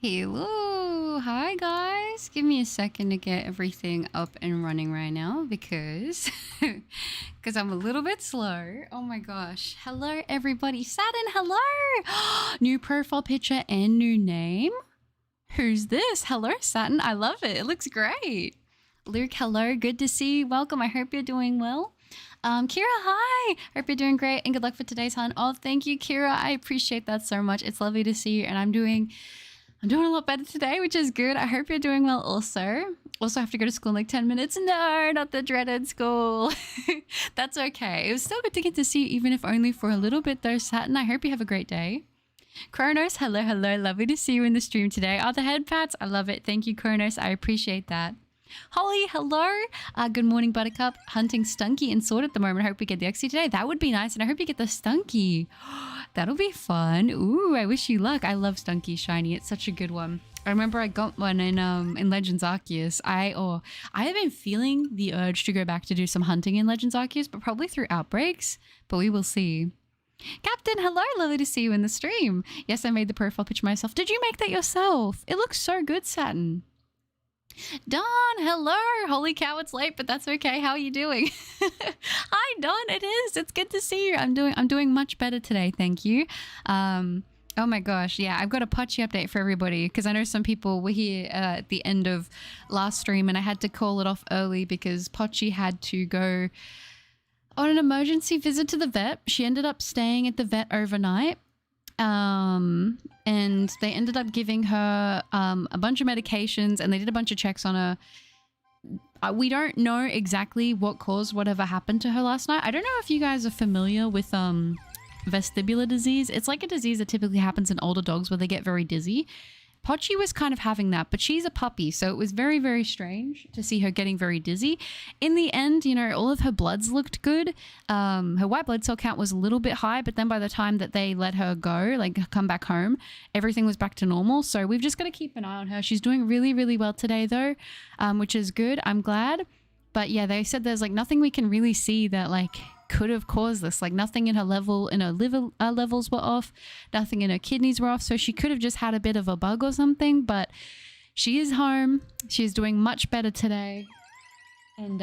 Hello, hi guys. Give me a second to get everything up and running right now because because I'm a little bit slow. Oh my gosh. Hello everybody. Saturn, hello. New profile picture and new name. Who's this? Hello Saturn. I love it. It looks great. Luke, hello. Good to see you. Welcome. I hope you're doing well. Kira, hi. Hope you're doing great and good luck for today's hunt. Oh, thank you, Kira. I appreciate that so much. It's lovely to see you, and I'm doing a lot better today, which is good. I hope you're doing well also. Also have to go to school in like 10 minutes. No, not the dreaded school. That's okay. It was still good to get to see you, even if only for a little bit though, Saturn. I hope you have a great day. Kronos, hello, hello. Lovely to see you in the stream today. Oh, the head pats. I love it. Thank you, Kronos. I appreciate that. Holly, hello. Good morning, Buttercup. Hunting Stunky and Sword at the moment. I hope we get the Uxie today. That would be nice. And I hope you get the Stunky. That'll be fun. Ooh, I wish you luck. I love Stunky Shiny. It's such a good one. I remember I got one in Legends Arceus. I have been feeling the urge to go back to do some hunting in Legends Arceus, but probably through outbreaks. But we will see. Captain, hello. Lovely to see you in the stream. Yes, I made the profile picture myself. Did you make that yourself? It looks so good, Saturn. Dawn, hello. Holy cow, it's late, but that's okay. How are you doing? Hi, Dawn. It is. It's good to see you. I'm doing much better today. Thank you. Oh my gosh. Yeah, I've got a Pochi update for everybody because I know some people were here at the end of last stream and I had to call it off early because Pochi had to go on an emergency visit to the vet. She ended up staying at the vet overnight. And they ended up giving her a bunch of medications and they did a bunch of checks on her. We don't know exactly what caused whatever happened to her last night. I don't know if you guys are familiar with vestibular disease. It's like a disease that typically happens in older dogs where they get very dizzy. Pochi was kind of having that, but she's a puppy, so it was very, very strange to see her getting very dizzy. In the end, you know, all of her bloods looked good. Her white blood cell count was a little bit high, but then by the time that they let her go, like come back home, everything was back to normal. So we've just got to keep an eye on her. She's doing really, really well today though, which is good. I'm glad. But yeah, they said there's like nothing we can really see that like could have caused this. Like nothing in her liver levels were off, nothing in her kidneys were off, so she could have just had a bit of a bug or something. But she is home, she's doing much better today, and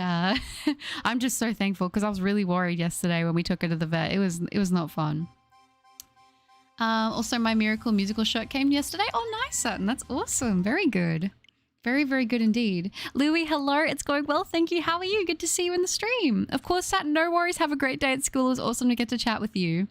I'm just so thankful because I was really worried yesterday when we took her to the vet. It was not fun. Also my Miracle musical shirt came yesterday. Oh nice, Sutton. That's awesome. Very good. Very, very good indeed. Louie, hello. It's going well. Thank you. How are you? Good to see you in the stream. Of course, Saturn, no worries. Have a great day at school. It was awesome to get to chat with you.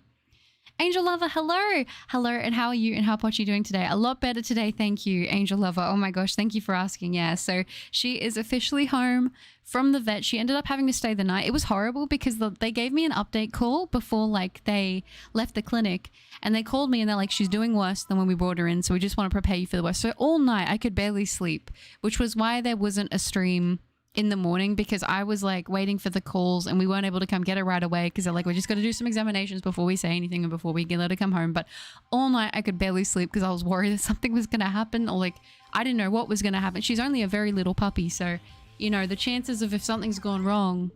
Angel Lover, hello. Hello, and how are you and how Pochi doing today? A lot better today, thank you, Angel Lover. Oh my gosh, thank you for asking. Yeah, so she is officially home from the vet. She ended up having to stay the night. It was horrible because they gave me an update call before like they left the clinic, and they called me and they're like, she's doing worse than when we brought her in, so we just want to prepare you for the worst. So all night I could barely sleep, which was why there wasn't a stream in the morning, because I was like waiting for the calls and we weren't able to come get her right away because they're like, we're just going to do some examinations before we say anything and before we can let her come home. But all night I could barely sleep because I was worried that something was going to happen, or like I didn't know what was going to happen. She's only a very little puppy, so you know the chances of if something's gone wrong,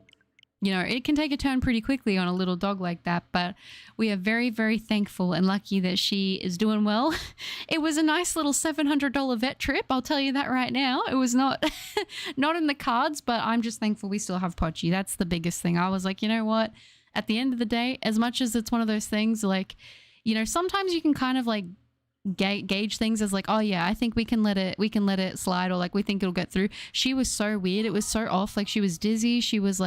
you know, it can take a turn pretty quickly on a little dog like that. But we are very, very thankful and lucky that she is doing well. It was a nice little $700 vet trip, I'll tell you that right now. It was not not in the cards, but I'm just thankful we still have Pochi. That's the biggest thing. I was like, you know what? At the end of the day, as much as it's one of those things like, you know, sometimes you can kind of like gauge things as like, oh yeah, I think we can let it slide, or like we think it'll get through. She was so weird. It was so off. Like she was dizzy. She was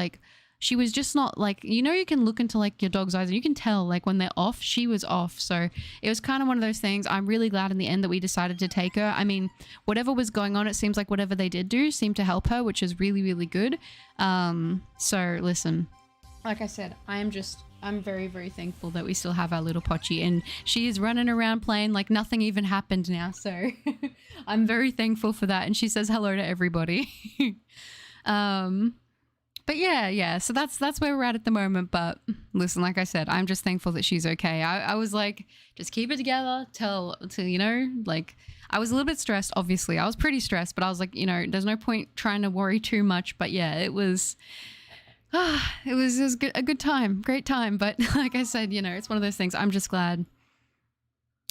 just not like, you know, you can look into like your dog's eyes and you can tell like when they're off. She was off. So it was kind of one of those things. I'm really glad in the end that we decided to take her. I mean, whatever was going on, it seems like whatever they did do seemed to help her, which is really, really good. So listen, like I said, I'm very, very thankful that we still have our little Pochi, and she is running around playing like nothing even happened now. So I'm very thankful for that. And she says hello to everybody. But yeah, so that's where we're at the moment. But listen, like I said, I'm just thankful that she's okay. I was like, just keep it together till you know, like I was a little bit stressed, obviously. I was pretty stressed, but I was like, you know, there's no point trying to worry too much. But yeah, it was good, a good time, great time. But like I said, you know, it's one of those things. I'm just glad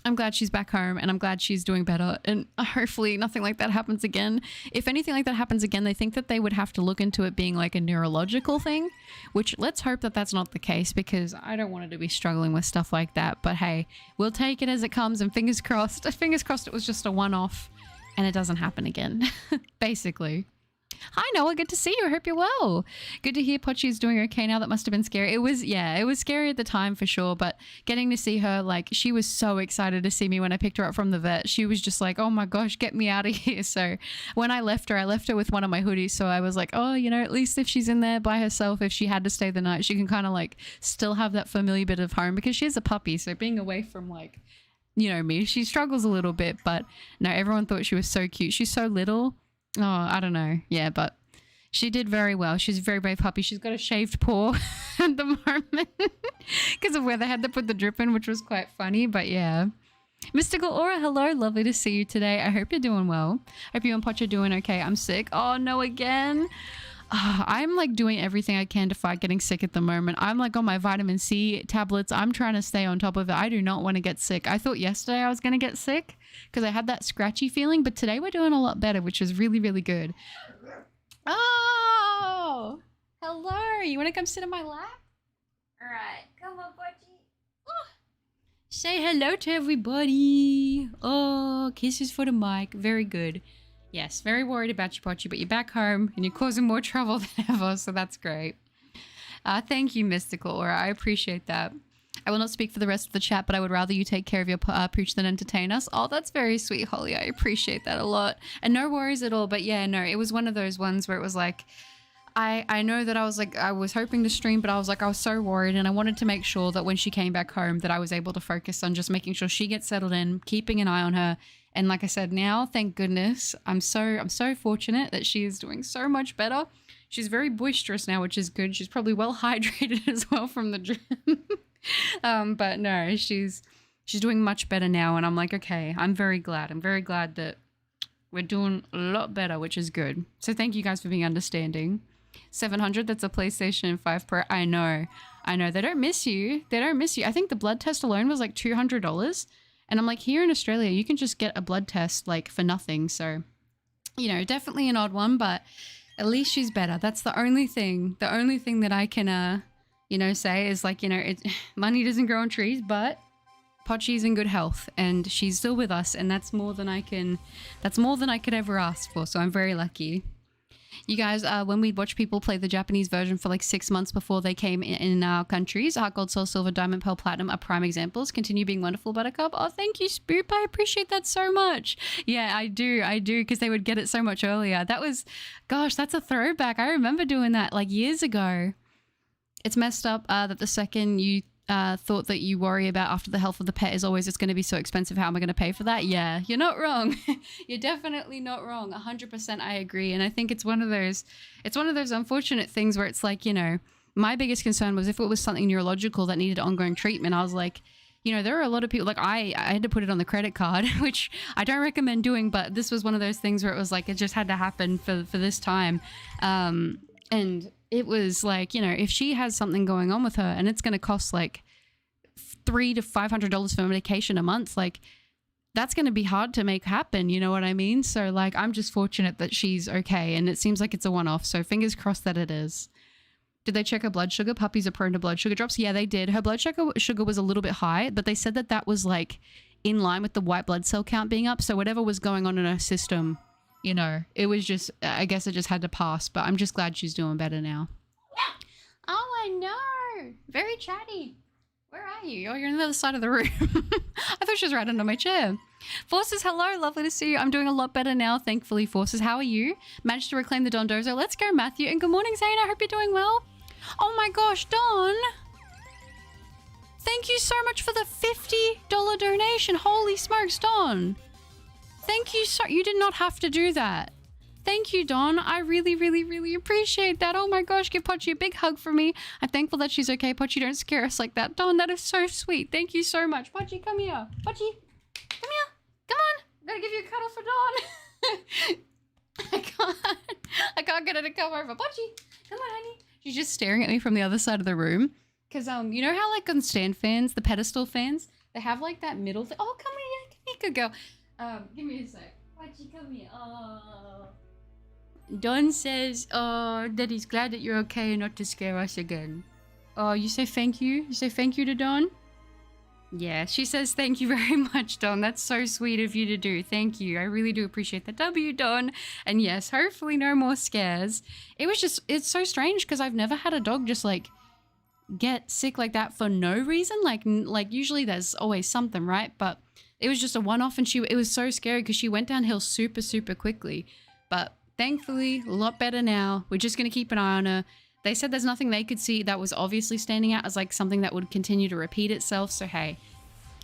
I'm glad she's back home and I'm glad she's doing better, and hopefully nothing like that happens again. If anything like that happens again, they think that they would have to look into it being like a neurological thing, which let's hope that that's not the case, because I don't want her to be struggling with stuff like that. But hey, we'll take it as it comes, and fingers crossed it was just a one-off and it doesn't happen again. Basically. Hi Noah, good to see you. I hope you're well. Good to hear Pochi is doing okay now. That must have been scary. It was scary at the time for sure, but getting to see her, like, she was so excited to see me when I picked her up from the vet. She was just like, oh my gosh, get me out of here. So when I left her with one of my hoodies, so I was like, oh, you know, at least if she's in there by herself, if she had to stay the night, she can kind of like still have that familiar bit of home, because she's a puppy, so being away from, like, you know, me, she struggles a little bit. But no, everyone thought she was so cute. She's so little. Oh, I don't know. Yeah, but she did very well. She's a very brave puppy. She's got a shaved paw at the moment because of where they had to put the drip in, which was quite funny. But yeah. Mystical Aura, hello. Lovely to see you today. I hope you're doing well. Hope you and Poch are doing okay. I'm sick. Oh, no, again. I'm like doing everything I can to fight getting sick at the moment. I'm like on my vitamin C tablets. I'm trying to stay on top of it. I do not want to get sick. I thought yesterday I was going to get sick because I had that scratchy feeling, but today we're doing a lot better, which is really, really good. Oh, hello. You want to come sit on my lap? All right. Come on, Pochi. Oh. Say hello to everybody. Oh, kisses for the mic. Very good. Yes, very worried about you, Pochi, but you're back home and you're causing more trouble than ever, so that's great. Thank you, Mystical Aura. I appreciate that. I will not speak for the rest of the chat, but I would rather you take care of your pooch than entertain us. Oh, that's very sweet, Holly. I appreciate that a lot. And no worries at all, but yeah, no, it was one of those ones where it was like, I know that I was hoping to stream, but I was so worried, and I wanted to make sure that when she came back home that I was able to focus on just making sure she gets settled in, keeping an eye on her. And like I said, now, thank goodness, I'm so fortunate that she is doing so much better. She's very boisterous now, which is good. She's probably well hydrated as well from the gym. But no, she's doing much better now, and I'm like, okay, I'm very glad. I'm very glad that we're doing a lot better, which is good. So thank you guys for being understanding. 700, that's a PlayStation 5 Pro. I know. They don't miss you. I think the blood test alone was like $200. And I'm like, here in Australia, you can just get a blood test like for nothing. So, you know, definitely an odd one, but at least she's better. That's the only thing that I can, you know, say is like, you know, money doesn't grow on trees, but Pochi's in good health and she's still with us. And that's more than I could ever ask for. So I'm very lucky. You guys, when we watch people play the Japanese version for like 6 months before they came in our countries, Heart, Gold, Soul, Silver, Diamond, Pearl, Platinum are prime examples. Continue being wonderful, Buttercup. Oh, thank you, Spoop. I appreciate that so much. Yeah, I do, because they would get it so much earlier. That was, gosh, that's a throwback. I remember doing that like years ago. It's messed up that the second you thought that you worry about after the health of the pet is always it's going to be so expensive. How am I going to pay for that? Yeah, you're not wrong. You're definitely not wrong. 100% I agree. And I think it's one of those unfortunate things where it's like, you know, my biggest concern was if it was something neurological that needed ongoing treatment. I was like, you know, there are a lot of people like I had to put it on the credit card, which I don't recommend doing, but this was one of those things where it was like, it just had to happen for this time. And it was like, you know, if she has something going on with her and it's going to cost like $300 to $500 for medication a month, like that's going to be hard to make happen. You know what I mean? So like, I'm just fortunate that she's okay. And it seems like it's a one-off. So fingers crossed that it is. Did they check her blood sugar? Puppies are prone to blood sugar drops. Yeah, they did. Her blood sugar was a little bit high, but they said that that was like in line with the white blood cell count being up. So whatever was going on in her system, you know, it was just, I guess it just had to pass, but I'm just glad she's doing better now. Oh, I know. Very chatty. Where are you? Oh, you're on the other side of the room. I thought she was right under my chair. Forces, hello. Lovely to see you. I'm doing a lot better now, thankfully. Forces, how are you? Managed to reclaim the Dondozo. Let's go, Matthew. And good morning, Zane. I hope you're doing well. Oh my gosh, Don. Thank you so much for the $50 donation. Holy smokes, Don. Thank you so, you did not have to do that. Thank you, Don. I really, really, really appreciate that. Oh my gosh, give Pochi a big hug for me. I'm thankful that she's okay. Pochi, don't scare us like that. Don, that is so sweet. Thank you so much. Pochi, come here. Pochi, come here. Come on. I'm gonna give you a cuddle for Don. I can't get her to come over. Pochi, come on, honey. She's just staring at me from the other side of the room. Because, you know how like on stand fans, the pedestal fans, They have like that middle thing. Oh, come here, good girl. Give me a sec. Pochi, come here. Oh. Don says, that he's glad that you're okay and not to scare us again. Oh, you say thank you? You say thank you to Don? Yeah, she says thank you very much, Don. That's so sweet of you to do. Thank you. I really do appreciate that. W, Don. And yes, hopefully no more scares. It's so strange because I've never had a dog just like get sick like that for no reason. Like usually there's always something, right? But it was just a one-off and it was so scary because she went downhill super, super quickly. But thankfully, a lot better now. We're just going to keep an eye on her. They said there's nothing they could see that was obviously standing out as like something that would continue to repeat itself. So hey,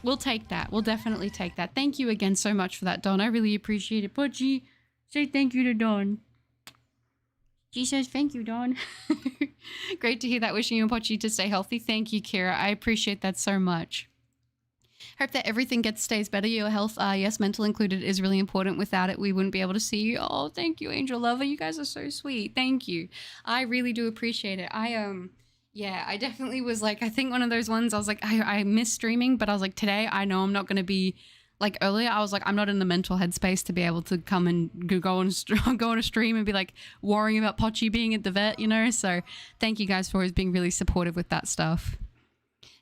we'll take that. We'll definitely take that. Thank you again so much for that, Don. I really appreciate it. Pochi, say thank you to Don. She says thank you, Don. Great to hear that. Wishing you and Pochi to stay healthy. Thank you, Kira. I appreciate that so much. Hope that everything stays better. Your health, yes, mental included, is really important. Without it, we wouldn't be able to see you. Oh, thank you, Angel Lover. You guys are so sweet. Thank you. I really do appreciate it. Yeah, I definitely was like, I think one of those ones, I was like, I miss streaming, but I was like, today, I know I'm not going to be, like earlier, I was like, I'm not in the mental headspace to be able to come and go on a stream and be like worrying about Pochi being at the vet, you know? So thank you guys for always being really supportive with that stuff.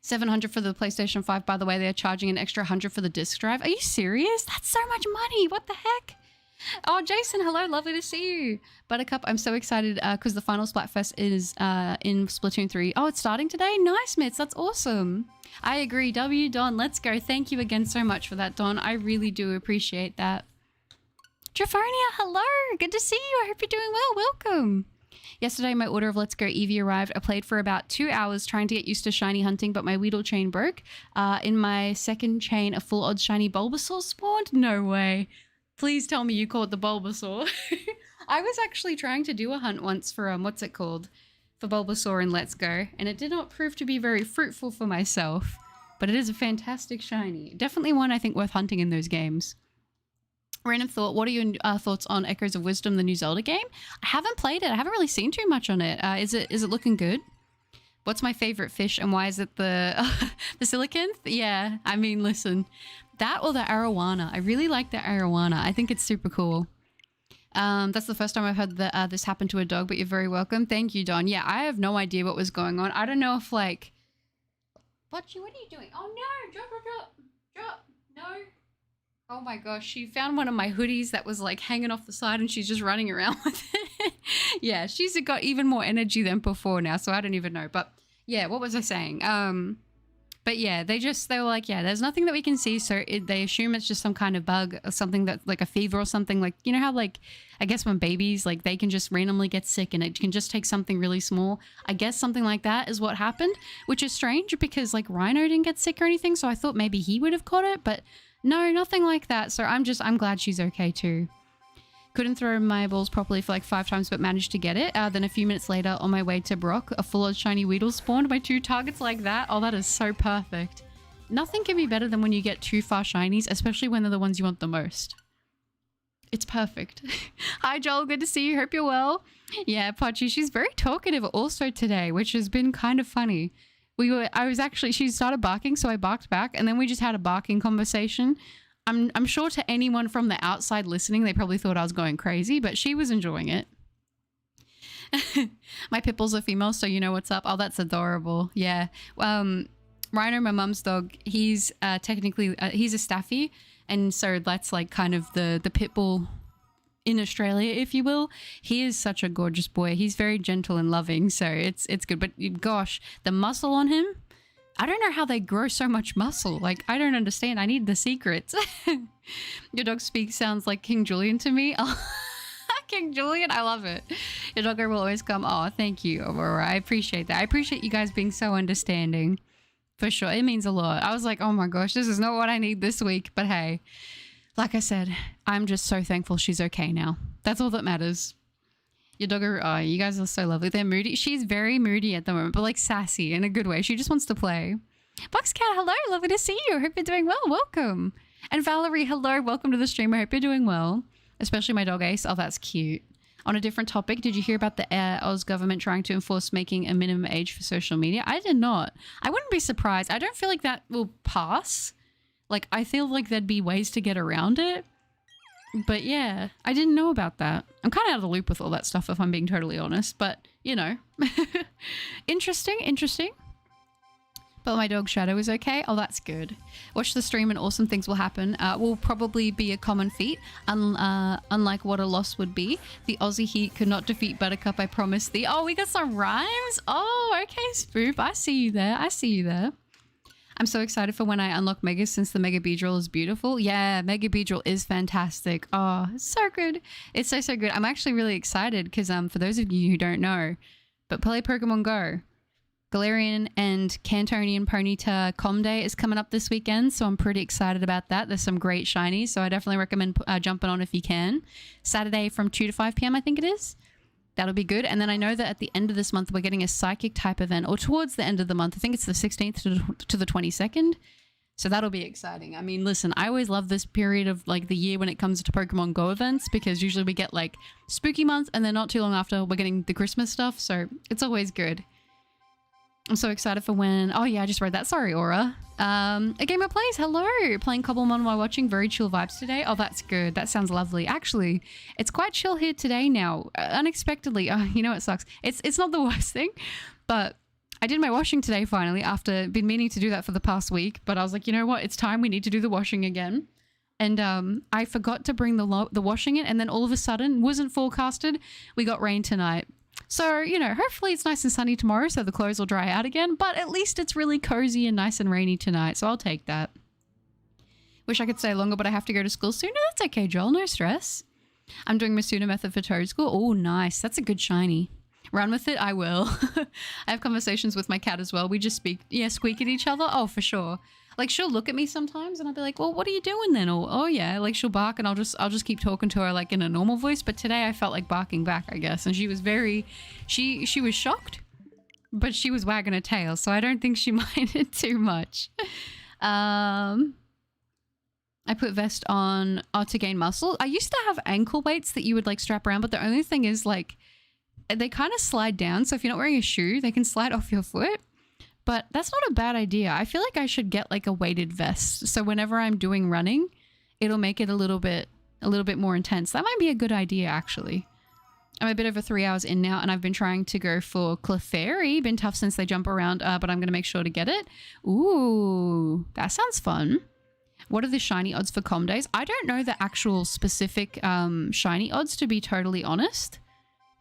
700 for the PlayStation 5, by the way. They're charging an extra 100 for the disc drive. Are you serious? That's so much money. What the heck? Oh, Jason, hello. Lovely to see you. Buttercup, I'm so excited because the final Splatfest is in Splatoon 3. Oh, it's starting today? Nice, Mitz. That's awesome. I agree. W, Don, let's go. Thank you again so much for that, Don. I really do appreciate that. Trifonia, hello. Good to see you. I hope you're doing well. Welcome. Yesterday, my order of Let's Go Eevee arrived. I played for about 2 hours trying to get used to shiny hunting, but my Weedle chain broke. In my second chain, a full odds shiny Bulbasaur spawned? No way. Please tell me you caught the Bulbasaur. I was actually trying to do a hunt once for, what's it called? For Bulbasaur in Let's Go, and it did not prove to be very fruitful for myself. But it is a fantastic shiny. Definitely one I think worth hunting in those games. Random thought, what are your thoughts on Echoes of Wisdom, the new Zelda game? I haven't played it. I haven't really seen too much on it. Is it looking good? What's my favorite fish and why is it the the Silicanth? Yeah, I mean, listen, that or the Arowana. I really like the Arowana. I think it's super cool. That's the first time I've heard that this happened to a dog, but you're very welcome. Thank you, Don. Yeah, I have no idea what was going on. I don't know if like... Pochi, what are you doing? Oh no, drop, no. Oh my gosh, she found one of my hoodies that was like hanging off the side and she's just running around with it. Yeah, she's got even more energy than before now, so I don't even know. But yeah, what was I saying? But yeah, they were like, yeah, there's nothing that we can see, so they assume it's just some kind of bug or something that like a fever or something. Like, you know how like, I guess when babies, like they can just randomly get sick and it can just take something really small. I guess something like that is what happened, which is strange because like Rhino didn't get sick or anything, so I thought maybe he would have caught it, but no, nothing like that. So I'm glad she's okay too. Couldn't throw my balls properly for like 5 times, but managed to get it. Then a few minutes later, on my way to Brock, a full-on shiny Weedle spawned by 2 targets like that. Oh, that is so perfect. Nothing can be better than when you get 2 fast shinies, especially when they're the ones you want the most. It's perfect. Hi, Joel. Good to see you. Hope you're well. Yeah, Pochi, she's very talkative also today, which has been kind of funny. She started barking, so I barked back, and then we just had a barking conversation. I'm sure to anyone from the outside listening, they probably thought I was going crazy, but she was enjoying it. My pit bulls are female, so you know what's up. Oh, that's adorable. Yeah. Rhino, my mum's dog, he's technically, he's a Staffy, and so that's like kind of the pit bull in Australia, if you will. He is such a gorgeous boy. He's very gentle and loving, so it's good. But gosh, the muscle on him, I don't know how they grow so much muscle. Like, I don't understand. I need the secrets. Your dog sounds like King Julian to me. Oh, King Julian, I love it. Your doggo will always come. Oh, thank you, Aurora. I appreciate that. I appreciate you guys being so understanding. For sure, it means a lot. I was like, oh my gosh, this is not what I need this week. But hey, like I said, I'm just so thankful she's okay now. That's all that matters. Your doggo, oh, you guys are so lovely. They're moody. She's very moody at the moment, but like sassy in a good way. She just wants to play. Boxcat, hello. Lovely to see you. Hope you're doing well. Welcome. And Valerie, hello. Welcome to the stream. I hope you're doing well. Especially my dog Ace. Oh, that's cute. On a different topic, did you hear about the Oz government trying to enforce making a minimum age for social media? I did not. I wouldn't be surprised. I don't feel like that will pass. Like, I feel like there'd be ways to get around it. But yeah, I didn't know about that. I'm kind of out of the loop with all that stuff, if I'm being totally honest. But, you know. Interesting. But my dog Shadow is okay. Oh, that's good. Watch the stream and awesome things will happen. Will probably be a common feat, unlike what a loss would be. The Aussie heat could not defeat Buttercup, I promise thee. Oh, we got some rhymes? Oh, okay, Spoop. I see you there. I'm so excited for when I unlock Mega, since the Mega Beedrill is beautiful. Yeah, Mega Beedrill is fantastic. Oh, it's so good. It's so good. I'm actually really excited because for those of you who don't know, but play Pokemon Go. Galarian and Cantonian Ponyta Com Day is coming up this weekend, so I'm pretty excited about that. There's some great shinies, so I definitely recommend jumping on if you can. Saturday from 2 to 5 p.m. I think it is. That'll be good. And then I know that at the end of this month, we're getting a psychic type event, or towards the end of the month. I think it's the 16th to the 22nd. So that'll be exciting. I mean, listen, I always love this period of like the year when it comes to Pokemon Go events, because usually we get like spooky month and then not too long after we're getting the Christmas stuff. So it's always good. I'm so excited for when... Oh, yeah, I just read that. Sorry, Aura. A Gamer Plays. Hello. Playing Cobblemon while watching. Very chill vibes today. Oh, that's good. That sounds lovely. Actually, it's quite chill here today now. Unexpectedly. You know, it sucks. It's not the worst thing, but I did my washing today finally, after been meaning to do that for the past week. But I was like, you know what? It's time. We need to do the washing again. And I forgot to bring the washing in. And then all of a sudden, wasn't forecasted, we got rain tonight. So, you know, hopefully it's nice and sunny tomorrow so the clothes will dry out again, but at least it's really cozy and nice and rainy tonight, so I'll take that. Wish I could stay longer, but I have to go to school soon. No, that's okay, Joel, no stress. I'm doing Masuna method for Toad School. Oh, nice. That's a good shiny. Run with it, I will. I have conversations with my cat as well. We just squeak at each other. Oh, for sure. Like, she'll look at me sometimes and I'll be like, well, what are you doing then? Or, oh yeah, like she'll bark and I'll just keep talking to her like in a normal voice. But today I felt like barking back, I guess. And she was she was shocked, but she was wagging her tail. So I don't think she minded too much. I put vest on to gain muscle. I used to have ankle weights that you would like strap around, but the only thing is like, they kind of slide down. So if you're not wearing a shoe, they can slide off your foot. But that's not a bad idea. I feel like I should get like a weighted vest. So whenever I'm doing running, it'll make it a little bit more intense. That might be a good idea, actually. I'm a bit over 3 hours in now, and I've been trying to go for Clefairy. Been tough since they jump around, but I'm going to make sure to get it. Ooh, that sounds fun. What are the shiny odds for Com Days? I don't know the actual specific shiny odds, to be totally honest.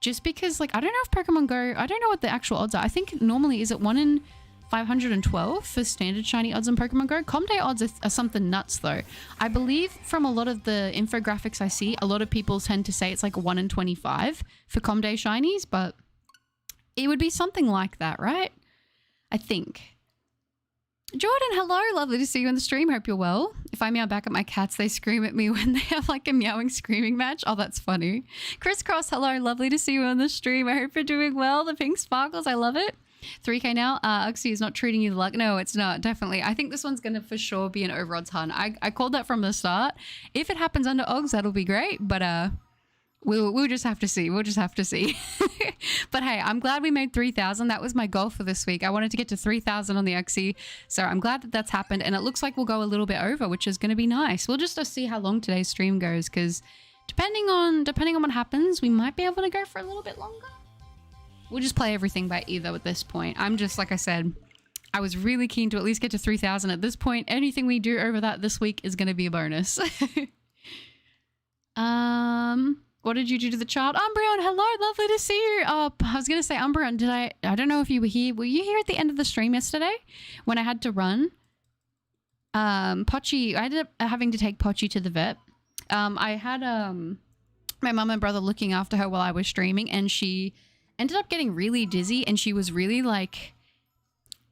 Just because, like, I don't know if Pokemon Go... I don't know what the actual odds are. I think normally, is it 1 in 512 for standard shiny odds in Pokemon Go? Com Day odds are something nuts, though. I believe from a lot of the infographics I see, a lot of people tend to say it's like 1 in 25 for Com Day shinies, but it would be something like that, right? I think. Jordan, hello. Lovely to see you on the stream. Hope you're well. If I meow back at my cats, they scream at me when they have like a meowing screaming match. Oh, that's funny. Crisscross, hello. Lovely to see you on the stream. I hope you're doing well. The pink sparkles. I love it. 3K now. Uxie is not treating you like... No, it's not. Definitely. I think this one's going to for sure be an over-odds hunt. I called that from the start. If it happens under Ogs, that'll be great. But we'll just have to see. We'll just have to see. But hey, I'm glad we made 3,000. That was my goal for this week. I wanted to get to 3,000 on the Uxie. So I'm glad that that's happened. And it looks like we'll go a little bit over, which is going to be nice. We'll just see how long today's stream goes, because depending on what happens, we might be able to go for a little bit longer. We'll just play everything by either at this point. I'm just, like I said, I was really keen to at least get to 3,000 at this point. Anything we do over that this week is going to be a bonus. What did you do to the child? Umbreon, hello, lovely to see you. Oh, I was going to say, Umbreon, I don't know if you were here. Were you here at the end of the stream yesterday when I had to run? Pochi, I ended up having to take Pochi to the vet. I had my mum and brother looking after her while I was streaming, and she ended up getting really dizzy, and she was really like,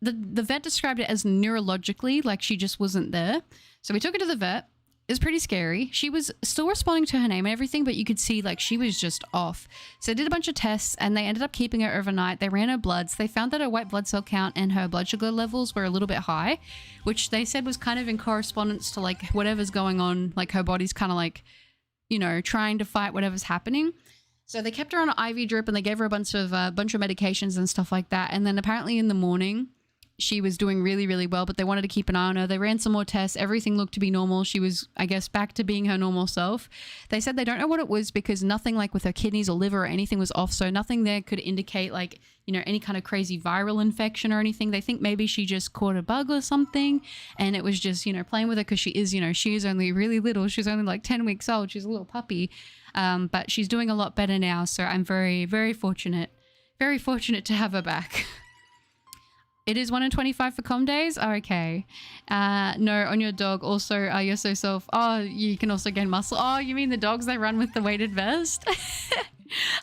the vet described it as neurologically, like she just wasn't there. So we took her to the vet. It was pretty scary. She was still responding to her name and everything, but you could see like she was just off. So they did a bunch of tests, and they ended up keeping her overnight. They ran her bloods. They found that her white blood cell count and her blood sugar levels were a little bit high, which they said was kind of in correspondence to like whatever's going on. Like her body's kind of like, you know, trying to fight whatever's happening. So they kept her on an IV drip, and they gave her a bunch of medications and stuff like that. And then apparently in the morning, she was doing really, really well, but they wanted to keep an eye on her. They ran some more tests. Everything looked to be normal. She was, I guess, back to being her normal self. They said they don't know what it was because nothing like with her kidneys or liver or anything was off. So nothing there could indicate like, you know, any kind of crazy viral infection or anything. They think maybe she just caught a bug or something and it was just, you know, playing with her because she is, you know, she is only really little. She's only like 10 weeks old. She's a little puppy. But she's doing a lot better now. So I'm very, very fortunate to have her back. It is 1 in 25 for com days? Oh, okay. No, on your dog also, you're so soft. Oh, you can also gain muscle. Oh, you mean the dogs they run with the weighted vest?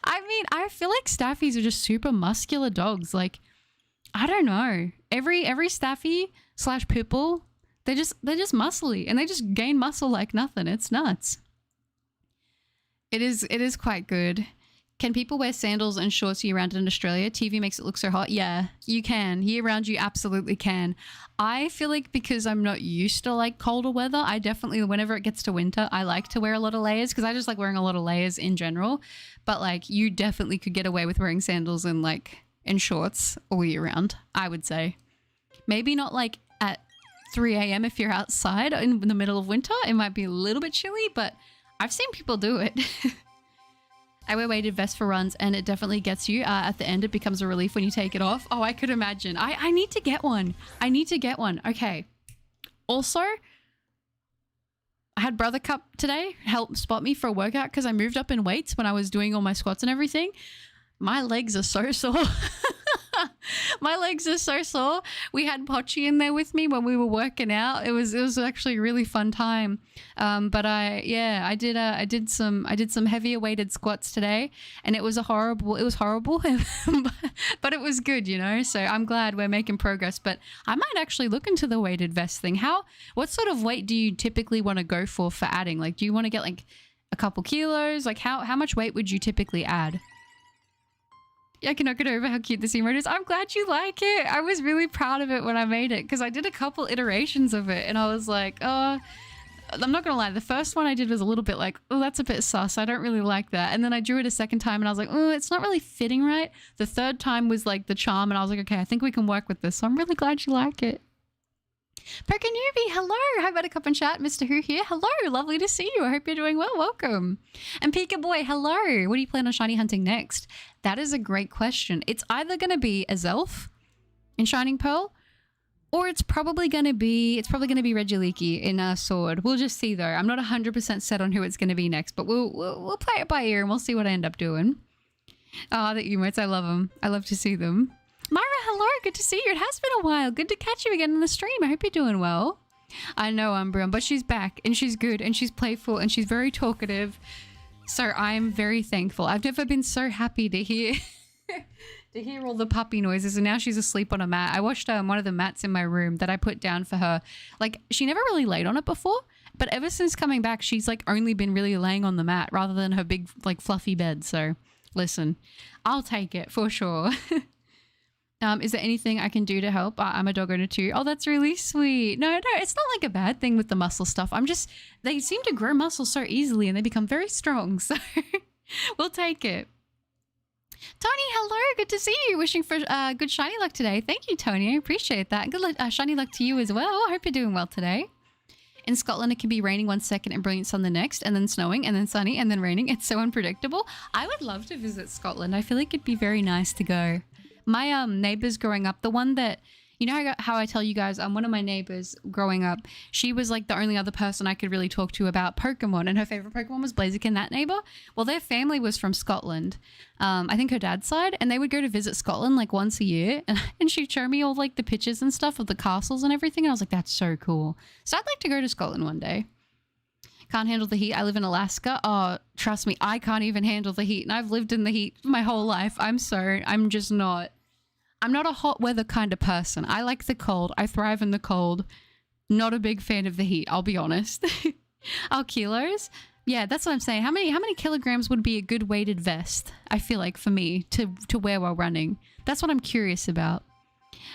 I mean, I feel like Staffies are just super muscular dogs. Like, I don't know. Every Staffy / Pitbull, they're just muscly and they just gain muscle like nothing. It's nuts. It is quite good. Can people wear sandals and shorts year-round in Australia? TV makes it look so hot. Yeah, you can. Year-round, you absolutely can. I feel like because I'm not used to like colder weather, I definitely, whenever it gets to winter, I like to wear a lot of layers because I just like wearing a lot of layers in general. But like you definitely could get away with wearing sandals and shorts all year round, I would say. Maybe not like at 3 a.m. if you're outside in the middle of winter. It might be a little bit chilly, but I've seen people do it. I wear weighted vests for runs and it definitely gets you. At the end, it becomes a relief when you take it off. Oh, I could imagine. I need to get one. I need to get one. Okay. Also, I had Brother Cup today help spot me for a workout because I moved up in weights when I was doing all my squats and everything. My legs are so sore. My legs are so sore. We had Pochi in there with me when we were working out. It was actually a really fun time. But I did some heavier weighted squats today, and it was horrible, but it was good, you know. So I'm glad we're making progress. But I might actually look into the weighted vest thing. What sort of weight do you typically want to go for adding? Like, do you want to get like a couple kilos? Like, how much weight would you typically add? I cannot get over how cute this emote is. I'm glad you like it. I was really proud of it when I made it because I did a couple iterations of it and I was like, oh, I'm not gonna lie. The first one I did was a little bit like, oh, that's a bit sus. I don't really like that. And then I drew it a second time and I was like, oh, it's not really fitting right. The third time was like the charm and I was like, okay, I think we can work with this. So I'm really glad you like it. Perkinewbie, hello. Hi, Buttercup and Chat. Mr. Who here. Hello. Lovely to see you. I hope you're doing well. Welcome. And Pika Boy, hello. What do you plan on shiny hunting next? That is a great question. It's either going to be a Zelf in Shining Pearl, or it's probably going to be Regieleki in Sword. We'll just see though. I'm not 100% set on who it's going to be next, but we'll play it by ear and we'll see what I end up doing. Oh, the emotes. I love them. I love to see them. Myra, hello. Good to see you. It has been a while. Good to catch you again in the stream. I hope you're doing well. I know, Umbreon, but she's back and she's good and she's playful and she's very talkative. So I'm very thankful. I've never been so happy to hear all the puppy noises, and now she's asleep on a mat. I washed one of the mats in my room that I put down for her. Like, she never really laid on it before, but ever since coming back, she's like only been really laying on the mat rather than her big like fluffy bed. So listen, I'll take it for sure. Is there anything I can do to help? I'm a dog owner too. Oh, that's really sweet. No, it's not like a bad thing with the muscle stuff. They seem to grow muscle so easily and they become very strong. So we'll take it. Tony, hello. Good to see you. Wishing for good shiny luck today. Thank you, Tony. I appreciate that. Good shiny luck to you as well. I hope you're doing well today. In Scotland, it can be raining one second and brilliant sun the next, and then snowing, and then sunny, and then raining. It's so unpredictable. I would love to visit Scotland. I feel like it'd be very nice to go. My neighbors growing up, the one that, you know how I tell you guys, one of my neighbors growing up, she was like the only other person I could really talk to about Pokemon, and her favorite Pokemon was Blaziken, that neighbor. Well, their family was from Scotland, I think her dad's side, and they would go to visit Scotland like once a year, and she'd show me all like the pictures and stuff of the castles and everything, and I was like, that's so cool. So I'd like to go to Scotland one day. Can't handle the heat. I live in Alaska. Oh, trust me, I can't even handle the heat. And I've lived in the heat my whole life. I'm not a hot weather kind of person. I like the cold. I thrive in the cold. Not a big fan of the heat, I'll be honest. Oh, kilos? Yeah, that's what I'm saying. How many kilograms would be a good weighted vest, I feel like, for me to wear while running? That's what I'm curious about.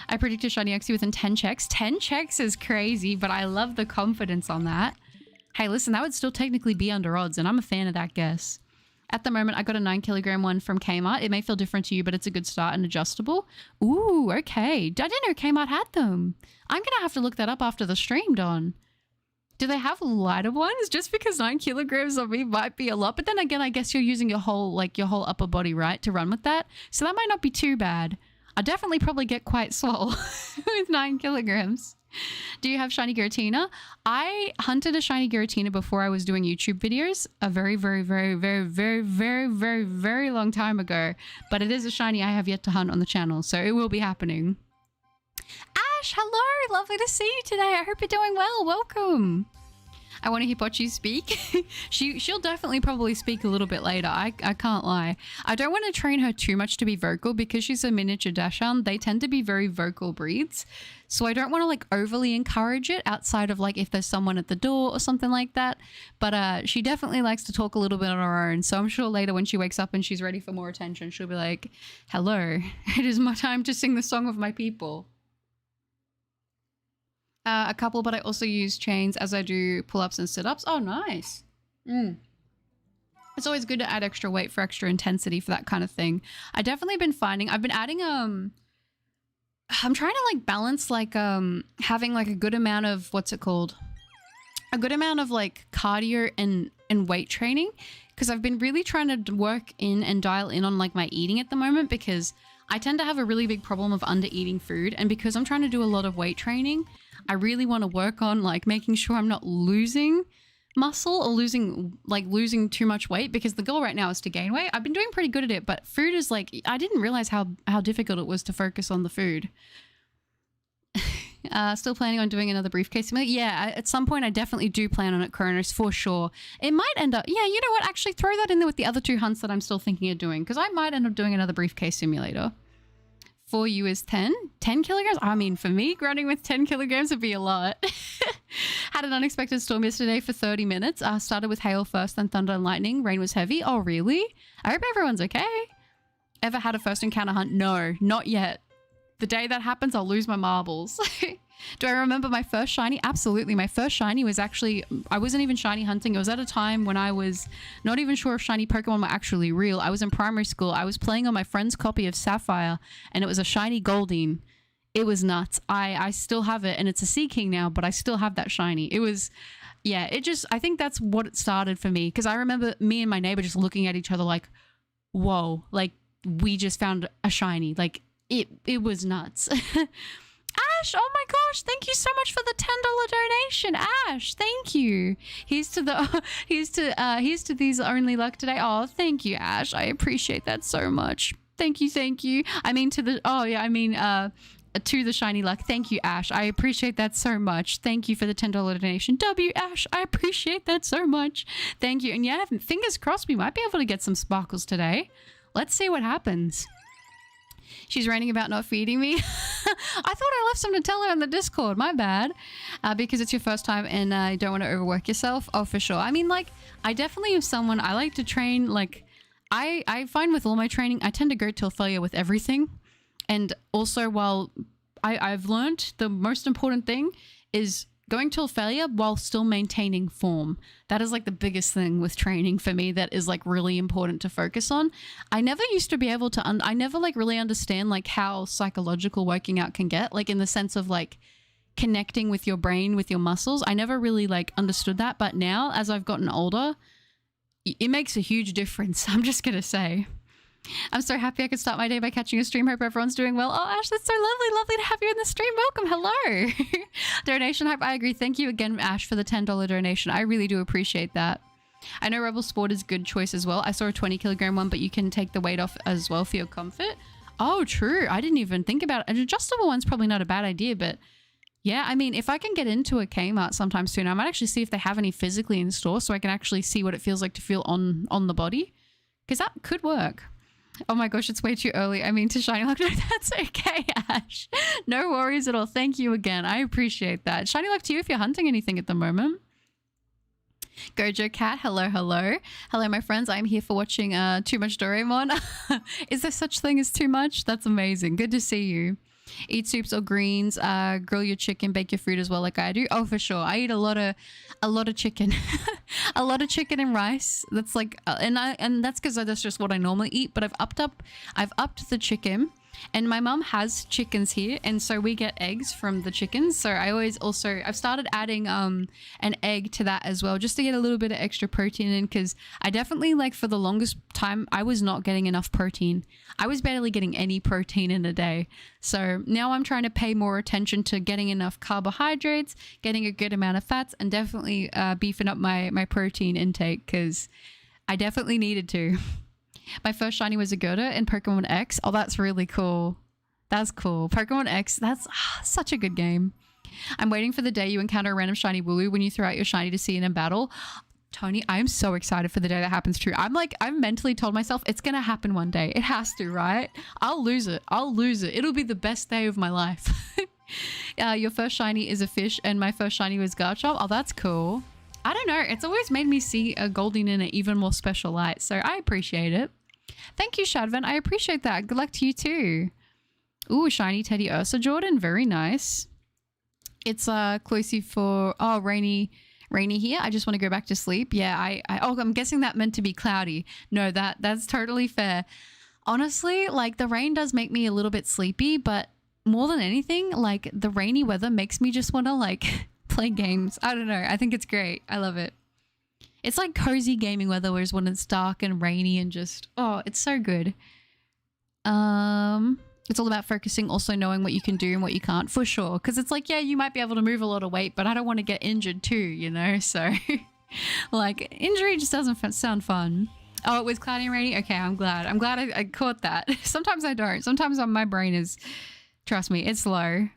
I predicted shiny Uxie within 10 checks. 10 checks is crazy, but I love the confidence on that. Hey, listen, that would still technically be under odds, and I'm a fan of that guess. At the moment, I got a 9-kilogram one from Kmart. It may feel different to you, but it's a good start and adjustable. Ooh, okay. I didn't know Kmart had them. I'm going to have to look that up after the stream, Don. Do they have lighter ones? Just because 9 kilograms on me might be a lot. But then again, I guess you're using your whole upper body, right, to run with that. So that might not be too bad. I definitely probably get quite swole with 9 kilograms. Do you have shiny Giratina? I hunted a shiny Giratina before I was doing YouTube videos a very, very, very, very, very, very, very, very long time ago. But it is a shiny I have yet to hunt on the channel, so it will be happening. Ash, hello! Lovely to see you today. I hope you're doing well. Welcome. I want to hear Pochi speak. She'll definitely probably speak a little bit later. I can't lie. I don't want to train her too much to be vocal because she's a miniature Dachshund. They tend to be very vocal breeds. So I don't want to like overly encourage it outside of like if there's someone at the door or something like that. But she definitely likes to talk a little bit on her own. So I'm sure later when she wakes up and she's ready for more attention, she'll be like, hello, it is my time to sing the song of my people. A couple, but I also use chains as I do pull-ups and sit-ups. Oh, nice. It's always good to add extra weight for extra intensity for that kind of thing. I've definitely been finding, I've been adding, I'm trying to like balance like having like a good amount of, what's it called? A good amount of like cardio and weight training, because I've been really trying to work in and dial in on like my eating at the moment, because I tend to have a really big problem of under eating food, and because I'm trying to do a lot of weight training, I really want to work on like making sure I'm not losing muscle or losing too much weight, because the goal right now is to gain weight. I've been doing pretty good at it, but food is like, I didn't realize how difficult it was to focus on the food. Still planning on doing another briefcase simulator? Yeah, at some point I definitely do plan on it, Kronos, for sure. It might end up, yeah, you know what, actually throw that in there with the other 2 hunts that I'm still thinking of doing, because I might end up doing another briefcase simulator. For you is 10 kilograms. I mean, for me, running with 10 kilograms would be a lot. Had an unexpected storm yesterday for 30 minutes. Started with hail first, then thunder and lightning. Rain was heavy. Oh, really? I hope everyone's okay. Ever had a first encounter hunt? No, not yet. The day that happens, I'll lose my marbles. Do I remember my first shiny? Absolutely. My first shiny was actually, I wasn't even shiny hunting. It was at a time when I was not even sure if shiny Pokemon were actually real. I was in primary school. I was playing on my friend's copy of Sapphire, and it was a shiny Goldeen. It was nuts. I still have it, and it's a Sea King now, but I still have that shiny. It was, yeah, it just, I think that's what it started for me, because I remember me and my neighbor just looking at each other like, whoa, like we just found a shiny. Like it was nuts. Ash, oh my gosh, thank you so much for the $10 donation. Ash, thank you. Here's to these only luck today. Oh, thank you, Ash. I appreciate that so much. Thank you, thank you. I mean to the shiny luck. Thank you, Ash. I appreciate that so much. Thank you for the $10 donation. W, Ash, I appreciate that so much. Thank you. And yeah, fingers crossed we might be able to get some sparkles today. Let's see what happens. She's ranting about not feeding me. I thought I left something to tell her on the Discord. My bad. Because it's your first time and you don't want to overwork yourself. Oh, for sure. I mean, like, I definitely am someone, I like to train, like, I find with all my training, I tend to go till failure with everything. And also, while I've learned the most important thing is going till failure while still maintaining form. That is like the biggest thing with training for me that is like really important to focus on. I never used to be able to, I never like really understand like how psychological working out can get, like in the sense of like connecting with your brain, with your muscles. I never really like understood that. But now as I've gotten older, it makes a huge difference. I'm just going to say. I'm so happy I could start my day by catching a stream. Hope everyone's doing well. Oh, Ash, that's so lovely. Lovely to have you in the stream. Welcome. Hello. Donation hype. I agree. Thank you again, Ash, for the $10 donation. I really do appreciate that. I know Rebel Sport is a good choice as well. I saw a 20 kilogram one, but you can take the weight off as well for your comfort. Oh, true. I didn't even think about it. An adjustable one's probably not a bad idea, but yeah, I mean, if I can get into a Kmart sometime soon, I might actually see if they have any physically in store so I can actually see what it feels like to feel on the body, because that could work. Oh my gosh, it's way too early. I mean, to shiny luck. No, that's okay, Ash. No worries at all. Thank you again. I appreciate that. Shiny luck to you if you're hunting anything at the moment. Gojo Cat, hello, hello. Hello, my friends. I'm here for watching Too Much Doraemon. Is there such thing as too much? That's amazing. Good to see you. Eat soups or greens, grill your chicken, bake your food as well like I do. Oh, for sure. I eat a lot of chicken. a lot of chicken and rice. That's like, and that's because that's just what I normally eat. But I've upped the chicken. And my mum has chickens here, and so we get eggs from the chickens. So I've started adding an egg to that as well, just to get a little bit of extra protein in, because I definitely, like, for the longest time I was not getting enough protein. I was barely getting any protein in a day. So now I'm trying to pay more attention to getting enough carbohydrates, getting a good amount of fats, and definitely beefing up my protein intake, because I definitely needed to. My first shiny was a Gerda in Pokemon X. Oh, that's really cool. That's cool. Pokemon X, that's such a good game. I'm waiting for the day you encounter a random shiny Wooloo when you throw out your shiny to see it in battle. Tony, I am so excited for the day that happens too. I've mentally told myself it's going to happen one day. It has to, right? I'll lose it. It'll be the best day of my life. Your first shiny is a fish and my first shiny was Garchomp. Oh, that's cool. I don't know. It's always made me see a Goldeen in an even more special light. So I appreciate it. Thank you, Shadvan. I appreciate that. Good luck to you too. Ooh, shiny Teddy Ursa Jordan. Very nice. It's closely for rainy here. I just want to go back to sleep. Yeah, I'm guessing that meant to be cloudy. No, that's totally fair. Honestly, like, the rain does make me a little bit sleepy, but more than anything, like, the rainy weather makes me just want to, like, play games. I don't know. I think it's great. I love it. It's like cozy gaming weather, whereas when it's dark and rainy and just, oh, it's so good. It's all about focusing, also knowing what you can do and what you can't, for sure. Because it's like, yeah, you might be able to move a lot of weight, but I don't want to get injured too, you know? So, like, injury just doesn't sound fun. Oh, it was cloudy and rainy? Okay, I'm glad. I caught that. Sometimes I don't. Sometimes my brain is, trust me, it's slow.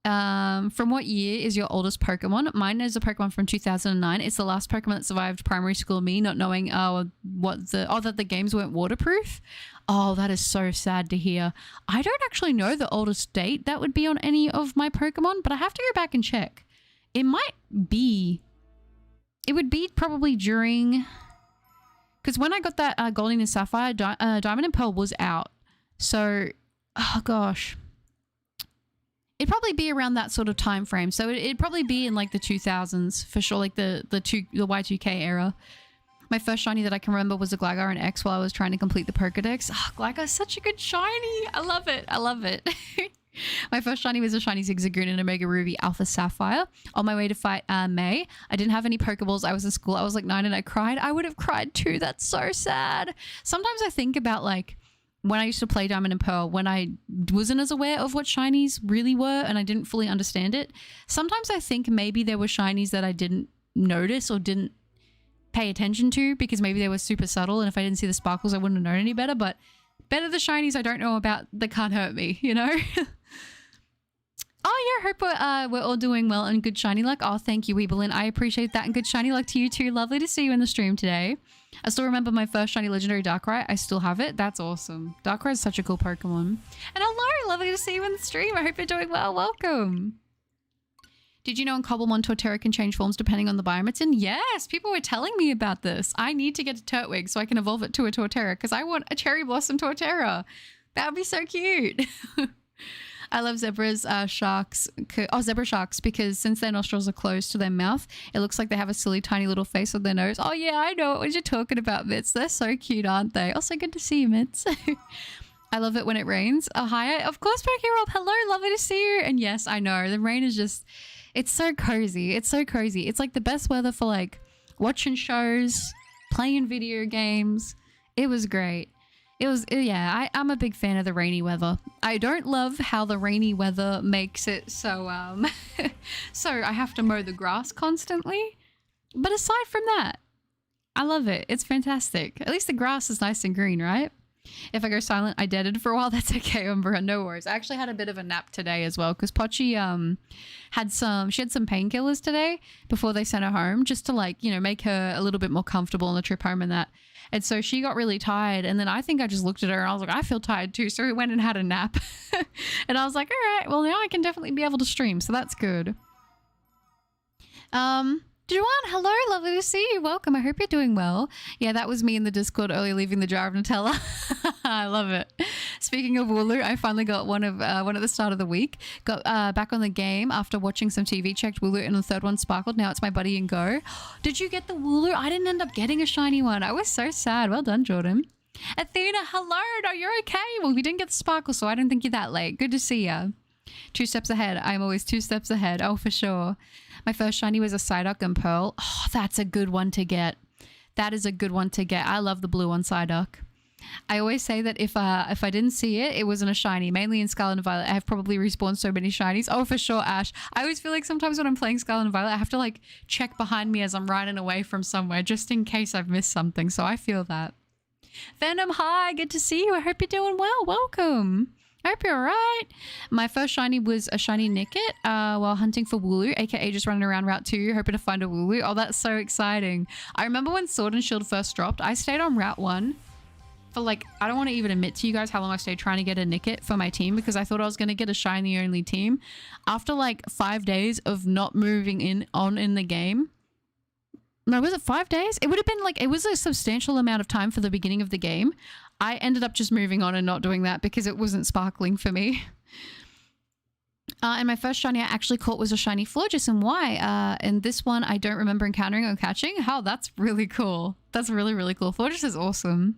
From what year is your oldest Pokemon? Mine is a Pokemon from 2009. It's the last Pokemon that survived primary school me, not knowing that the games weren't waterproof. Oh, that is so sad to hear. I don't actually know the oldest date that would be on any of my Pokemon, but I have to go back and check. It would be probably during, because when I got that Goldeen and Sapphire, Diamond and Pearl was out. So, oh gosh. It'd probably be around that sort of time frame. So it'd probably be in like the 2000s for sure, like the Y2K era. My first shiny that I can remember was a Gligar and X while I was trying to complete the Pokedex. Oh, Gligar's such a good shiny. I love it. I love it. My first shiny was a shiny Zigzagoon and Omega Ruby Alpha Sapphire. On my way to fight May, I didn't have any Pokeballs. I was in school. I was like 9 and I cried. I would have cried too. That's so sad. Sometimes I think about, like, when I used to play Diamond and Pearl, when I wasn't as aware of what shinies really were and I didn't fully understand it, sometimes I think maybe there were shinies that I didn't notice or didn't pay attention to because maybe they were super subtle, and if I didn't see the sparkles I wouldn't have known any better. But better the shinies I don't know about that can't hurt me, you know? Oh yeah, hope we're all doing well and good shiny luck. Oh, thank you, Weebelin. I appreciate that, and good shiny luck to you too. Lovely to see you in the stream today. I still remember my first shiny legendary Darkrai. I still have it. That's awesome. Darkrai is such a cool Pokemon. And hello, lovely to see you in the stream. I hope you're doing well. Welcome. Did you know in Cobblemon, Torterra can change forms depending on the biome it's in? Yes, people were telling me about this. I need to get a Turtwig so I can evolve it to a Torterra because I want a Cherry Blossom Torterra. That would be so cute. I love zebra sharks because since their nostrils are closed to their mouth, it looks like they have a silly tiny little face on their nose. Oh yeah, I know what you're talking about, Mitz. They're so cute, aren't they? Also good to see you, Mitz. I love it when it rains. Oh, hi. Of course, Pokerob. Hello, lovely to see you. And yes, I know the rain is just, it's so cozy. It's so cozy. It's like the best weather for like watching shows, playing video games. It was great. Yeah, I'm a big fan of the rainy weather. I don't love how the rainy weather makes it so, so I have to mow the grass constantly. But aside from that, I love it. It's fantastic. At least the grass is nice and green, right? If I go silent, I deaded for a while. That's okay, Umbra. No worries. I actually had a bit of a nap today as well because Pochi had some painkillers today before they sent her home just to, like, you know, make her a little bit more comfortable on the trip home and that. And so she got really tired, and then I think I just looked at her and I was like, I feel tired too. So we went and had a nap. And I was like, all right, well now I can definitely be able to stream, so that's good. Juan, hello, lovely to see you. Welcome. I hope you're doing well. Yeah, that was me in the Discord earlier leaving the jar of Nutella. I love it. Speaking of Wooloo, I finally got one at the start of the week. Got back on the game after watching some TV, checked Wooloo, and the third one sparkled. Now it's my buddy and go. Did you get the Wooloo? I didn't end up getting a shiny one. I was so sad. Well done, Jordan. Athena, hello. No, you're okay. Well, we didn't get the sparkle, so I don't think you're that late. Good to see ya. 2 steps ahead. I'm always 2 steps ahead. Oh, for sure. My first shiny was a Psyduck and Pearl. Oh, that's a good one to get. That is a good one to get. I love the blue on Psyduck. I always say that if I didn't see it, it wasn't a shiny. Mainly in Scarlet and Violet, I have probably respawned so many shinies. Oh, for sure, Ash. I always feel like sometimes when I'm playing Scarlet and Violet, I have to like check behind me as I'm riding away from somewhere just in case I've missed something. So I feel that. Venom, hi. Good to see you. I hope you're doing well. Welcome. I hope you're alright. My first shiny was a shiny Nickit while hunting for Wooloo, aka just running around Route 2 hoping to find a Wooloo. Oh, that's so exciting. I remember when Sword and Shield first dropped, I stayed on Route 1 for like, I don't want to even admit to you guys how long I stayed trying to get a Nickit for my team because I thought I was going to get a shiny only team. After like 5 days of not moving in the game. No, was it 5 days? It would have been like, it was a substantial amount of time for the beginning of the game. I ended up just moving on and not doing that because it wasn't sparkling for me. And my first shiny I actually caught was a shiny Florges, and why? And this one I don't remember encountering or catching. How? That's really cool. That's really, really cool. Florges is awesome.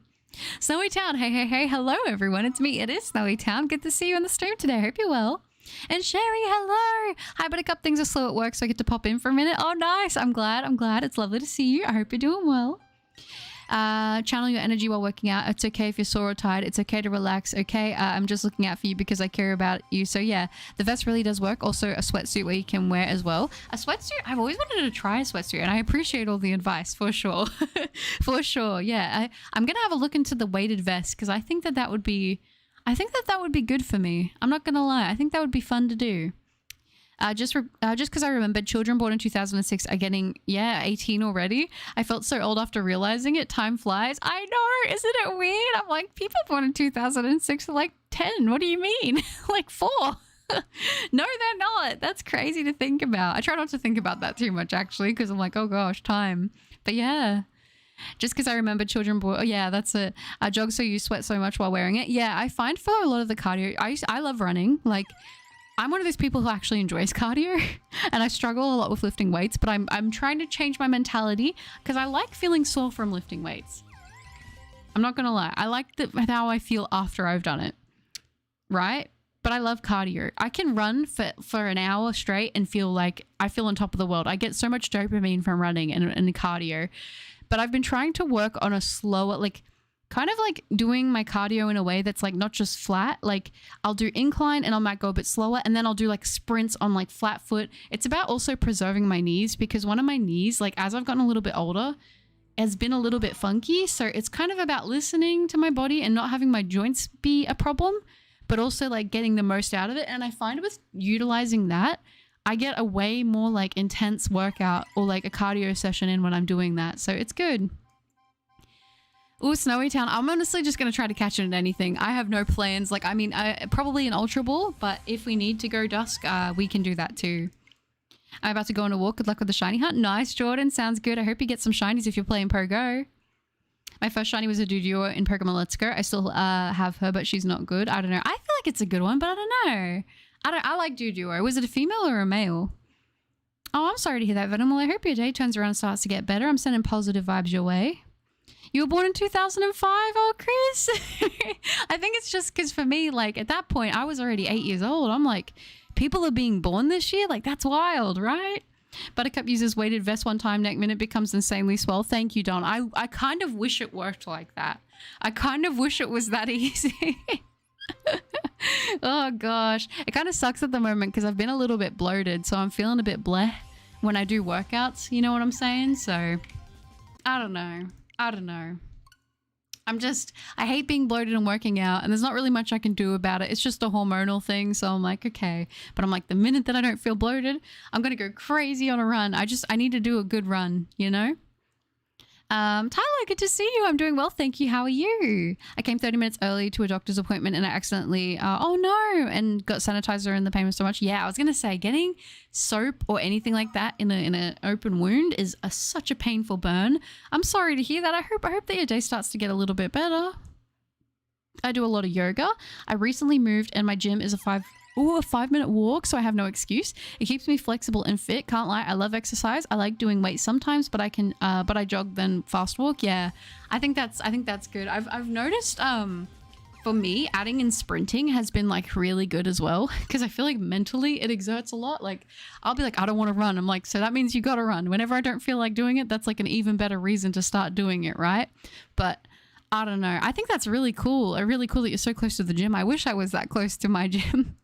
Snowy Town. Hey, hey, hey. Hello, everyone. It's me. It is Snowy Town. Good to see you on the stream today. Hope you're well. And Sherry, hello. Hi, Buttercup. Things are slow at work, so I get to pop in for a minute. Oh, nice. I'm glad. I'm glad. It's lovely to see you. I hope you're doing well. Channel your energy while working out. It's okay if you're sore or tired. It's okay to relax. Okay, I'm just looking out for you because I care about you. So yeah, the vest really does work. Also a sweatsuit where you can wear as well. A sweatsuit, I've always wanted to try a sweatsuit and I appreciate all the advice for sure. For sure. Yeah, I'm gonna have a look into the weighted vest because I think that would be good for me. I'm not gonna lie. I think that would be fun to do. Just because I remembered children born in 2006 are getting, 18 already. I felt so old after realizing it. Time flies. I know, isn't it weird? I'm like, people born in 2006 are like 10. What do you mean? Like 4. No, they're not. That's crazy to think about. I try not to think about that too much actually because I'm like, oh gosh, time. But yeah. Just because I remember children born, oh yeah, that's it. Jog so you sweat so much while wearing it. Yeah, I find for a lot of the cardio, I love running. Like, I'm one of those people who actually enjoys cardio and I struggle a lot with lifting weights, but I'm trying to change my mentality because I like feeling sore from lifting weights. I'm not going to lie. I like how I feel after I've done it. Right? But I love cardio. I can run for an hour straight and feel like I feel on top of the world. I get so much dopamine from running and cardio. But I've been trying to work on a slower, like, kind of like doing my cardio in a way that's like not just flat. Like I'll do incline and I might go a bit slower and then I'll do like sprints on like flat foot. It's about also preserving my knees because one of my knees, like as I've gotten a little bit older, has been a little bit funky. So it's kind of about listening to my body and not having my joints be a problem, but also like getting the most out of it. And I find with utilizing that, I get a way more like intense workout or like a cardio session in when I'm doing that. So it's good. Ooh, Snowy Town. I'm honestly just going to try to catch it at anything. I have no plans. Like, I mean, probably an Ultra Ball, but if we need to go dusk, we can do that too. I'm about to go on a walk. Good luck with the shiny hunt. Nice, Jordan. Sounds good. I hope you get some shinies if you're playing Pogo. My first shiny was a Doduo in Pokemon Let's Go. I still have her, but she's not good. I don't know. I feel like it's a good one, but I don't know. I like Doduo. Was it a female or a male? Oh, I'm sorry to hear that, Venom. Well, I hope your day turns around and starts to get better. I'm sending positive vibes your way. You were born in 2005? Oh, Chris. I think it's just because for me, like at that point, I was already 8 years old. I'm like, people are being born this year? Like that's wild, right? Buttercup uses weighted vest one time, neck minute becomes insanely swell. Thank you, Don. I kind of wish it worked like that. I kind of wish it was that easy. Oh gosh. It kind of sucks at the moment because I've been a little bit bloated. So I'm feeling a bit bleh when I do workouts. You know what I'm saying? So I don't know. I hate being bloated and working out and there's not really much I can do about it. It's just a hormonal thing. So I'm like, okay. But I'm like, the minute that I don't feel bloated, I'm going to go crazy on a run. I need to do a good run, you know? Tyler, good to see you. I'm doing well, thank you. How are you? I came 30 minutes early to a doctor's appointment and I accidentally, oh no, and got sanitizer in the payment so much. Yeah, I was going to say getting soap or anything like that in an open wound is such a painful burn. I'm sorry to hear that. I hope that your day starts to get a little bit better. I do a lot of yoga. I recently moved and my gym is a 5-minute walk, so I have no excuse. It keeps me flexible and fit. Can't lie, I love exercise. I like doing weights sometimes, but I jog then fast walk. Yeah, I think that's good. I've noticed for me adding in sprinting has been like really good as well, because I feel like mentally it exerts a lot. Like I'll be like, I don't want to run. I'm like, so that means you got to run. Whenever I don't feel like doing it, that's like an even better reason to start doing it, right? But I don't know. I think that's really cool. Really cool that you're so close to the gym. I wish I was that close to my gym.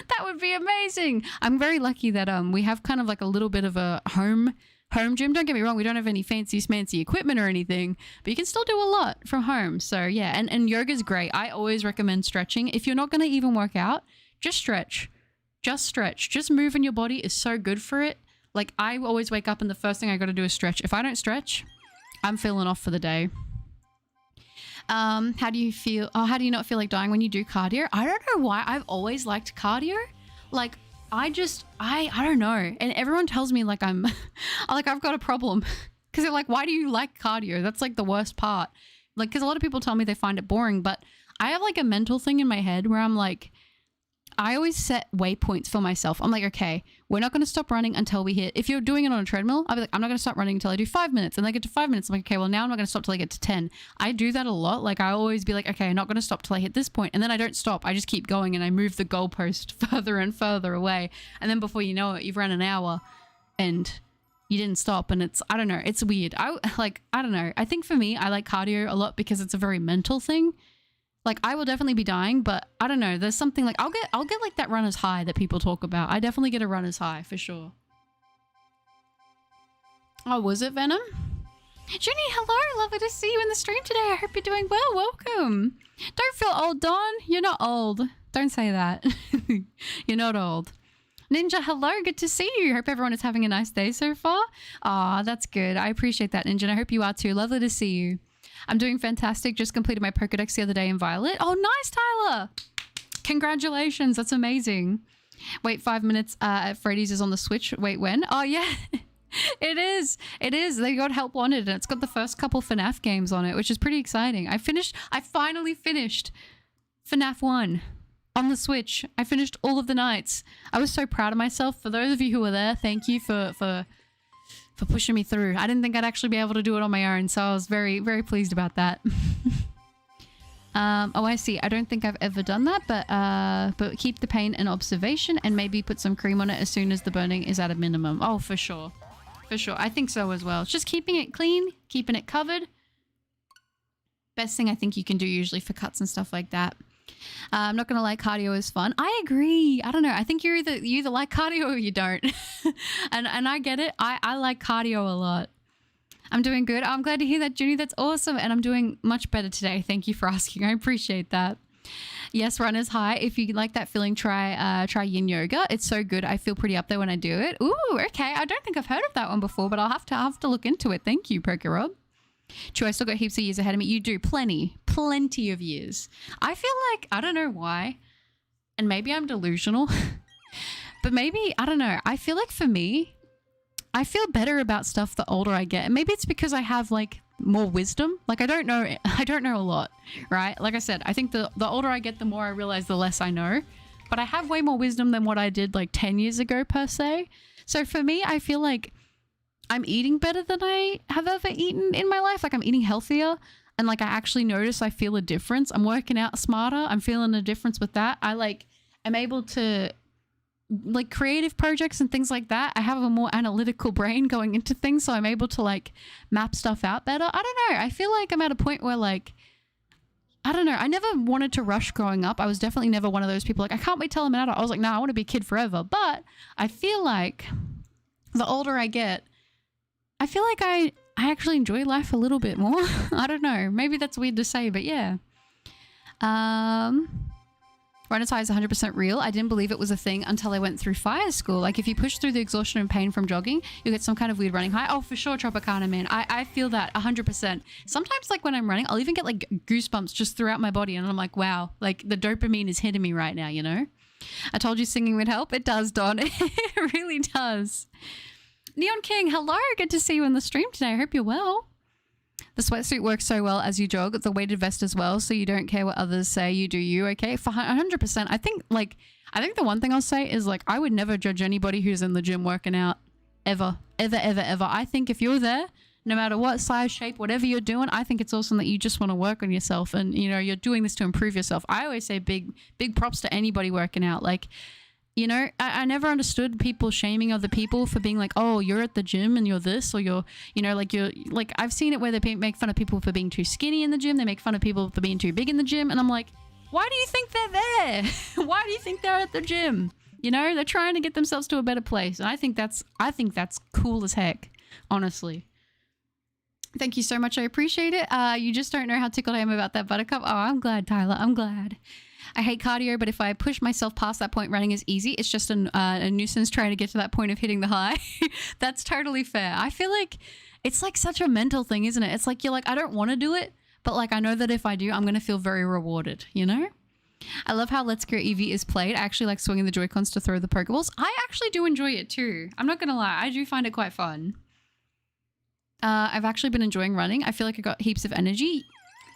That would be amazing. I'm very lucky that we have kind of like a little bit of a home gym. Don't get me wrong, we don't have any fancy equipment or anything, but you can still do a lot from home. So yeah, and yoga's great. I always recommend stretching. If you're not going to even work out, just stretch. Just moving your body is so good for it. Like I always wake up and the first thing I got to do is stretch. If I don't stretch, I'm feeling off for the day. How do you feel? Oh, how do you not feel like dying when you do cardio? I don't know why. I've always liked cardio. Like I don't know. And everyone tells me like I'm like I've got a problem because they're like, why do you like cardio? That's like the worst part. Like, because a lot of people tell me they find it boring, but I have like a mental thing in my head where I'm like, I always set waypoints for myself. I'm like, okay, we're not going to stop running until we hit, if you're doing it on a treadmill, I'll be like, I'm not going to stop running until I do 5 minutes. And then I get to 5 minutes. I'm like, okay, well now I'm not going to stop till I get to 10. I do that a lot. Like I always be like, okay, I'm not going to stop till I hit this point. And then I don't stop. I just keep going and I move the goalpost further and further away. And then before you know it, you've run an hour and you didn't stop. And it's, I don't know, it's weird. I don't know. I think for me, I like cardio a lot because it's a very mental thing. Like I will definitely be dying, but I don't know. There's something like I'll get like that runner's high that people talk about. I definitely get a runner's high for sure. Oh, was it Venom? Junie, hello. Lovely to see you in the stream today. I hope you're doing well. Welcome. Don't feel old, Dawn. You're not old. Don't say that. You're not old. Ninja, hello. Good to see you. Hope everyone is having a nice day so far. Aw, that's good. I appreciate that, Ninja. And I hope you are too. Lovely to see you. I'm doing fantastic. Just completed my Pokedex the other day in Violet. Oh, nice, Tyler. Congratulations. That's amazing. Wait 5 minutes at Freddy's is on the Switch. Wait, when? Oh, yeah. It is. It is. They got Help Wanted and it's got the first couple FNAF games on it, which is pretty exciting. I finally finished FNAF 1 on the Switch. I finished all of the nights. I was so proud of myself. For those of you who were there, thank you for pushing me through. I didn't think I'd actually be able to do it on my own, so I was very, very pleased about that. Oh, I see. I don't think I've ever done that, but keep the pain in observation and maybe put some cream on it as soon as the burning is at a minimum. Oh, for sure. For sure. I think so as well. It's just keeping it clean, keeping it covered. Best thing I think you can do usually for cuts and stuff like that. I'm not gonna lie, cardio is fun. I agree. I don't know. I think you either like cardio or you don't. and I get it. I like cardio a lot. I'm doing good. I'm glad to hear that, Junie. That's awesome. And I'm doing much better today. Thank you for asking. I appreciate that. Yes, runner's high. If you like that feeling, try yin yoga. It's so good. I feel pretty up there when I do it. Ooh, okay. I don't think I've heard of that one before, but I'll have to look into it. Thank you, PokeRob. True, I still got heaps of years ahead of me. You do. Plenty of years. I feel like, I don't know why, and maybe I'm delusional, but maybe, I don't know. I feel like for me, I feel better about stuff the older I get. And maybe it's because I have like more wisdom. Like I don't know a lot, right? Like I said, I think the older I get, the more I realize the less I know. But I have way more wisdom than what I did like 10 years ago per se. So for me, I feel like I'm eating better than I have ever eaten in my life. Like I'm eating healthier and like I actually notice I feel a difference. I'm working out smarter. I'm feeling a difference with that. I'm able to like creative projects and things like that. I have a more analytical brain going into things. So I'm able to like map stuff out better. I don't know. I feel like I'm at a point where like, I don't know. I never wanted to rush growing up. I was definitely never one of those people like, I can't wait till I'm an adult. I was like, nah, I want to be a kid forever. But I feel like the older I get, I feel like I actually enjoy life a little bit more. I don't know. Maybe that's weird to say, but yeah. Runner's high is 100% real. I didn't believe it was a thing until I went through fire school. Like if you push through the exhaustion and pain from jogging, you get some kind of weird running high. Oh, for sure, Tropicana, man. I feel that 100%. Sometimes like when I'm running, I'll even get like goosebumps just throughout my body. And I'm like, wow, like the dopamine is hitting me right now, you know? I told you singing would help. It does, Don. It really does. Neon King, hello. Good to see you in the stream today. I hope you're well. The sweatsuit works so well as you jog. It's a weighted vest as well, so you don't care what others say. You do you, okay? For 100%. I think the one thing I'll say is like I would never judge anybody who's in the gym working out ever. I think if you're there, no matter what size, shape, whatever you're doing, I think it's awesome that you just want to work on yourself and you know you're doing this to improve yourself. I always say big props to anybody working out. Like, you know, I never understood people shaming other people for being like, oh, you're at the gym and you're this, or you're like, I've seen it where they make fun of people for being too skinny in the gym. They make fun of people for being too big in the gym. And I'm like, why do you think they're there? Why do you think they're at the gym? You know, they're trying to get themselves to a better place. And I think that's cool as heck, honestly. Thank you so much. I appreciate it. You just don't know how tickled I am about that, Buttercup. Oh, I'm glad, Tyler. I'm glad. I hate cardio, but if I push myself past that point, running is easy. It's just a nuisance trying to get to that point of hitting the high. That's totally fair. I feel like it's like such a mental thing, isn't it? It's like you're like, I don't want to do it, but like I know that if I do, I'm going to feel very rewarded, you know? I love how Let's Go Eevee is played. I actually like swinging the Joy-Cons to throw the Pokeballs. I actually do enjoy it too. I'm not going to lie. I do find it quite fun. I've actually been enjoying running. I feel like I got heaps of energy.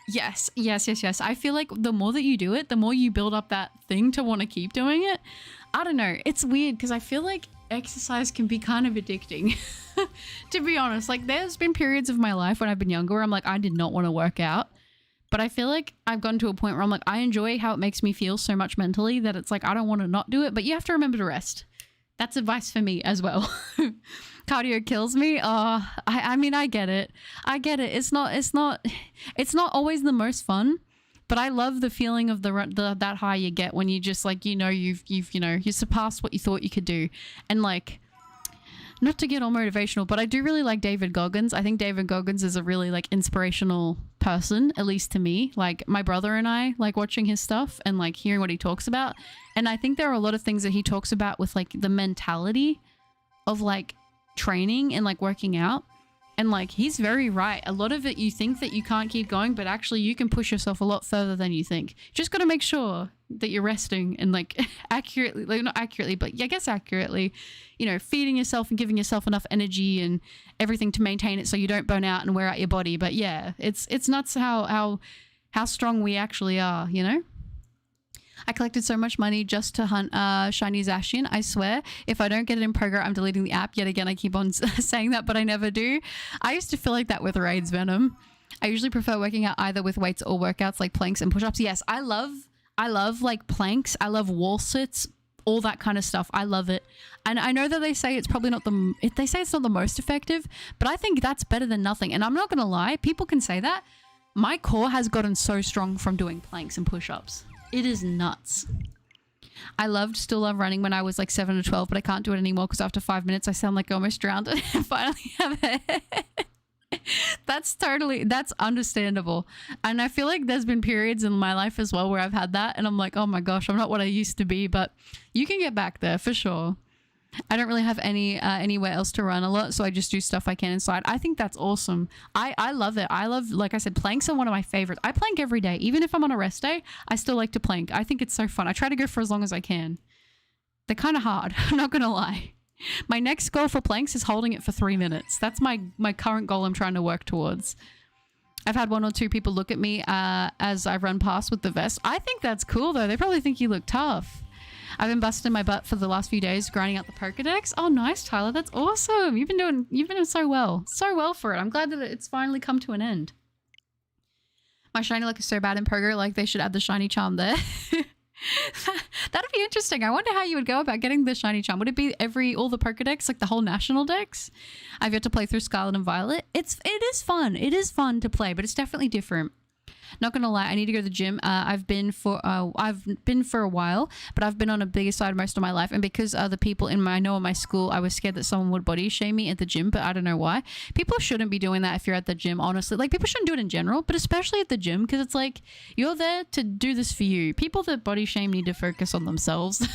Yes. I feel like the more that you do it, the more you build up that thing to want to keep doing it. I don't know. It's weird because I feel like exercise can be kind of addicting, to be honest. Like there's been periods of my life when I've been younger where I'm like, I did not want to work out. But I feel like I've gotten to a point where I'm like, I enjoy how it makes me feel so much mentally that it's like, I don't want to not do it, but you have to remember to rest. That's advice for me as well. Cardio kills me. I mean, I get it. It's not always the most fun, but I love the feeling of that high you get when you just like, you know, you surpassed what you thought you could do. And like, not to get all motivational, but I do really like David Goggins. I think David Goggins is a really like inspirational person, at least to me. Like my brother and I like watching his stuff and like hearing what he talks about. And I think there are a lot of things that he talks about with like the mentality of like training and like working out. And like he's very right. A lot of it you think that you can't keep going, but actually you can push yourself a lot further than you think. Just got to make sure that you're resting and like accurately, like not accurately, but I guess accurately, you know, feeding yourself and giving yourself enough energy and everything to maintain it so you don't burn out and wear out your body. But yeah, it's nuts how strong we actually are, you know? I collected so much money just to hunt shiny Zacian. I swear, if I don't get it in progress, I'm deleting the app. Yet again, I keep on saying that, but I never do. I used to feel like that with Raids Venom. I usually prefer working out either with weights or workouts like planks and push-ups. Yes, I love like planks. I love wall sits, all that kind of stuff. I love it. And I know that they say it's probably not they say it's not the most effective, but I think that's better than nothing. And I'm not going to lie. People can say that. My core has gotten so strong from doing planks and push-ups. It is nuts. I still love running when I was like 7 or 12, but I can't do it anymore because after 5 minutes I sound like I almost drowned and I finally have it. That's understandable. And I feel like there's been periods in my life as well where I've had that and I'm like, oh my gosh, I'm not what I used to be, but you can get back there for sure. I don't really have anywhere else to run a lot, so I just do stuff I can inside. I think that's awesome. I love it. I love, like I said, planks are one of my favorites. I plank every day. Even if I'm on a rest day, I still like to plank. I think it's so fun. I try to go for as long as I can. They're kind of hard. I'm not going to lie. My next goal for planks is holding it for 3 minutes. That's my current goal I'm trying to work towards. I've had 1 or 2 people look at me as I run past with the vest. I think that's cool, though. They probably think you look tough. I've been busting my butt for the last few days grinding out the Pokedex. Oh, nice, Tyler. That's awesome. You've been doing so well. So well for it. I'm glad that it's finally come to an end. My shiny luck is so bad in Pogo, like they should add the shiny charm there. That'd be interesting. I wonder how you would go about getting the shiny charm. Would it be all the Pokedex, like the whole national decks? I've yet to play through Scarlet and Violet. It is fun. It is fun to play, but it's definitely different. Not gonna lie, I need to go to the gym. I've been for a while, but I've been on a bigger side most of my life. And because the people in my school, I was scared that someone would body shame me at the gym, but I don't know why. People shouldn't be doing that if you're at the gym, honestly. Like, people shouldn't do it in general, but especially at the gym, because it's like, you're there to do this for you. People that body shame need to focus on themselves.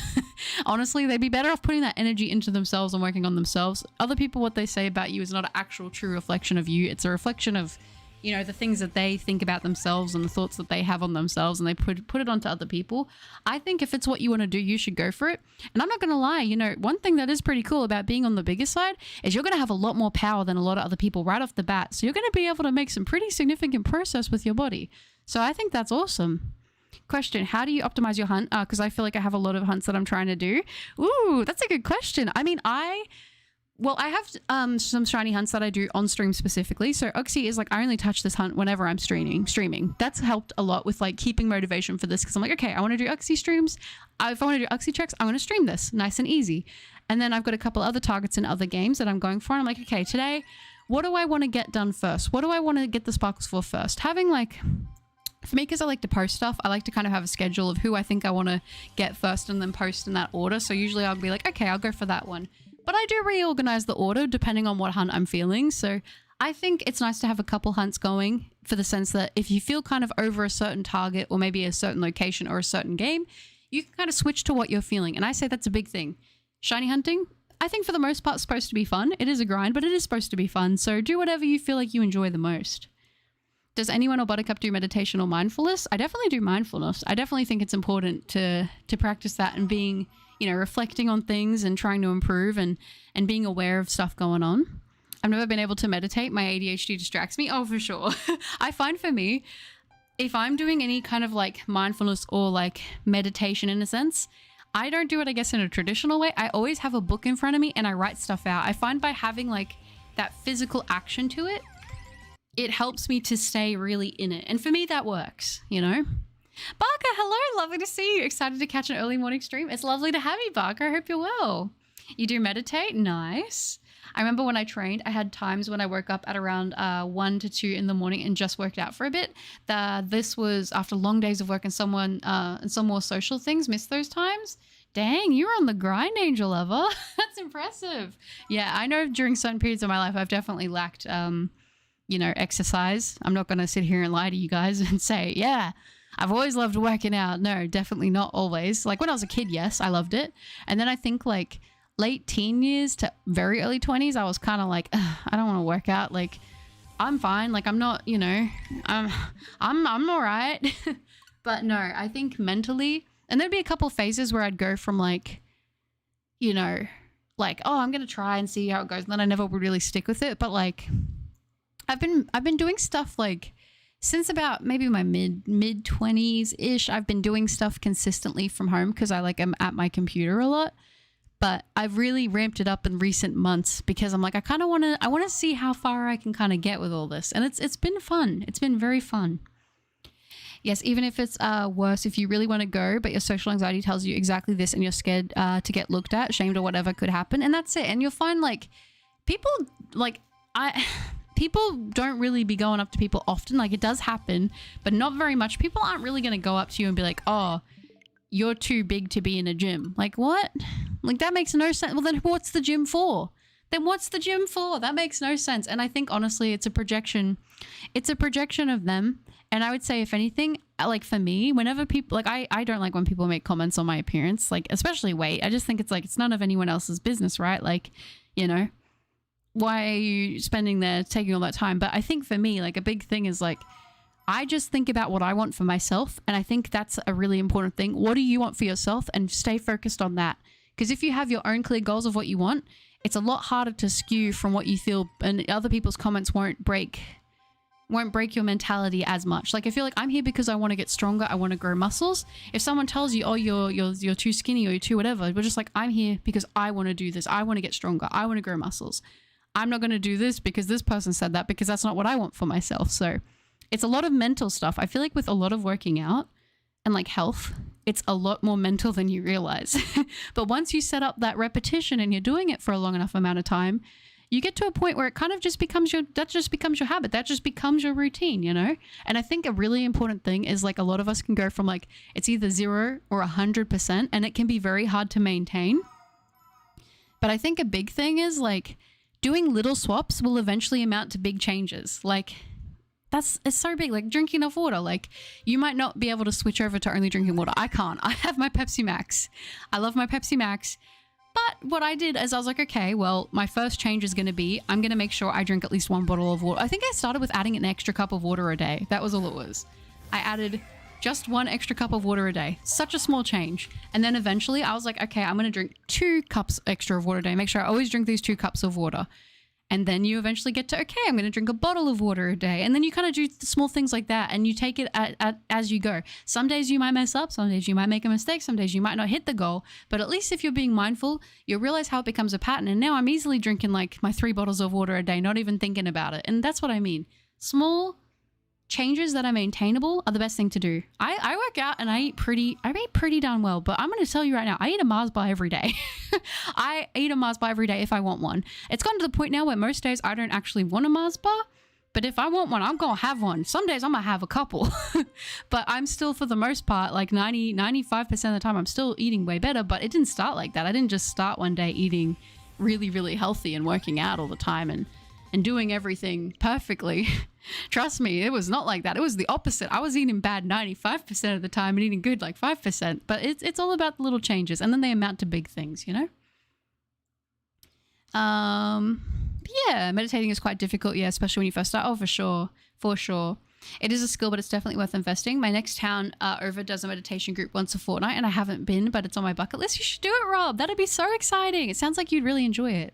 Honestly, they'd be better off putting that energy into themselves and working on themselves. Other people, what they say about you is not an actual true reflection of you. It's a reflection of, you know, the things that they think about themselves and the thoughts that they have on themselves, and they put it onto other people. I think if it's what you want to do, you should go for it. And I'm not going to lie, you know, one thing that is pretty cool about being on the bigger side is you're going to have a lot more power than a lot of other people right off the bat. So you're going to be able to make some pretty significant progress with your body. So I think that's awesome. Question, how do you optimize your hunt? Because I feel like I have a lot of hunts that I'm trying to do. Ooh, that's a good question. I mean, I have some shiny hunts that I do on stream specifically. So Uxie is like, I only touch this hunt whenever I'm streaming. That's helped a lot with like keeping motivation for this, because I'm like, okay, I want to do Uxie streams. If I want to do Uxie checks, I'm going to stream this nice and easy. And then I've got a couple other targets in other games that I'm going for. And I'm like, okay, today, what do I want to get done first? What do I want to get the sparkles for first? Having like, for me, because I like to post stuff, I like to kind of have a schedule of who I think I want to get first and then post in that order. So usually I'll be like, okay, I'll go for that one. But I do reorganize the order depending on what hunt I'm feeling. So I think it's nice to have a couple hunts going, for the sense that if you feel kind of over a certain target or maybe a certain location or a certain game, you can kind of switch to what you're feeling. And I say that's a big thing. Shiny hunting, I think for the most part, is supposed to be fun. It is a grind, but it is supposed to be fun. So do whatever you feel like you enjoy the most. Does anyone or Buttercup do meditation or mindfulness? I definitely do mindfulness. I definitely think it's important to practice that, and being, you know, reflecting on things and trying to improve and being aware of stuff going on. I've never been able to meditate. My ADHD distracts me. Oh, for sure. I find for me, if I'm doing any kind of like mindfulness or like meditation in a sense, I don't do it, I guess, in a traditional way. I always have a book in front of me and I write stuff out. I find by having like that physical action to it, it helps me to stay really in it. And for me, that works, you know? Barker, hello. Lovely to see you. Excited to catch an early morning stream. It's lovely to have you, Barker. I hope you're well. You do meditate? Nice. I remember when I trained, I had times when I woke up at around 1 to 2 in the morning and just worked out for a bit. This was after long days of work and some more social things. Missed those times. Dang, you were on the grind, Angel Lover. That's impressive. Yeah, I know during certain periods of my life, I've definitely lacked, you know, exercise. I'm not going to sit here and lie to you guys and say, yeah, I've always loved working out. No, definitely not always. Like when I was a kid, yes, I loved it. And then I think like late teen years to very early 20s, I was kind of like, I don't want to work out. Like, I'm fine. Like, I'm not, you know, I'm all right. But no, I think mentally, and there'd be a couple phases where I'd go from like, you know, like, oh, I'm going to try and see how it goes. And then I never would really stick with it. But like, I've been doing stuff like since about maybe my mid 20s ish. I've been doing stuff consistently from home because I like am at my computer a lot. But I've really ramped it up in recent months because I'm like, I want to see how far I can kind of get with all this. And it's been fun. It's been very fun. Yes, even if it's worse, if you really want to go, but your social anxiety tells you exactly this and you're scared to get looked at, shamed or whatever could happen. And that's it. And you'll find like people don't really be going up to people often. Like it does happen, but not very much. People aren't really going to go up to you and be like, oh, you're too big to be in a gym. Like what? Like that makes no sense. Well, then what's the gym for? That makes no sense. And I think honestly, it's a projection. It's a projection of them. And I would say if anything, like for me, whenever people, like I don't like when people make comments on my appearance, like especially weight. I just think it's like, it's none of anyone else's business, right? Like, you know, why are you spending there taking all that time? But I think for me, like a big thing is like, I just think about what I want for myself. And I think that's a really important thing. What do you want for yourself? And stay focused on that. Because if you have your own clear goals of what you want, it's a lot harder to skew from what you feel, and other people's comments won't break your mentality as much. Like if you're like, I'm here because I want to get stronger, I want to grow muscles. If someone tells you, oh, you're too skinny or you're too whatever, we're just like, I'm here because I want to do this. I want to get stronger. I want to grow muscles. I'm not going to do this because this person said that, because that's not what I want for myself. So it's a lot of mental stuff. I feel like with a lot of working out and like health, it's a lot more mental than you realize. But once you set up that repetition and you're doing it for a long enough amount of time, you get to a point where it kind of just becomes your habit. That just becomes your routine, you know? And I think a really important thing is like a lot of us can go from like, it's either 0 or 100%, and it can be very hard to maintain. But I think a big thing is like doing little swaps will eventually amount to big changes. Like it's so big, like drinking enough water. Like you might not be able to switch over to only drinking water. I can't. I have my Pepsi Max. I love my Pepsi Max. But what I did is I was like, okay, well, my first change is going to be, I'm going to make sure I drink at least 1 bottle of water. I think I started with adding an extra cup of water a day. That was all it was. I added just 1 extra cup of water a day. Such a small change. And then eventually I was like, okay, I'm going to drink 2 cups extra of water a day. Make sure I always drink these 2 cups of water. And then you eventually get to, okay, I'm going to drink a bottle of water a day. And then you kind of do small things like that, and you take it as you go. Some days you might mess up. Some days you might make a mistake. Some days you might not hit the goal. But at least if you're being mindful, you'll realize how it becomes a pattern. And now I'm easily drinking like my 3 bottles of water a day, not even thinking about it. And that's what I mean. Small changes that are maintainable are the best thing to do. I work out and I eat pretty darn well, but I'm going to tell you right now, I eat a Mars bar every day. I eat a Mars bar every day if I want one. It's gotten to the point now where most days I don't actually want a Mars bar, but if I want one, I'm going to have one. Some days I'm going to have a couple, but I'm still, for the most part, like 95% of the time, I'm still eating way better, but it didn't start like that. I didn't just start one day eating really, really healthy and working out all the time and doing everything perfectly. Trust me, it was not like that. It was the opposite. I was eating bad 95% of the time and eating good like 5%. But it's all about the little changes, and then they amount to big things, you know? Yeah, meditating is quite difficult, yeah, especially when you first start. Oh, for sure. For sure. It is a skill, but it's definitely worth investing. My next town over does a meditation group once a fortnight, and I haven't been, but it's on my bucket list. You should do it, Rob. That'd be so exciting. It sounds like you'd really enjoy it.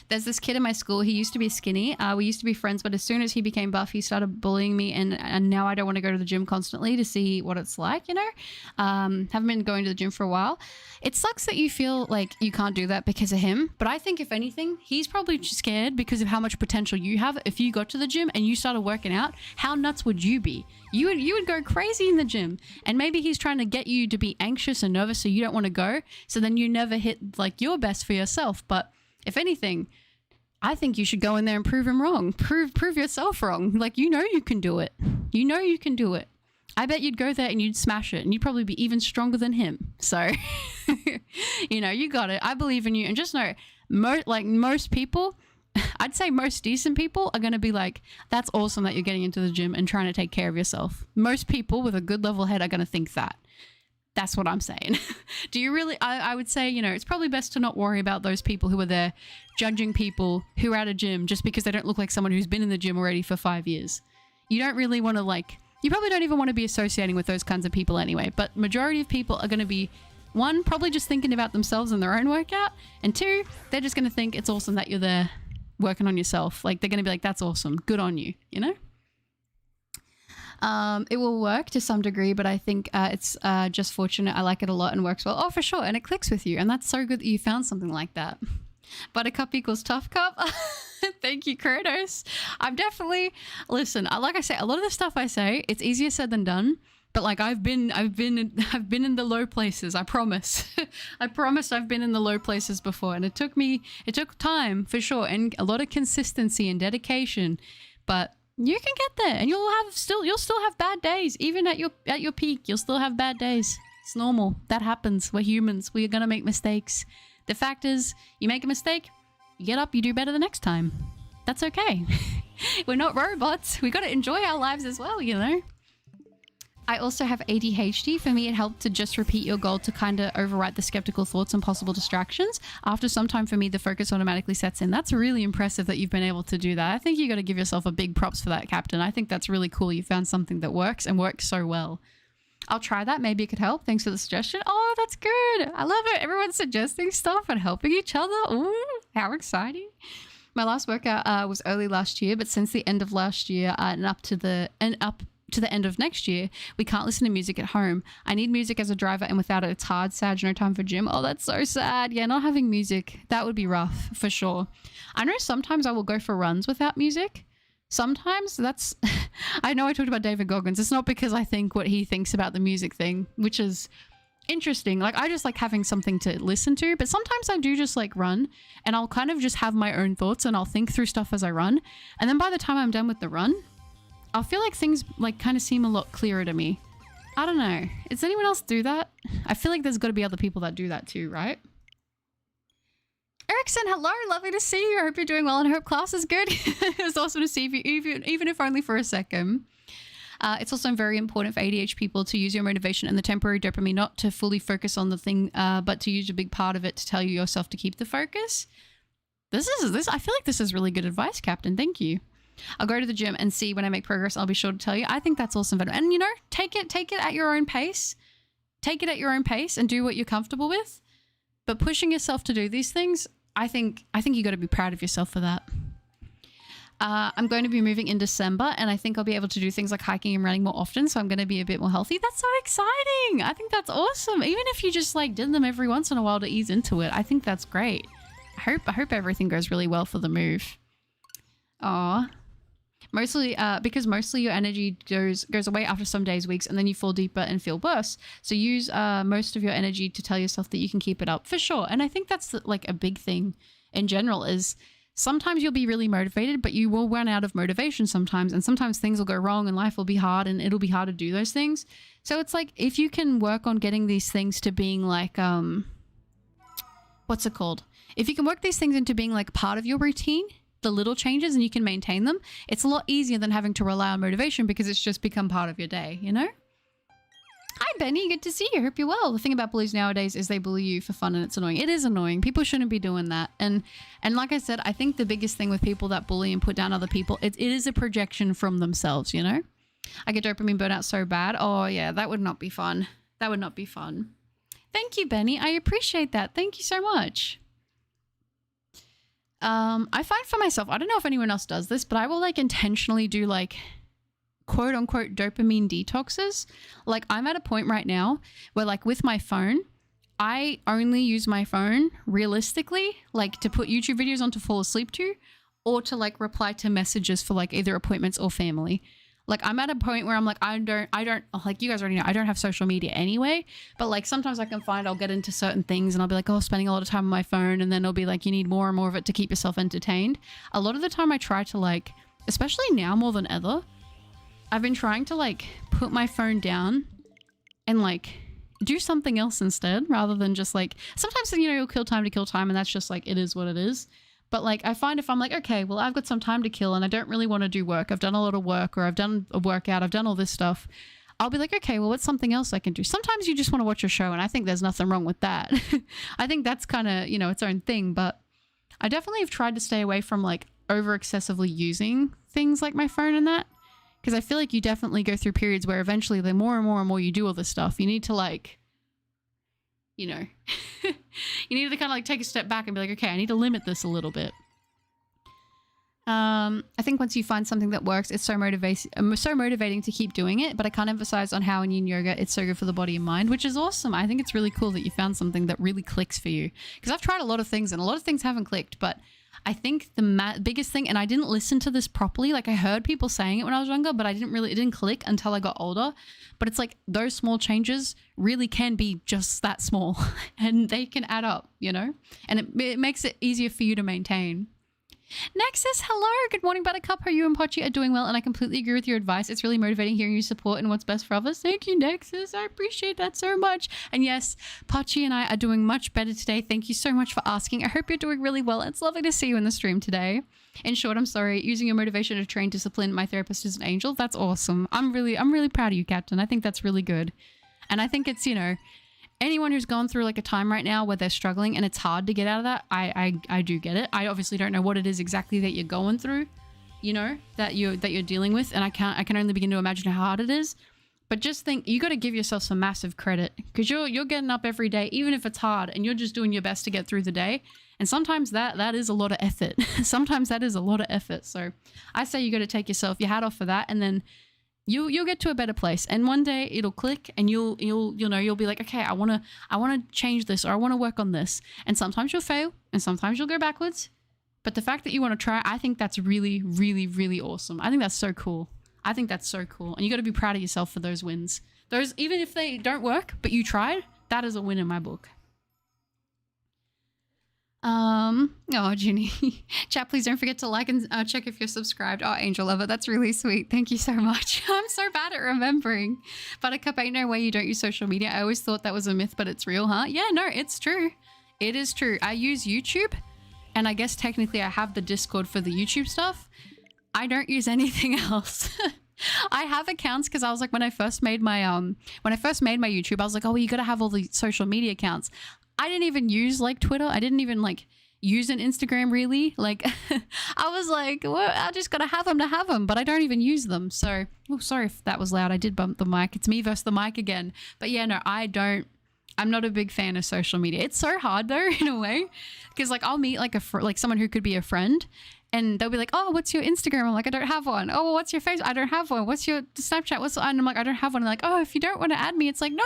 There's this kid in my school. He used to be skinny. We used to be friends, but as soon as he became buff, he started bullying me, and now I don't want to go to the gym constantly to see what it's like, you know? Haven't been going to the gym for a while. It sucks that you feel like you can't do that because of him, but I think if anything, he's probably scared because of how much potential you have. If you got to the gym and you started working out, how nuts would you be? You would go crazy in the gym, and maybe he's trying to get you to be anxious and nervous so you don't want to go, so then you never hit like your best for yourself. But if anything, I think you should go in there and prove him wrong. Prove yourself wrong. Like, you know you can do it. You know you can do it. I bet you'd go there and you'd smash it, and you'd probably be even stronger than him. So, you know, you got it. I believe in you. And just know, most people, I'd say most decent people are going to be like, that's awesome that you're getting into the gym and trying to take care of yourself. Most people with a good level head are going to think that. That's what I'm saying. Do you really? I would say, you know, it's probably best to not worry about those people who are there judging people who are at a gym just because they don't look like someone who's been in the gym already for 5 years. You don't really want to you probably don't even want to be associating with those kinds of people anyway. But majority of people are going to be, 1, probably just thinking about themselves and their own workout. And 2, they're just going to think it's awesome that you're there working on yourself. Like, they're going to be like, that's awesome. Good on you, you know? It will work to some degree, but I think it's just fortunate. I like it a lot and works well. Oh, for sure. And it clicks with you. And that's so good that you found something like that. Buttercup equals tough cup. Thank you, Kratos. I'm definitely, listen, like I say, a lot of the stuff I say, it's easier said than done. But like I've been in the low places. I promise. I promise I've been in the low places before. And it took time for sure. And a lot of consistency and dedication, but you can get there, and you'll still have bad days. Even at your peak, you'll still have bad days. It's normal. That happens. We're humans. We're gonna make mistakes. The fact is, you make a mistake, you get up, you do better the next time. That's okay. We're not robots. We gotta enjoy our lives as well, you know? I also have ADHD. For me, it helped to just repeat your goal to kind of overwrite the skeptical thoughts and possible distractions. After some time, for me, the focus automatically sets in. That's really impressive that you've been able to do that. I think you got to give yourself a big props for that, Captain. I think that's really cool. You found something that works and works so well. I'll try that. Maybe it could help. Thanks for the suggestion. Oh, that's good. I love it. Everyone's suggesting stuff and helping each other. Ooh, how exciting. My last workout was early last year, but since the end of last year and up to the end of next year, we can't listen to music at home. I need music as a driver, and without it, it's hard. Sad, no time for gym. Oh, that's so sad. Yeah, not having music, that would be rough for sure. I know sometimes I will go for runs without music. Sometimes that's, I know I talked about David Goggins. It's not because I think what he thinks about the music thing, which is interesting. Like, I just like having something to listen to, but sometimes I do just like run and I'll kind of just have my own thoughts and I'll think through stuff as I run. And then by the time I'm done with the run, I'll feel like things like kind of seem a lot clearer to me. I don't know. Does anyone else do that? I feel like there's got to be other people that do that too, right? Erickson, hello. Lovely to see you. I hope you're doing well and I hope class is good. It was awesome to see you, even if only for a second. It's also very important for ADHD people to use your motivation and the temporary dopamine not to fully focus on the thing, but to use a big part of it to tell you yourself to keep the focus. I feel like this is really good advice, Captain. Thank you. I'll go to the gym and see when I make progress. I'll be sure to tell you. I think that's awesome. And you know, take it at your own pace. Take it at your own pace and do what you're comfortable with. But pushing yourself to do these things, I think you got to be proud of yourself for that. I'm going to be moving in December and I think I'll be able to do things like hiking and running more often. So I'm going to be a bit more healthy. That's so exciting. I think that's awesome. Even if you just like did them every once in a while to ease into it, I think that's great. I hope everything goes really well for the move. Aw. Mostly because mostly your energy goes away after some days, weeks, and then you fall deeper and feel worse. So use most of your energy to tell yourself that you can keep it up for sure. And I think that's like a big thing in general is sometimes you'll be really motivated, but you will run out of motivation sometimes. And sometimes things will go wrong and life will be hard and it'll be hard to do those things. So it's like if you can work on getting these things to being like, what's it called? If you can work these things into being like part of your routine, the little changes, and you can maintain them, it's a lot easier than having to rely on motivation because it's just become part of your day, you know? Hi, Benny. Good to see you. Hope you're well. The thing about bullies nowadays is they bully you for fun and it's annoying. It is annoying. People shouldn't be doing that. And like I said, I think the biggest thing with people that bully and put down other people, it is a projection from themselves, you know? I get dopamine burnout so bad. Oh, yeah, that would not be fun. That would not be fun. Thank you, Benny. I appreciate that. Thank you so much. I find for myself, I don't know if anyone else does this, but I will like intentionally do like quote unquote dopamine detoxes. Like I'm at a point right now where like with my phone, I only use my phone realistically, like to put YouTube videos on to fall asleep to, or to like reply to messages for like either appointments or family. Like I'm at a point where I'm like, I don't like you guys already know, I don't have social media anyway, but like sometimes I can find I'll get into certain things and I'll be like, oh, spending a lot of time on my phone. And then it'll be like, you need more and more of it to keep yourself entertained. A lot of the time I try to like, especially now more than ever, I've been trying to like put my phone down and like do something else instead rather than just like, sometimes, you know, you'll kill time to kill time and that's just like, it is what it is. But like, I find if I'm like, okay, well, I've got some time to kill and I don't really want to do work. I've done a lot of work or I've done a workout. I've done all this stuff. I'll be like, okay, well, what's something else I can do? Sometimes you just want to watch a show and I think there's nothing wrong with that. I think that's kind of, you know, its own thing. But I definitely have tried to stay away from like over excessively using things like my phone and that. Because I feel like you definitely go through periods where eventually the more and more and more you do all this stuff, you need to like, you know, you need to kind of like take a step back and be like, okay, I need to limit this a little bit. I think once you find something that works, it's so motivating to keep doing it. But I can't emphasize on how in yin yoga it's so good for the body and mind, which is awesome. I think it's really cool that you found something that really clicks for you. Because I've tried a lot of things and a lot of things haven't clicked. But I think the biggest thing, and I didn't listen to this properly. Like I heard people saying it when I was younger, but it didn't click until I got older. But it's like those small changes really can be just that small and they can add up, you know, and it makes it easier for you to maintain. Nexus, hello. Good morning, Buttercup. How you and Pochi are doing well, and I completely agree with your advice. It's really motivating hearing you support and what's best for others. Thank you, Nexus. I appreciate that so much. And yes, Pochi and I are doing much better today. Thank you so much for asking. I hope you're doing really well. It's lovely to see you in the stream today. In short, I'm sorry. Using your motivation to train discipline, my therapist is an angel. That's awesome. I'm really proud of you, Captain. I think that's really good. And I think it's, you know, anyone who's gone through like a time right now where they're struggling and it's hard to get out of that, I do get it. I obviously don't know what it is exactly that you're going through, you know, that you're dealing with, and I can only begin to imagine how hard it is. But just think, you got to give yourself some massive credit because you're getting up every day, even if it's hard, and you're just doing your best to get through the day. And sometimes that is a lot of effort. Sometimes that is a lot of effort. So I say you got to take your hat off for that, and then you'll get to a better place, and one day it'll click and you'll be like, okay, I want to change this, or I want to work on this. And sometimes you'll fail and sometimes you'll go backwards, but the fact that you want to try, I think that's really, really, really awesome. I think that's so cool. And you got to be proud of yourself for those wins. Those, even if they don't work but you tried, that is a win in my book. Oh, Ginny. Chat, please don't forget to like and check if you're subscribed. Oh, Angel Lover, that's really sweet. Thank you so much. I'm so bad at remembering. Buttercup, ain't no way you don't use social media. I always thought that was a myth, but it's real, huh? Yeah, no, it's true. It is true. I use YouTube, and I guess technically I have the Discord for the YouTube stuff. I don't use anything else. I have accounts because I was like, when I first made my YouTube, I was like, oh, well, you got to have all the social media accounts. I didn't even use like Twitter. I didn't even like use an Instagram really. Like I was like, well, I just got to have them to have them, but I don't even use them. So, oh, sorry if that was loud. I did bump the mic. It's me versus the mic again. But yeah, no, I'm not a big fan of social media. It's so hard though, in a way, because like I'll meet like like someone who could be a friend, and they'll be like, oh, what's your Instagram? I'm like, I don't have one. Oh, well, what's your Facebook? I don't have one. What's your Snapchat? And I'm like, I don't have one. And like, oh, if you don't want to add me, it's like, no,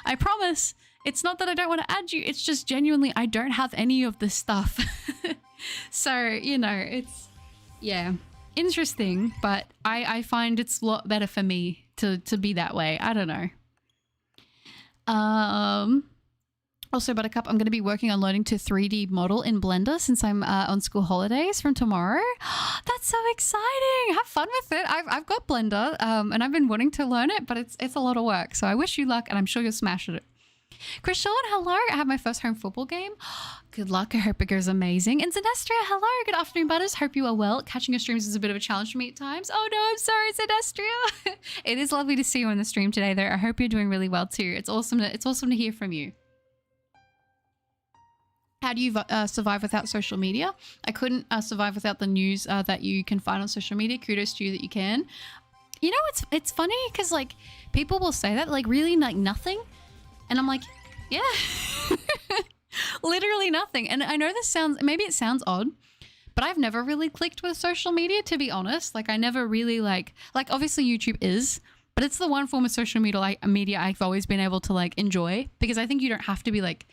I promise. It's not that I don't want to add you. It's just genuinely, I don't have any of this stuff. So, you know, it's, yeah, interesting. But I find it's a lot better for me to be that way. I don't know. Also, Buttercup, I'm going to be working on learning to 3D model in Blender since I'm on school holidays from tomorrow. That's so exciting. Have fun with it. I've got Blender and I've been wanting to learn it, but it's a lot of work. So I wish you luck and I'm sure you'll smash it. Chris Sean, hello. I have my first home football game. Good luck. I hope it goes amazing. And Sinestria, hello. Good afternoon, Butters. Hope you are well. Catching your streams is a bit of a challenge for me at times. Oh no, I'm sorry, Sinestria. It is lovely to see you on the stream today, though. I hope you're doing really well too. It's awesome to hear from you. How do you survive without social media? I couldn't survive without the news that you can find on social media. Kudos to you that you can. You know, it's funny because like people will say that like really like nothing. And I'm like, yeah, literally nothing. And I know maybe it sounds odd, but I've never really clicked with social media, to be honest. Like I never really like obviously YouTube is, but it's the one form of social media I've always been able to like enjoy, because I think you don't have to be like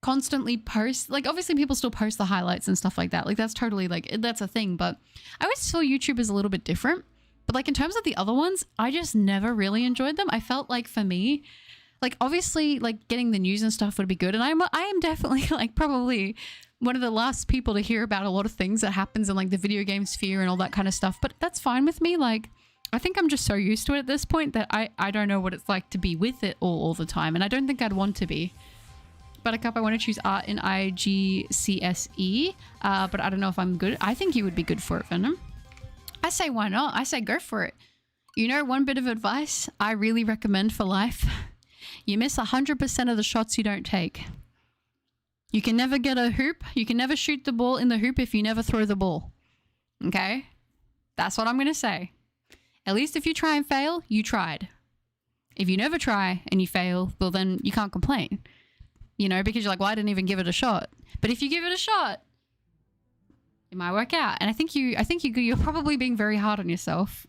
constantly post. Like obviously people still post the highlights and stuff like that. Like that's totally like, that's a thing. But I always saw YouTube as a little bit different. But like in terms of the other ones, I just never really enjoyed them. I felt like for me, like obviously like getting the news and stuff would be good. And I am definitely like probably one of the last people to hear about a lot of things that happens in like the video game sphere and all that kind of stuff. But that's fine with me. Like I think I'm just so used to it at this point that I don't know what it's like to be with it all the time. And I don't think I'd want to be. Buttercup, I want to choose art in IGCSE, but I don't know if I'm good. I think you would be good for it, Venom. I say why not? I say go for it. You know, one bit of advice I really recommend for life. You miss 100% of the shots you don't take. You can never get a hoop. You can never shoot the ball in the hoop if you never throw the ball. Okay? That's what I'm going to say. At least if you try and fail, you tried. If you never try and you fail, well then you can't complain. You know, because you're like, well, I didn't even give it a shot. But if you give it a shot, it might work out. And I think you're probably being very hard on yourself.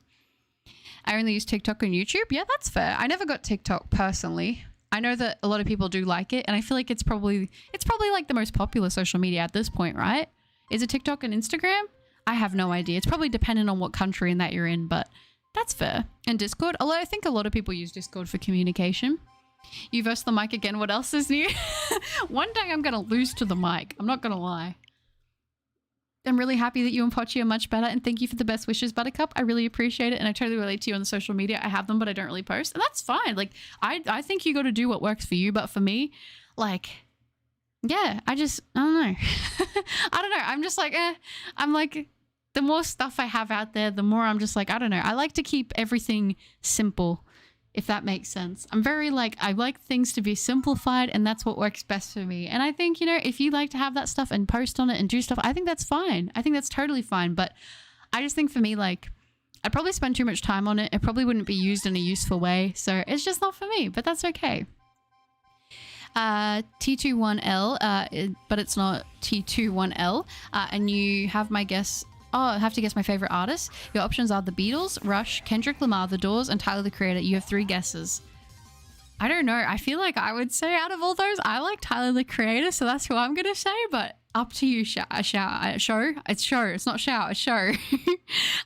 I only use TikTok and YouTube. Yeah, that's fair. I never got TikTok personally. I know that a lot of people do like it, and I feel like it's probably like the most popular social media at this point, right? Is it TikTok and Instagram? I have no idea. It's probably dependent on what country and that you're in, but that's fair. And Discord, although I think a lot of people use Discord for communication. You verse the mic again. What else is new? One day I'm going to lose to the mic. I'm not going to lie. I'm really happy that you and Pochi are much better, and thank you for the best wishes, Buttercup. I really appreciate it, and I totally relate to you on the social media. I have them, but I don't really post, and that's fine. Like, I think you got to do what works for you, but for me, like, yeah, I don't know. I don't know. I'm just like, I'm like, the more stuff I have out there, the more I'm just like, I don't know. I like to keep everything simple, if that makes sense. I'm very like, I like things to be simplified, and that's what works best for me. And I think, you know, if you like to have that stuff and post on it and do stuff, I think that's fine. I think that's totally fine. But I just think for me, like, I'd probably spend too much time on it. It probably wouldn't be used in a useful way. So it's just not for me, but that's okay. T21L, but it's not T21L. And you have my guess. Oh, I have to guess my favorite artist. Your options are The Beatles, Rush, Kendrick Lamar, The Doors, and Tyler the Creator. You have 3 guesses. I don't know. I feel like I would say out of all those, I like Tyler the Creator, so that's who I'm going to say, but up to you, show. It's show. It's not shout. It's show.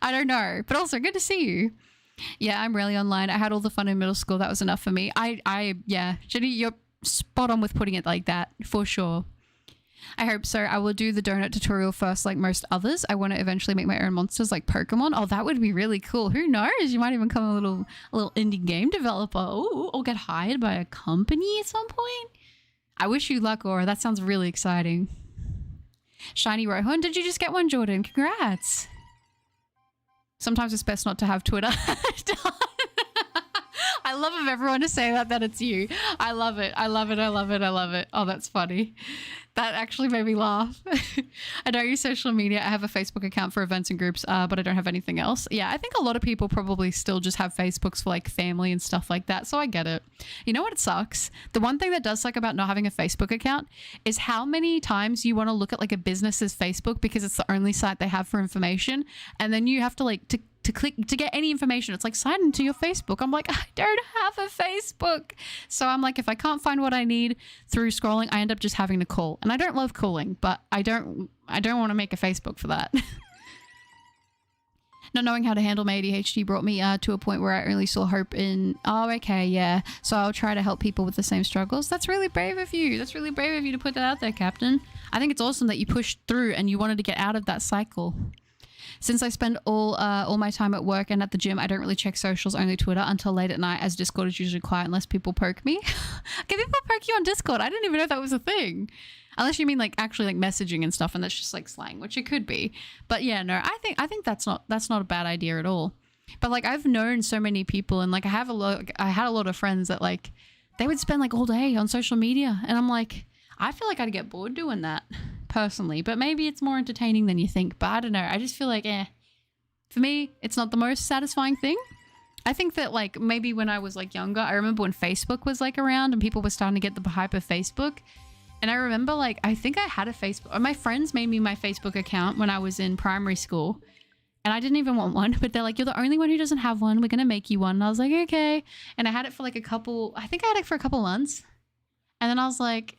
I don't know. But also, good to see you. Yeah, I'm really online. I had all the fun in middle school. That was enough for me. Yeah. Jenny, spot on with putting it like that, for sure. I hope so. I will do the donut tutorial first, like most others. I want to eventually make my own monsters like Pokemon. Oh, that would be really cool. Who knows? You might even become a little indie game developer. Ooh, or get hired by a company at some point. I wish you luck, Aura. That sounds really exciting. Shiny Rohan, did you just get one, Jordan? Congrats. Sometimes it's best not to have Twitter. I love of everyone to say that it's you. I love it. I love it. I love it. I love it. Oh, that's funny. That actually made me laugh. I don't use social media. I have a Facebook account for events and groups, but I don't have anything else. Yeah, I think a lot of people probably still just have Facebooks for like family and stuff like that. So I get it. You know what sucks? The one thing that does suck about not having a Facebook account is how many times you want to look at like a business's Facebook because it's the only site they have for information. And then you have to like to click to get any information. It's like sign into your Facebook. I'm like, I don't have a Facebook. So I'm like, if I can't find what I need through scrolling, I end up just having to call. And I don't love calling, but I don't want to make a Facebook for that. Not knowing how to handle my ADHD brought me to a point where I only saw hope in, oh, okay, yeah. So I'll try to help people with the same struggles. That's really brave of you. That's really brave of you to put that out there, Captain. I think it's awesome that you pushed through and you wanted to get out of that cycle. Since I spend all my time at work and at the gym, I don't really check socials, only Twitter until late at night, as Discord is usually quiet unless people poke me. Okay, people poke you on Discord. I didn't even know that was a thing. Unless you mean like actually like messaging and stuff, and that's just like slang, which it could be. But yeah, no, I think that's not a bad idea at all. But like I've known so many people, and like I had a lot of friends that like they would spend like all day on social media, and I'm like, I feel like I'd get bored doing that personally, but maybe it's more entertaining than you think. But I don't know. I just feel like, for me, it's not the most satisfying thing. I think that like maybe when I was like younger, I remember when Facebook was like around and people were starting to get the hype of Facebook. And I remember like, I think I had a Facebook, or my friends made me my Facebook account when I was in primary school. And I didn't even want one, but they're like, you're the only one who doesn't have one. We're going to make you one. And I was like, okay. And I had it for like I think I had it for a couple months. And then I was like,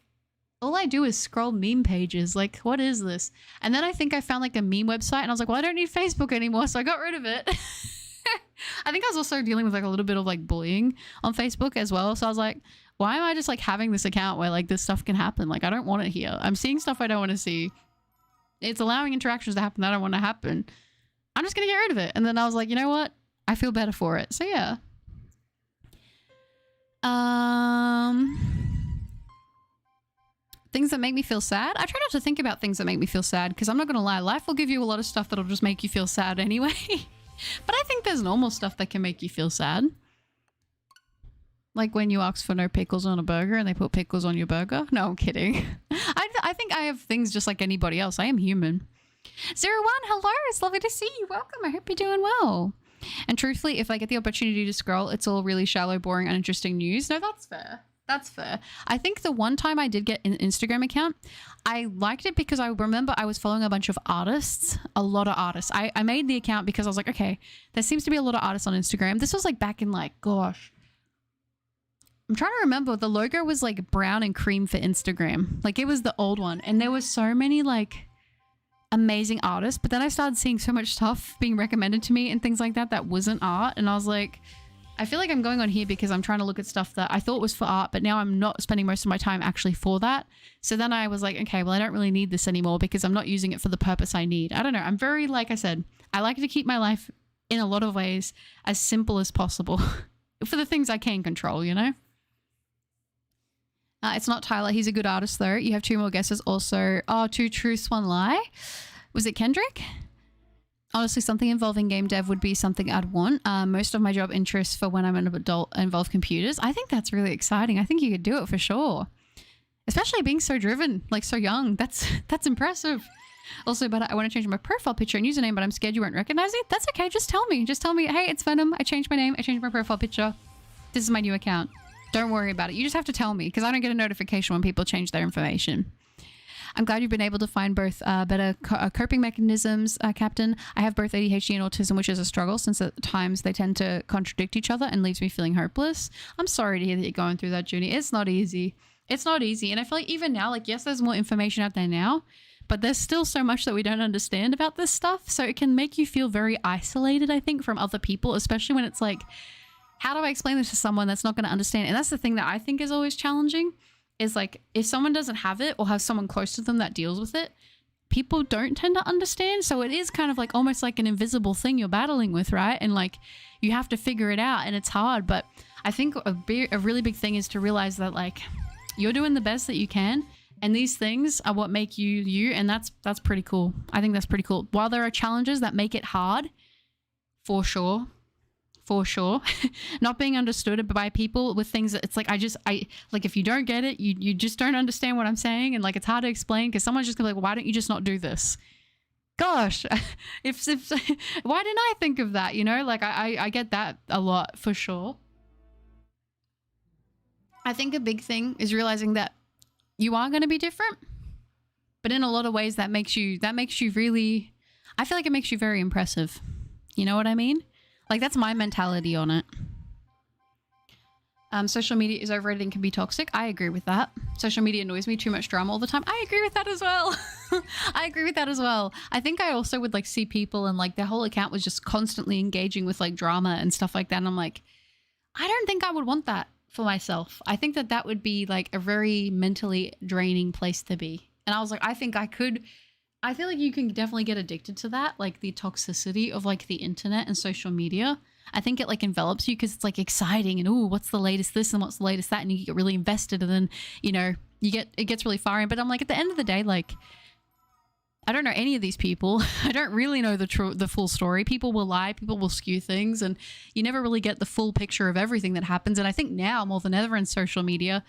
all I do is scroll meme pages. Like, what is this? And then I think I found like a meme website and I was like, well, I don't need Facebook anymore. So I got rid of it. I think I was also dealing with like a little bit of like bullying on Facebook as well. So I was like, why am I just like having this account where like this stuff can happen? Like, I don't want it here. I'm seeing stuff I don't want to see. It's allowing interactions to happen that I don't want to happen. I'm just going to get rid of it. And then I was like, you know what? I feel better for it. So yeah. Things that make me feel sad. I try not to think about things that make me feel sad because I'm not going to lie. Life will give you a lot of stuff that'll just make you feel sad anyway. But I think there's normal stuff that can make you feel sad. Like when you ask for no pickles on a burger and they put pickles on your burger. No, I'm kidding. I think I have things just like anybody else. I am human. 01, hello. It's lovely to see you. Welcome. I hope you're doing well. And truthfully, if I get the opportunity to scroll, it's all really shallow, boring, uninteresting news. No, that's fair. That's fair. I think the one time I did get an Instagram account, I liked it because I remember I was following a bunch of artists, a lot of artists. I made the account because I was like, okay, there seems to be a lot of artists on Instagram. This was like back in like, gosh, I'm trying to remember. The logo was like brown and cream for Instagram. Like it was the old one. And there was so many like amazing artists. But then I started seeing so much stuff being recommended to me and things like that wasn't art. And I was like, I feel like I'm going on here because I'm trying to look at stuff that I thought was for art, but now I'm not spending most of my time actually for that. So then I was like, okay, well, I don't really need this anymore because I'm not using it for the purpose I need. I don't know. I'm very, like I said, I like to keep my life in a lot of ways as simple as possible for the things I can control, you know? It's not Tyler. He's a good artist though. You have 2 more guesses also. Oh, 2 truths, 1 lie. Was it Kendrick? Honestly, something involving game dev would be something I'd want. Most of my job interests for when I'm an adult involve computers. I think that's really exciting. I think you could do it for sure. Especially being so driven, like so young. That's impressive. Also, but I want to change my profile picture and username, but I'm scared you won't recognize it. That's okay. Just tell me. Just tell me, hey, it's Venom. I changed my name. I changed my profile picture. This is my new account. Don't worry about it. You just have to tell me because I don't get a notification when people change their information. I'm glad you've been able to find both better coping mechanisms, Captain. I have both ADHD and autism, which is a struggle since at times they tend to contradict each other and leaves me feeling hopeless. I'm sorry to hear that you're going through that journey. It's not easy. It's not easy. And I feel like even now, like, yes, there's more information out there now, but there's still so much that we don't understand about this stuff. So it can make you feel very isolated, I think, from other people, especially when it's like, how do I explain this to someone that's not going to understand? And that's the thing that I think is always challenging. is like if someone doesn't have it or have someone close to them that deals with it, people don't tend to understand. So it is kind of like almost like an invisible thing you're battling with, right? And like you have to figure it out, and it's hard. But I think a really big thing is to realize that like you're doing the best that you can, and these things are what make you you, and that's pretty cool. I think that's pretty cool. While there are challenges that make it hard, for sure, not being understood by people with things that it's like I like if you don't get it, you just don't understand what I'm saying, and like it's hard to explain because someone's just gonna be like, why don't you just not do this? Gosh, if why didn't I think of that? You know, like I get that a lot for sure. I think a big thing is realizing that you are going to be different, but in a lot of ways that makes you really, I feel like it makes you very impressive. You know what I mean? Like that's my mentality on it. Social media is overrated and can be toxic. I agree with that. Social media annoys me, too much drama all the time. I agree with that as well. I agree with that as well. I think I also would like see people and like their whole account was just constantly engaging with like drama and stuff like that. And I'm like, I don't think I would want that for myself. I think that would be like a very mentally draining place to be. And I was like, I think I could, I feel like you can definitely get addicted to that, like the toxicity of like the internet and social media. I think it like envelops you because it's like exciting and oh, what's the latest this and what's the latest that, and you get really invested, and then you know it gets really far in. But I'm like, at the end of the day, like I don't know any of these people. I don't really know the full story. People will lie, people will skew things, and you never really get the full picture of everything that happens. And I think now more than ever in social media,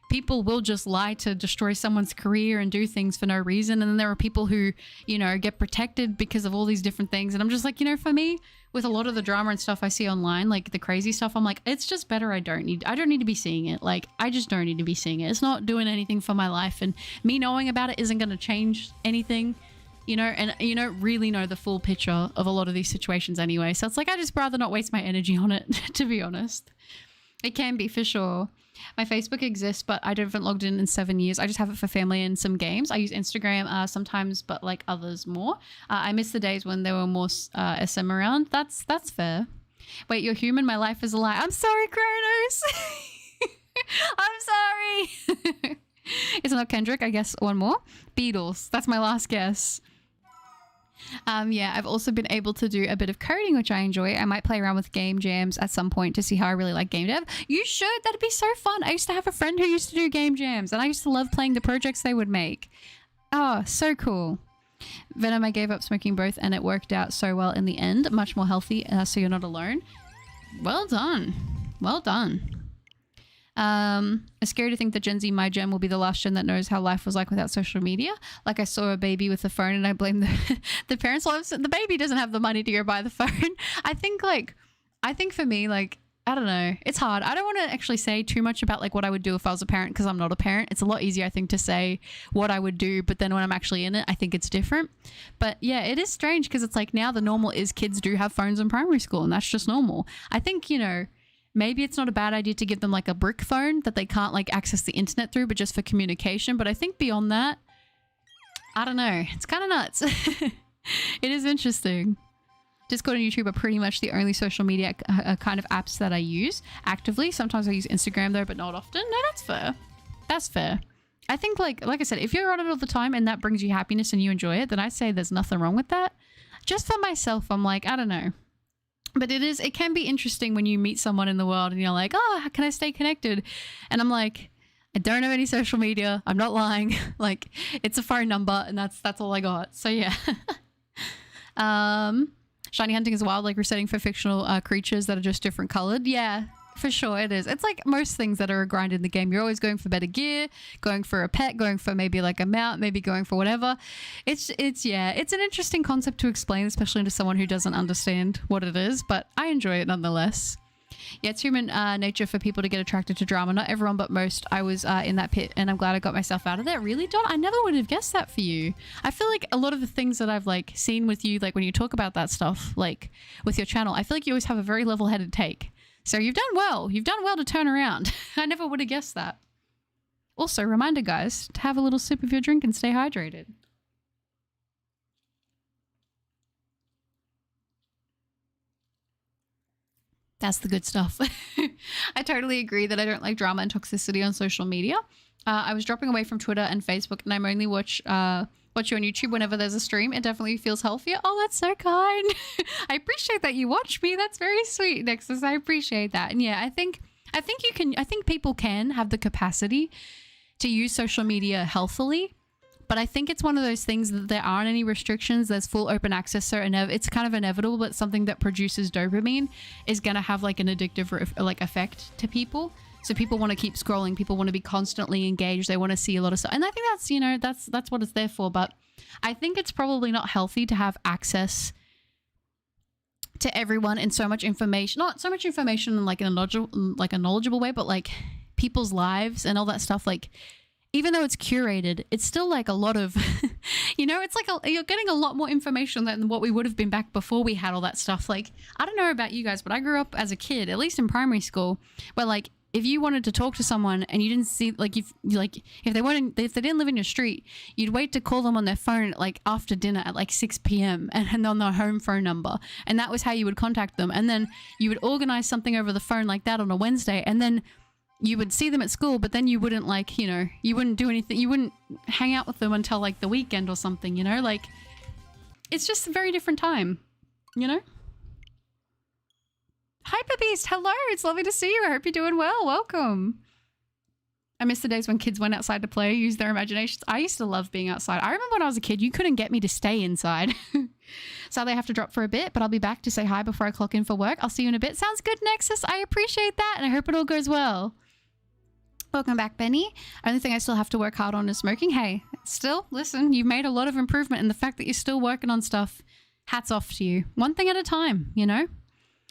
people will just lie to destroy someone's career and do things for no reason. And then there are people who, you know, get protected because of all these different things. And I'm just like, you know, for me, with a lot of the drama and stuff I see online, like the crazy stuff, I'm like, it's just better. I don't need to be seeing it. Like, I just don't need to be seeing it. It's not doing anything for my life. And me knowing about it isn't going to change anything, you know, and you don't really know the full picture of a lot of these situations anyway. So it's like, I just rather not waste my energy on it, to be honest. It can be for sure. My Facebook exists, but I haven't logged in 7 years. I just have it for family and some games. I use Instagram sometimes, but like others more. I miss the days when there were more SM around. That's fair. Wait, you're human? My life is a lie. I'm sorry, Kronos. I'm sorry. It's not Kendrick. I guess one more. Beatles. That's my last guess. Yeah, I've also been able to do a bit of coding, which I enjoy. I might play around with game jams at some point to see how I really like game dev. You should. That'd be so fun. I used to have a friend who used to do game jams, and I used to love playing the projects they would make. Oh, so cool. Venom, I gave up smoking both, and it worked out so well in the end. Much more healthy, so you're not alone. Well done. Well done. It's scary to think that Gen Z, my gen, will be the last gen that knows how life was like without social media. Like I saw a baby with a phone and I blame the parents. Well, the baby doesn't have the money to go buy the phone. I think for me, like, I don't know. It's hard. I don't want to actually say too much about like what I would do if I was a parent because I'm not a parent. It's a lot easier, I think, to say what I would do. But then when I'm actually in it, I think it's different. But yeah, it is strange because it's like now the normal is kids do have phones in primary school and that's just normal. I think, you know, maybe it's not a bad idea to give them like a brick phone that they can't like access the internet through, but just for communication. But I think beyond that, I don't know. It's kind of nuts. It is interesting. Discord and YouTube are pretty much the only social media kind of apps that I use actively. Sometimes I use Instagram though, but not often. No, that's fair. That's fair. I think like I said, if you're on it all the time and that brings you happiness and you enjoy it, then I say there's nothing wrong with that. Just for myself, I'm like, I don't know. But it can be interesting when you meet someone in the world and you're like, oh, how can I stay connected? And I'm like, I don't have any social media. I'm not lying. Like, it's a phone number and that's all I got. So yeah. Shiny hunting is wild, like resetting for fictional creatures that are just different colored. Yeah, for sure it is. It's like most things that are a grind in the game. You're always going for better gear, going for a pet, going for maybe like a mount, maybe going for whatever. It's an interesting concept to explain, especially to someone who doesn't understand what it is, but I enjoy it nonetheless. Yeah, it's human nature for people to get attracted to drama. Not everyone, but most. I was in that pit and I'm glad I got myself out of there. Really, Don? I never would have guessed that for you. I feel like a lot of the things that I've like seen with you, like when you talk about that stuff, like with your channel, I feel like you always have a very level-headed take. So you've done well. You've done well to turn around. I never would have guessed that. Also, reminder, guys, to have a little sip of your drink and stay hydrated. That's the good stuff. I totally agree that I don't like drama and toxicity on social media. I was dropping away from Twitter and Facebook, and I'm only watch you on YouTube whenever there's a stream. It definitely feels healthier. Oh, that's so kind. I appreciate that you watch me. That's very sweet, Nexus. I appreciate that. And yeah, I think people can have the capacity to use social media healthily, but I think it's one of those things that there aren't any restrictions. There's full open access, so it's kind of inevitable, but something that produces dopamine is going to have like an addictive effect to people. So people want to keep scrolling. People want to be constantly engaged. They want to see a lot of stuff. And I think that's, you know, that's what it's there for. But I think it's probably not healthy to have access to everyone and so much information. Not so much information in like a knowledgeable way, but like people's lives and all that stuff. Like, even though it's curated, it's still like a lot of, you know, it's like you're getting a lot more information than what we would have been back before we had all that stuff. Like, I don't know about you guys, but I grew up as a kid, at least in primary school, where like if you wanted to talk to someone and you didn't see, like if they didn't live in your street, you'd wait to call them on their phone like after dinner at like 6 p.m. and on their home phone number, and that was how you would contact them. And then you would organize something over the phone like that on a Wednesday, and then you would see them at school, but then you wouldn't like, you know, you wouldn't do anything. You wouldn't hang out with them until like the weekend or something, you know, like it's just a very different time, you know? Hyper Beast, hello. It's lovely to see you. I hope you're doing well. Welcome. I miss the days when kids went outside to play, use their imaginations. I used to love being outside. I remember when I was a kid, you couldn't get me to stay inside. Sadly, I have to drop for a bit, but I'll be back to say hi before I clock in for work. I'll see you in a bit. Sounds good, Nexus. I appreciate that, and I hope it all goes well. Welcome back, Benny. Only thing I still have to work hard on is smoking. Hey, still, listen, you've made a lot of improvement, and the fact that you're still working on stuff, hats off to you. One thing at a time, you know?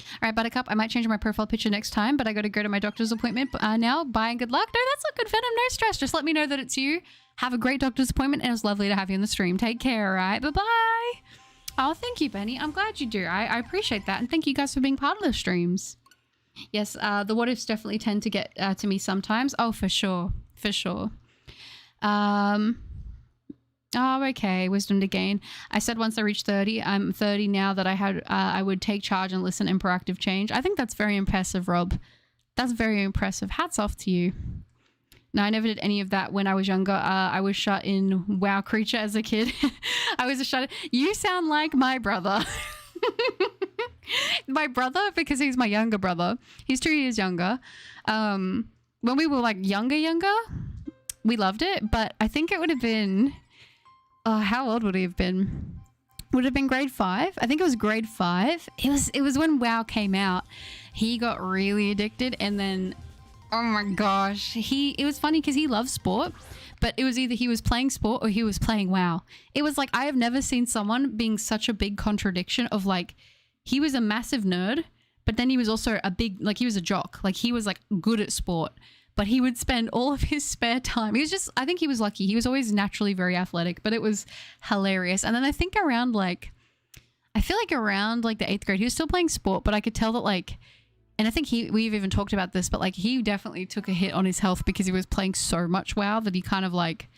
All right, Buttercup, I might change my profile picture next time, but I got to go to my doctor's appointment now. Bye and good luck. No, that's not good, Venom. No stress. Just let me know that it's you. Have a great doctor's appointment, and it was lovely to have you in the stream. Take care, all right? Bye-bye. Oh, thank you, Benny. I'm glad you do. I appreciate that, and thank you guys for being part of the streams. Yes, the what ifs definitely tend to get to me sometimes. Oh, for sure. For sure. Oh, okay. Wisdom to gain. I said once I reached 30, I'm 30 now, that I would take charge and listen in proactive change. I think that's very impressive, Rob. That's very impressive. Hats off to you. No, I never did any of that when I was younger. I was shut in WoW Creature as a kid. I was a shut. You sound like my brother. My brother, because he's my younger brother. He's 2 years younger. When we were like younger, we loved it. But I think it would have been... how old would he have been? Would it have been grade 5? I think it was grade 5. It was when WoW came out. He got really addicted, and then... Oh my gosh. It was funny because he loves sport, but it was either he was playing sport or he was playing WoW. It was like, I have never seen someone being such a big contradiction of like, he was a massive nerd, but then he was also a big, like he was a jock. Like he was like good at sport, but he would spend all of his spare time. He was just, I think he was lucky. He was always naturally very athletic, but it was hilarious. And then I think around like the 8th grade, he was still playing sport, but I could tell that like, and I think we've even talked about this, but like he definitely took a hit on his health because he was playing so much WoW that he kind of like,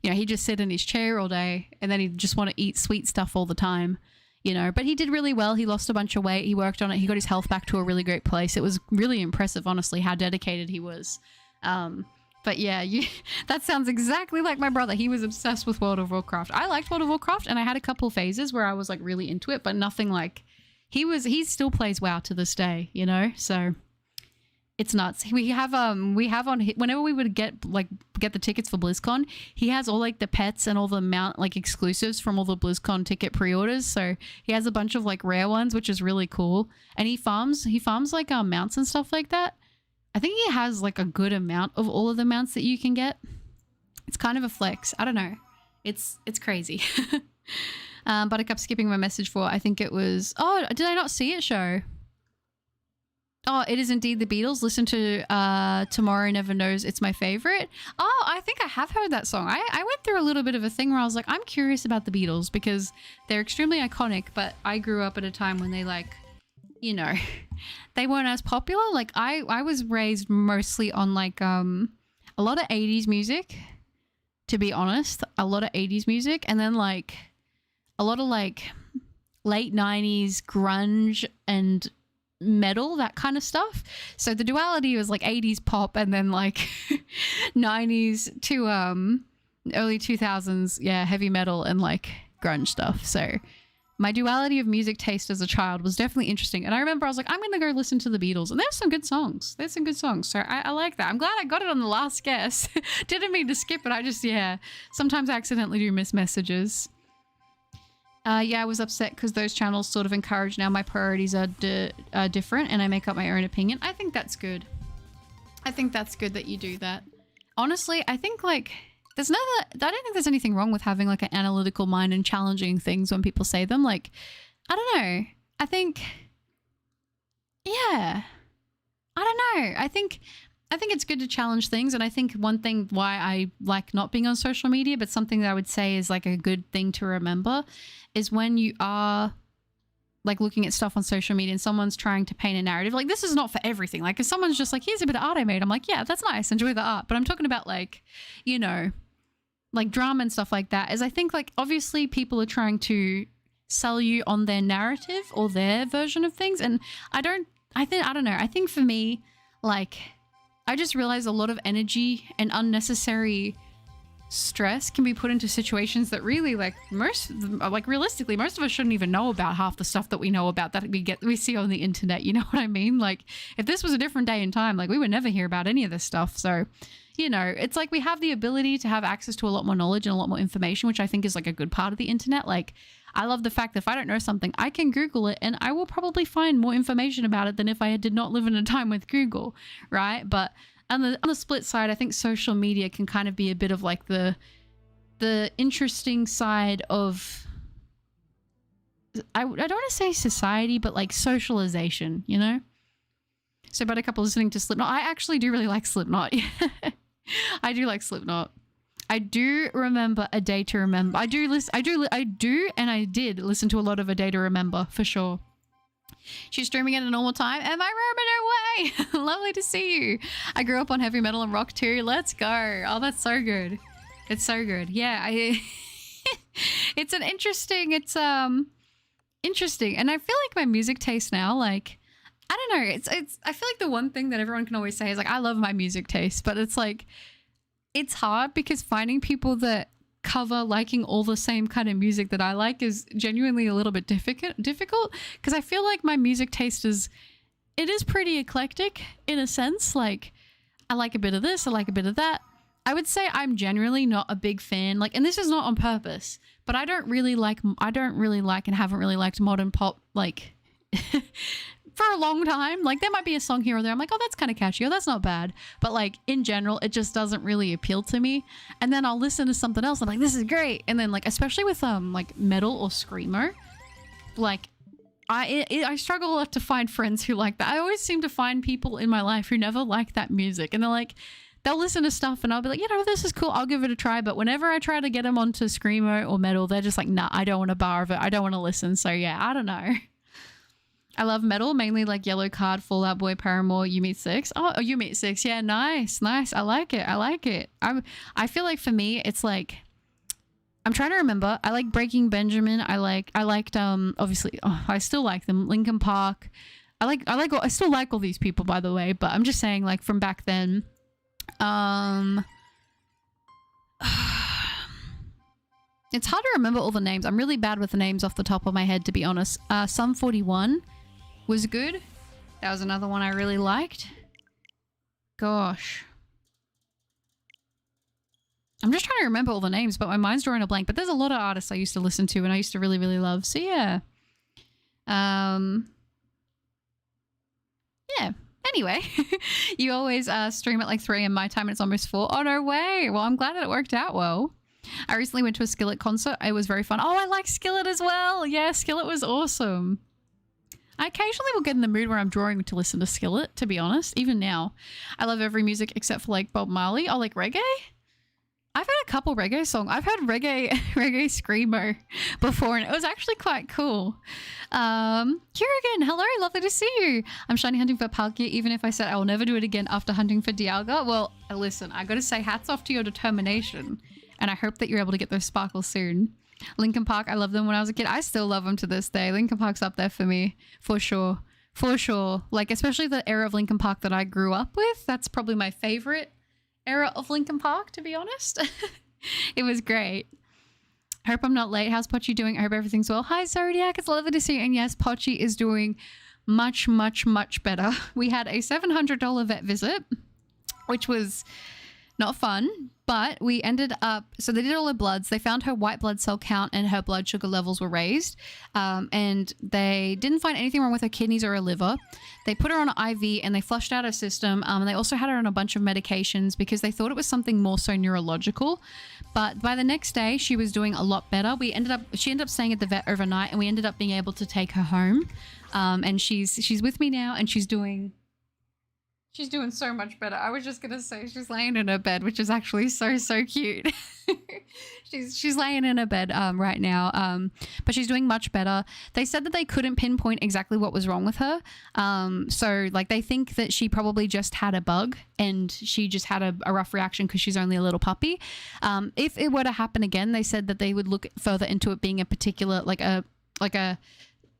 you know, he'd just sit in his chair all day and then he'd just want to eat sweet stuff all the time, you know, but he did really well. He lost a bunch of weight. He worked on it. He got his health back to a really great place. It was really impressive, honestly, how dedicated he was. But yeah, that sounds exactly like my brother. He was obsessed with World of Warcraft. I liked World of Warcraft and I had a couple phases where I was like really into it, but nothing like he still plays WoW to this day, you know? So it's nuts. We have on, whenever we would get the tickets for BlizzCon, he has all like the pets and all the mount like exclusives from all the BlizzCon ticket pre-orders. So he has a bunch of like rare ones, which is really cool. And he farms like mounts and stuff like that. I think he has like a good amount of all of the mounts that you can get. It's kind of a flex. I don't know. It's crazy. Buttercup skipping my message for, I think it was, oh, did I not see it show? Oh, it is indeed the Beatles. Listen to Tomorrow Never Knows. It's my favorite. Oh, I think I have heard that song. I went through a little bit of a thing where I was like, I'm curious about the Beatles because they're extremely iconic, but I grew up at a time when they like, you know, they weren't as popular. Like I was raised mostly on like a lot of 80s music, to be honest, a lot of 80s music, and then like a lot of like late 90s grunge and metal, that kind of stuff. So the duality was like 80s pop and then like 90s to early 2000s, yeah, heavy metal and like grunge stuff. So my duality of music taste as a child was definitely interesting. And I remember I was like, I'm gonna go listen to the Beatles, and there's some good songs. There's some good songs. So I like that. I'm glad I got it on the last guess. Didn't mean to skip it. I just, yeah, sometimes I accidentally do miss messages. Yeah, I was upset because those channels sort of encourage now my priorities are different and I make up my own opinion. I think that's good. I think that's good that you do that. Honestly, I think like I don't think there's anything wrong with having like an analytical mind and challenging things when people say them. Like, I don't know. I think, yeah, I don't know. I think it's good to challenge things. And I think one thing why I like not being on social media, but something that I would say is like a good thing to remember is when you are like looking at stuff on social media and someone's trying to paint a narrative, like this is not for everything. Like if someone's just like, here's a bit of art I made, I'm like, yeah, that's nice. Enjoy the art. But I'm talking about like, you know, like drama and stuff like that, is I think like obviously people are trying to sell you on their narrative or their version of things. And I don't know. I think for me, like I just realized a lot of energy and unnecessary stress can be put into situations that really realistically most of us shouldn't even know about half the stuff that we know about that we see on the internet. You know what I mean? Like if this was a different day and time, like we would never hear about any of this stuff. So, you know, it's like we have the ability to have access to a lot more knowledge and a lot more information, which I think is like a good part of the internet. Like I love the fact that if I don't know something, I can Google it and I will probably find more information about it than if I did not live in a time with Google, right? But on the split side, I think social media can kind of be a bit of like the interesting side of, I don't want to say society, but like socialization, you know? So about a couple listening to Slipknot, I actually do really like Slipknot. I do like Slipknot. I do remember A Day to Remember. I did listen to a lot of A Day to Remember for sure. She's streaming at a normal time. Am I rubbing her way? Lovely to see you. I grew up on heavy metal and rock too. Let's go. Oh, that's so good. It's so good. Yeah, it's interesting. And I feel like my music taste now, like, I don't know. I feel like the one thing that everyone can always say is like, I love my music taste, but it's like, it's hard because finding people that cover liking all the same kind of music that I like is genuinely a little bit difficult because I feel like my music taste is pretty eclectic in a sense. Like I like a bit of this, I like a bit of that. I would say I'm generally not a big fan, like, and this is not on purpose, but I don't really like and haven't really liked modern pop like for a long time. Like there might be a song here or there I'm like, oh, that's kind of catchy, oh, that's not bad, but like in general it just doesn't really appeal to me. And then I'll listen to something else, I'm like, this is great. And then like especially with like metal or screamo, like I struggle a lot to find friends who like that. I always seem to find people in my life who never like that music, and they're like, they'll listen to stuff and I'll be like, you know, this is cool, I'll give it a try. But whenever I try to get them onto screamo or metal, they're just like, nah, I don't want to bar of it, I don't want to listen. So yeah, I don't know. I love metal, mainly like Yellow Card, Fall Out Boy, Paramore, You Meet Six. Oh, You Meet Six. Yeah, nice. I like it. I feel like for me, it's like, I'm trying to remember. I like Breaking Benjamin. I liked obviously, I still like them. Linkin Park. I still like all these people, by the way, but I'm just saying like from back then. It's hard to remember all the names. I'm really bad with the names off the top of my head, to be honest. Sum 41 was good. That was another one I really liked. Gosh. I'm just trying to remember all the names, but my mind's drawing a blank. But there's a lot of artists I used to listen to and I used to really, really love. So yeah. Yeah. Anyway, you always stream at like 3 a.m. my time and it's almost 4. Oh, no way. Well, I'm glad that it worked out well. I recently went to a Skillet concert. It was very fun. Oh, I like Skillet as well. Yeah, Skillet was awesome. I occasionally will get in the mood where I'm drawing to listen to Skillet, to be honest, even now. I love every music except for like Bob Marley. Oh, like reggae? I've heard a couple reggae songs. I've heard reggae screamo before, and it was actually quite cool. Kirigan, hello, lovely to see you. I'm shiny hunting for Palkia, even if I said I will never do it again after hunting for Dialga. Well, listen, I gotta say hats off to your determination, and I hope that you're able to get those sparkles soon. Linkin Park, I loved them when I was a kid. I still love them to this day. Linkin Park's up there for me, for sure. For sure. Like, especially the era of Linkin Park that I grew up with. That's probably my favorite era of Linkin Park, to be honest. It was great. Hope I'm not late. How's Pochi doing? I hope everything's well. Hi, Zodiac. It's lovely to see you. And yes, Pochi is doing much, much, much better. We had a $700 vet visit, which was not fun, but we ended up, so they did all her bloods. They found her white blood cell count and her blood sugar levels were raised. And they didn't find anything wrong with her kidneys or her liver. They put her on an IV and they flushed out her system. And they also had her on a bunch of medications because they thought it was something more so neurological. But by the next day, she was doing a lot better. She ended up staying at the vet overnight, and we ended up being able to take her home. And she's with me now, and she's doing so much better. I was just gonna say she's laying in her bed, which is actually so cute. she's laying in her bed right now, but she's doing much better. They said that they couldn't pinpoint exactly what was wrong with her. So like they think that she probably just had a bug and she just had a rough reaction because she's only a little puppy. If it were to happen again, they said that they would look further into it being a particular like a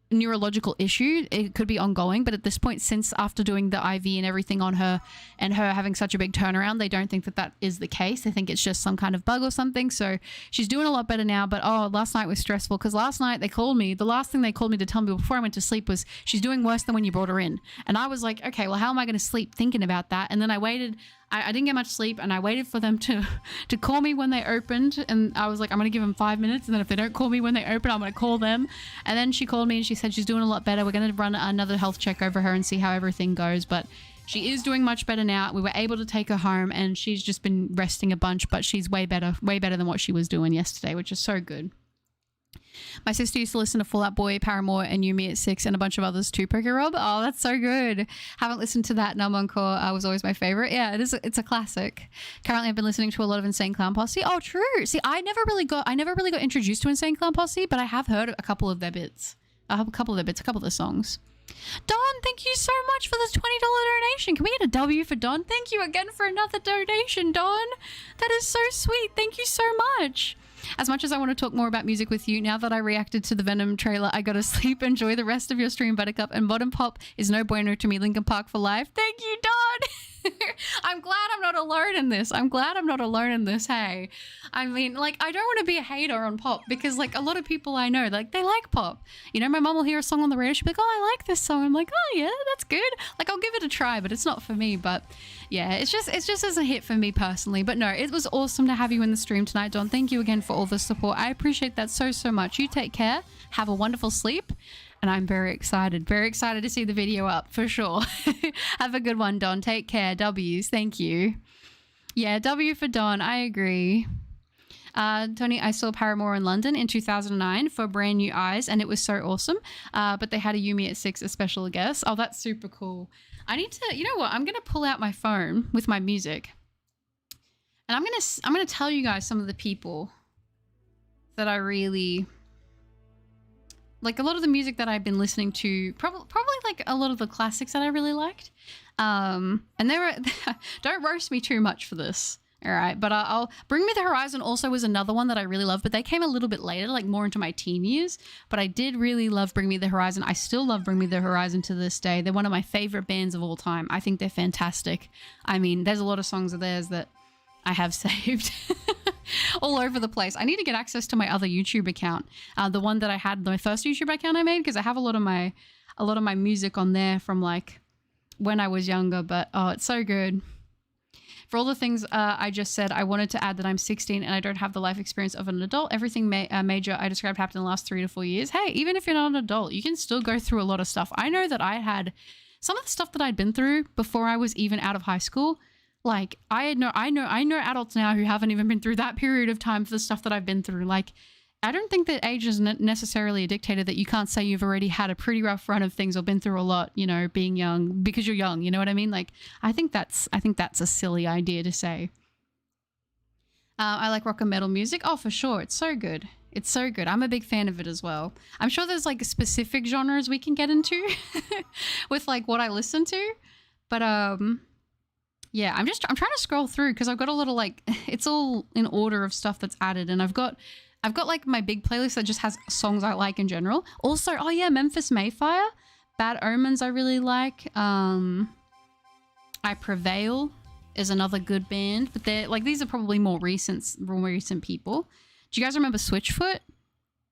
neurological issue. It could be ongoing, but at this point, since after doing the IV and everything on her and her having such a big turnaround, they don't think that is the case. They think it's just some kind of bug or something. So she's doing a lot better now, but last night was stressful because last night they called me. The last thing they called me to tell me before I went to sleep was she's doing worse than when you brought her in. And I was like, okay, well, how am I going to sleep thinking about that? And then I waited. I didn't get much sleep, and I waited for them to call me when they opened, and I was like, I'm going to give them 5 minutes, and then if they don't call me when they open, I'm going to call them. And then she called me and she said she's doing a lot better. We're going to run another health check over her and see how everything goes, but she is doing much better now. We were able to take her home, and she's just been resting a bunch, but she's way better than what she was doing yesterday, which is so good. My sister used to listen to Fall Out Boy, Paramore, and Yumi at 6, and a bunch of others too. Poke Rob, oh, that's so good. Haven't listened to that. Numb Encore was always my favorite. Yeah, it's a classic. Currently, I've been listening to a lot of Insane Clown Posse. Oh, true. See, I never really got introduced to Insane Clown Posse, but I have heard a couple of their bits. I have a couple of their songs. Don, thank you so much for this $20 donation. Can we get a W for Don? Thank you again for another donation, Don. That is so sweet. Thank you so much. As much as I want to talk more about music with you, now that I reacted to the Venom trailer, I gotta sleep. Enjoy the rest of your stream, Buttercup. And Modern Pop is no bueno to me. Linkin Park for life. Thank you, Don. I'm glad I'm not alone in this. Hey, I mean, like, I don't want to be a hater on pop because, like, a lot of people I know, like, they like pop. You know, my mom will hear a song on the radio. She'll be like, oh, I like this song. I'm like, oh, yeah, that's good. Like, I'll give it a try, but it's not for me. But yeah, it's just as a hit for me personally. But no, it was awesome to have you in the stream tonight, Don. Thank you again for all the support. I appreciate that so much. You take care. Have a wonderful sleep. And I'm very excited to see the video up for sure. Have a good one, Don. Take care. W's. Thank you. Yeah, W for Don. I agree. Tony, I saw Paramore in London in 2009 for Brand New Eyes, and it was so awesome. But they had a Yumi at 6, a special guest. Oh, that's super cool. I need to, you know what? I'm going to pull out my phone with my music. And I'm going to tell you guys some of the people that I really... like a lot of the music that I've been listening to, probably like a lot of the classics that I really liked. And they were, don't roast me too much for this. All right. But I'll Bring Me the Horizon also was another one that I really loved, but they came a little bit later, like more into my teen years. But I did really love Bring Me the Horizon. I still love Bring Me the Horizon to this day. They're one of my favorite bands of all time. I think they're fantastic. I mean, there's a lot of songs of theirs that I have saved all over the place. I need to get access to my other YouTube account, the one that I had, my first YouTube account I made, because I have a lot of my music on there from like when I was younger. But oh, it's so good. For all the things I just said, I wanted to add that I'm 16 and I don't have the life experience of an adult. Everything major I described happened in the last 3 to 4 years. Hey, even if you're not an adult, you can still go through a lot of stuff. I know that I had some of the stuff that I'd been through before I was even out of high school. Like I know adults now who haven't even been through that period of time for the stuff that I've been through. Like, I don't think that age is necessarily a dictator that you can't say you've already had a pretty rough run of things or been through a lot, you know, being young because you're young. You know what I mean? Like, I think that's a silly idea to say. I like rock and metal music. Oh, for sure. It's so good. It's so good. I'm a big fan of it as well. I'm sure there's like specific genres we can get into with like what I listen to. But, yeah, I'm trying to scroll through because I've got a little like, it's all in order of stuff that's added. And I've got like my big playlist that just has songs I like in general. Also, oh yeah, Memphis Mayfire. Bad Omens I really like. I Prevail is another good band, but they're like, these are probably more recent people. Do you guys remember Switchfoot?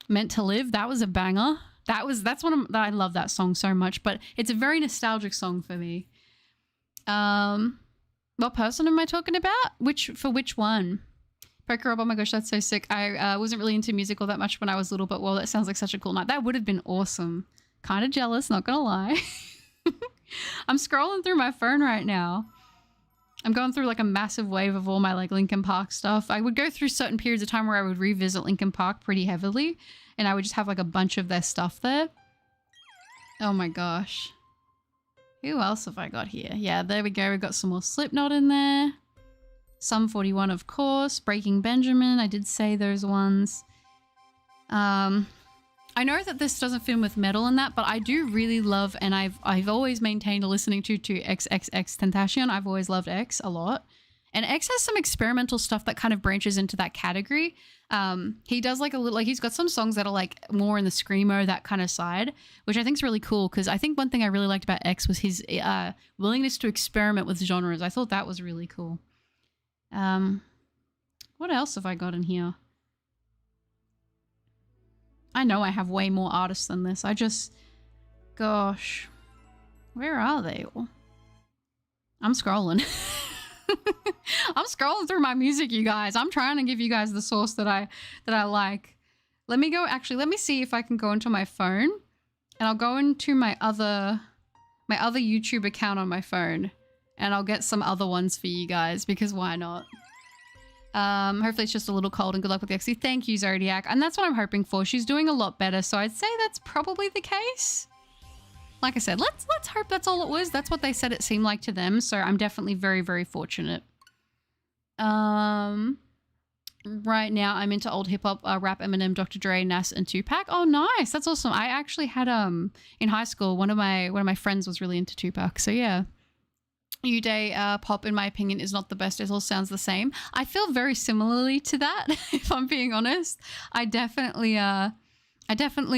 Meant to Live? That was a banger. That's one of, I love that song so much, but it's a very nostalgic song for me. What person am I talking about? Which one? Poker Rob, oh my gosh, that's so sick. I wasn't really into music all that much when I was little, but well, that sounds like such a cool night. That would have been awesome. Kind of jealous, not gonna lie. I'm scrolling through my phone right now. I'm going through like a massive wave of all my like Linkin Park stuff. I would go through certain periods of time where I would revisit Linkin Park pretty heavily, and I would just have like a bunch of their stuff there. Oh my gosh. Who else have I got here? Yeah, there we go. We've got some more Slipknot in there. Sum 41, of course. Breaking Benjamin. I did say those ones. I know that this doesn't fit with metal and that, but I do really love, and I've always maintained listening to XXX Tentacion. I've always loved X a lot. And X has some experimental stuff that kind of branches into that category. He does like a little, like he's got some songs that are like more in the screamo, that kind of side, which I think is really cool, because I think one thing I really liked about X was his willingness to experiment with genres. I thought that was really cool. What else have I got in here? I know I have way more artists than this. Gosh, where are they all? I'm scrolling. I'm scrolling through my music, you guys. I'm trying to give you guys the source that I like. Let me go, actually, let me see if I can go into my phone, and I'll go into my other YouTube account on my phone, and I'll get some other ones for you guys, because why not? Hopefully it's just a little cold, and good luck with the Uxie. Thank you, Zodiac. And that's what I'm hoping for. She's doing a lot better, so I'd say that's probably the case. Like I said, let's hope that's all it was. That's what they said it seemed like to them, so I'm definitely very, very fortunate. Right now I'm into old hip-hop, rap, Eminem, Dr. Dre, Nas, and Tupac. Oh, nice. That's awesome. I actually had, in high school, one of my friends was really into Tupac, so yeah. U-Day pop, in my opinion, is not the best. It all sounds the same. I feel very similarly to that, if I'm being honest. I definitely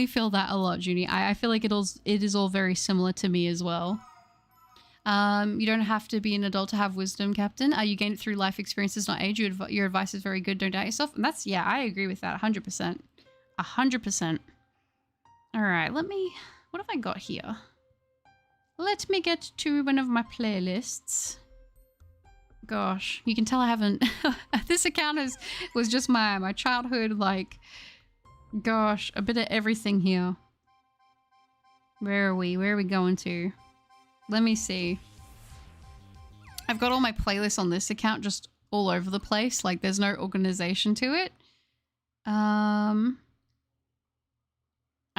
feel that a lot, Junie. I feel like it is all very similar to me as well. You don't have to be an adult to have wisdom, Captain. You gain it through life experiences, not age. Your advice is very good. Don't doubt yourself. And that's, yeah, I agree with that 100%. 100%. All right, what have I got here? Let me get to one of my playlists. Gosh, you can tell I haven't... This account was just my childhood, like... Gosh, a bit of everything here. Where are we? Where are we going to? Let me see. I've got all my playlists on this account just all over the place. Like, there's no organization to it.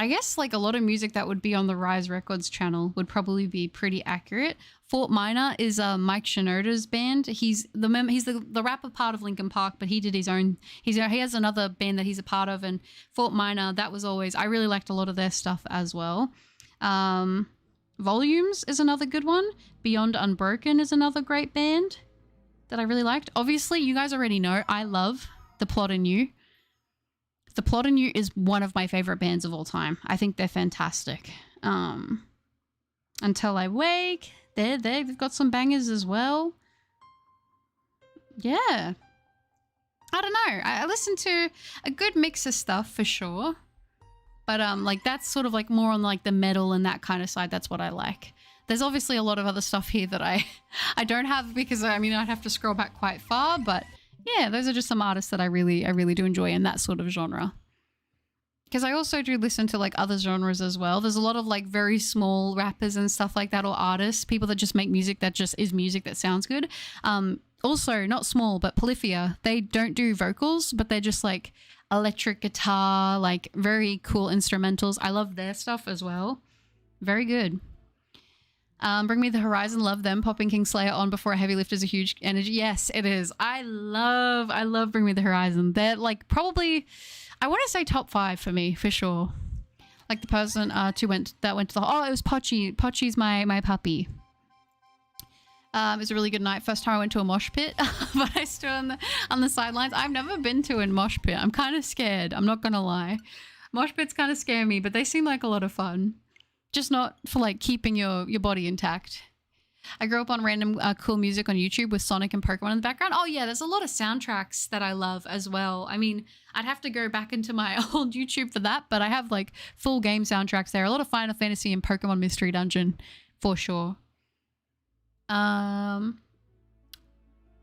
I guess like a lot of music that would be on the Rise Records channel would probably be pretty accurate. Fort Minor is Mike Shinoda's band. He's the rapper part of Linkin Park, but he did his own. He has another band that he's a part of, and Fort Minor, that was always, I really liked a lot of their stuff as well. Volumes is another good one. Beyond Unbroken is another great band that I really liked. Obviously, you guys already know I love The Plot and You. The Plot and You is one of my favorite bands of all time. I think they're fantastic. Until I Wake, they've got some bangers as well. Yeah. I don't know. I listen to a good mix of stuff for sure. But like that's sort of like more on like the metal and that kind of side. That's what I like. There's obviously a lot of other stuff here that I don't have, because I mean I'd have to scroll back quite far, but yeah, those are just some artists that I really do enjoy in that sort of genre. Because I also do listen to like other genres as well. There's a lot of like very small rappers and stuff like that, or artists, people that just make music that just is music that sounds good. Also, not small, but Polyphia. They don't do vocals, but they're just like electric guitar, like very cool instrumentals. I love their stuff as well. Very good. Bring Me the Horizon, love them. Popping Kingslayer on before a heavy lift is a huge energy. Yes, it is. I love Bring Me the Horizon. They're like probably, I want to say top 5 for me, for sure. Like the person that went to the, oh, it was Pochi. Pochi's my puppy. It was a really good night. First time I went to a mosh pit, but I stood on the sidelines. I've never been to a mosh pit. I'm kind of scared. I'm not going to lie. Mosh pits kind of scare me, but they seem like a lot of fun. just not for like keeping your body intact. I grew up on random cool music on YouTube with Sonic and Pokemon in the background. Oh yeah, there's a lot of soundtracks that I love as well. I mean, I'd have to go back into my old YouTube for that, but I have like full game soundtracks there. A lot of Final Fantasy and Pokemon Mystery Dungeon for sure. I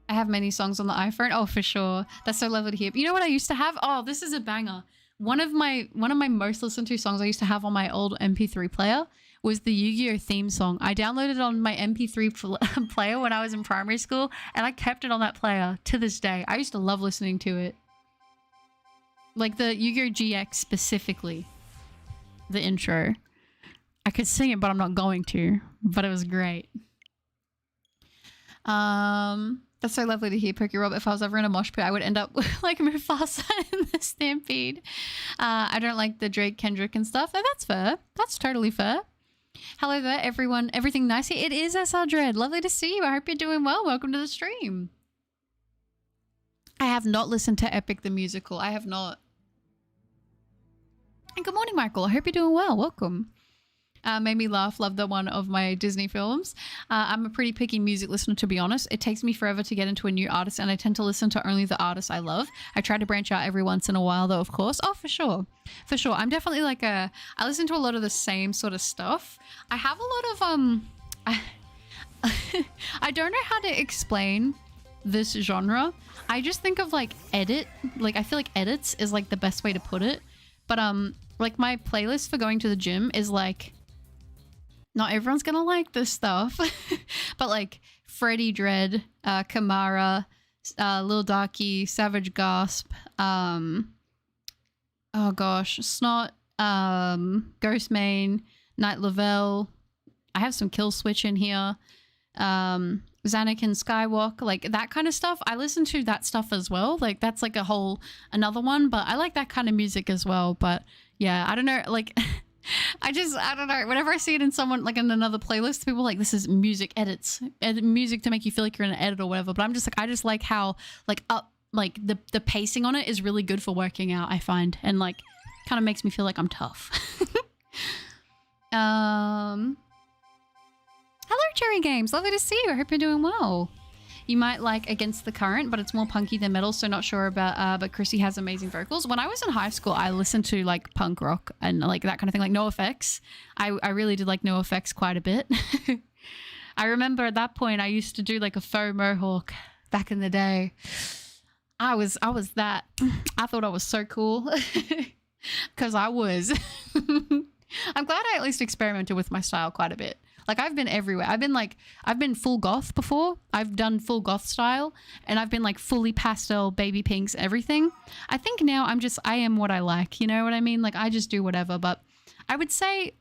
have many songs on the iPhone. Oh, for sure. That's so lovely to hear. You know what I used to have? Oh, this is a banger. One of my most listened to songs I used to have on my old MP3 player was the Yu-Gi-Oh theme song. I downloaded it on my MP3 player when I was in primary school, and I kept it on that player to this day. I used to love listening to it. Like the Yu-Gi-Oh GX specifically. The intro. I could sing it, but I'm not going to. But it was great. That's so lovely to hear, Pokerob. If I was ever in a mosh pit, I would end up like Mufasa in the Stampede. I don't like the Drake, Kendrick and stuff. Oh, that's fair. That's totally fair. Hello there, everyone. Everything nice here? It is SR Dread. Lovely to see you. I hope you're doing well. Welcome to the stream. I have not listened to Epic the Musical. I have not. And good morning, Michael. I hope you're doing well. Welcome. Made me laugh. Love the one of my Disney films. I'm a pretty picky music listener, to be honest. It takes me forever to get into a new artist, and I tend to listen to only the artists I love. I try to branch out every once in a while, though, of course. Oh, for sure. For sure. I'm definitely like I listen to a lot of the same sort of stuff. I have a lot of, I don't know how to explain this genre. I just think of like edit. Like, I feel like edits is like the best way to put it. But, like my playlist for going to the gym is like, not everyone's gonna like this stuff, but like Freddy Dread, Kamara, Lil Darky, Savage Gasp, oh gosh, Snot, Ghostmane, Night Lavelle. I have some Kill Switch in here. Xanakin Skywalk, like that kind of stuff. I listen to that stuff as well. Like that's like a whole another one, but I like that kind of music as well. But yeah, I don't know, like I don't know. Whenever I see it in someone like in another playlist, people are like, this is music edits, music to make you feel like you're in an edit or whatever. But I'm just like, I just like how like up, like the pacing on it is really good for working out, I find, and like kind of makes me feel like I'm tough. Hello, Cherry Games. Lovely to see you. I hope you're doing well. You might like Against the Current, but it's more punky than metal, so not sure about, but Chrissy has amazing vocals. When I was in high school, I listened to like punk rock and like that kind of thing, like NoFX. I really did like NoFX quite a bit. I remember at that point, I used to do like a faux mohawk back in the day. I was that. I thought I was so cool because I was. I'm glad I at least experimented with my style quite a bit. Like I've been everywhere. I've been full goth before. I've done full goth style, and I've been like fully pastel, baby pinks, everything. I think now I am what I like. You know what I mean? Like I just do whatever. But I would say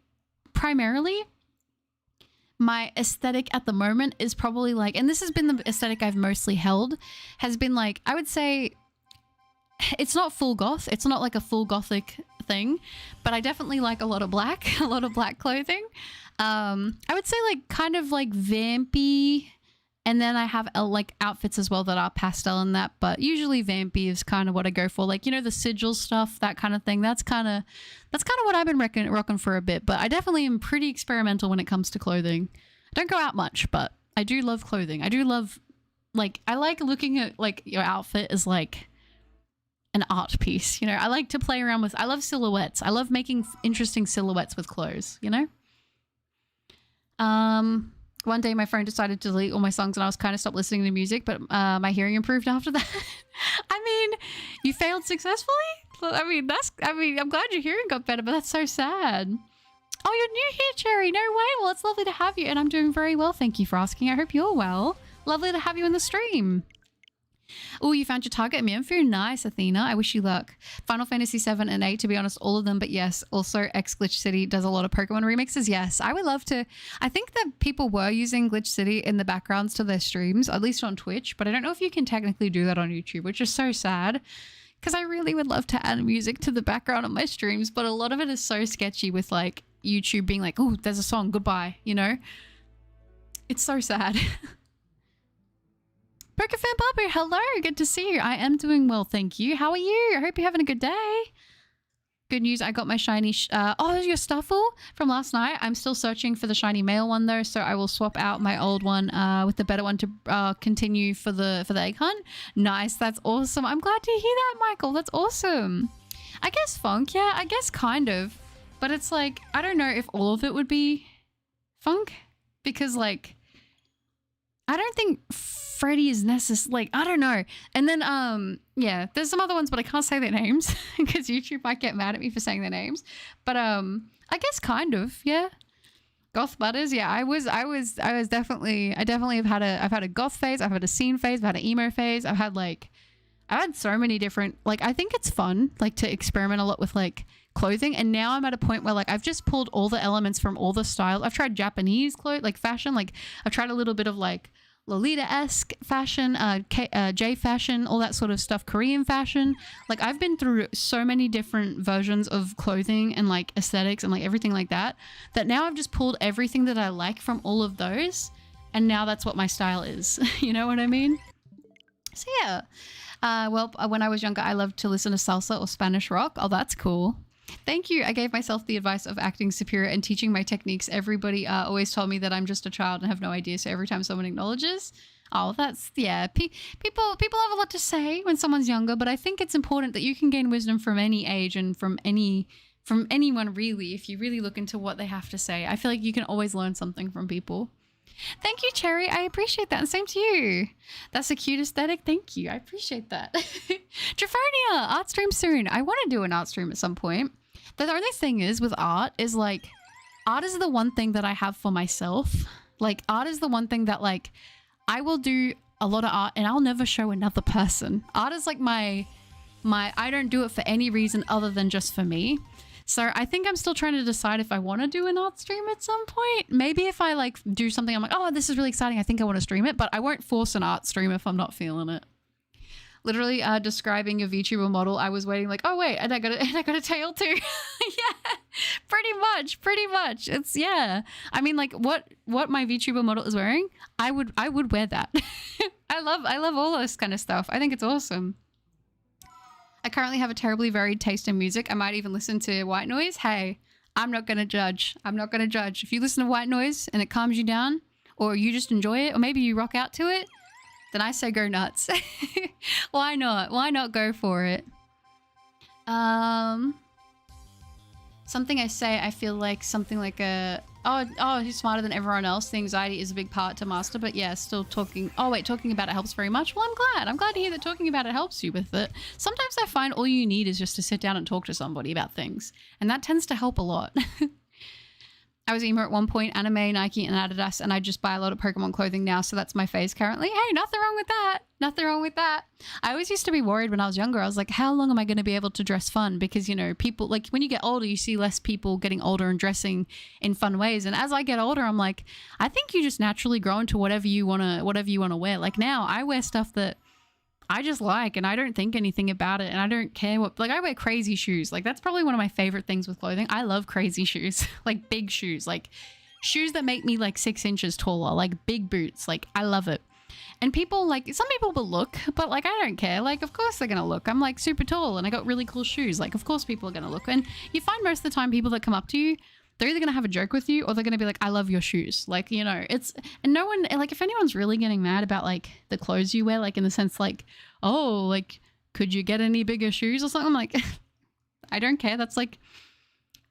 primarily my aesthetic at the moment is probably like, and this has been the aesthetic I've mostly held, has been like, I would say it's not full goth. It's not like a full gothic thing, but I definitely like a lot of black, a lot of black clothing. I would say like kind of like vampy, and then I have like outfits as well that are pastel and that, but usually vampy is kind of what I go for. Like, you know, the sigil stuff, that kind of thing. That's kind of what I've been rocking for a bit, but I definitely am pretty experimental when it comes to clothing. I don't go out much, but I do love clothing. I do love, like, I like looking at like your outfit as like an art piece, you know. I like to play around with, I love silhouettes. I love making interesting silhouettes with clothes, you know. One day my phone decided to delete all my songs and I was kind of stopped listening to music, but my hearing improved after that. I mean, you failed successfully? I'm glad your hearing got better, but that's so sad. Oh, you're new here, Cherry. No way. Well, it's lovely to have you, and I'm doing very well. Thank you for asking. I hope you're well. Lovely to have you in the stream. Oh, you found your target, Mianfu. Nice, Athena. I wish you luck. Final Fantasy 7 and 8, to be honest, all of them. But yes, also Glitch City does a lot of Pokemon remixes. Yes, I would love to. I think that people were using Glitch City in the backgrounds to their streams, at least on Twitch. But I don't know if you can technically do that on YouTube, which is so sad. Because I really would love to add music to the background of my streams. But a lot of it is so sketchy with like YouTube being like, oh, there's a song, goodbye, you know? It's so sad. Pokefan Barbie, hello, good to see you. I am doing well, thank you. How are you? I hope you're having a good day. Good news, I got my shiny, oh, your Stuffle from last night. I'm still searching for the shiny male one though, so I will swap out my old one with the better one to continue for the egg hunt. Nice, that's awesome. I'm glad to hear that, Michael. That's awesome. I guess funk, yeah, I guess kind of. But it's like, I don't know if all of it would be funk, because like, I don't think Freddy is necessary. Like, I don't know. And then, yeah, there's some other ones, but I can't say their names because YouTube might get mad at me for saying their names. But I guess kind of, yeah. Goth butters, yeah. I definitely have had I've had a goth phase. I've had a scene phase. I've had an emo phase. I've had so many different, like, I think it's fun, like, to experiment a lot with like clothing. And now I'm at a point where like I've just pulled all the elements from all the styles. I've tried Japanese like fashion. Like I've tried a little bit of like Lolita-esque fashion, J fashion, all that sort of stuff, Korean fashion. Like I've been through so many different versions of clothing and like aesthetics and like everything like that, that now I've just pulled everything that I like from all of those, and now that's what my style is. You know what I mean? So yeah. Well, when I was younger, I loved to listen to salsa or Spanish rock. Oh, that's cool. Thank you. I gave myself the advice of acting superior and teaching my techniques. Everybody always told me that I'm just a child and have no idea. So every time someone acknowledges, oh, that's, yeah. People have a lot to say when someone's younger, but I think it's important that you can gain wisdom from any age and from anyone really, if you really look into what they have to say. I feel like you can always learn something from people. Thank you, Cherry. I appreciate that. And same to you. That's a cute aesthetic. Thank you. I appreciate that. Draphonia, art stream soon. I want to do an art stream at some point. The only thing is with art is like, art is the one thing that I have for myself. Like art is the one thing that like, I will do a lot of art and I'll never show another person. Art is like my, I don't do it for any reason other than just for me. So I think I'm still trying to decide if I want to do an art stream at some point. Maybe if I like do something, I'm like, oh, this is really exciting, I think I want to stream it, but I won't force an art stream if I'm not feeling it. Literally describing a VTuber model, I was waiting like, oh wait, and I got a tail too. Yeah, pretty much. It's, yeah. I mean, like what my VTuber model is wearing, I would wear that. I love all this kind of stuff. I think it's awesome. I currently have a terribly varied taste in music. I might even listen to white noise. Hey, I'm not going to judge. If you listen to white noise and it calms you down, or you just enjoy it, or maybe you rock out to it, then I say go nuts. Why not? Why not go for it? Something I say, I feel like something like a, oh, he's smarter than everyone else. The anxiety is a big part to master, but yeah, still talking. Oh wait, talking about it helps very much. Well, I'm glad to hear that talking about it helps you with it. Sometimes I find all you need is just to sit down and talk to somebody about things, and that tends to help a lot. I was emo at one point, anime, Nike, and Adidas, and I just buy a lot of Pokemon clothing now, so that's my phase currently. Hey, nothing wrong with that. Nothing wrong with that. I always used to be worried when I was younger. I was like, how long am I going to be able to dress fun? Because, you know, people, like, when you get older, you see less people getting older and dressing in fun ways. And as I get older, I'm like, I think you just naturally grow into whatever you want to wear. Like now, I wear stuff that I just like, and I don't think anything about it, and I don't care what, like I wear crazy shoes. Like that's probably one of my favorite things with clothing. I love crazy shoes, like big shoes, like shoes that make me like 6 inches taller, like big boots. Like I love it. And people, like, some people will look, but like I don't care. Like of course they're gonna look. I'm like super tall and I got really cool shoes. Like of course people are gonna look. And you find most of the time people that come up to you, they're either going to have a joke with you or they're going to be like, I love your shoes. Like, you know, it's, and no one, like if anyone's really getting mad about like the clothes you wear, like in the sense like, oh, like, could you get any bigger shoes or something? I'm like, I don't care. That's like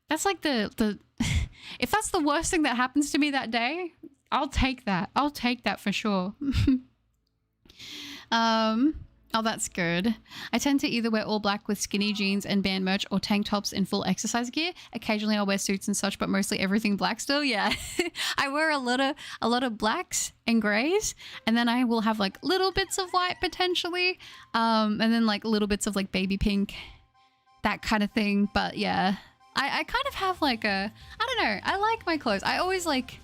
the, if that's the worst thing that happens to me that day, I'll take that. I'll take that for sure. Oh, that's good. I tend to either wear all black with skinny jeans and band merch or tank tops in full exercise gear. Occasionally I'll wear suits and such, but mostly everything black still. Yeah. I wear a lot of blacks and grays, and then I will have like little bits of white potentially. And then like little bits of like baby pink, that kind of thing. But yeah, I kind of have like a, I don't know. I like my clothes. I always like,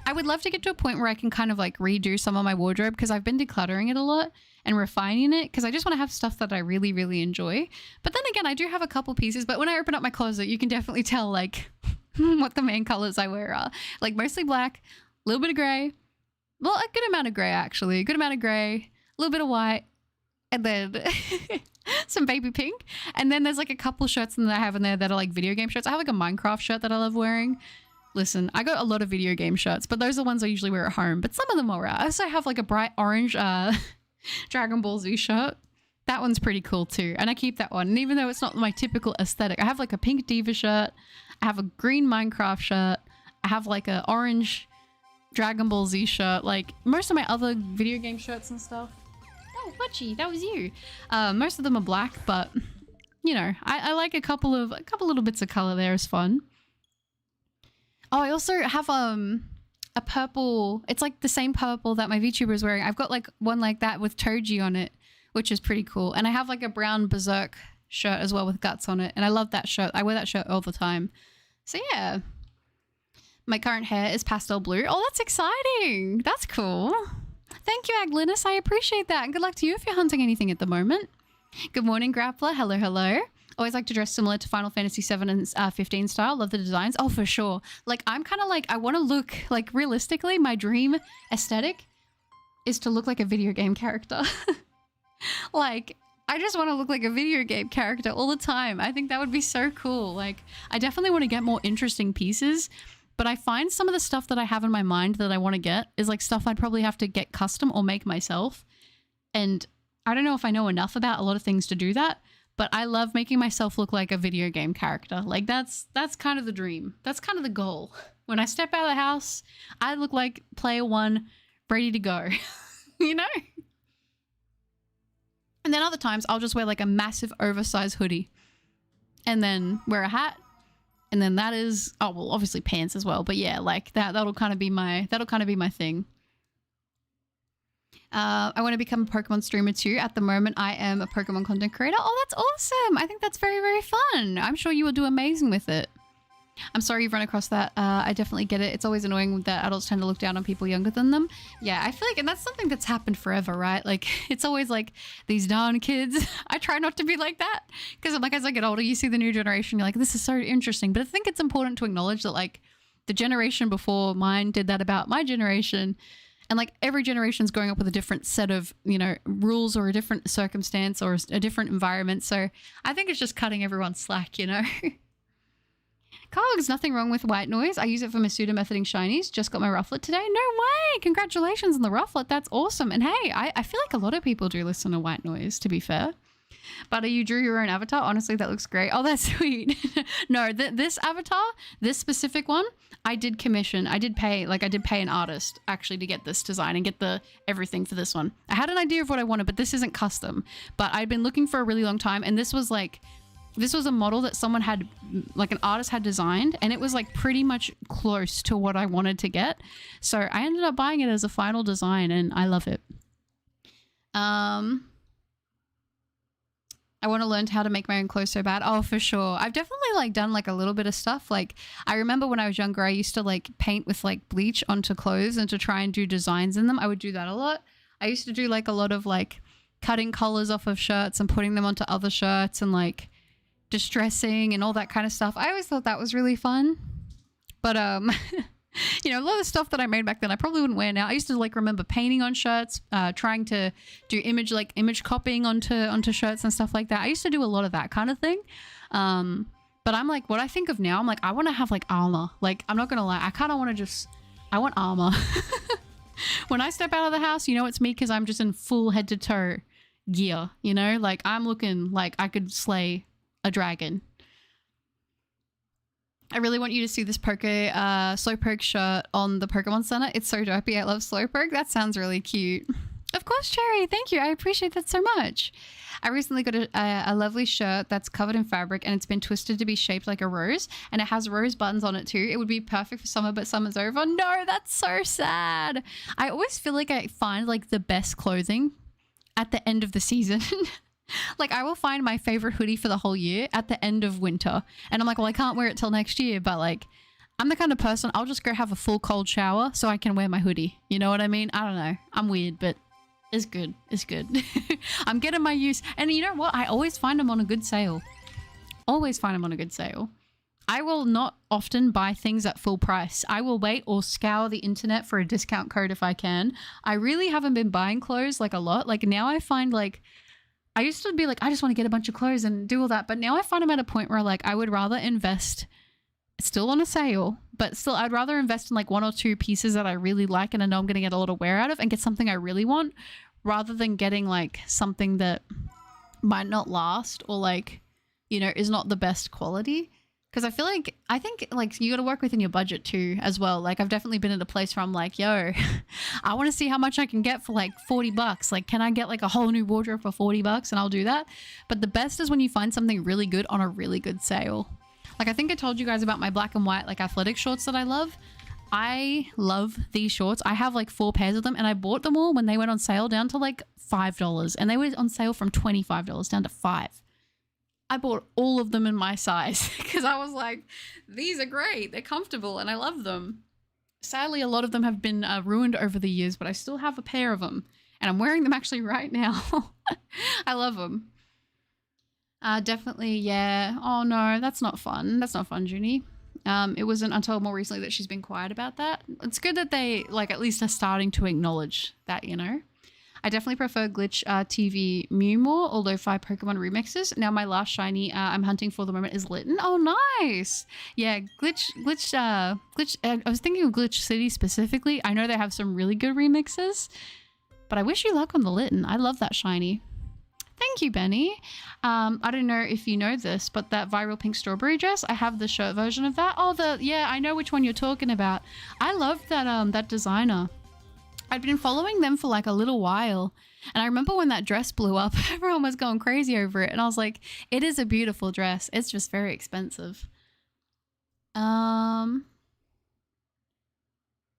I would love to get to a point where I can kind of like redo some of my wardrobe because I've been decluttering it a lot and refining it because I just want to have stuff that I really, really enjoy. But then again, I do have a couple pieces, but when I open up my closet, you can definitely tell like what the main colors I wear are. Like mostly black, a little bit of gray. Well, a good amount of gray actually. A good amount of gray, a little bit of white, and then some baby pink. And then there's like a couple shirts that I have in there that are like video game shirts. I have like a Minecraft shirt that I love wearing. Listen, I got a lot of video game shirts, but those are the ones I usually wear at home. But some of them are right. I also have like a bright orange Dragon Ball Z shirt. That one's pretty cool too. And I keep that one. And even though it's not my typical aesthetic, I have like a pink Diva shirt. I have a green Minecraft shirt. I have like a orange Dragon Ball Z shirt. Like most of my other video game shirts and stuff. Oh, Pochi, that was you. Most of them are black, but you know, I like a couple little bits of color there is fun. Oh, I also have a purple, it's like the same purple that my VTuber is wearing. I've got like one like that with Toji on it, which is pretty cool. And I have like a brown Berserk shirt as well with guts on it. And I love that shirt. I wear that shirt all the time. So yeah. My current hair is pastel blue. Oh, that's exciting. That's cool. Thank you, Aglinus. I appreciate that. And good luck to you if you're hunting anything at the moment. Good morning, Grappler. Hello, hello. Always like to dress similar to Final Fantasy 7 and 15 style. Love the designs. Oh, for sure. Like, I'm kind of like, I want to look, like, realistically, my dream aesthetic is to look like a video game character. Like, I just want to look like a video game character all the time. I think that would be so cool. Like, I definitely want to get more interesting pieces, but I find some of the stuff that I have in my mind that I want to get is like stuff I'd probably have to get custom or make myself. And I don't know if I know enough about a lot of things to do that. But I love making myself look like a video game character. Like that's kind of the dream. That's kind of the goal. When I step out of the house, I look like player one, ready to go, you know? And then other times I'll just wear like a massive oversized hoodie and then wear a hat. And then that is, oh, well, obviously pants as well. But yeah, like that'll kind of be my thing. I want to become a Pokemon streamer too. At the moment, I am a Pokemon content creator. Oh, that's awesome. I think that's very, very fun. I'm sure you will do amazing with it. I'm sorry you've run across that. I definitely get it. It's always annoying that adults tend to look down on people younger than them. Yeah, I feel like, and that's something that's happened forever, right? Like, it's always like, these darn kids. I try not to be like that. Because like, as I get older, you see the new generation, you're like, this is so interesting. But I think it's important to acknowledge that like, the generation before mine did that about my generation. And like every generation's growing up with a different set of, you know, rules or a different circumstance or a different environment. So I think it's just cutting everyone slack, you know. Cogs, nothing wrong with white noise. I use it for my pseudo-methoding shinies. Just got my rufflet today. No way. Congratulations on the rufflet. That's awesome. And hey, I feel like a lot of people do listen to white noise, to be fair. But you drew your own avatar. Honestly, that looks great. Oh, that's sweet. No, this avatar, this specific one, I did commission. I did pay an artist actually to get this design and get the everything for this one. I had an idea of what I wanted, but this isn't custom. But I'd been looking for a really long time, and this was a model that someone had, like an artist had designed, and it was like pretty much close to what I wanted to get. So I ended up buying it as a final design, and I love it. I want to learn how to make my own clothes so bad. Oh, for sure. I've definitely like done like a little bit of stuff. Like I remember when I was younger, I used to like paint with like bleach onto clothes and to try and do designs in them. I would do that a lot. I used to do like a lot of like cutting collars off of shirts and putting them onto other shirts and like distressing and all that kind of stuff. I always thought that was really fun. But you know, a lot of stuff that I made back then I probably wouldn't wear now. I used to like remember painting on shirts, trying to do image copying onto shirts and stuff like that. I used to do a lot of that kind of thing. But I'm like, what I think of now, I'm like, I want to have like armor. Like, I'm not gonna lie, I kind of want to I want armor. When I step out of the house, you know it's me because I'm just in full head to toe gear, you know? Like I'm looking like I could slay a dragon. I really want you to see this Slowpoke shirt on the Pokemon Center. It's so dopey. I love Slowpoke. That sounds really cute. Of course, Cherry. Thank you. I appreciate that so much. I recently got a lovely shirt that's covered in fabric and it's been twisted to be shaped like a rose and it has rose buttons on it too. It would be perfect for summer, but summer's over. No, that's so sad. I always feel like I find like the best clothing at the end of the season. Like I will find my favorite hoodie for the whole year at the end of winter. And I'm like, well, I can't wear it till next year. But like, I'm the kind of person, I'll just go have a full cold shower so I can wear my hoodie. You know what I mean? I don't know. I'm weird, but it's good. It's good. I'm getting my use. And you know what? I always find them on a good sale. Always find them on a good sale. I will not often buy things at full price. I will wait or scour the internet for a discount code if I can. I really haven't been buying clothes like a lot. Like now I find like I used to be like, I just want to get a bunch of clothes and do all that. But now I find I'm at a point where like I would rather invest still on a sale, but still I'd rather invest in like 1 or 2 pieces that I really like and I know I'm going to get a lot of wear out of and get something I really want rather than getting like something that might not last or like, you know, is not the best quality. Because I think like you got to work within your budget too as well. Like I've definitely been at a place where I'm like, yo, I want to see how much I can get for like $40. Like, can I get like a whole new wardrobe for $40? And I'll do that. But the best is when you find something really good on a really good sale. Like I think I told you guys about my black and white like athletic shorts that I love. I love these shorts. I have like 4 pairs of them and I bought them all when they went on sale down to like $5 and they were on sale from $25 down to $5. I bought all of them in my size because I was like, these are great. They're comfortable and I love them. Sadly, a lot of them have been ruined over the years, but I still have a pair of them and I'm wearing them actually right now. I love them. Definitely, yeah. Oh no, that's not fun. That's not fun, Junie. It wasn't until more recently that she's been quiet about that. It's good that they like at least are starting to acknowledge that, you know. I definitely prefer Glitch TV Mew more, or Lo-Fi Pokemon remixes. Now my last shiny I'm hunting for the moment is Litten. Oh, nice. Yeah, Glitch, I was thinking of Glitch City specifically. I know they have some really good remixes, but I wish you luck on the Litten. I love that shiny. Thank you, Benny. I don't know if you know this, but that viral pink strawberry dress, I have the shirt version of that. Oh, yeah, I know which one you're talking about. I love that that designer. I'd been following them for like a little while. And I remember when that dress blew up, everyone was going crazy over it. And I was like, it is a beautiful dress. It's just very expensive. Where am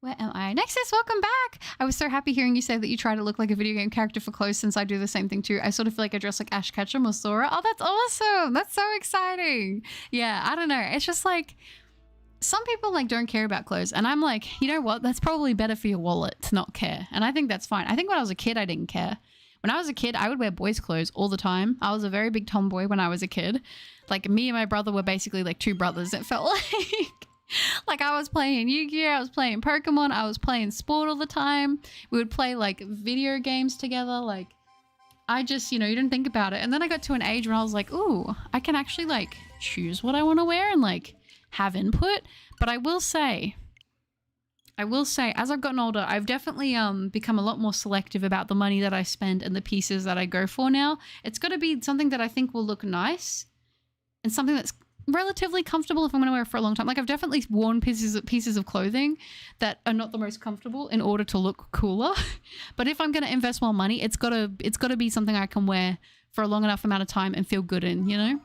I? Nexus, welcome back. I was so happy hearing you say that you try to look like a video game character for clothes since I do the same thing too. I sort of feel like I dress like Ash Ketchum or Sora. Oh, that's awesome. That's so exciting. Yeah, I don't know. It's just like, some people like don't care about clothes and I'm like, you know what, that's probably better for your wallet to not care, and I think that's fine. I think when I was a kid I didn't care. When I was a kid I would wear boys clothes all the time. I was a very big tomboy when I was a kid. Like me and my brother were basically like 2 brothers, it felt like I was playing Yu-Gi-Oh, I was playing Pokemon, I was playing sport all the time. We would play like video games together. Like I just, you know, you didn't think about it. And then I got to an age when I was like, ooh, I can actually like choose what I want to wear and like have input. But I will say as I've gotten older I've definitely become a lot more selective about the money that I spend and the pieces that I go for now. It's got to be something that I think will look nice and something that's relatively comfortable if I'm going to wear it for a long time. Like I've definitely worn pieces of clothing that are not the most comfortable in order to look cooler. But if I'm going to invest more money, it's got to be something I can wear for a long enough amount of time and feel good in, you know?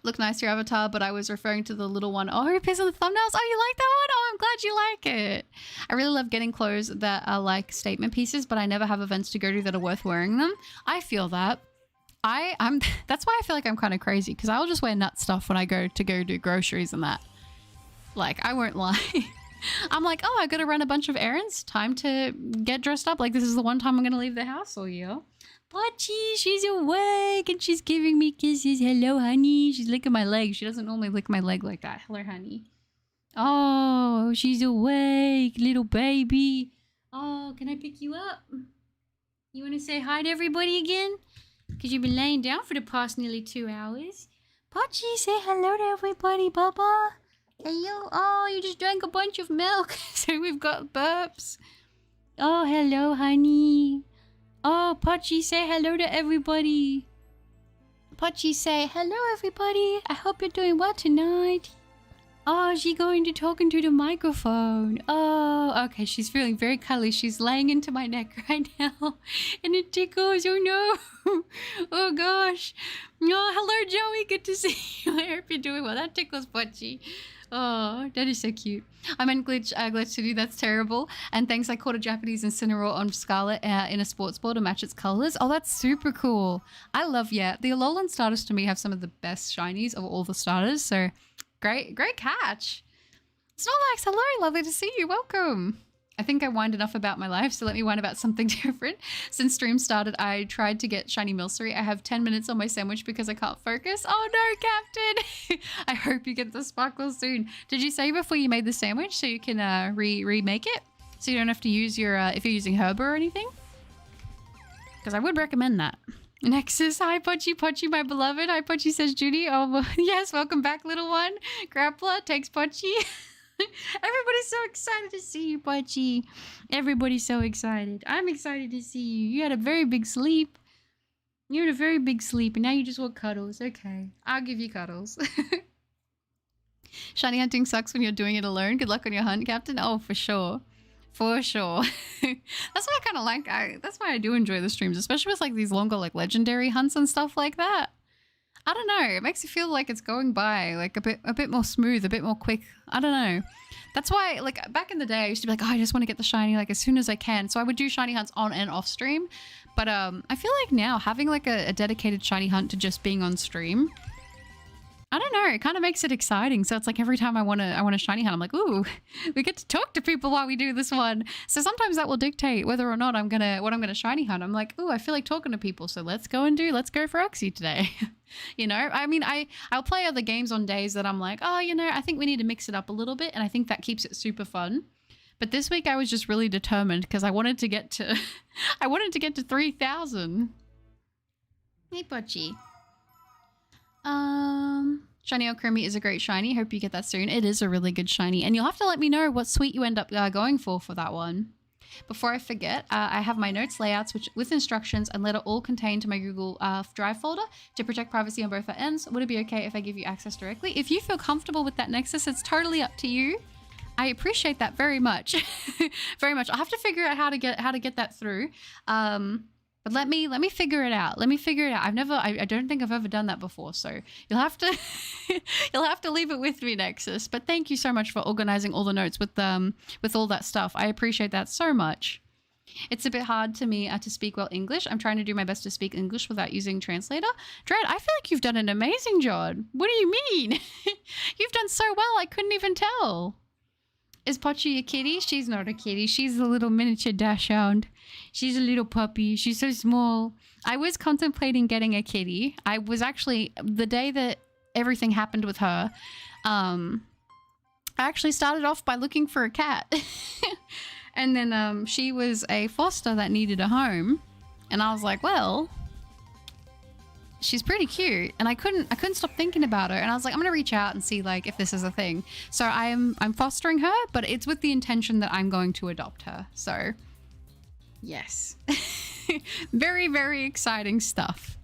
Look nice, your avatar, but I was referring to the little one. Oh, who appears on the thumbnails? Oh, you like that one? Oh, I'm glad you like it. I really love getting clothes that are like statement pieces, but I never have events to go to that are worth wearing them. I feel that. That's why I feel like I'm kind of crazy, because I'll just wear nut stuff when I go do groceries and that. Like, I won't lie. I'm like, oh, I got to run a bunch of errands. Time to get dressed up. Like, this is the one time I'm going to leave the house all year. Pochi, she's awake and she's giving me kisses. Hello, honey. She's licking my leg. She doesn't normally lick my leg like that. Hello, honey. Oh, she's awake, little baby. Oh, can I pick you up? You want to say hi to everybody again? Because you've been laying down for the past nearly 2 hours. Pochi, say hello to everybody, Bubba. Hello. Oh, you just drank a bunch of milk. So we've got burps. Oh, hello, honey. Oh, Pochi, say hello to everybody. Pochi, say hello, everybody. I hope you're doing well tonight. Oh, she's going to talk into the microphone. Oh, okay. She's feeling very cuddly. She's laying into my neck right now. And it tickles. Oh, no. Oh, gosh. Oh, hello, Joey. Good to see you. I hope you're doing well. That tickles Pochi. Oh, that is so cute. I meant Glitch City. That's terrible. And thanks, I caught a Japanese Incineroar on Scarlet in a sports ball to match its colors. Oh, that's super cool. I love, yeah. The Alolan starters to me have some of the best shinies of all the starters. So great catch. Snorlax, hello. Lovely to see you. Welcome. I think I whined enough about my life, so let me whine about something different. Since stream started, I tried to get shiny Milcery. I have 10 minutes on my sandwich because I can't focus. Oh no, Captain! I hope you get the sparkle soon. Did you say before you made the sandwich so you can remake it? So you don't have to use your, if you're using herb or anything? Because I would recommend that. Nexus, hi Pochi, Pochi, my beloved. Hi Pochi, says Judy. Oh, well, yes, welcome back, little one. Grappler takes Pochi. Everybody's so excited to see you, Pochi. Everybody's so excited. I'm excited to see you. You had a very big sleep. You had a very big sleep, and now you just want cuddles. Okay, I'll give you cuddles. Shiny hunting sucks when you're doing it alone. Good luck on your hunt, Captain. Oh, for sure. For sure. That's why I kind of like, that's why I do enjoy the streams, especially with like these longer like legendary hunts and stuff like that. I don't know. It makes you feel like it's going by like a bit more smooth, a bit more quick. I don't know. That's why like back in the day I used to be like, oh, I just want to get the shiny like as soon as I can. So I would do shiny hunts on and off stream. But I feel like now having like a dedicated shiny hunt to just being on stream, I don't know, it kind of makes it exciting. So it's like every time I want to shiny hunt, I'm like, ooh, we get to talk to people while we do this one. So sometimes that will dictate whether or not what I'm gonna shiny hunt. I'm like, ooh, I feel like talking to people, so let's go for Uxie today. You know, I mean, I'll play other games on days that I'm like, oh, you know, I think we need to mix it up a little bit, and I think that keeps it super fun. But this week I was just really determined because I wanted to get to 3,000. Hey, Pochi. Shiny Okrimi is a great shiny. Hope you get that soon. It is a really good shiny. And you'll have to let me know what suite you end up going for that one. Before I forget, I have my notes layouts with instructions and letter all contained to my Google Drive folder to protect privacy on both our ends. Would it be okay if I give you access directly? If you feel comfortable with that, Nexus, it's totally up to you. I appreciate that very much. Very much. I'll have to figure out how to get that through. But let me figure it out. Let me figure it out. I don't think I've ever done that before. So you'll have to leave it with me, Nexus. But thank you so much for organizing all the notes with all that stuff. I appreciate that so much. It's a bit hard to me to speak well English. I'm trying to do my best to speak English without using translator. Dread, I feel like you've done an amazing job. What do you mean? You've done so well. I couldn't even tell. Is Pochi a kitty? She's not a kitty. She's a little miniature dachshund. She's a little puppy. She's so small. I was contemplating getting a kitty. I was actually, the day that everything happened with her, I actually started off by looking for a cat. And then she was a foster that needed a home. And I was like, well, she's pretty cute, and I couldn't stop thinking about her, and I was like, I'm gonna reach out and see like if this is a thing. So I'm fostering her, but it's with the intention that I'm going to adopt her. So yes. Very, very exciting stuff.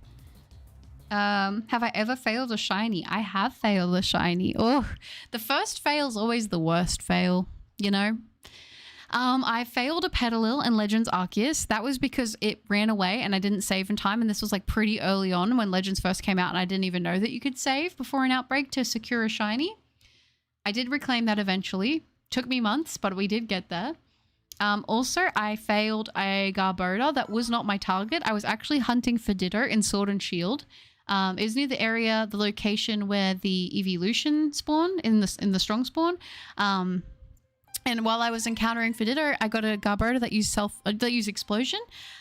Have I ever failed a shiny? I have failed a shiny. Oh, the first fail is always the worst fail, you know. I failed a Petalil in Legends Arceus. That was because it ran away and I didn't save in time. And this was like pretty early on when Legends first came out, and I didn't even know that you could save before an outbreak to secure a shiny. I did reclaim that eventually. Took me months, but we did get there. Also, I failed a Garbodor that was not my target. I was actually hunting for Ditto in Sword and Shield. It was near the location where the Evolution spawned in the strong spawn. And while I was encountering Ditto, I got a Garbodor that used Explosion.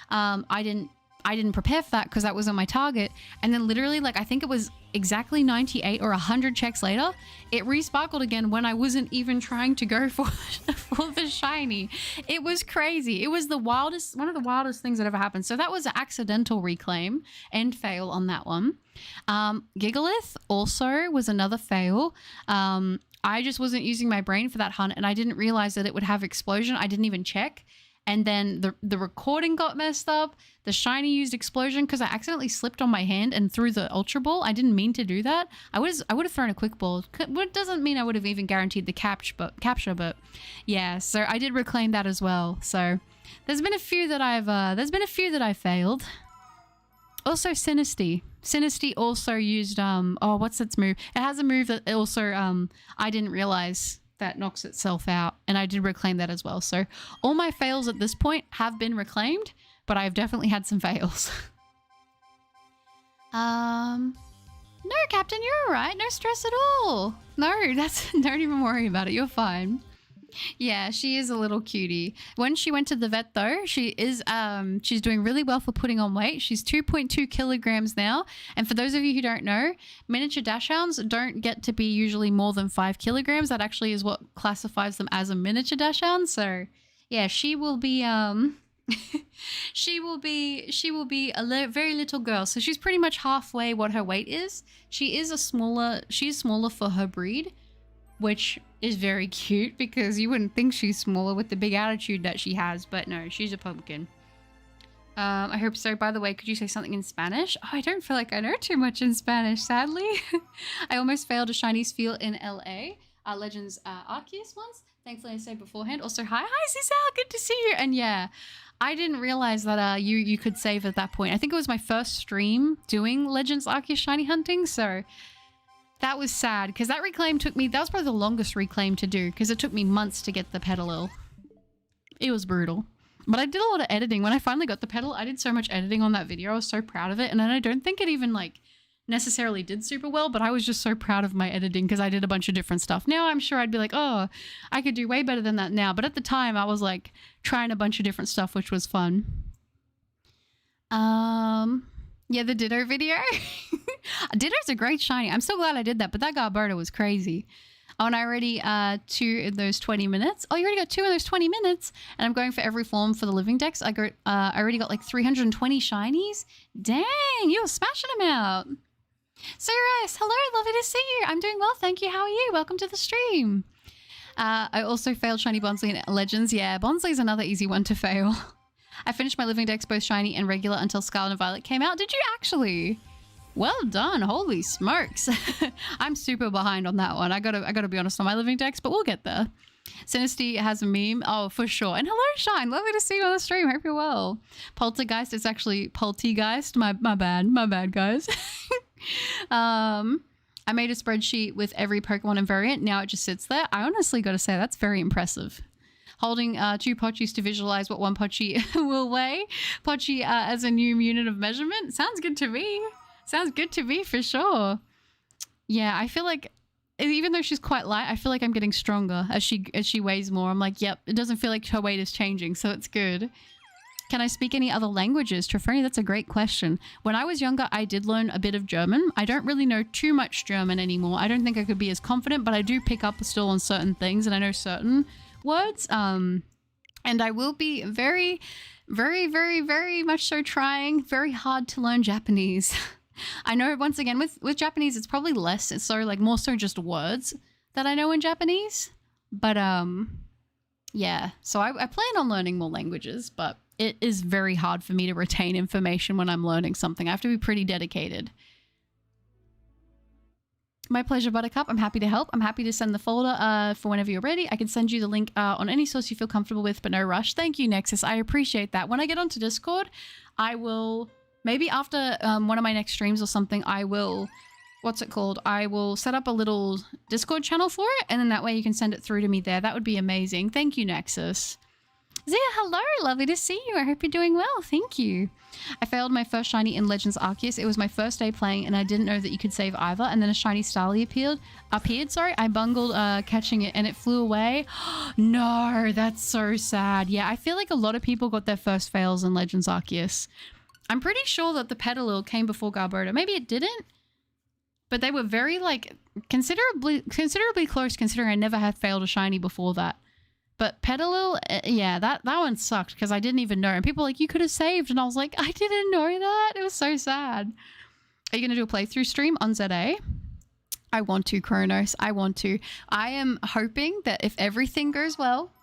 I didn't prepare for that because that wasn't my target. And then literally, like, I think it was exactly 98 or 100 checks later, it resparkled again when I wasn't even trying to go for the shiny. It was crazy. It was one of the wildest things that ever happened. So that was an accidental reclaim and fail on that one. Gigalith also was another fail. I just wasn't using my brain for that hunt, and I didn't realize that it would have Explosion. I didn't even check. And then the recording got messed up. The shiny used Explosion because I accidentally slipped on my hand and threw the Ultra Ball. I didn't mean to do that. I would have thrown a Quick Ball. It doesn't mean I would have even guaranteed the capture, but yeah. So I did reclaim that as well. So there's been a few that I've failed. Also, Sinisty. Sinisty also used what's its move? It has a move that also I didn't realize that knocks itself out, and I did reclaim that as well. So all my fails at this point have been reclaimed, but I've definitely had some fails. No, Captain, you're all right. No stress at all. No, don't even worry about it. You're fine. Yeah, she is a little cutie. When she went to the vet though, she's doing really well for putting on weight. She's 2.2 kilograms now. And for those of you who don't know, miniature dachshunds don't get to be usually more than 5 kilograms. That actually is what classifies them as a miniature dachshund. So yeah, she will be She will be a very little girl. So she's pretty much halfway what her weight is. She's smaller for her breed, which is very cute because you wouldn't think she's smaller with the big attitude that she has, but no, she's a pumpkin. I hope so. By the way, could you say something in Spanish? Oh, I don't feel like I know too much in Spanish, sadly. I almost failed a shinies field in LA. Legends Arceus once. Thankfully I saved beforehand. Also, hi Zizal, good to see you. And yeah, I didn't realize that you could save at that point. I think it was my first stream doing Legends Arceus shiny hunting, so that was sad because that reclaim took me, that was probably the longest reclaim to do because it took me months to get the Petalil. It was brutal. But I did a lot of editing. When I finally got the pedal, I did so much editing on that video. I was so proud of it. And then I don't think it even like necessarily did super well, but I was just so proud of my editing because I did a bunch of different stuff. Now I'm sure I'd be like, oh, I could do way better than that now. But at the time I was like trying a bunch of different stuff, which was fun. Yeah, the Ditto video. Ditto's a great shiny. I'm so glad I did that, but that Garberta was crazy. Oh, and I already 2 in those 20 minutes. Oh, you already got 2 in those 20 minutes. And I'm going for every form for the living decks. I already got like 320 shinies. Dang, you were smashing them out. So Rice, hello, lovely to see you. I'm doing well, thank you. How are you? Welcome to the stream. I also failed shiny Bonsly in Legends. Yeah, Bonsly's another easy one to fail. I finished my living decks both shiny and regular until Scarlet and Violet came out. Did you actually? Well done, holy smokes. I'm super behind on that one. I gotta be honest on my living decks, but we'll get there. Sinisty has a meme. Oh, for sure. And hello, Shine. Lovely to see you on the stream. Hope you're well. Poltergeist is actually Poltegeist. My bad, guys. I made a spreadsheet with every Pokemon and variant. Now it just sits there. I honestly gotta say that's very impressive. Holding 2 Pochis to visualize what 1 Pochi will weigh. Pochi as a new unit of measurement. Sounds good to me. Sounds good to me for sure. Yeah, I feel like even though she's quite light, I feel like I'm getting stronger as she weighs more. I'm like, yep, it doesn't feel like her weight is changing, so it's good. Can I speak any other languages? Trifoni, that's a great question. When I was younger, I did learn a bit of German. I don't really know too much German anymore. I don't think I could be as confident, but I do pick up still on certain things and I know certain words. And I will be very, very, very, very much so trying very hard to learn Japanese. I know once again with Japanese it's probably less, it's so like more so just words that I know in Japanese, but yeah, so I plan on learning more languages, but it is very hard for me to retain information when I'm learning something. I have to be pretty dedicated. My pleasure, Buttercup. I'm happy to help. I'm happy to send the folder for whenever you're ready. I can send you the link on any source you feel comfortable with, but no rush. Thank you, Nexus. I appreciate that. When I get onto Discord, I will maybe after one of my next streams or something, I will, what's it called? I will set up a little Discord channel for it, and then that way you can send it through to me there. That would be amazing. Thank you, Nexus. Zia, hello. Lovely to see you. I hope you're doing well. Thank you. I failed my first shiny in Legends Arceus. It was my first day playing, and I didn't know that you could save either. And then a shiny Starly appeared. Sorry, I bungled catching it, and it flew away. No, that's so sad. Yeah, I feel like a lot of people got their first fails in Legends Arceus. I'm pretty sure that the Petalil came before Garberta. Maybe it didn't, but they were very like considerably close considering I never had failed a shiny before that. But Petalil, yeah, that one sucked because I didn't even know. And people were like, you could have saved. And I was like, I didn't know that. It was so sad. Are you going to do a playthrough stream on ZA? I want to, Kronos. I want to. I am hoping that if everything goes well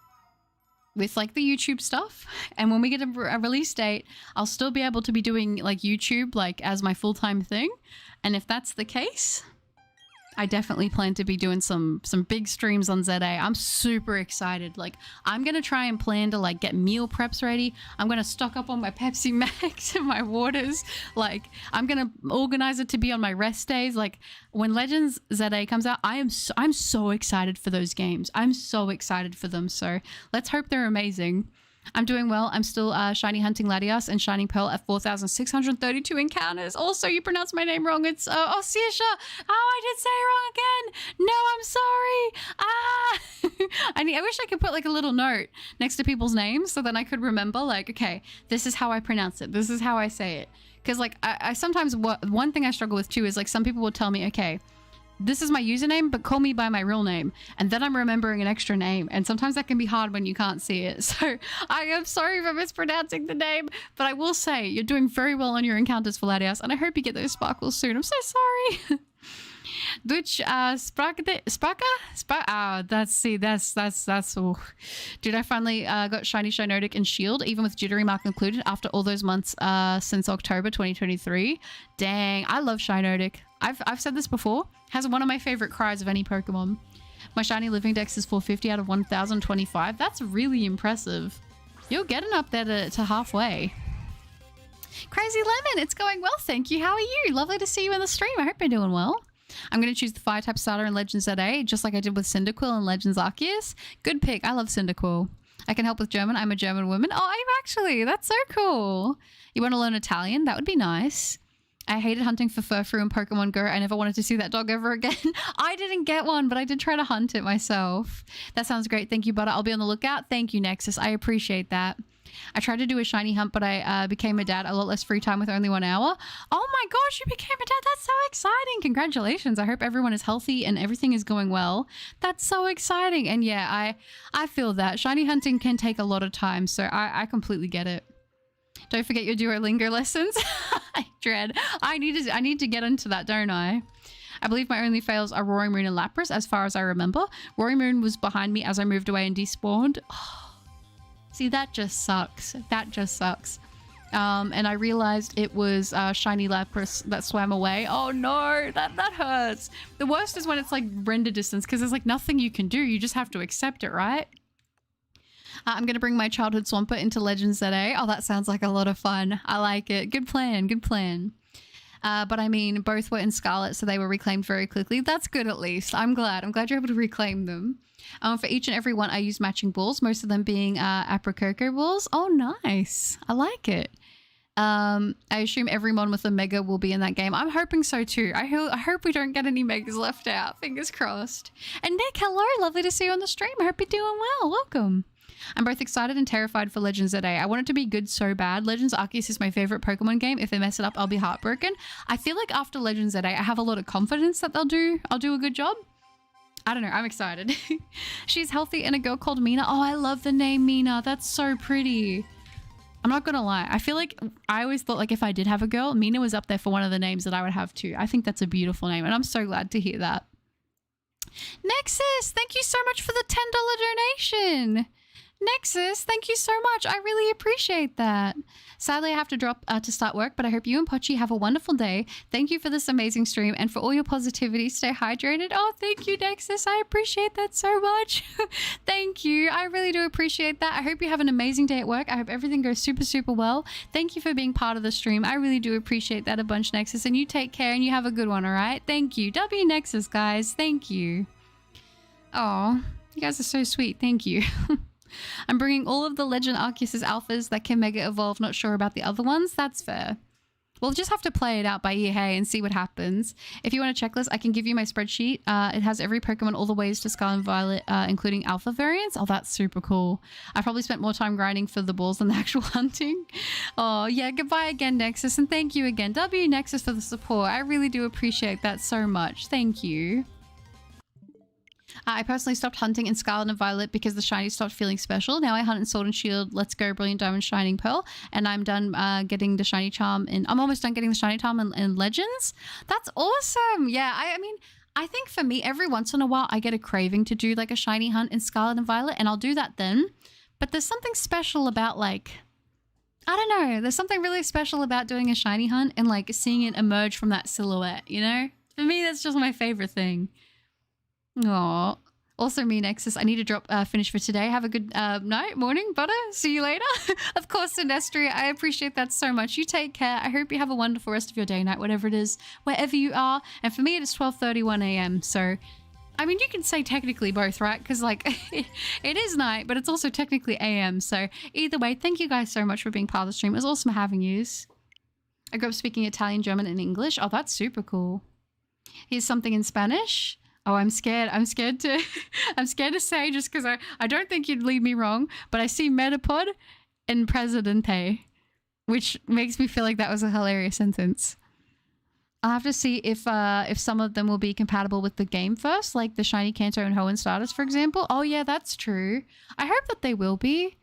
with like the YouTube stuff, and when we get a release date, I'll still be able to be doing like YouTube like as my full-time thing. And if that's the case, I definitely plan to be doing some big streams on ZA. I'm super excited. Like, I'm going to try and plan to like get meal preps ready. I'm going to stock up on my Pepsi Max and my waters. Like, I'm going to organize it to be on my rest days. Like, when Legends ZA comes out, I'm so excited for those games. I'm so excited for them. So let's hope they're amazing. I'm doing well. I'm still shiny hunting Latias and shining Pearl at 4,632 encounters. Also, you pronounced my name wrong. It's Osisha. Oh, I did say it wrong again. No, I'm sorry. I wish I could put like a little note next to people's names so then I could remember like, okay, this is how I pronounce it. This is how I say it. Because like I sometimes one thing I struggle with too is like some people will tell me, okay, this is my username, but call me by my real name. And then I'm remembering an extra name. And sometimes that can be hard when you can't see it. So I am sorry for mispronouncing the name, but I will say you're doing very well on your encounters for Latias, and I hope you get those sparkles soon. I'm so sorry. Dutch Spraka? That's oh. Dude, I finally got Shiny Shinotic and Shield, even with Jittery Mark included, after all those months since October 2023. Dang, I love Shinotic. I've said this before, has one of my favorite cries of any Pokemon. My Shiny Living Dex is 450 out of 1025. That's really impressive. You're getting up there to halfway. Crazy Lemon, it's going well, thank you. How are you? Lovely to see you in the stream. I hope you're doing well. I'm going to choose the fire type starter in Legends ZA, just like I did with Cyndaquil in Legends Arceus. Good pick. I love Cyndaquil. I can help with German. I'm a German woman. Oh, I'm actually. That's so cool. You want to learn Italian? That would be nice. I hated hunting for Furfrou in Pokemon Go. I never wanted to see that dog ever again. I didn't get one, but I did try to hunt it myself. That sounds great. Thank you, Butter. I'll be on the lookout. Thank you, Nexus. I appreciate that. I tried to do a shiny hunt, but I became a dad. A lot less free time with only 1 hour. Oh my gosh, you became a dad. That's so exciting. Congratulations. I hope everyone is healthy and everything is going well. That's so exciting. And yeah, I feel that. Shiny hunting can take a lot of time, so I completely get it. Don't forget your Duolingo lessons. I dread. I need to get into that, don't I? I believe my only fails are Roaring Moon and Lapras, as far as I remember. Roaring Moon was behind me as I moved away and despawned. Oh, see, that just sucks. That just sucks. And I realized it was Shiny Lapras that swam away. Oh no, that hurts. The worst is when it's like render distance, because there's like nothing you can do. You just have to accept it, right? I'm going to bring my childhood Swampert into Legends ZA. Oh, that sounds like a lot of fun. I like it. Good plan. Good plan. But I mean, both were in Scarlet, so they were reclaimed very quickly. That's good, at least. I'm glad. I'm glad you're able to reclaim them. For each and every one, I use matching balls, most of them being Apricot balls. Oh, nice. I like it. I assume every mon with a mega will be in that game. I'm hoping so too. I hope we don't get any megas left out. Fingers crossed. And Nick, hello. Lovely to see you on the stream. I hope you're doing well. Welcome. I'm both excited and terrified for Legends ZA. I want it to be good so bad. Legends Arceus is my favorite Pokemon game. If they mess it up, I'll be heartbroken. I feel like after Legends ZA, I have a lot of confidence that I'll do a good job. I don't know. I'm excited. She's healthy and a girl called Mina. Oh, I love the name Mina. That's so pretty. I'm not gonna lie. I feel like I always thought like if I did have a girl, Mina was up there for one of the names that I would have too. I think that's a beautiful name and I'm so glad to hear that. Nexus, thank you so much for the $10 donation. Nexus, thank you so much. I really appreciate that. Sadly, I have to drop to start work, but I hope you and Pochi have a wonderful day. Thank you for this amazing stream and for all your positivity. Stay hydrated. Oh, thank you, Nexus. I appreciate that so much. Thank you. I really do appreciate that. I hope you have an amazing day at work. I hope everything goes super, super well. Thank you for being part of the stream. I really do appreciate that a bunch, Nexus. And you take care and you have a good one, all right? Thank you. W Nexus, guys. Thank you. Oh, you guys are so sweet. Thank you. I'm bringing all of the Legend Arceus' alphas that can Mega Evolve. Not sure about the other ones. That's fair. We'll just have to play it out by ear, hey, and see what happens. If you want a checklist, I can give you my spreadsheet. It has every Pokemon all the ways to Scarlet and Violet, including alpha variants. Oh, that's super cool. I probably spent more time grinding for the balls than the actual hunting. Oh, yeah, goodbye again, Nexus, and thank you again. W Nexus for the support. I really do appreciate that so much. Thank you. I personally stopped hunting in Scarlet and Violet because the shiny stopped feeling special. Now I hunt in Sword and Shield, Let's Go, Brilliant Diamond, Shining Pearl, and I'm done getting the shiny charm in... I'm almost done getting the shiny charm in Legends. That's awesome. Yeah, I mean, I think for me, every once in a while, I get a craving to do like a shiny hunt in Scarlet and Violet, and I'll do that then. But there's something special about like... I don't know. There's something really special about doing a shiny hunt and like seeing it emerge from that silhouette, you know? For me, that's just my favorite thing. Aww. Also me, Nexus. I need to drop finish for today. Have a good night, morning, butter. See you later. Of course, Sinestria. I appreciate that so much. You take care. I hope you have a wonderful rest of your day, night, whatever it is, wherever you are. And for me, it is 12:31 a.m. So, I mean, you can say technically both, right? Because like, it is night, but it's also technically a.m. So either way, thank you guys so much for being part of the stream. It was awesome having yous. I grew up speaking Italian, German, and English. Oh, that's super cool. Here's something in Spanish. Oh, I'm scared. I'm scared to say just because I don't think you'd lead me wrong, but I see Metapod and Presidente, which makes me feel like that was a hilarious sentence. I'll have to see if some of them will be compatible with the game first, like the shiny Kanto and Hoenn starters, for example. Oh yeah, that's true. I hope that they will be.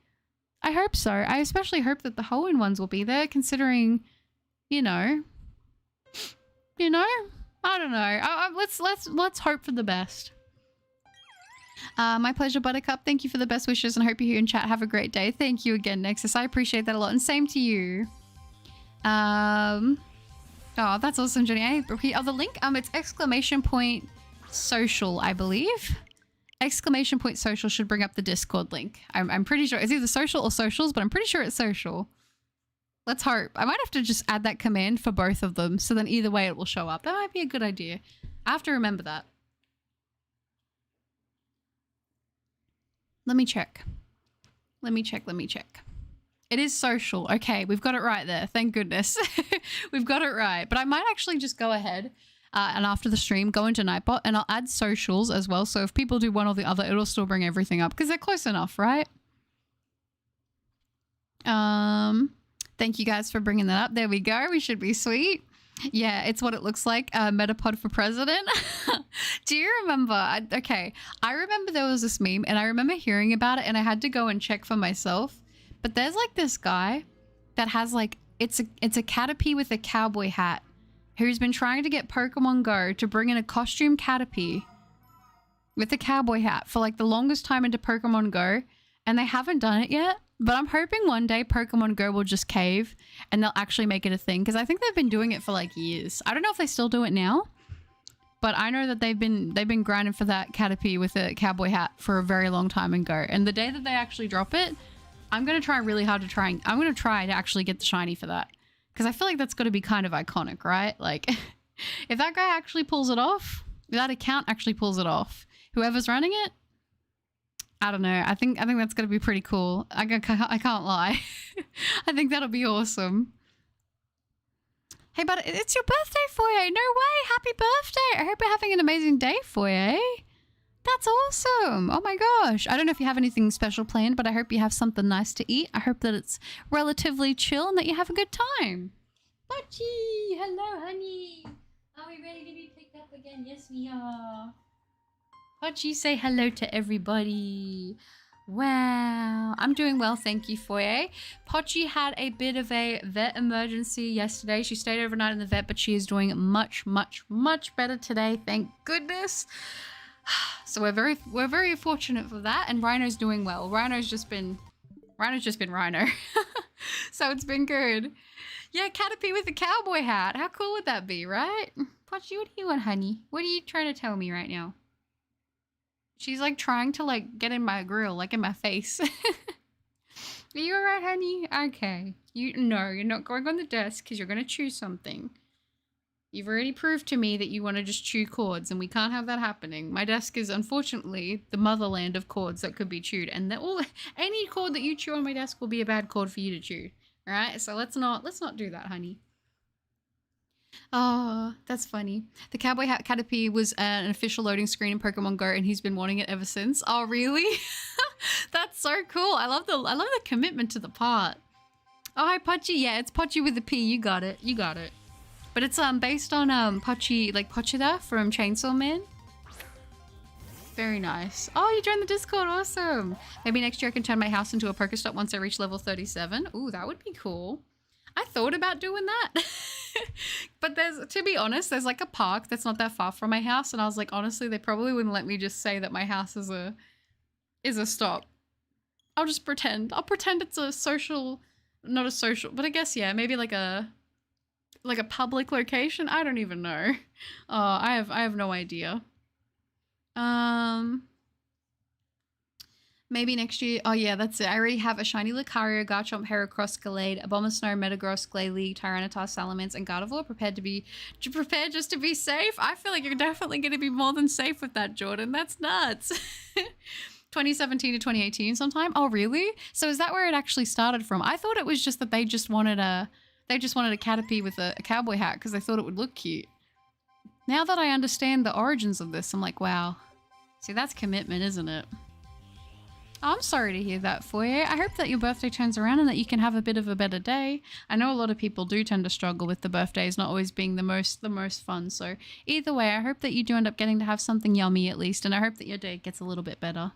I hope so. I especially hope that the Hoenn ones will be there, considering, you know, I don't know. Let's hope for the best. My pleasure, Buttercup. Thank you for the best wishes and hope you're here in chat. Have a great day. Thank you again, Nexus. I appreciate that a lot, and same to you. Oh, that's awesome, Jenny. Oh, the link, it's !social, I believe. !social should bring up the Discord link. I'm pretty sure it's either social or socials, but I'm pretty sure it's social. Let's hope. I might have to just add that command for both of them, so then either way it will show up. That might be a good idea. I have to remember that. Let me check. Let me check. It is social. Okay, we've got it right there. Thank goodness. We've got it right. But I might actually just go ahead and after the stream, go into Nightbot and I'll add socials as well. So if people do one or the other, it'll still bring everything up because they're close enough, right? Thank you guys for bringing that up. There we go. We should be sweet. Yeah, it's what it looks like. Metapod for president. Do you remember? Okay, I remember there was this meme and I remember hearing about it and I had to go and check for myself. But there's like this guy that has like, it's a Caterpie with a cowboy hat who's been trying to get Pokemon Go to bring in a costume Caterpie with a cowboy hat for like the longest time into Pokemon Go, and they haven't done it yet. But I'm hoping one day Pokemon Go will just cave and they'll actually make it a thing, because I think they've been doing it for like years. I don't know if they still do it now, but I know that they've been grinding for that Caterpie with a cowboy hat for a very long time in Go. And the day that they actually drop it, I'm going to try really hard to I'm going to try to actually get the shiny for that. Because I feel like that's got to be kind of iconic, right? Like, if that guy actually pulls it off, if that account actually pulls it off, whoever's running it, I don't know. I think that's going to be pretty cool. I can't lie. I think that'll be awesome. Hey, but it's your birthday, Foye. No way. Happy birthday. I hope you're having an amazing day, Foye. That's awesome. Oh my gosh. I don't know if you have anything special planned, but I hope you have something nice to eat. I hope that it's relatively chill and that you have a good time. Pochi, hello, honey. Are we ready to be picked up again? Yes, we are. Pochi, say hello to everybody. Wow. I'm doing well, thank you, Foye. Pochi had a bit of a vet emergency yesterday. She stayed overnight in the vet, but she is doing much, much, much better today. Thank goodness. So we're very fortunate for that, and Rhino's doing well. Rhino's just been Rhino. So it's been good. Yeah, Caterpie with a cowboy hat. How cool would that be, right? Pochi, what do you want, honey? What are you trying to tell me right now? She's like trying to like get in my grill, like in my face. Are you alright, honey? Okay. No, you're not going on the desk because you're gonna chew something. You've already proved to me that you want to just chew cords, and we can't have that happening. My desk is unfortunately the motherland of cords that could be chewed, and any cord that you chew on my desk will be a bad cord for you to chew. All right, so let's not do that, honey. Oh, that's funny. The cowboy hat Caterpie was an official loading screen in Pokemon Go, and he's been wanting it ever since. Oh, really? That's so cool. I love the commitment to the part. Oh, hi, Pochi. Yeah, it's Pochi with a P. You got it. But it's based on Pochi, like Pochita from Chainsaw Man. Very nice. Oh, you joined the Discord. Awesome. Maybe next year I can turn my house into a Pokestop once I reach level 37. Ooh, that would be cool. I thought about doing that. But to be honest, there's like a park that's not that far from my house, and I was like, honestly, they probably wouldn't let me just say that my house is a stop. I'll just pretend. I'll pretend it's a social, not a social, but I guess yeah, maybe like a public location. I don't even know. I have no idea. Maybe next year. Oh yeah, that's it. I already have a shiny Lucario, Garchomp, Heracross, Gallade, Abomasnow, Metagross, Glalie, Tyranitar, Salamence, and Gardevoir. Prepared just to be safe. I feel like you're definitely going to be more than safe with that, Jordan. That's nuts. 2017 to 2018 sometime. Oh really? So is that where it actually started from? I thought it was just that they just wanted a Caterpie with a cowboy hat because they thought it would look cute. Now that I understand the origins of this, I'm like, wow. See, that's commitment, isn't it? I'm sorry to hear that for you. I hope that your birthday turns around and that you can have a bit of a better day. I know a lot of people do tend to struggle with the birthdays not always being the most fun. So either way, I hope that you do end up getting to have something yummy at least, and I hope that your day gets a little bit better.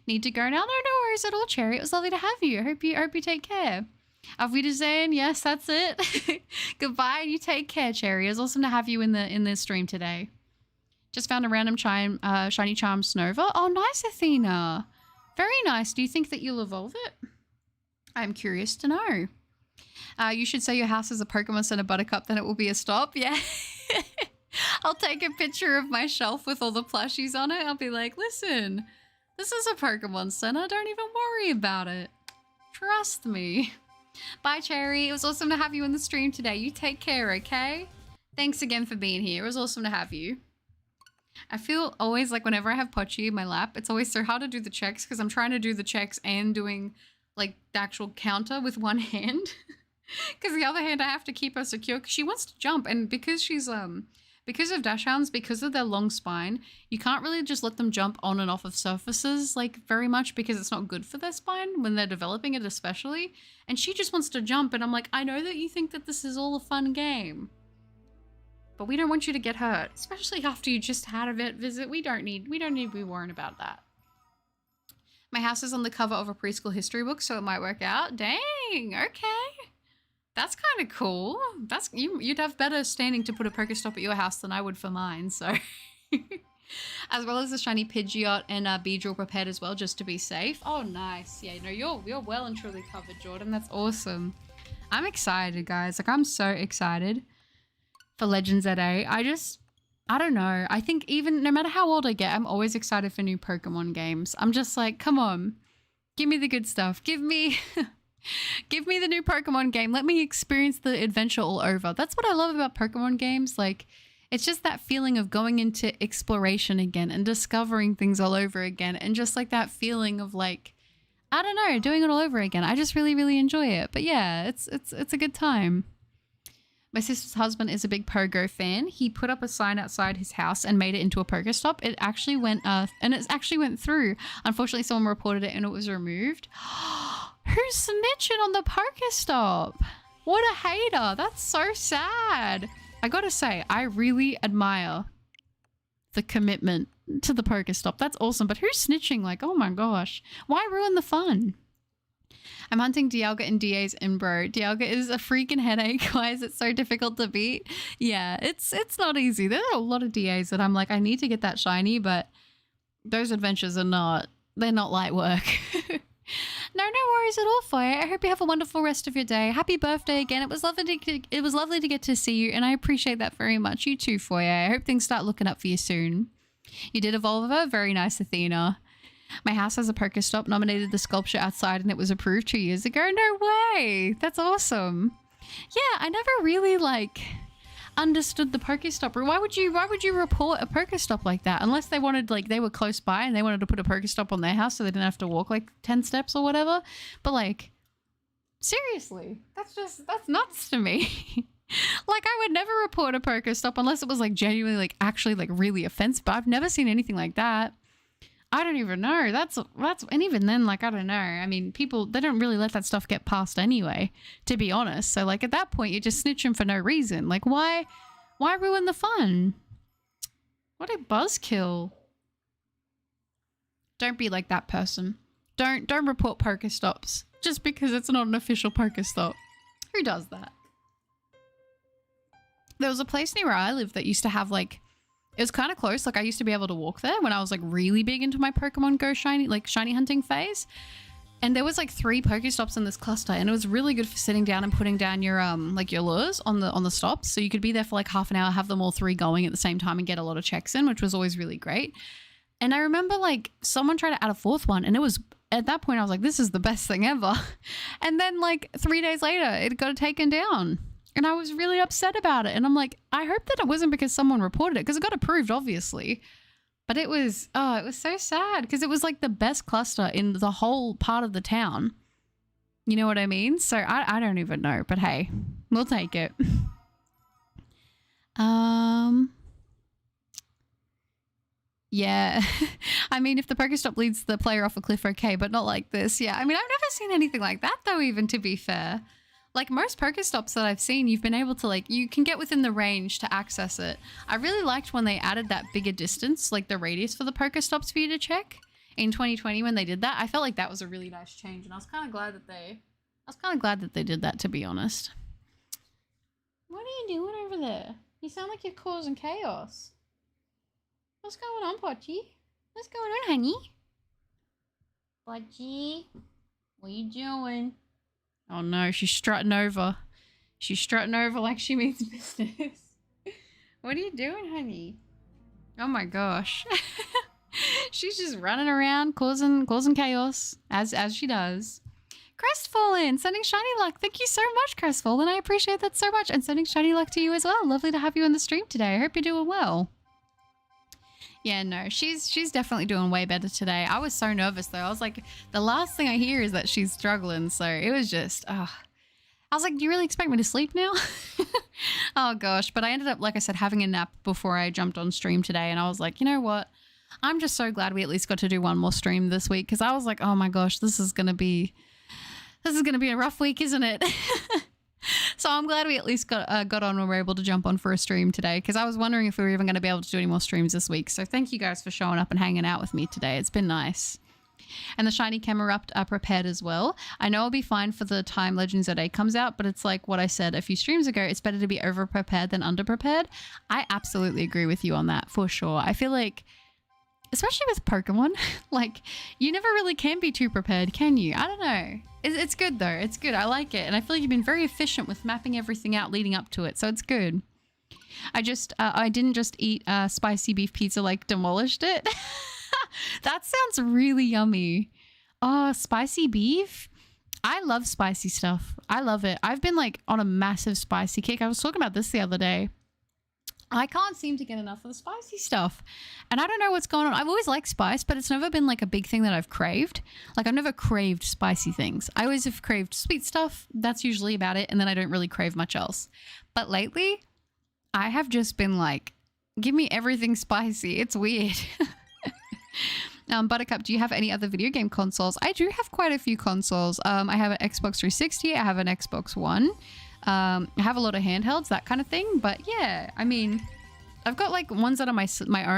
Need to go now? No, no worries at all, Cherry. It was lovely to have you. I hope you take care. Auf Wiedersehen. Yes, that's it. Goodbye. You take care, Cherry. It was awesome to have you in the stream today. Just found a random shiny charm Snova. Oh, nice, Athena. Very nice. Do you think that you'll evolve it? I'm curious to know. You should say your house is a Pokemon Center Buttercup, then it will be a stop. Yeah. I'll take a picture of my shelf with all the plushies on it. I'll be like, listen, this is a Pokemon Center. Don't even worry about it. Trust me. Bye, Cherry. It was awesome to have you in the stream today. You take care, okay? Thanks again for being here. It was awesome to have you. I feel always like whenever I have Pochi in my lap, it's always so hard to do the checks because I'm trying to do the checks and doing like the actual counter with one hand. Because the other hand I have to keep her secure because she wants to jump, and because she's because of dachshunds, because of their long spine, you can't really just let them jump on and off of surfaces like very much because it's not good for their spine when they're developing it especially. And she just wants to jump, and I'm like, I know that you think that this is all a fun game, but we don't want you to get hurt, especially after you just had a vet visit. We don't need to be worrying about that. My house is on the cover of a preschool history book, so it might work out. Dang, okay. That's kind of cool. That's you'd have better standing to put a Pokestop at your house than I would for mine, so. As well as a shiny Pidgeot and a Beedrill prepared as well, just to be safe. Oh, nice. Yeah, no, you're well and truly covered, Jordan. That's awesome. I'm excited, guys. Like, I'm so excited for Legends at A. I don't know. I think even no matter how old I get, I'm always excited for new Pokemon games. I'm just like, come on, give me the good stuff. Give me the new Pokemon game. Let me experience the adventure all over. That's what I love about Pokemon games. Like, it's just that feeling of going into exploration again and discovering things all over again. And just like that feeling of like, I don't know, doing it all over again. I just really, really enjoy it. But yeah, it's a good time. My sister's husband is a big Pogo fan. He put up a sign outside his house and made it into a Pokestop. It actually went through. Unfortunately, someone reported it and it was removed. Who's snitching on the Pokestop? What a hater. That's so sad. I gotta say, I really admire the commitment to the Pokestop. That's awesome. But who's snitching? Like, oh my gosh. Why ruin the fun? I'm hunting Dialga and DA's Inbro. Dialga is a freaking headache. Why is it so difficult to beat? Yeah, it's not easy. There are a lot of DAs that I'm like, I need to get that shiny, but those adventures are they're not light work. No worries at all, Foya. I hope you have a wonderful rest of your day. Happy birthday again. It was lovely to get to see you, and I appreciate that very much. You too, Foya. I hope things start looking up for you soon. You did evolve her. Very nice, Athena. My house has a Pokestop, nominated the sculpture outside, and it was approved 2 years ago. No way. That's awesome. Yeah, I never really understood the Pokestop. Why would you report a Pokestop like that? Unless they wanted, they were close by and they wanted to put a Pokestop on their house so they didn't have to walk 10 steps or whatever. But seriously, that's nuts to me. I would never report a Pokestop unless it was genuinely actually really offensive. But I've never seen anything like that. I don't even know. That's and even then, I don't know. I mean, people, they don't really let that stuff get past anyway, to be honest. So at that point, you're just snitching for no reason. Why ruin the fun? What a buzzkill. Don't be like that person. Don't report Pokestops just because it's not an official Pokestop. Who does that? There was a place near where I live that used to have it was kind of close. I used to be able to walk there when I was really big into my Pokemon Go shiny hunting phase. And there was 3 Pokestops in this cluster, and it was really good for sitting down and putting down your your lures on the stops. So you could be there for half an hour, have them all 3 going at the same time and get a lot of checks in, which was always really great. And I remember someone tried to add a 4th one, and it was, at that point I was like, this is the best thing ever. And then 3 days later it got taken down. And I was really upset about it. And I'm like, I hope that it wasn't because someone reported it, because it got approved, obviously. But it was so sad because it was the best cluster in the whole part of the town. You know what I mean? So I don't even know, but hey, we'll take it. Yeah. I mean, if the Pokestop leads the player off a cliff, okay, but not like this. Yeah. I mean, I've never seen anything like that, though, even to be fair. Like most Pokestops that I've seen, you've been able to, like, you can get within the range to access it. I really liked when they added that bigger distance, like the radius for the Pokestops for you to check in 2020 when they did that. I felt like that was a really nice change, and I was kind of glad that they did that, to be honest. What are you doing over there? You sound like you're causing chaos. What's going on, Pochi? What's going on, honey? Pochi, what are you doing? Oh no, she's strutting over. She's strutting over like she means business. What are you doing, honey? Oh my gosh. She's just running around causing chaos as she does. Crestfallen, sending shiny luck. Thank you so much, Crestfallen. I appreciate that so much. And sending shiny luck to you as well. Lovely to have you on the stream today. I hope you're doing well. Yeah, no, she's definitely doing way better today. I was so nervous though. I was like, the last thing I hear is that she's struggling. So it was just, I was like, do you really expect me to sleep now? Oh gosh. But I ended up, like I said, having a nap before I jumped on stream today. And I was like, you know what? I'm just so glad we at least got to do one more stream this week. Cause I was like, oh my gosh, this is going to be a rough week, isn't it? So I'm glad we at least got on and were able to jump on for a stream today, because I was wondering if we were even going to be able to do any more streams this week. So thank you guys for showing up and hanging out with me today. It's been nice. And the shiny Camerupt are prepared as well. I know I'll be fine for the time Legends of Day comes out, but it's like what I said a few streams ago, it's better to be over-prepared than under-prepared. I absolutely agree with you on that, for sure. I feel like, especially with Pokemon, like, you never really can be too prepared, can you? I don't know. It's good though. It's good. I like it. And I feel like you've been very efficient with mapping everything out leading up to it. So it's good. I didn't just eat spicy beef pizza, like demolished it. That sounds really yummy. Oh, spicy beef. I love spicy stuff. I love it. I've been like on a massive spicy kick. I was talking about this the other day. I can't seem to get enough of the spicy stuff. And I don't know what's going on. I've always liked spice, but it's never been like a big thing that I've craved. Like I've never craved spicy things. I always have craved sweet stuff. That's usually about it. And then I don't really crave much else. But lately, I have just been like, give me everything spicy. It's weird. Buttercup, do you have any other video game consoles? I do have quite a few consoles. I have an Xbox 360. I have an Xbox One. I have a lot of handhelds, that kind of thing. But yeah, I mean, I've got like ones that are my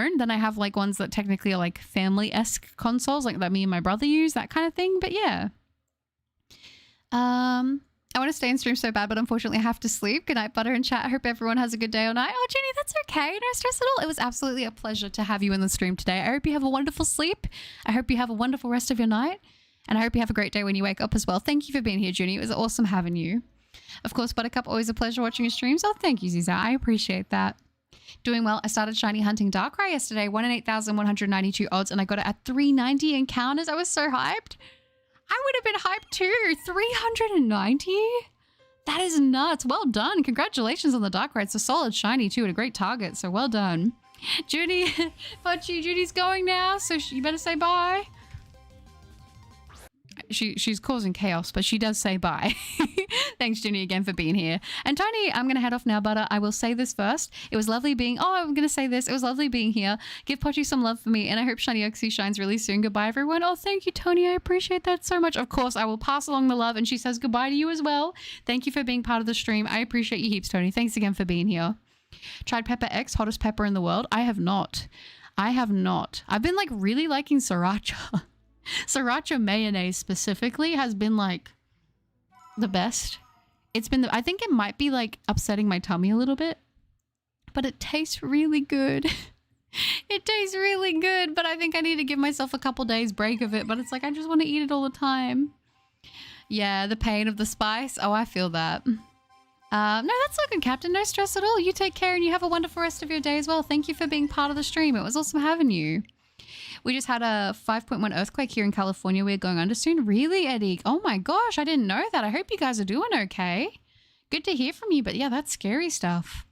own. Then I have like ones that technically are like family-esque consoles, like that me and my brother use, that kind of thing. But yeah. I want to stay in stream so bad, but unfortunately I have to sleep. Good night, Butter and chat. I hope everyone has a good day or night. Oh, Jenny, that's okay. No stress at all. It was absolutely a pleasure to have you in the stream today. I hope you have a wonderful sleep. I hope you have a wonderful rest of your night. And I hope you have a great day when you wake up as well. Thank you for being here, Junie. It was awesome having you. Of course, Buttercup, always a pleasure watching your streams. Oh, thank you, Ziza. I appreciate that. Doing well. I started shiny hunting Darkrai yesterday. 1 in 8,192 odds, and I got it at 390 encounters. I was so hyped. I would have been hyped too. 390? That is nuts. Well done. Congratulations on the Darkrai. It's a solid shiny too and a great target, so well done. Judy, Pochi, Judy's going now, so you better say bye. She's causing chaos, but she does say bye. Thanks, Junie, again for being here. And Tony, I'm going to head off now, Butter. I will say this first. It was lovely being... Oh, I'm going to say this. It was lovely being here. Give Pochi some love for me, and I hope Shiny Uxie shines really soon. Goodbye, everyone. Oh, thank you, Tony. I appreciate that so much. Of course, I will pass along the love, and she says goodbye to you as well. Thank you for being part of the stream. I appreciate you heaps, Tony. Thanks again for being here. Tried Pepper X, hottest pepper in the world? I have not. I have not. I've been, like, really liking Sriracha. Sriracha mayonnaise specifically has been like the best. It's been I think it might be like upsetting my tummy a little bit, but it tastes really good. It tastes really good, but I think I need to give myself a couple days break of it. But it's like I just want to eat it all the time. Yeah, the pain of the spice. Oh, I feel that. No, that's all good, Captain. No stress at all. You take care and you have a wonderful rest of your day as well. Thank you for being part of the stream. It was awesome having you. We just had a 5.1 earthquake here in California. We're going under soon. Really, Eddie? Oh my gosh, I didn't know that. I hope you guys are doing okay. Good to hear from you, but yeah, that's scary stuff.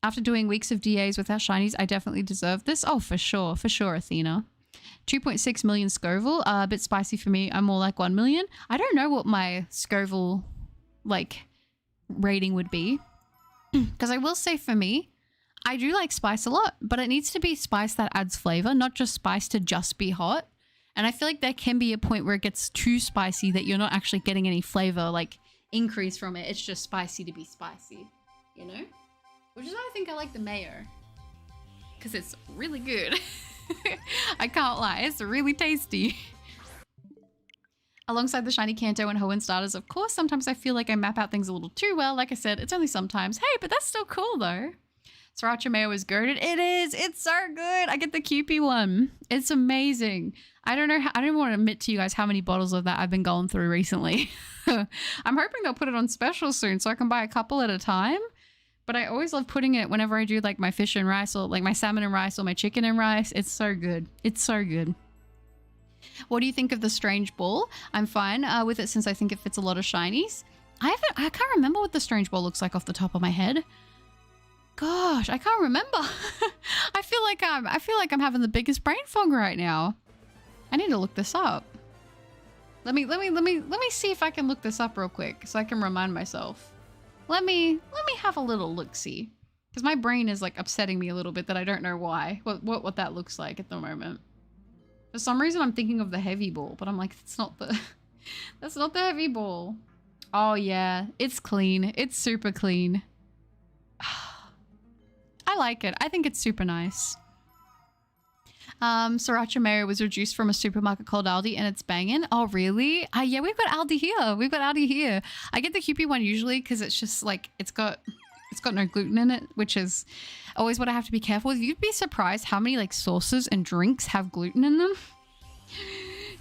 After doing weeks of DAs without shinies, I definitely deserve this. Oh, for sure, Athena. 2.6 million Scoville, a bit spicy for me. I'm more like 1 million. I don't know what my Scoville, like, rating would be. Because I will say for me, I do like spice a lot, but it needs to be spice that adds flavor, not just spice to just be hot. And I feel like there can be a point where it gets too spicy that you're not actually getting any flavor, like, increase from it. It's just spicy to be spicy, you know? Which is why I think I like the mayo. Because it's really good. I can't lie, it's really tasty. Alongside the shiny Kanto and Hoenn starters, of course, sometimes I feel like I map out things a little too well. Like I said, it's only sometimes. Hey, but that's still cool though. Sriracha mayo is goated. It is. It's so good. I get the Kewpie one. It's amazing. I don't know. I don't want to admit to you guys how many bottles of that I've been going through recently. I'm hoping they'll put it on special soon so I can buy a couple at a time. But I always love putting it whenever I do like my fish and rice or like my salmon and rice or my chicken and rice. It's so good. It's so good. What do you think of the strange ball? I'm fine with it since I think it fits a lot of shinies. I can't remember what the strange ball looks like off the top of my head. Gosh, I can't remember. I feel like I'm having the biggest brain fog right now. I need to look this up. Let me see if I can look this up real quick so I can remind myself. Let me have a little look-see. Because my brain is like upsetting me a little bit that I don't know why. What that looks like at the moment. For some reason I'm thinking of the heavy ball, but I'm like, it's not the that's not the heavy ball. Oh yeah, it's clean. It's super clean. I like it. I think it's super nice. Sriracha mayo was reduced from a supermarket called Aldi and it's banging. Oh, really? Yeah, we've got Aldi here. We've got Aldi here. I get the Kewpie one usually because it's just like, it's got no gluten in it, which is always what I have to be careful with. You'd be surprised how many like sauces and drinks have gluten in them.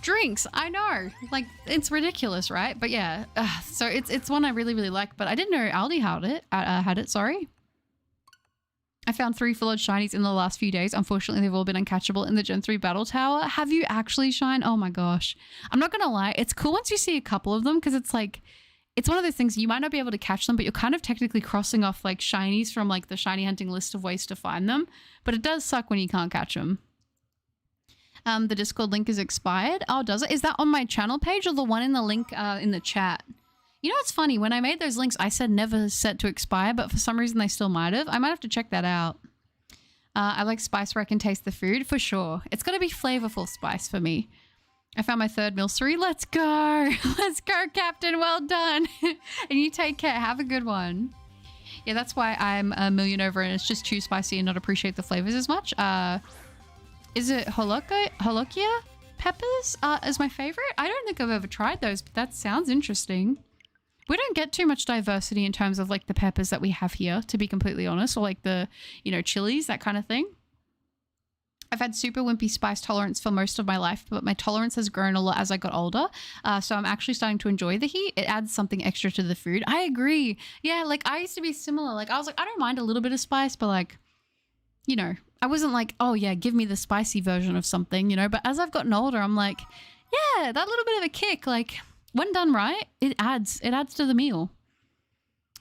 Drinks, I know. Like, it's ridiculous, right? But yeah, so it's one I really, really like, but I didn't know Aldi had it, sorry. I found 3 full-on shinies in the last few days. Unfortunately, they've all been uncatchable in the Gen 3 Battle Tower. Have you actually, Shine? Oh my gosh. I'm not gonna lie. It's cool once you see a couple of them because it's like, it's one of those things you might not be able to catch them, but you're kind of technically crossing off like shinies from like the shiny hunting list of ways to find them. But it does suck when you can't catch them. The Discord link is expired. Oh, does it? Is that on my channel page or the one in the link in the chat? You know what's funny? When I made those links, I said never set to expire, but for some reason they still might have. I might have to check that out. I like spice where I can taste the food, for sure. It's got to be flavorful spice for me. I found my 3rd Milcery. Let's go! Let's go, Captain! Well done! And you take care. Have a good one. Yeah, that's why I'm a million over and it's just too spicy and not appreciate the flavors as much. Is it Holokia peppers is my favorite? I don't think I've ever tried those, but that sounds interesting. We don't get too much diversity in terms of like the peppers that we have here, to be completely honest, or like the, you know, chilies, that kind of thing. I've had super wimpy spice tolerance for most of my life, but my tolerance has grown a lot as I got older. So I'm actually starting to enjoy the heat. It adds something extra to the food. I agree. Yeah, like I used to be similar. Like I was like, I don't mind a little bit of spice, but like, you know, I wasn't like, oh yeah, give me the spicy version of something, you know, but as I've gotten older, I'm like, yeah, that little bit of a kick, like when done right, it adds to the meal.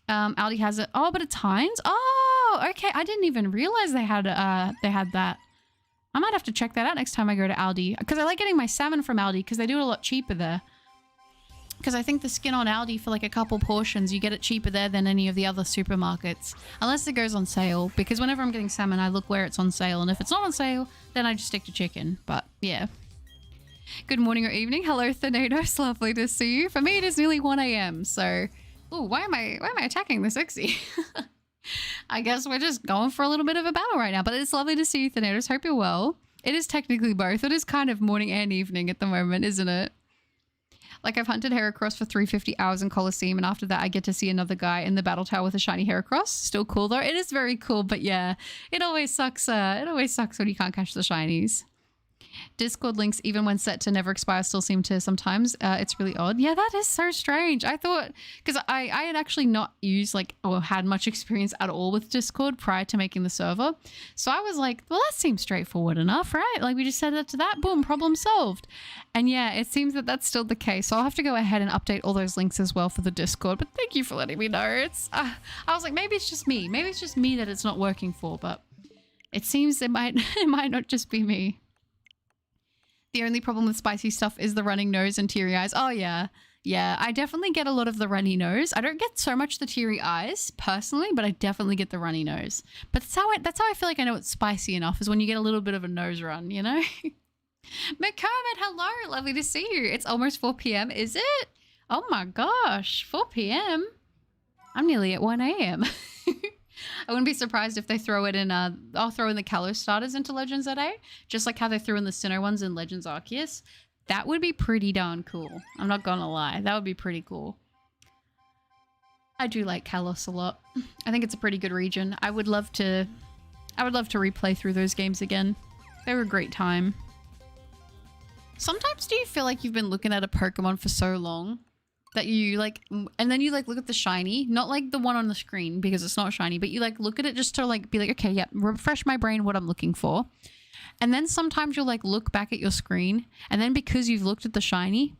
Aldi has it. Oh, but it's Heinz. Oh, okay. I didn't even realize they had that. I might have to check that out next time I go to Aldi because I like getting my salmon from Aldi because they do it a lot cheaper there. Because I think the skin on Aldi for like a couple portions, you get it cheaper there than any of the other supermarkets. Unless it goes on sale. Because whenever I'm getting salmon, I look where it's on sale. And if it's not on sale, then I just stick to chicken. But yeah. Good morning or evening. Hello, Thanatos. Lovely to see you. For me, it is nearly 1 a.m. So, ooh, why am I attacking this Uxie? I guess we're just going for a little bit of a battle right now. But it's lovely to see you, Thanatos. Hope you're well. It is technically both. It is kind of morning and evening at the moment, isn't it? Like I've hunted Heracross for 350 hours in Colosseum and after that I get to see another guy in the battle tower with a shiny Heracross. Still cool though. It is very cool, but yeah, it always sucks when you can't catch the shinies. Discord links, even when set to never expire, still seem to sometimes. It's really odd. Yeah, that is so strange. I thought, because I had actually not used like or had much experience at all with Discord prior to making the server. So I was like, well, that seems straightforward enough, right? Like we just set it to that, boom, problem solved. And yeah, it seems that that's still the case. So I'll have to go ahead and update all those links as well for the Discord. But thank you for letting me know. It's I was like, maybe it's just me. Maybe it's just me that it's not working for, but it seems it might not just be me. The only problem with spicy stuff is the running nose and teary eyes. Oh yeah. Yeah, I definitely get a lot of the runny nose. I don't get so much the teary eyes personally, but I definitely get the runny nose. But that's how I feel like I know it's spicy enough, is when you get a little bit of a nose run, you know? McCormick, hello, lovely to see you. It's almost 4 p.m, is it? Oh my gosh, 4 p.m? I'm nearly at 1 a.m. I wouldn't be surprised if they throw it in, I'll throw in the Kalos starters into Legends ZA, just like how they threw in the Sinnoh ones in Legends Arceus. That would be pretty darn cool. I'm not gonna lie. That would be pretty cool. I do like Kalos a lot. I think it's a pretty good region. I would love to replay through those games again. They were a great time. Sometimes do you feel like you've been looking at a Pokemon for so long that you like, and then you like look at the shiny, not like the one on the screen because it's not shiny, but you like look at it just to like be like, okay, yeah, refresh my brain what I'm looking for. And then sometimes you'll like look back at your screen, and then because you've looked at the shiny,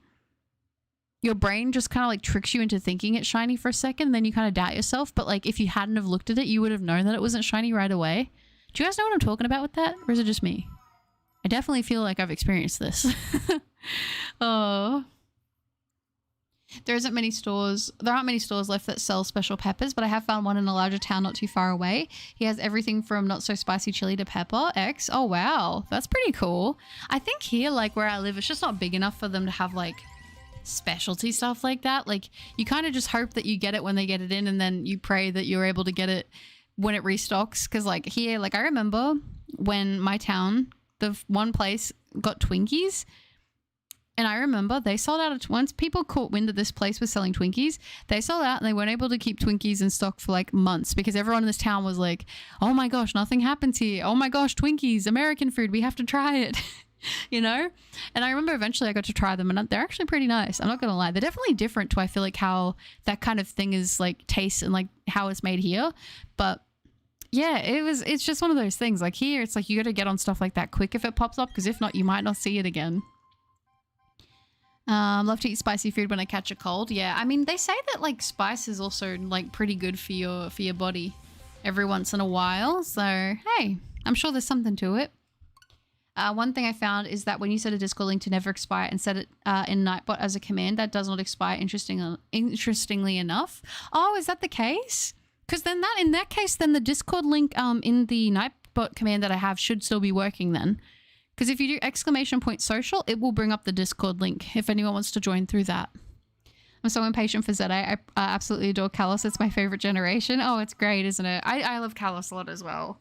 your brain just kind of like tricks you into thinking it's shiny for a second, and then you kind of doubt yourself. But like if you hadn't have looked at it, you would have known that it wasn't shiny right away. Do you guys know what I'm talking about with that? Or is it just me? I definitely feel like I've experienced this. Oh. There aren't many stores left that sell special peppers, but I have found one in a larger town not too far away. He has everything from not so spicy chili to pepper X. Oh wow, that's pretty cool. I think here, like where I live, it's just not big enough for them to have like specialty stuff like that. Like you kind of just hope that you get it when they get it in, and then you pray that you're able to get it when it restocks. Because like here, like I remember when my town, the one place got Twinkies. And I remember they sold out once people caught wind that this place was selling Twinkies, they sold out and they weren't able to keep Twinkies in stock for like months because everyone in this town was like, oh my gosh, nothing happens here. Oh my gosh, Twinkies, American food, we have to try it, you know? And I remember eventually I got to try them and they're actually pretty nice. I'm not going to lie. They're definitely different to, I feel like, how that kind of thing is like taste and like how it's made here. But yeah, it's just one of those things. Like here, it's like you got to get on stuff like that quick if it pops up, because if not, you might not see it again. Love to eat spicy food when I catch a cold. Yeah, I mean, they say that like spice is also like pretty good for your body every once in a while. So, hey, I'm sure there's something to it. One thing I found is that when you set a Discord link to never expire and set it in Nightbot as a command, that does not expire, interestingly enough. Oh, is that the case? Because then in that case, then the Discord link in the Nightbot command that I have should still be working then. Because if you do ! social, it will bring up the Discord link if anyone wants to join through that. I'm so impatient for ZA. I absolutely adore Kalos. It's my favorite generation. Oh, it's great, isn't it? I love Kalos a lot as well.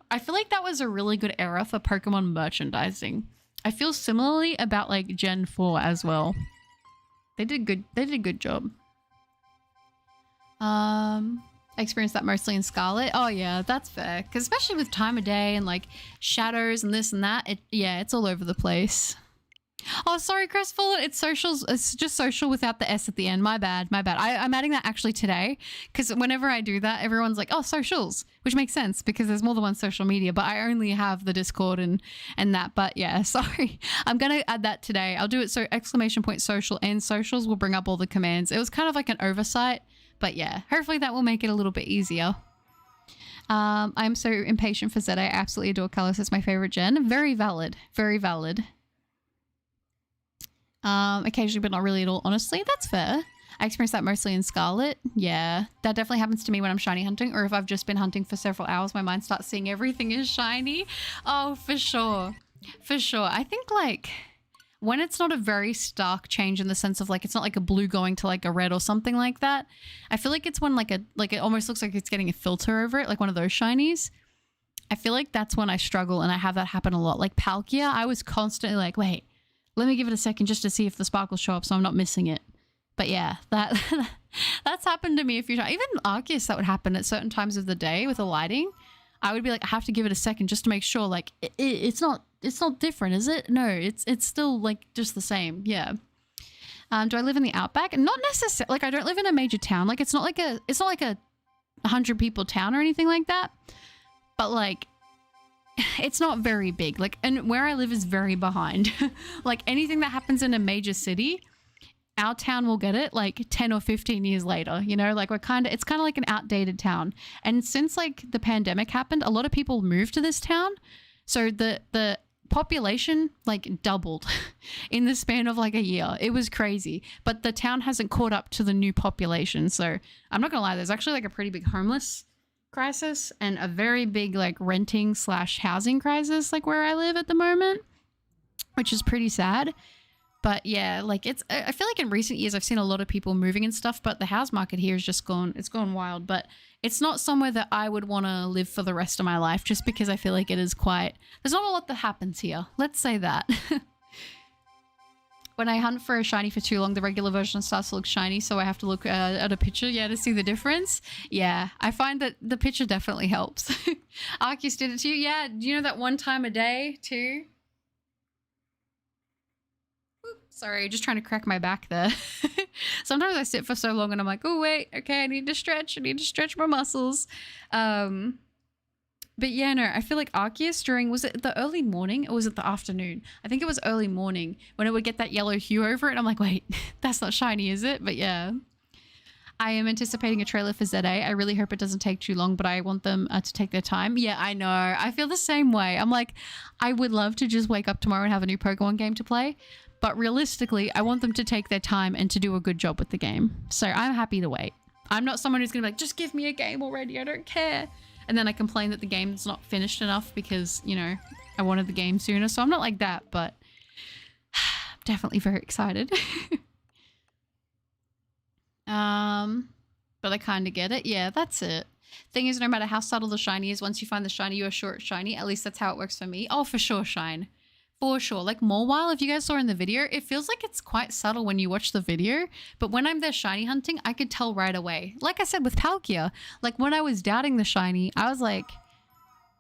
I feel like that was a really good era for Pokemon merchandising. I feel similarly about like Gen 4 as well. They did a good job. I experienced that mostly in Scarlet. Oh yeah, that's fair. Because especially with time of day and like shadows and this and that, it's all over the place. Oh, sorry, Crestfallen. It's socials. It's just social without the S at the end. My bad. I'm adding that actually today because whenever I do that, everyone's like, oh, socials, which makes sense because there's more than one social media, but I only have the Discord and that. But yeah, sorry. I'm going to add that today. I'll do it so ! social and socials will bring up all the commands. It was kind of like an oversight. But yeah, hopefully that will make it a little bit easier. I'm so impatient for ZA. I absolutely adore Kalos. It's my favorite gen. Very valid. Very valid. Occasionally, but not really at all. Honestly, that's fair. I experience that mostly in Scarlet. Yeah, that definitely happens to me when I'm shiny hunting, or if I've just been hunting for several hours, my mind starts seeing everything is shiny. Oh, for sure. For sure. I think like when it's not a very stark change in the sense of like, it's not like a blue going to like a red or something like that. I feel like it's when like it almost looks like it's getting a filter over it, like one of those shinies. I feel like that's when I struggle, and I have that happen a lot. Like Palkia, I was constantly like, wait, let me give it a second just to see if the sparkles show up so I'm not missing it. But yeah, that's happened to me a few times. Even Arceus, that would happen at certain times of the day with the lighting. I would be like, I have to give it a second just to make sure like it's not different, is it? No, it's still like just the same. Yeah. Do I live in the outback? Not necessarily. Like I don't live in a major town. Like it's not like a 100 people town or anything like that. But like it's not very big. Like, and where I live is very behind. Like anything that happens in a major city, our town will get it like 10 or 15 years later, you know, like it's kind of like an outdated town. And since like the pandemic happened, a lot of people moved to this town. So the population like doubled in the span of like a year. It was crazy, but the town hasn't caught up to the new population. So I'm not gonna lie, there's actually like a pretty big homeless crisis and a very big like renting / housing crisis like where I live at the moment, which is pretty sad. But yeah, like I feel like in recent years I've seen a lot of people moving and stuff, but the house market here is just it's gone wild. But it's not somewhere that I would want to live for the rest of my life, just because I feel like it is there's not a lot that happens here. Let's say that. When I hunt for a shiny for too long, the regular version starts to look shiny, so I have to look at a picture, to see the difference. Yeah, I find that the picture definitely helps. Arceus did it to you? Yeah, do you know that one time a day too? Sorry, just trying to crack my back there. Sometimes I sit for so long and I'm like, oh wait, okay, I need to stretch my muscles. But yeah, no, I feel like Arceus was it the early morning or was it the afternoon? I think it was early morning when it would get that yellow hue over it. I'm like, wait, that's not shiny, is it? But yeah. I am anticipating a trailer for ZA. I really hope it doesn't take too long, but I want them to take their time. Yeah, I know. I feel the same way. I'm like, I would love to just wake up tomorrow and have a new Pokemon game to play. But realistically, I want them to take their time and to do a good job with the game. So I'm happy to wait. I'm not someone who's going to be like, just give me a game already. I don't care. And then I complain that the game's not finished enough because, you know, I wanted the game sooner. So I'm not like that, but I'm definitely very excited. But I kind of get it. Yeah, that's it. Thing is, no matter how subtle the shiny is, once you find the shiny, you are sure it's shiny. At least that's how it works for me. Oh, for sure, shine. For sure. Like Mawile, if you guys saw in the video, it feels like it's quite subtle when you watch the video. But when I'm there shiny hunting, I could tell right away. Like I said with Palkia, like when I was doubting the shiny, I was like,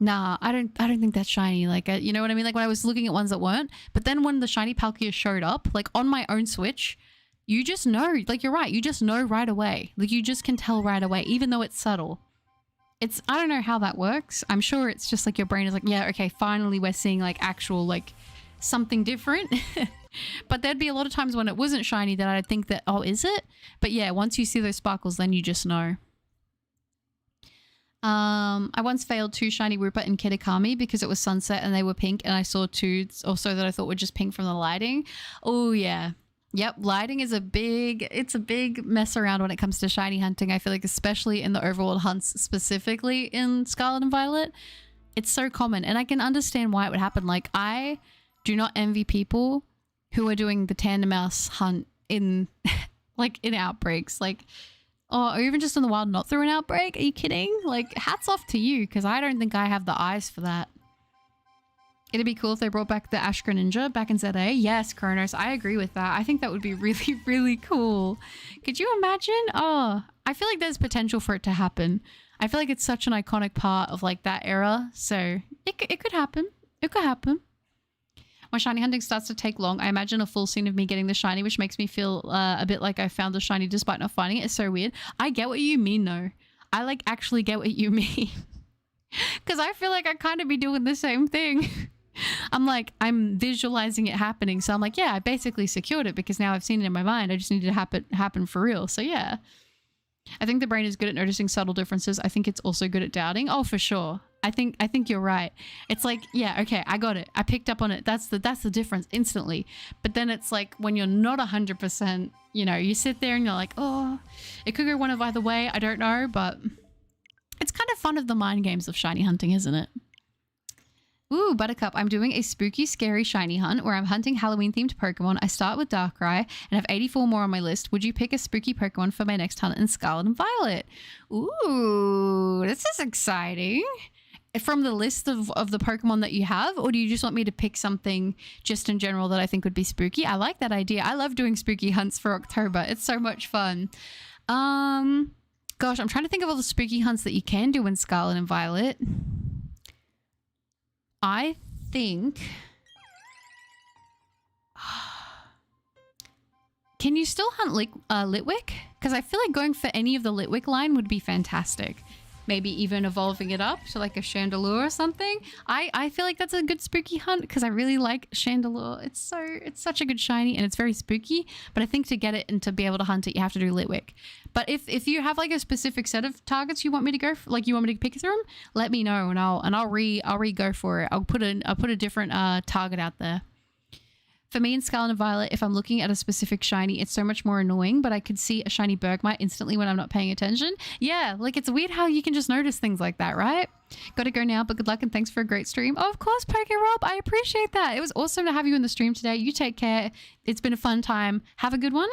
nah, I don't think that's shiny. Like, you know what I mean? Like when I was looking at ones that weren't. But then when the shiny Palkia showed up, like on my own Switch, you just know, like you're right. You just know right away. Like you just can tell right away, even though it's subtle. I don't know how that works. I'm sure it's just like your brain is like, yeah, okay, finally we're seeing like actual, like something different. But there'd be a lot of times when it wasn't shiny that I'd think that, oh, is it? But yeah, once you see those sparkles, then you just know. I once failed 2 shiny Rupert and Kitakami because it was sunset and they were pink, and I saw 2 also that I thought were just pink from the lighting. Oh yeah. Yep, lighting is a big mess around when it comes to shiny hunting. I feel like especially in the overworld hunts, specifically in Scarlet and Violet, it's so common, and I can understand why it would happen. Like, I do not envy people who are doing the tandem mouse hunt in like in outbreaks, like, or even just in the wild, not through an outbreak. Are you kidding? Like, hats off to you, because I don't think I have the eyes for that. It'd be cool if they brought back the Ash Greninja back in ZA. Yes, Kronos, I agree with that. I think that would be really, really cool. Could you imagine? Oh, I feel like there's potential for it to happen. I feel like it's such an iconic part of like that era. So it could happen. It could happen. When shiny hunting starts to take long, I imagine a full scene of me getting the shiny, which makes me feel a bit like I found the shiny despite not finding it. It's so weird. I get what you mean though. I like actually get what you mean. Because I feel like I kind of be doing the same thing. I'm like, I'm visualizing it happening. So I'm like, yeah, I basically secured it because now I've seen it in my mind. I just need it to happen for real. So yeah, I think the brain is good at noticing subtle differences. I think it's also good at doubting. Oh, for sure. I think you're right. It's like, yeah, okay, I got it. I picked up on it. That's the difference instantly. But then it's like when you're not 100%, you know, you sit there and you're like, oh, it could go one of either way. I don't know, but it's kind of fun of the mind games of shiny hunting, isn't it? Ooh, Buttercup, I'm doing a spooky, scary shiny hunt where I'm hunting Halloween-themed Pokemon. I start with Darkrai and have 84 more on my list. Would you pick a spooky Pokemon for my next hunt in Scarlet and Violet? Ooh, this is exciting. From the list of the Pokemon that you have, or do you just want me to pick something just in general that I think would be spooky? I like that idea. I love doing spooky hunts for October. It's so much fun. Gosh, I'm trying to think of all the spooky hunts that you can do in Scarlet and Violet. I think... Can you still hunt Litwick? Because I feel like going for any of the Litwick line would be fantastic. maybe even evolving it up to like a Chandelure or something. I feel like that's a good spooky hunt because I really like Chandelure. It's such a good shiny and it's very spooky, but I think to get it and to be able to hunt it, you have to do Litwick. But if you have like a specific set of targets you want me to go for, like you want me to pick through them, let me know and I'll re-go for it. I'll put a different target out there. For me in Scarlet and Violet, if I'm looking at a specific shiny, it's so much more annoying, but I could see a shiny Bergmite instantly when I'm not paying attention. Yeah, like it's weird how you can just notice things like that, right? Gotta go now, but good luck and thanks for a great stream. Oh, of course, Poke Rob, I appreciate that. It was awesome to have you in the stream today. You take care. It's been a fun time. Have a good one.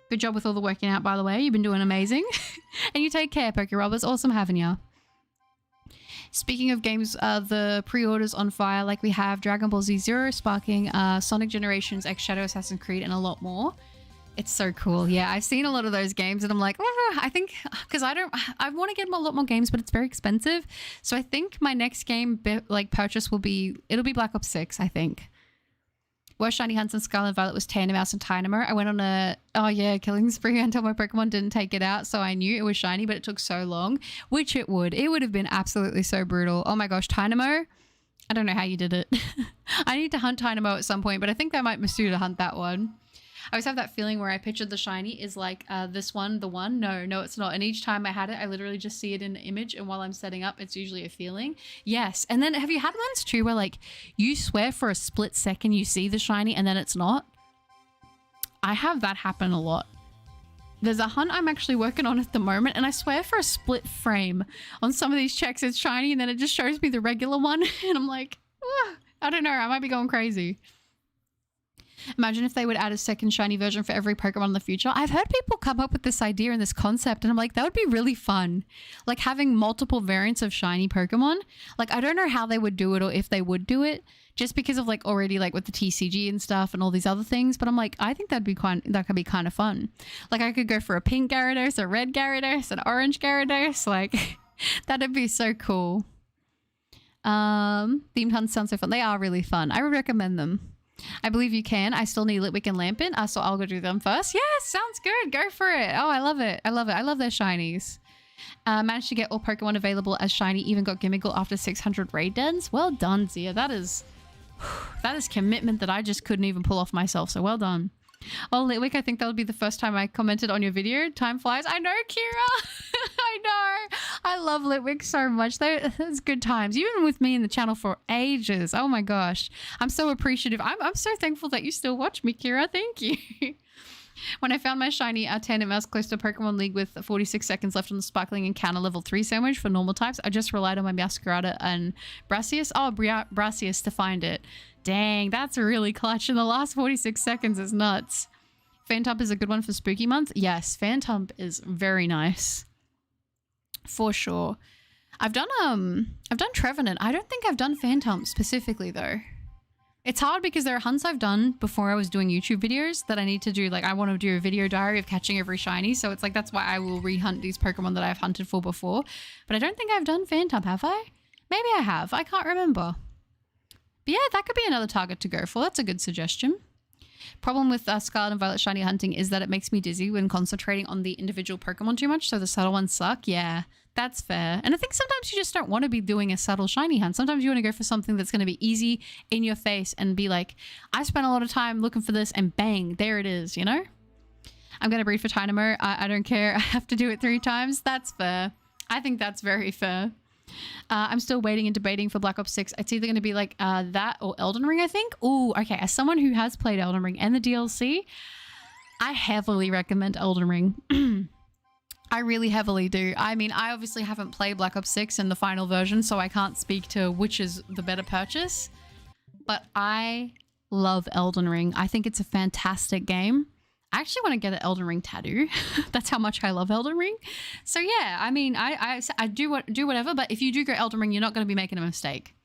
Good job with all the working out, by the way. You've been doing amazing. And you take care, Poke Rob. It's awesome having you. Speaking of games, the pre-orders on fire, like we have Dragon Ball Z Zero, Sparking, Sonic Generations, X Shadow, Assassin's Creed, and a lot more. It's so cool. Yeah, I've seen a lot of those games and I'm like, oh, I think, because I want to get a lot more games, but it's very expensive. So I think my next game, like purchase it'll be Black Ops 6, I think. Worst shiny hunts in Scarlet and Violet was Tandemaus and Tynamo. I went on a, killing spree until my Pokemon didn't take it out. So I knew it was shiny, but it took so long, which it would. It would have been absolutely so brutal. Oh my gosh, Tynamo. I don't know how you did it. I need to hunt Tynamo at some point, but I think that might Masu to hunt that one. I always have that feeling where I pictured the shiny is like this one, the one. No, it's not. And each time I had it, I literally just see it in the image. And while I'm setting up, it's usually a feeling. Yes. And then have you had ones too where like you swear for a split second you see the shiny and then it's not? I have that happen a lot. There's a hunt I'm actually working on at the moment and I swear for a split frame on some of these checks it's shiny and then it just shows me the regular one. And I'm like, I don't know. I might be going crazy. Imagine if they would add a second shiny version for every Pokemon in the future. I've heard people come up with this idea and this concept and I'm like, that would be really fun. Like having multiple variants of shiny Pokemon. Like, I don't know how they would do it or if they would do it just because of like already like with the TCG and stuff and all these other things. But I'm like, I think that could be kind of fun. Like I could go for a pink Gyarados, a red Gyarados, an orange Gyarados. Like that'd be so cool. Themed hunts sound so fun. They are really fun. I would recommend them. I believe you can. I still need Litwick and Lampent, so I'll go do them first. Yes, sounds good. Go for it. Oh, I love it. I love their shinies. Managed to get all Pokemon available as shiny, even got Gimmiggle after 600 raid dens. Well done, Zia. That is commitment that I just couldn't even pull off myself, so well done. Oh, Litwick, I think that would be the first time I commented on your video. Time flies. I know, Kira. I know. I love Litwick so much. Those good times. You've been with me in the channel for ages. Oh my gosh. I'm so appreciative. I'm so thankful that you still watch me, Kira. Thank you. When I found my shiny Tandemaus close to Pokemon League with 46 seconds left on the Sparkling Encounter level 3 sandwich for normal types, I just relied on my Masquerada and Brassius. Oh, Brassius to find it. Dang, that's really clutch. In the last 46 seconds is nuts. Phantump is a good one for spooky month. Yes, Phantump is very nice. For sure. I've done Trevenant. I don't think I've done Phantump specifically though. It's hard because there are hunts I've done before I was doing YouTube videos that I need to do. Like I want to do a video diary of catching every shiny. So it's like, that's why I will rehunt these Pokemon that I've hunted for before. But I don't think I've done Phantump, have I? Maybe I have. I can't remember. But yeah, that could be another target to go for. That's a good suggestion. Problem with Scarlet and Violet shiny hunting is that it makes me dizzy when concentrating on the individual Pokemon too much. So the subtle ones suck. Yeah, that's fair. And I think sometimes you just don't want to be doing a subtle shiny hunt. Sometimes you want to go for something that's going to be easy in your face and be like, I spent a lot of time looking for this and bang, there it is, you know? I'm going to breed for Tynamo. I don't care. I have to do it 3 times. That's fair. I think that's very fair. I'm still waiting and debating for Black Ops 6. It's either going to be like that or Elden Ring, I think. Ooh, okay. As someone who has played Elden Ring and the DLC, I heavily recommend Elden Ring. I really heavily do. I mean, I obviously haven't played Black Ops 6 in the final version, so I can't speak to which is the better purchase. But I love Elden Ring. I think it's a fantastic game. I actually want to get an Elden Ring tattoo. That's how much I love Elden Ring. So yeah, I mean, I do whatever, but if you do go Elden Ring, you're not going to be making a mistake.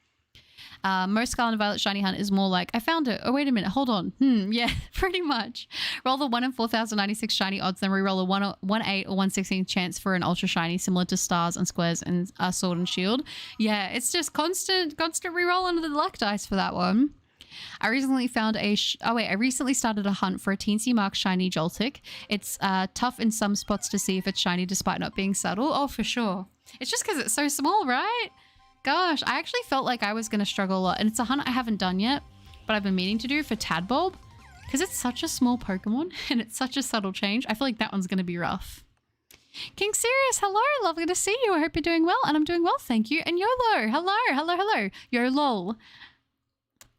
Most Scarlet and Violet shiny hunt is more like, I found it. Oh, wait a minute. Hold on. Yeah, pretty much. Roll the 1 in 4,096 shiny odds, then re-roll a 1/8 or 1/16 chance for an ultra shiny, similar to stars and squares and Sword and Shield. Yeah, it's just constant re-roll under the luck dice for that one. I recently found I recently started a hunt for a teensy mark shiny Joltik. It's tough in some spots to see if it's shiny despite not being subtle. Oh, for sure. It's just because it's so small, right? Gosh, I actually felt like I was going to struggle a lot. And it's a hunt I haven't done yet, but I've been meaning to do for Tadbulb. Because it's such a small Pokemon and it's such a subtle change. I feel like that one's going to be rough. King Sirius, hello. Lovely to see you. I hope you're doing well. And I'm doing well, thank you. And YOLO, hello, hello, hello. YOLOL.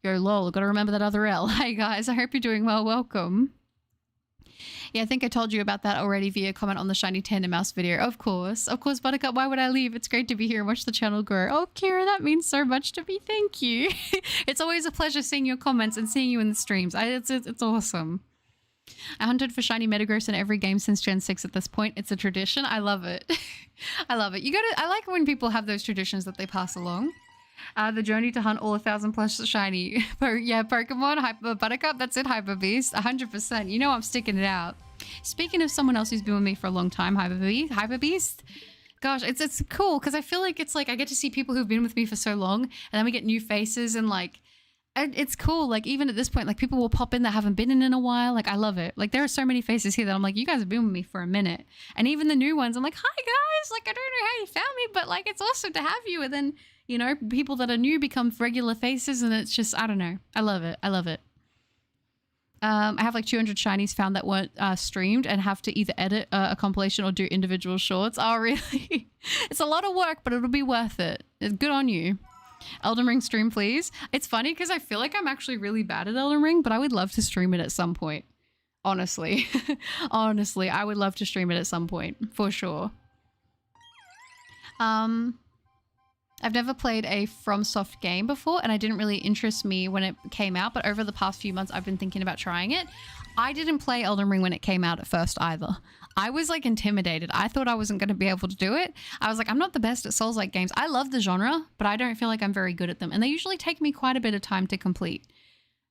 YOLOL, got to remember that other L. Hi, guys. I hope you're doing well. Welcome. Yeah, I think I told you about that already via comment on the Shiny Tandem Mouse video. Of course, Buttercup, why would I leave? It's great to be here and watch the channel grow. Oh, Kira, that means so much to me. Thank you. It's always a pleasure seeing your comments and seeing you in the streams. It's awesome. I hunted for shiny Metagross in every game since Gen 6 at this point. It's a tradition. I love it. I love it. I like when people have those traditions that they pass along. The journey to hunt all 1,000 plus shiny. Yeah, Pokemon, Hyper Buttercup, that's it, Hyper Beast. 100%. You know I'm sticking it out. Speaking of someone else who's been with me for a long time, Hyper Beast. Gosh, it's cool because I feel like it's like I get to see people who've been with me for so long and then we get new faces and like it's cool. Like even at this point, like people will pop in that haven't been in a while. Like I love it. Like there are so many faces here that I'm like, you guys have been with me for a minute. And even the new ones, I'm like, hi guys. Like I don't know how you found me, but like it's awesome to have you. And then, you know, people that are new become regular faces and it's just, I don't know. I love it. I love it. I have like 200 shinies found that weren't streamed and have to either edit a compilation or do individual shorts. Oh, really? It's a lot of work, but it'll be worth it. It's good on you. Elden Ring stream, please. It's funny because I feel like I'm actually really bad at Elden Ring, but I would love to stream it at some point. Honestly. Honestly, I would love to stream it at some point, for sure. I've never played a FromSoft game before and it didn't really interest me when it came out, but over the past few months I've been thinking about trying it. I didn't play Elden Ring when it came out at first either. I was like intimidated. I thought I wasn't going to be able to do it. I was like, I'm not the best at Souls-like games. I love the genre, but I don't feel like I'm very good at them. And they usually take me quite a bit of time to complete.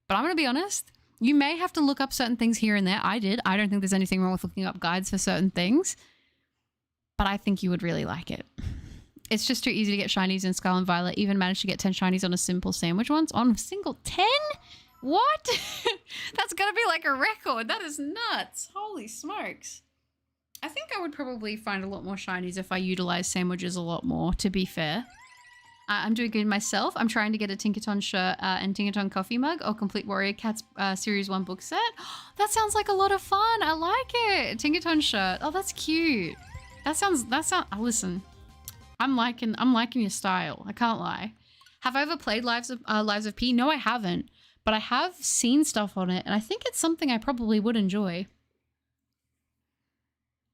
But I'm going to be honest, you may have to look up certain things here and there. I did. I don't think there's anything wrong with looking up guides for certain things, but I think you would really like it. It's just too easy to get shinies in Scarlet Violet. Even managed to get 10 shinies on a simple sandwich once. On a single 10? What? That's gonna be like a record. That is nuts. Holy smokes. I think I would probably find a lot more shinies if I utilize sandwiches a lot more, to be fair. I'm doing good myself. I'm trying to get a Tinkaton shirt and Tinkaton coffee mug or Complete Warrior Cats Series 1 book set. That sounds like a lot of fun. I like it. Tinkaton shirt. Oh, that's cute. That sounds, listen. I'm liking your style. I can't lie. Have I ever played Lives of P? No, I haven't. But I have seen stuff on it, and I think it's something I probably would enjoy.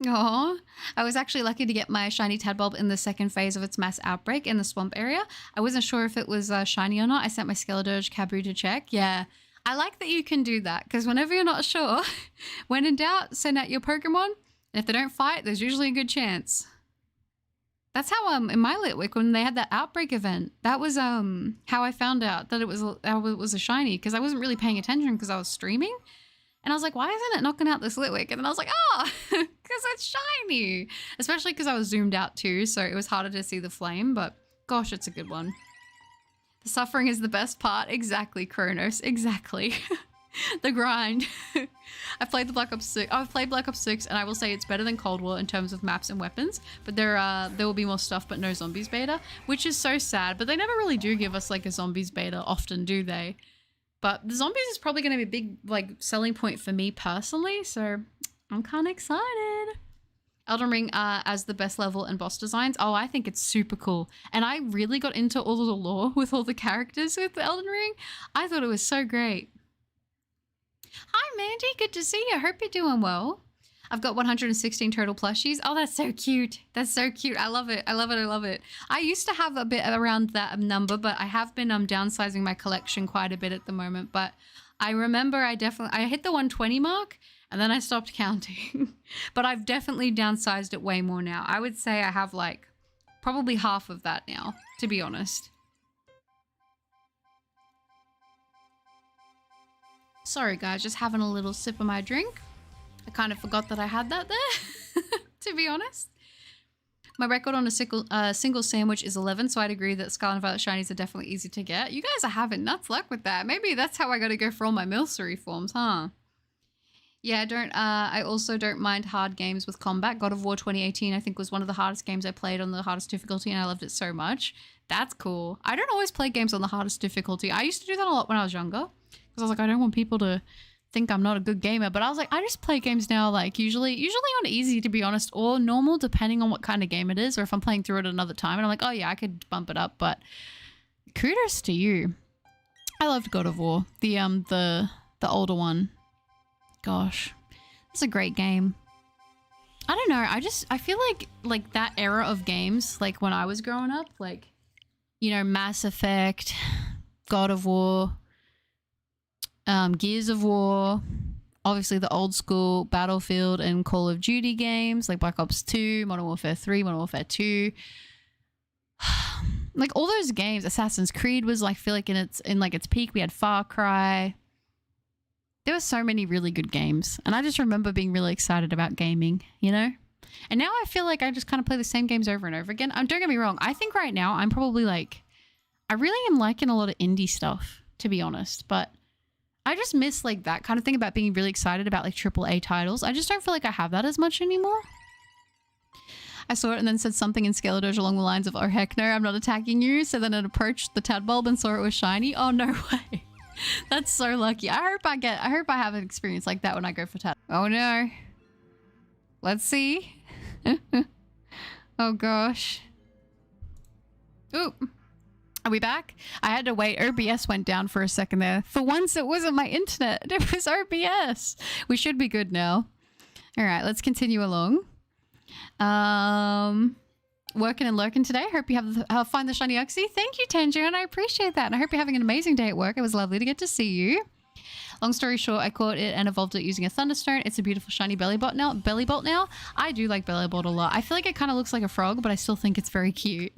Aww. I was actually lucky to get my shiny Tadbulb in the second phase of its mass outbreak in the swamp area. I wasn't sure if it was shiny or not. I sent my Skeledirge Cabru to check. Yeah. I like that you can do that, because whenever you're not sure, when in doubt, send out your Pokemon, and if they don't fight, there's usually a good chance. That's how in my Litwick when they had that outbreak event, that was how I found out that it was a shiny, because I wasn't really paying attention because I was streaming, and I was like, why isn't it knocking out this Litwick? And then I was like, oh, because it's shiny, especially because I was zoomed out too, so it was harder to see the flame. But gosh, it's a good one. The suffering is the best part. Exactly, Kronos. Exactly. The grind. I've played Black Ops 6, and I will say it's better than Cold War in terms of maps and weapons, but there will be more stuff, but no zombies beta, which is so sad. But they never really do give us like a zombies beta often, do they? But the zombies is probably going to be a big like selling point for me personally, so I'm kind of excited. Elden Ring as the best level and boss designs. Oh, I think it's super cool. And I really got into all of the lore with all the characters with Elden Ring. I thought it was so great. Hi, Mandy. Good to see you. I hope you're doing well. I've got 116 total plushies. Oh, that's so cute. That's so cute. I love it. I love it. I love it. I used to have a bit around that number, but I have been downsizing my collection quite a bit at the moment. But I remember I hit the 120 mark and then I stopped counting. But I've definitely downsized it way more now. I would say I have like probably half of that now, to be honest. Sorry guys, just having a little sip of my drink. I kind of forgot that I had that there, to be honest. My record on a single sandwich is 11, so I'd agree that Scarlet and Violet shinies are definitely easy to get. You guys are having nuts luck with that. Maybe that's how I gotta go for all my Milcery forms, huh? Yeah, I also don't mind hard games with combat. God of War 2018, I think, was one of the hardest games I played on the hardest difficulty, and I loved it so much. That's cool. I don't always play games on the hardest difficulty. I used to do that a lot when I was younger, because I was like, I don't want people to think I'm not a good gamer. But I was like, I just play games now, like usually on easy, to be honest, or normal, depending on what kind of game it is, or if I'm playing through it another time, and I'm like, oh yeah, I could bump it up. But kudos to you. I loved God of War, the older one. Gosh, it's a great game. I don't know. I feel like that era of games, like when I was growing up, like, you know, Mass Effect, God of War, Gears of War, obviously the old school Battlefield and Call of Duty games like Black Ops 2, Modern Warfare 3, Modern Warfare 2. Like all those games, Assassin's Creed was like, I feel like in its peak. We had Far Cry. There were so many really good games, and I just remember being really excited about gaming, you know? And now I feel like I just kind of play the same games over and over again. Don't get me wrong. I think right now I'm probably like, I really am liking a lot of indie stuff, to be honest, but I just miss like that kind of thing about being really excited about like AAA titles. I just don't feel like I have that as much anymore. I saw it and then said something in Scaladoge along the lines of, oh heck no, I'm not attacking you. So then it approached the Tadbulb and saw it was shiny. Oh no way. That's so lucky. I hope I have an experience like that when I go for Tad. Oh no. Let's see. Oh gosh. Ooh. Are we back? I had to wait. OBS went down for a second there. For once it wasn't my internet. It was OBS. We should be good now. All right, let's continue along. Working and lurking today. Hope you find the shiny Uxie. Thank you, Tanjo, and I appreciate that. And I hope you're having an amazing day at work. It was lovely to get to see you. Long story short, I caught it and evolved it using a Thunderstone. It's a beautiful shiny belly bolt now. I do like belly bolt a lot. I feel like it kind of looks like a frog, but I still think it's very cute.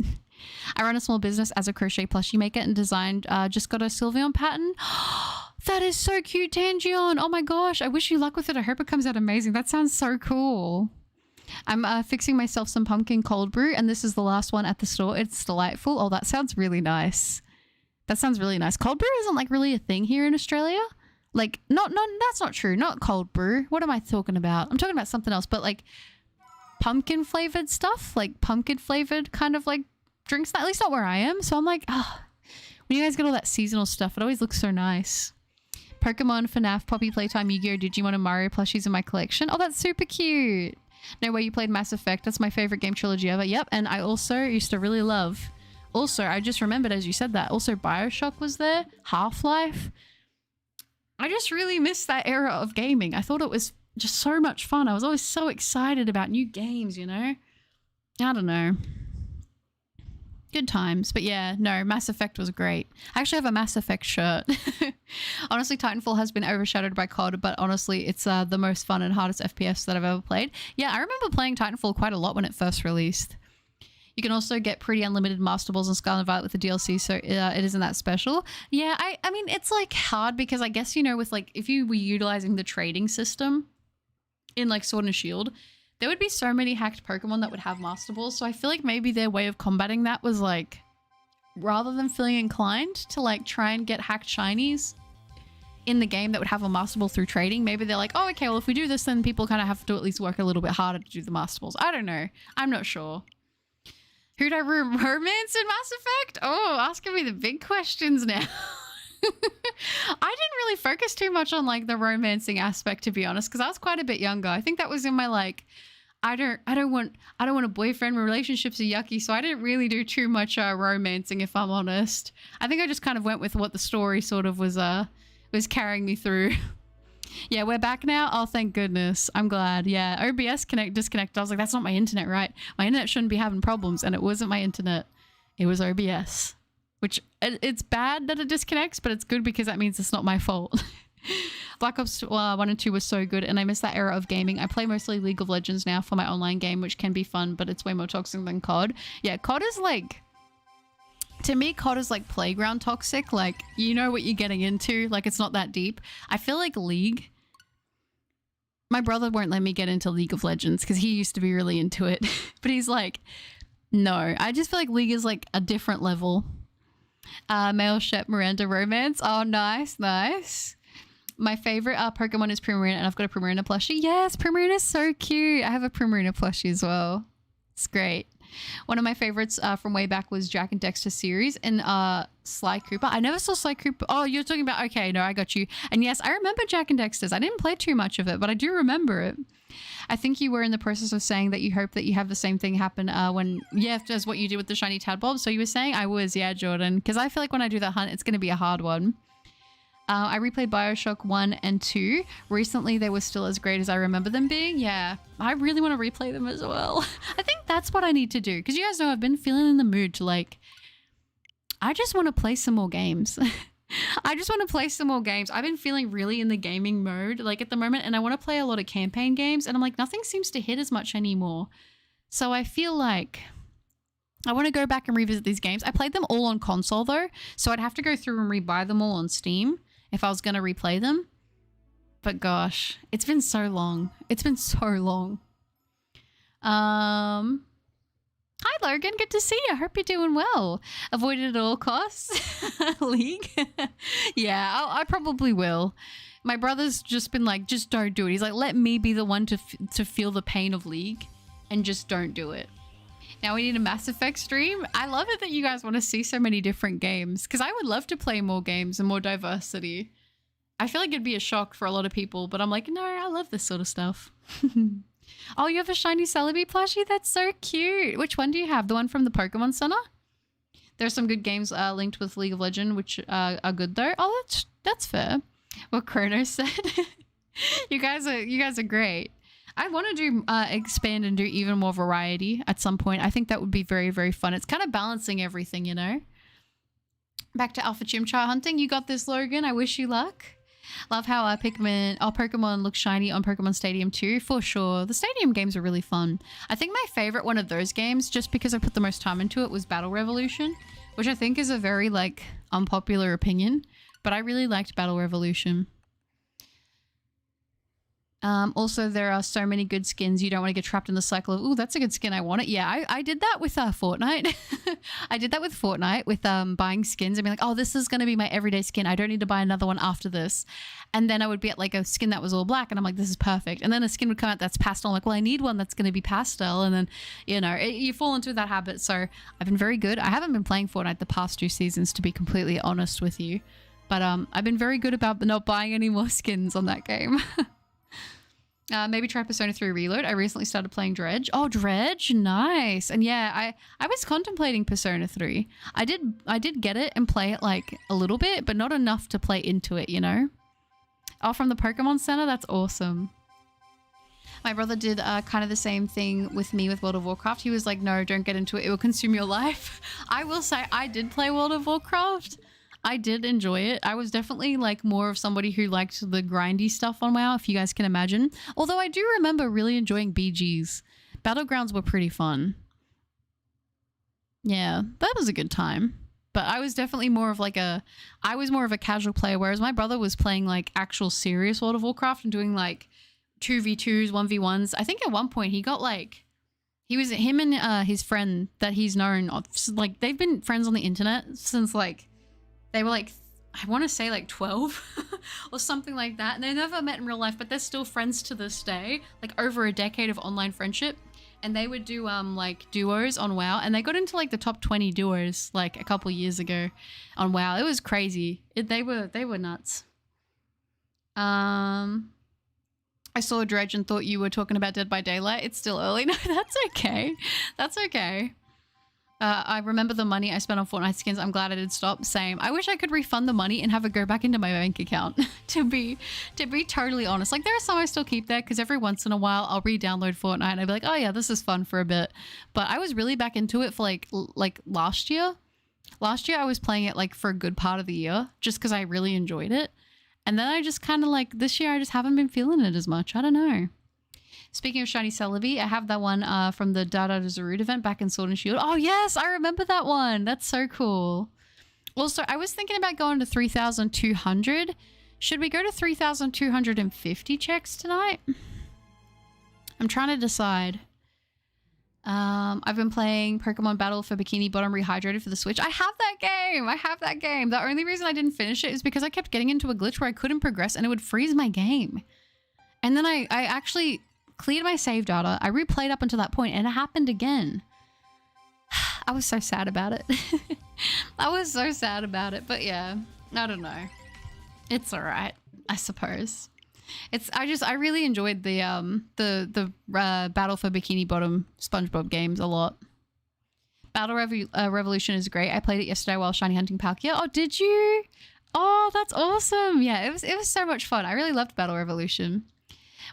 I run a small business as a crochet plushie maker and designed, just got a Sylveon pattern. That is so cute, Tangion. Oh my gosh. I wish you luck with it. I hope it comes out amazing. That sounds so cool. I'm fixing myself some pumpkin cold brew, and this is the last one at the store. It's delightful. Oh, that sounds really nice. That sounds really nice. Cold brew isn't like really a thing here in Australia. Like, no, that's not true. Not cold brew. What am I talking about? I'm talking about something else, but like pumpkin flavored stuff, like pumpkin flavored kind of like drinks, at least not where I am. So I'm like, oh, when you guys get all that seasonal stuff, it always looks so nice. Pokemon, FNAF, Poppy Playtime, Yu-Gi-Oh, Digimon, and Mario plushies in my collection. Oh, that's super cute. No way you played Mass Effect. That's my favorite game trilogy ever. Yep. And I also used to really love, also, I just remembered as you said that, also BioShock was there. Half-Life. I just really missed that era of gaming. I thought it was just so much fun. I was always so excited about new games, you know? I don't know. Good times. But yeah, no, Mass Effect was great. I actually have a Mass Effect shirt. Honestly, Titanfall has been overshadowed by COD, but honestly, it's the most fun and hardest FPS that I've ever played. Yeah, I remember playing Titanfall quite a lot when it first released. You can also get pretty unlimited Master Balls in Scarlet and Violet with the DLC, so it isn't that special. Yeah, I mean, it's like hard because I guess, you know, with like, if you were utilizing the trading system in like Sword and Shield, there would be so many hacked Pokemon that would have Master Balls. So I feel like maybe their way of combating that was like, rather than feeling inclined to like try and get hacked shinies in the game that would have a Master Ball through trading, maybe they're like, oh, okay, well, if we do this, then people kind of have to at least work a little bit harder to do the Master Balls. I don't know. I'm not sure. Who'd I romance in Mass Effect? Oh, asking me the big questions now. I didn't really focus too much on like the romancing aspect, to be honest, because I was quite a bit younger. I think that was in my like, I don't want a boyfriend. My relationships are yucky, so I didn't really do too much romancing, if I'm honest. I think I just kind of went with what the story sort of was carrying me through. Yeah, we're back now. Oh, thank goodness. I'm glad. Yeah, OBS disconnected. I was like, that's not my internet, right? My internet shouldn't be having problems, and it wasn't my internet. It was OBS, which it's bad that it disconnects, but it's good because that means it's not my fault. Black Ops 1 and 2 was so good, and I miss that era of gaming. I play mostly League of Legends now for my online game, which can be fun, but it's way more toxic than COD. Yeah, COD is like... To me, COD is like playground toxic. Like, you know what you're getting into. Like, it's not that deep. I feel like League My brother won't let me get into League of Legends because he used to be really into it. But he's like, no, I just feel like League is like a different level. Male Shep Miranda romance. Oh, nice, nice. My favorite Pokemon is Primarina, and I've got a Primarina plushie. Yes, Primarina is so cute. I have a Primarina plushie as well. It's great. One of my favorites from way back was Jack and Dexter series and Sly Cooper. I never saw Sly Cooper. Oh, you're talking about, okay, no, I got you. And yes, I remember Jack and Dexter's. I didn't play too much of it, but I do remember it. I think you were in the process of saying that you hope that you have the same thing happen when, yeah, as what you did with the shiny Tadbob. So you were saying I was, yeah, Jordan, because I feel like when I do that hunt, it's going to be a hard one. I replayed Bioshock 1 and 2. Recently, they were still as great as I remember them being. Yeah, I really want to replay them as well. I think that's what I need to do. Because you guys know I've been feeling in the mood to like, I just want to play some more games. I just want to play some more games. I've been feeling really in the gaming mode like at the moment. And I want to play a lot of campaign games. And I'm like, nothing seems to hit as much anymore. So I feel like I want to go back and revisit these games. I played them all on console though. So I'd have to go through and rebuy them all on Steam if I was going to replay them. But gosh, it's been so long. It's been so long. Hi Logan, good to see you. I hope you're doing well. Avoid it at all costs. League? Yeah, I probably will. My brother's just been like, just don't do it. He's like, let me be the one to feel the pain of League and just don't do it. Now we need a Mass Effect stream. I love it that you guys want to see so many different games because I would love to play more games and more diversity. I feel like it'd be a shock for a lot of people, but I'm like, no, I love this sort of stuff. Oh, you have a shiny Celebi plushie? That's so cute. Which one do you have? The one from the Pokemon Center? There's some good games linked with League of Legends, which are good though. Oh, that's fair. What Chrono said. You guys are great. I want to do expand and do even more variety at some point. I think that would be very, very fun. It's kind of balancing everything, you know? Back to Alpha Chimchar hunting. You got this, Logan. I wish you luck. Love how Pokemon looks shiny on Pokemon Stadium too, for sure. The Stadium games are really fun. I think my favorite one of those games, just because I put the most time into it, was Battle Revolution, which I think is a very, like, unpopular opinion. But I really liked Battle Revolution. Also, there are so many good skins. You don't want to get trapped in the cycle of, ooh, that's a good skin. I want it. Yeah, I did that with Fortnite. I did that with Fortnite with buying skins and being like, oh, this is going to be my everyday skin. I don't need to buy another one after this. And then I would get like a skin that was all black and I'm like, this is perfect. And then a skin would come out that's pastel. I'm like, well, I need one that's going to be pastel. And then, you know, you fall into that habit. So I've been very good. I haven't been playing Fortnite the past 2 seasons, to be completely honest with you. But I've been very good about not buying any more skins on that game. Maybe try Persona 3 Reload. I recently started playing Dredge. Oh, Dredge, nice. And yeah, I was contemplating Persona 3. I did get it and play it like a little bit, but not enough to play into it, you know? Oh, from the Pokemon Center? That's awesome. My brother did kind of the same thing with me with World of Warcraft. He was like, no, don't get into it. It will consume your life. I will say I did play World of Warcraft. I did enjoy it. I was definitely like more of somebody who liked the grindy stuff on WoW, if you guys can imagine. Although I do remember really enjoying BGs. Battlegrounds were pretty fun. Yeah, that was a good time. But I was definitely more of like I was more of a casual player, whereas my brother was playing like actual serious World of Warcraft and doing like 2v2s, 1v1s. I think at one point he got like, him and his friend that he's known, like they've been friends on the internet since like, they were like, I want to say like 12 or something like that. And they never met in real life, but they're still friends to this day, like over a decade of online friendship. And they would do like duos on WoW, and they got into like the top 20 duos like a couple years ago on WoW. It was crazy. They were nuts. I saw Dredge and thought you were talking about Dead by Daylight. It's still early. No, that's okay. That's okay. I remember the money I spent on Fortnite skins. I'm glad I did stop. Same. I wish I could refund the money and have it go back into my bank account. to be totally honest, like there are some I still keep there because every once in a while I'll re-download Fortnite and I'll be like, oh yeah, this is fun for a bit. But I was really back into it for like last year. Last year I was playing it like for a good part of the year just because I really enjoyed it. And then I just kind of like this year I just haven't been feeling it as much. I don't know. Speaking of shiny Celebi, I have that one from the Dada Zarud event back in Sword and Shield. Oh yes, I remember that one. That's so cool. Also, I was thinking about going to 3,200. Should we go to 3,250 checks tonight? I'm trying to decide. I've been playing Pokemon Battle for Bikini Bottom Rehydrated for the Switch. I have that game. I have that game. The only reason I didn't finish it is because I kept getting into a glitch where I couldn't progress and it would freeze my game. And then I actually cleared my save data. I replayed up until that point and it happened again. I was so sad about it. I was so sad about it. But yeah, I don't know. It's all right, I suppose. I really enjoyed the Battle for Bikini Bottom SpongeBob games a lot. Battle Revolution is great. I played it yesterday while shiny hunting Palkia. Oh, did you? Oh, that's awesome. Yeah, it was so much fun. I really loved Battle Revolution.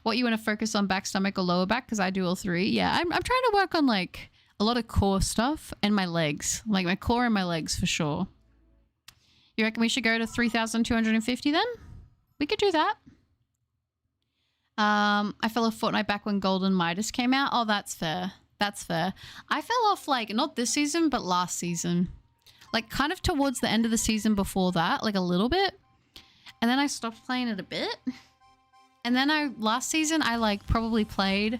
What you want to focus on, back, stomach, or lower back? Because I do all three. Yeah, I'm trying to work on like a lot of core stuff and my legs, like my core and my legs for sure. You reckon we should go to 3,250 then? We could do that. I fell off Fortnite back when Golden Midas came out. Oh, that's fair. That's fair. I fell off like not this season, but last season. Like kind of towards the end of the season before that, like a little bit. And then I stopped playing it a bit. And then last season I like probably played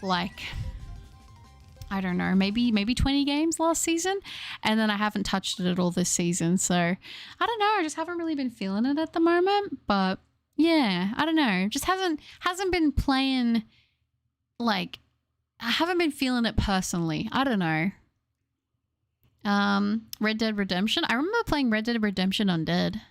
like, I don't know, maybe 20 games last season. And then I haven't touched it at all this season. So I don't know. I just haven't really been feeling it at the moment, but yeah, I don't know. Just hasn't been playing, like, I haven't been feeling it personally. I don't know. Red Dead Redemption. I remember playing Red Dead Redemption Undead.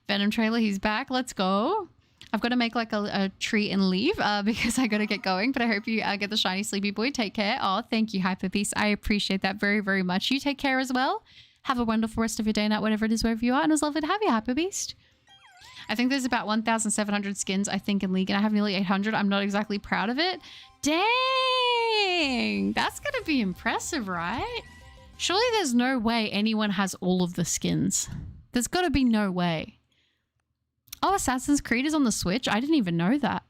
Venom trailer, he's back. Let's go. I've got to make like a treat and leave because I got to get going. But I hope you get the shiny sleepy boy. Take care. Oh, thank you, Hyperbeast. I appreciate that very, very much. You take care as well. Have a wonderful rest of your day, night, whatever it is, wherever you are. And it was lovely to have you, Hyperbeast. I think there's about 1,700 skins, I think, in League, and I have nearly 800. I'm not exactly proud of it. Dang! That's going to be impressive, right? Surely there's no way anyone has all of the skins. There's got to be no way. Oh, Assassin's Creed is on the Switch? I didn't even know that.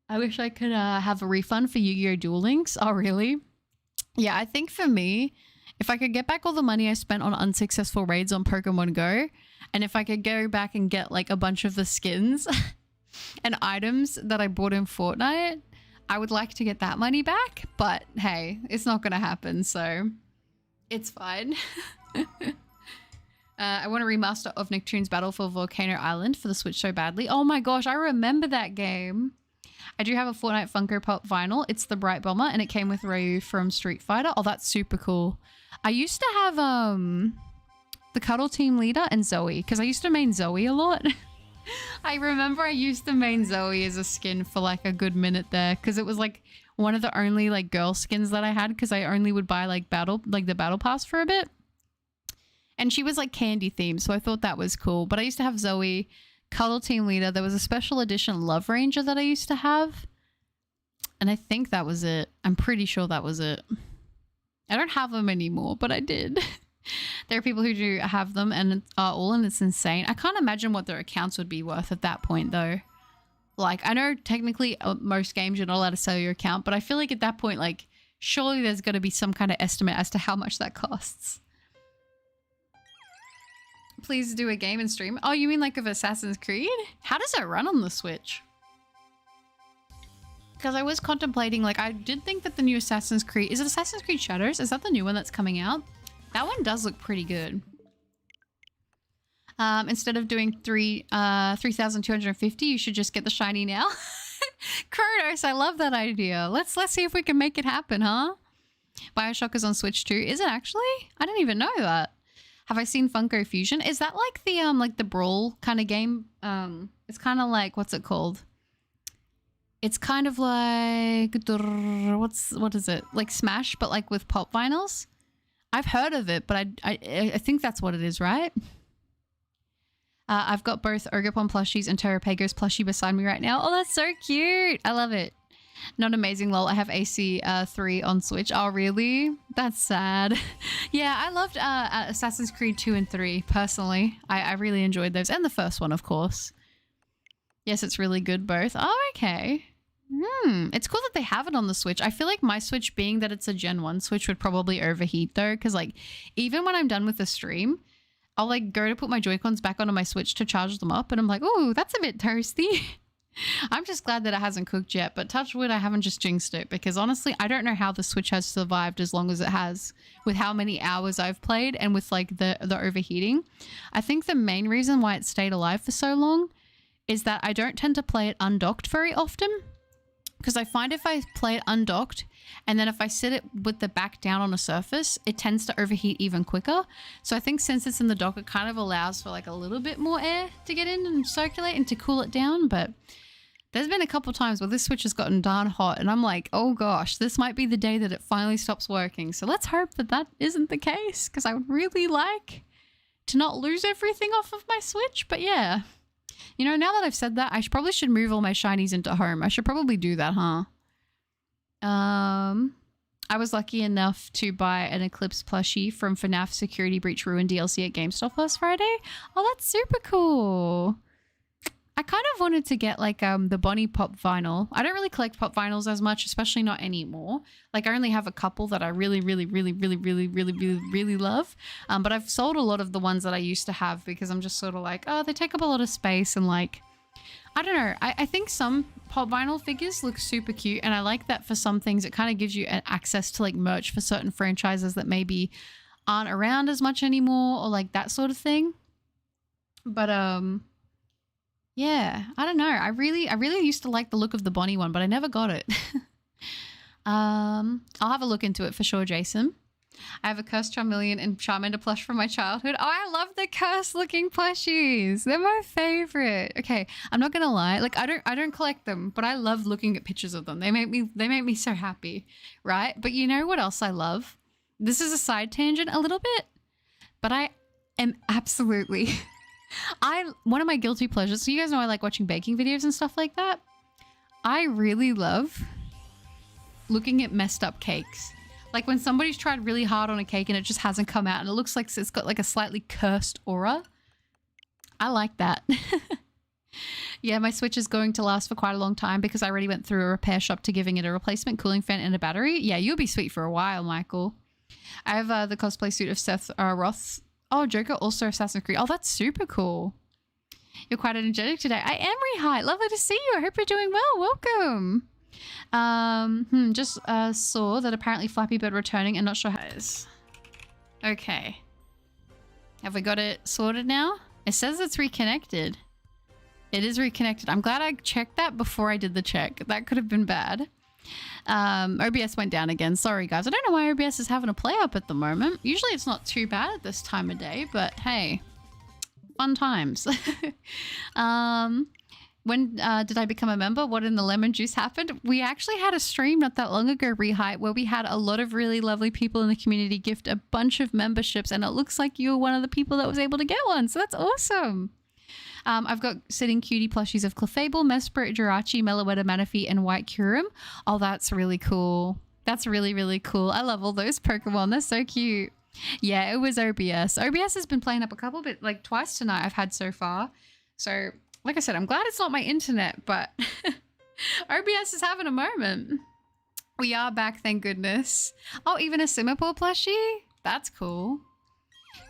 I wish I could have a refund for Yu-Gi-Oh! Duel Links. Oh, really? Yeah, I think for me, if I could get back all the money I spent on unsuccessful raids on Pokemon Go, and if I could go back and get like a bunch of the skins and items that I bought in Fortnite, I would like to get that money back. But hey, it's not going to happen, so it's fine. I want a remaster of Nicktoons Battle for Volcano Island for the Switch so badly. Oh my gosh, I remember that game. I do have a Fortnite Funko Pop vinyl. It's the Bright Bomber and it came with Ryu from Street Fighter. Oh, that's super cool. I used to have the Cuddle Team Leader and Zoe because I used to main Zoe a lot. I remember I used to main Zoe as a skin for like a good minute there because it was like one of the only like girl skins that I had because I only would buy like the battle pass for a bit. And she was like candy themed, so I thought that was cool. But I used to have Zoe, Cuddle Team Leader. There was a special edition Love Ranger that I used to have. And I think that was it. I'm pretty sure that was it. I don't have them anymore, but I did. There are people who do have them and are all, and it's insane. I can't imagine what their accounts would be worth at that point, though. Like, I know technically most games you're not allowed to sell your account, but I feel like at that point, like, surely there's got to be some kind of estimate as to how much that costs. Please do a game and stream. Oh, you mean like of Assassin's Creed? How does it run on the Switch? Because I was contemplating, like, I did think that the new Assassin's Creed... Is it Assassin's Creed Shadows? Is that the new one that's coming out? That one does look pretty good. Instead of doing 3,250, you should just get the shiny now. Kronos, I love that idea. Let's see if we can make it happen, huh? BioShock is on Switch too. Is it actually? I didn't even know that. Have I seen Funko Fusion? Is that like the Brawl kind of game? It's kind of like, what's it called? It's kind of like, what is it? Like Smash, but like with pop vinyls? I've heard of it, but I think that's what it is, right? I've got both Ogapon plushies and Terrapego's plushie beside me right now. Oh, that's so cute. I love it. Not amazing, lol. I have AC3 on Switch. Oh, really? That's sad. Yeah, I loved Assassin's Creed 2 and 3, personally. I really enjoyed those. And the first one, of course. Yes, it's really good, both. Oh, okay. It's cool that they have it on the Switch. I feel like my Switch, being that it's a Gen 1 Switch, would probably overheat, though. Because, like, even when I'm done with the stream, I'll, like, go to put my Joy-Cons back onto my Switch to charge them up. And I'm like, oh, that's a bit toasty. I'm just glad that it hasn't cooked yet, but touch wood, I haven't just jinxed it, because honestly, I don't know how the Switch has survived as long as it has with how many hours I've played and with like the overheating. I think the main reason why it stayed alive for so long is that I don't tend to play it undocked very often, because I find if I play it undocked and then if I sit it with the back down on a surface, it tends to overheat even quicker. So I think since it's in the dock, it kind of allows for like a little bit more air to get in and circulate and to cool it down. But there's been a couple times where this Switch has gotten darn hot and I'm like, oh gosh, this might be the day that it finally stops working. So let's hope that that isn't the case, because I would really like to not lose everything off of my Switch. But yeah, you know, now that I've said that, I probably should move all my shinies into home. I should probably do that, huh? I was lucky enough to buy an Eclipse plushie from FNAF Security Breach Ruin DLC at GameStop last Friday. Oh, that's super cool. I kind of wanted to get like the Bonnie Pop vinyl. I don't really collect pop vinyls as much, especially not anymore. Like I only have a couple that I really love. But I've sold a lot of the ones that I used to have because I'm just sort of like, oh, they take up a lot of space and like, I don't know. I think some pop vinyl figures look super cute, and I like that for some things. It kind of gives you access to like merch for certain franchises that maybe aren't around as much anymore, or like that sort of thing. But yeah, I don't know. I really used to like the look of the Bonnie one, but I never got it. I'll have a look into it for sure, Jason. I have a Cursed Charmeleon and Charmander plush from my childhood. Oh, I love the cursed looking plushies. They're my favorite. Okay, I'm not gonna lie. Like I don't collect them, but I love looking at pictures of them. They make me so happy, right? But you know what else I love? This is a side tangent a little bit, but I am absolutely one of my guilty pleasures. So you guys know I like watching baking videos and stuff like that. I really love looking at messed up cakes. Like when somebody's tried really hard on a cake and it just hasn't come out and it looks like it's got like a slightly cursed aura. I like that. Yeah, my Switch is going to last for quite a long time because I already went through a repair shop to giving it a replacement cooling fan and a battery. Yeah, you'll be sweet for a while, Michael. I have the cosplay suit of Seth Roth. Oh, Joker, also Assassin's Creed. Oh, that's super cool. You're quite energetic today. I am Rehite. Lovely to see you. I hope you're doing well. Welcome. Just saw that apparently Flappy Bird returning and not sure how it is. Okay. Have we got it sorted now? It says it's reconnected. It is reconnected. I'm glad I checked that before I did the check. That could have been bad. OBS went down again. Sorry, guys. I don't know why OBS is having a play up at the moment. Usually it's not too bad at this time of day, but hey, fun times. When did I become a member? What in the lemon juice happened? We actually had a stream not that long ago, Rehite, where we had a lot of really lovely people in the community gift a bunch of memberships, and it looks like you were one of the people that was able to get one, so that's awesome. I've got sitting cutie plushies of Clefable, Mesprit, Jirachi, Meloetta, Manaphy, and White Kyurem. Oh, that's really cool. That's really, really cool. I love all those Pokemon. They're so cute. Yeah, it was OBS. OBS has been playing up a couple bit, like twice tonight I've had so far. So, like I said, I'm glad it's not my internet, but OBS is having a moment. We are back, thank goodness. Oh, even a Simipour plushie? That's cool.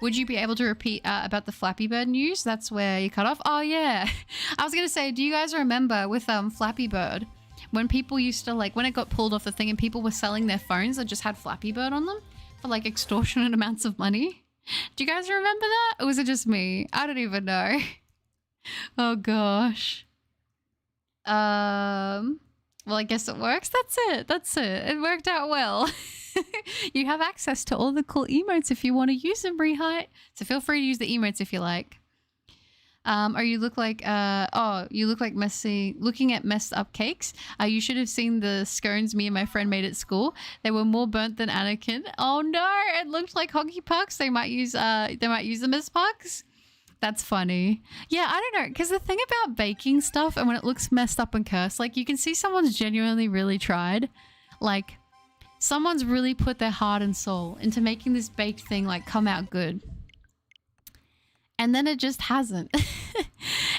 Would you be able to repeat about the Flappy Bird news? That's where you cut off. Oh, yeah. I was going to say, do you guys remember with Flappy Bird, when people used to, like, when it got pulled off the thing and people were selling their phones that just had Flappy Bird on them for, like, extortionate amounts of money? Do you guys remember that? Or was it just me? I don't even know. Oh, gosh. Well, I guess it works. That's it. That's it. It worked out well. You have access to all the cool emotes if you want to use them, Rehite. So feel free to use the emotes if you like. Or you look like, you look like looking at messed up cakes. You should have seen the scones me and my friend made at school. They were more burnt than Anakin. Oh no, it looked like hockey pucks. They might use them as pucks. That's funny. Yeah, I don't know. Because the thing about baking stuff and when it looks messed up and cursed, like you can see someone's genuinely really tried. Like someone's really put their heart and soul into making this baked thing like come out good. And then it just hasn't.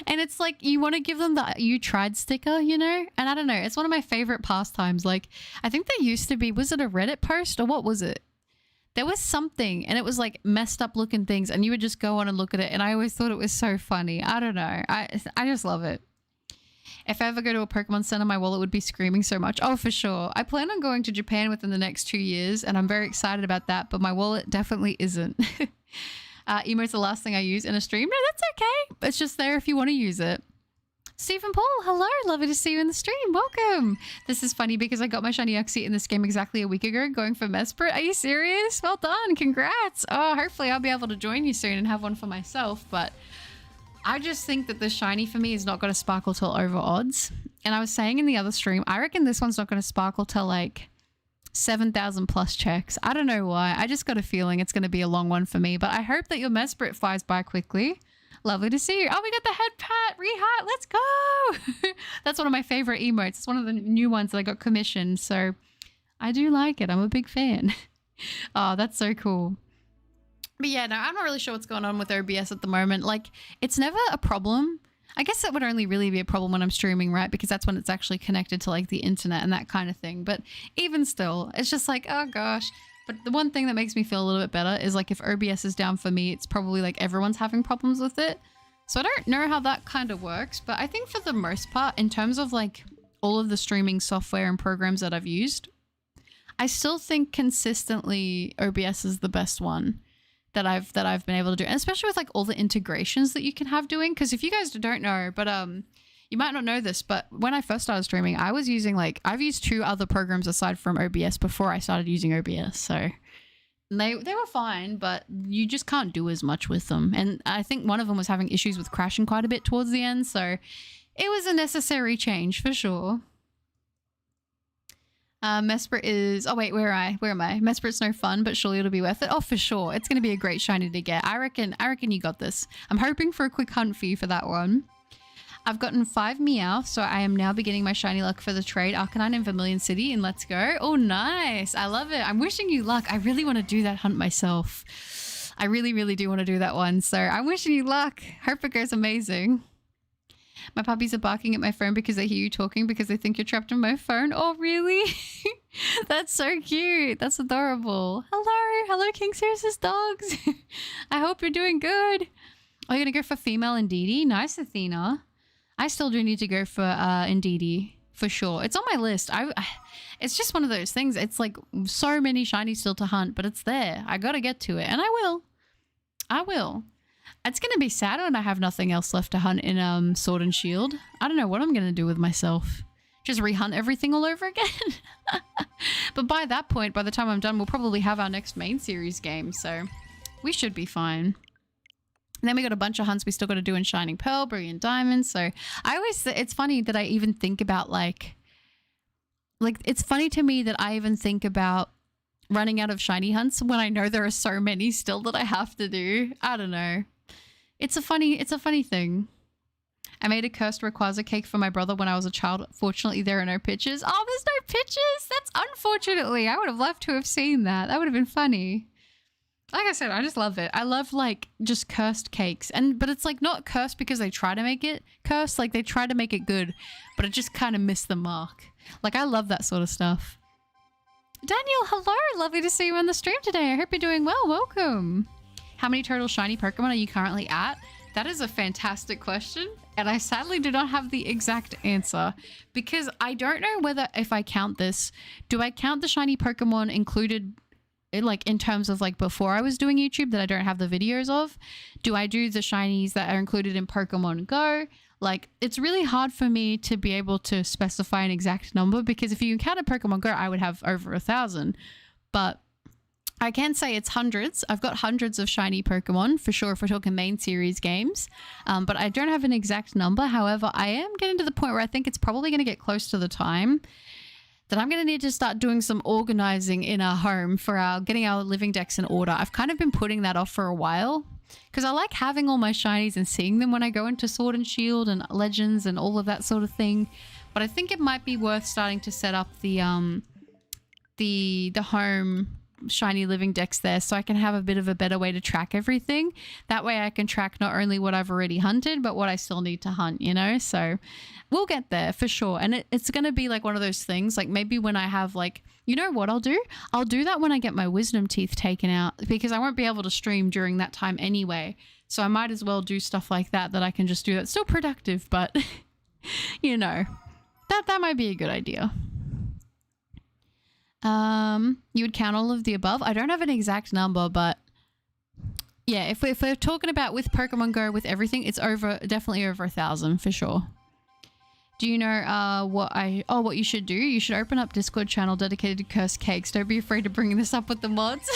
And it's like you want to give them the you tried sticker, you know? And I don't know. It's one of my favorite pastimes. Like I think there used to be, was it a Reddit post or what was it? There was something and it was like messed up looking things and you would just go on and look at it. And I always thought it was so funny. I don't know. I just love it. If I ever go to a Pokemon Center, my wallet would be screaming so much. Oh, for sure. I plan on going to Japan within the next 2 years, and I'm very excited about that, but my wallet definitely isn't. Emote's the last thing I use in a stream. No, that's okay. It's just there if you want to use it. Stephen Paul, hello. Lovely to see you in the stream. Welcome. This is funny because I got my shiny Uxie in this game exactly a week ago going for Mesprit. Are you serious? Well done. Congrats. Oh, hopefully I'll be able to join you soon and have one for myself. But I just think that the shiny for me is not going to sparkle till over odds. And I was saying in the other stream, I reckon this one's not going to sparkle till like 7,000 plus checks. I don't know why. I just got a feeling it's going to be a long one for me. But I hope that your Mesprit flies by quickly. Lovely to see you. Oh, we got the head pat rehat. Let's go. That's one of my favorite emotes. It's one of the new ones that I got commissioned. So I do like it. I'm a big fan. Oh, that's so cool. But yeah, no, I'm not really sure what's going on with OBS at the moment. Like, it's never a problem. I guess it would only really be a problem when I'm streaming, right? Because that's when it's actually connected to like the internet and that kind of thing. But even still, it's just like, oh gosh. But the one thing that makes me feel a little bit better is like if OBS is down for me, it's probably like everyone's having problems with it. So I don't know how that kind of works, but I think for the most part, in terms of like all of the streaming software and programs that I've used, I still think consistently OBS is the best one that I've been able to do. And especially with like all the integrations that you can have doing. Because if you guys don't know, but you might not know this, but when I first started streaming, I was using like, I've used 2 other programs aside from OBS before I started using OBS. So they were fine, but you just can't do as much with them. And I think one of them was having issues with crashing quite a bit towards the end. So it was a necessary change for sure. Mesprit is, oh wait, where am I? Mesprit's no fun, but surely it'll be worth it. Oh, for sure. It's going to be a great shiny to get. I reckon you got this. I'm hoping for a quick hunt for you for that one. I've gotten 5 Meowth, so I am now beginning my shiny luck for the trade Arcanine in Vermilion City in Let's Go. Oh, nice. I love it. I'm wishing you luck. I really want to do that hunt myself. I really, really do want to do that one. So I'm wishing you luck. Hope it goes amazing. My puppies are barking at my phone because they hear you talking because they think you're trapped in my phone. Oh, really? That's so cute. That's adorable. Hello, King Sirius's dogs. I hope you're doing good. Are you going to go for female Indeedee? Nice, Athena. I still do need to go for Indeedee for sure. It's on my list. It's just one of those things. It's like so many shinies still to hunt, but it's there. I got to get to it, and I will. It's going to be sad when I have nothing else left to hunt in Sword and Shield. I don't know what I'm going to do with myself. Just rehunt everything all over again. But by that point, by the time I'm done, we'll probably have our next main series game, so we should be fine. And then we got a bunch of hunts we still got to do in Shining Pearl, Brilliant Diamond. So I always, it's funny that I even think about like it's funny to me that I even think about running out of shiny hunts when I know there are so many still that I have to do. I don't know. It's a funny thing. I made a cursed Rayquaza cake for my brother when I was a child. Fortunately, there are no pictures. Oh, there's no pictures? That's unfortunately. I would have loved to have seen that. That would have been funny. Like I said, I just love it. I love like just cursed cakes. But it's like not cursed because they try to make it cursed. Like they try to make it good, but it just kind of missed the mark. Like I love that sort of stuff. Daniel, hello. Lovely to see you on the stream today. I hope you're doing well. Welcome. How many total shiny Pokemon are you currently at? That is a fantastic question. And I sadly do not have the exact answer because I don't know whether if I count this, do I count the shiny Pokemon included like in terms of like before I was doing YouTube that I don't have the videos of? Do I do the shinies that are included in Pokemon Go? Like it's really hard for me to be able to specify an exact number because if you counted Pokemon Go, I would have over 1,000. But I can say it's hundreds. I've got hundreds of shiny Pokemon for sure if we're talking main series games. But I don't have an exact number. However, I am getting to the point where I think it's probably going to get close to the time that I'm going to need to start doing some organizing in our home for getting our living decks in order. I've kind of been putting that off for a while because I like having all my shinies and seeing them when I go into Sword and Shield and Legends and all of that sort of thing. But I think it might be worth starting to set up the home shiny living decks there so I can have a bit of a better way to track everything. That way I can track not only what I've already hunted, but what I still need to hunt, you know? So we'll get there for sure. And it's going to be like one of those things, like maybe when I have like, you know what I'll do? I'll do that when I get my wisdom teeth taken out because I won't be able to stream during that time anyway. So I might as well do stuff like that I can just do that's still productive, but You know, that might be a good idea. You would count all of the above. I don't have an exact number, but yeah, if we're talking about with Pokemon Go, with everything, it's definitely over 1,000 for sure. Do you know what you should do? You should open up Discord channel dedicated to cursed cakes. Don't be afraid of bringing this up with the mods.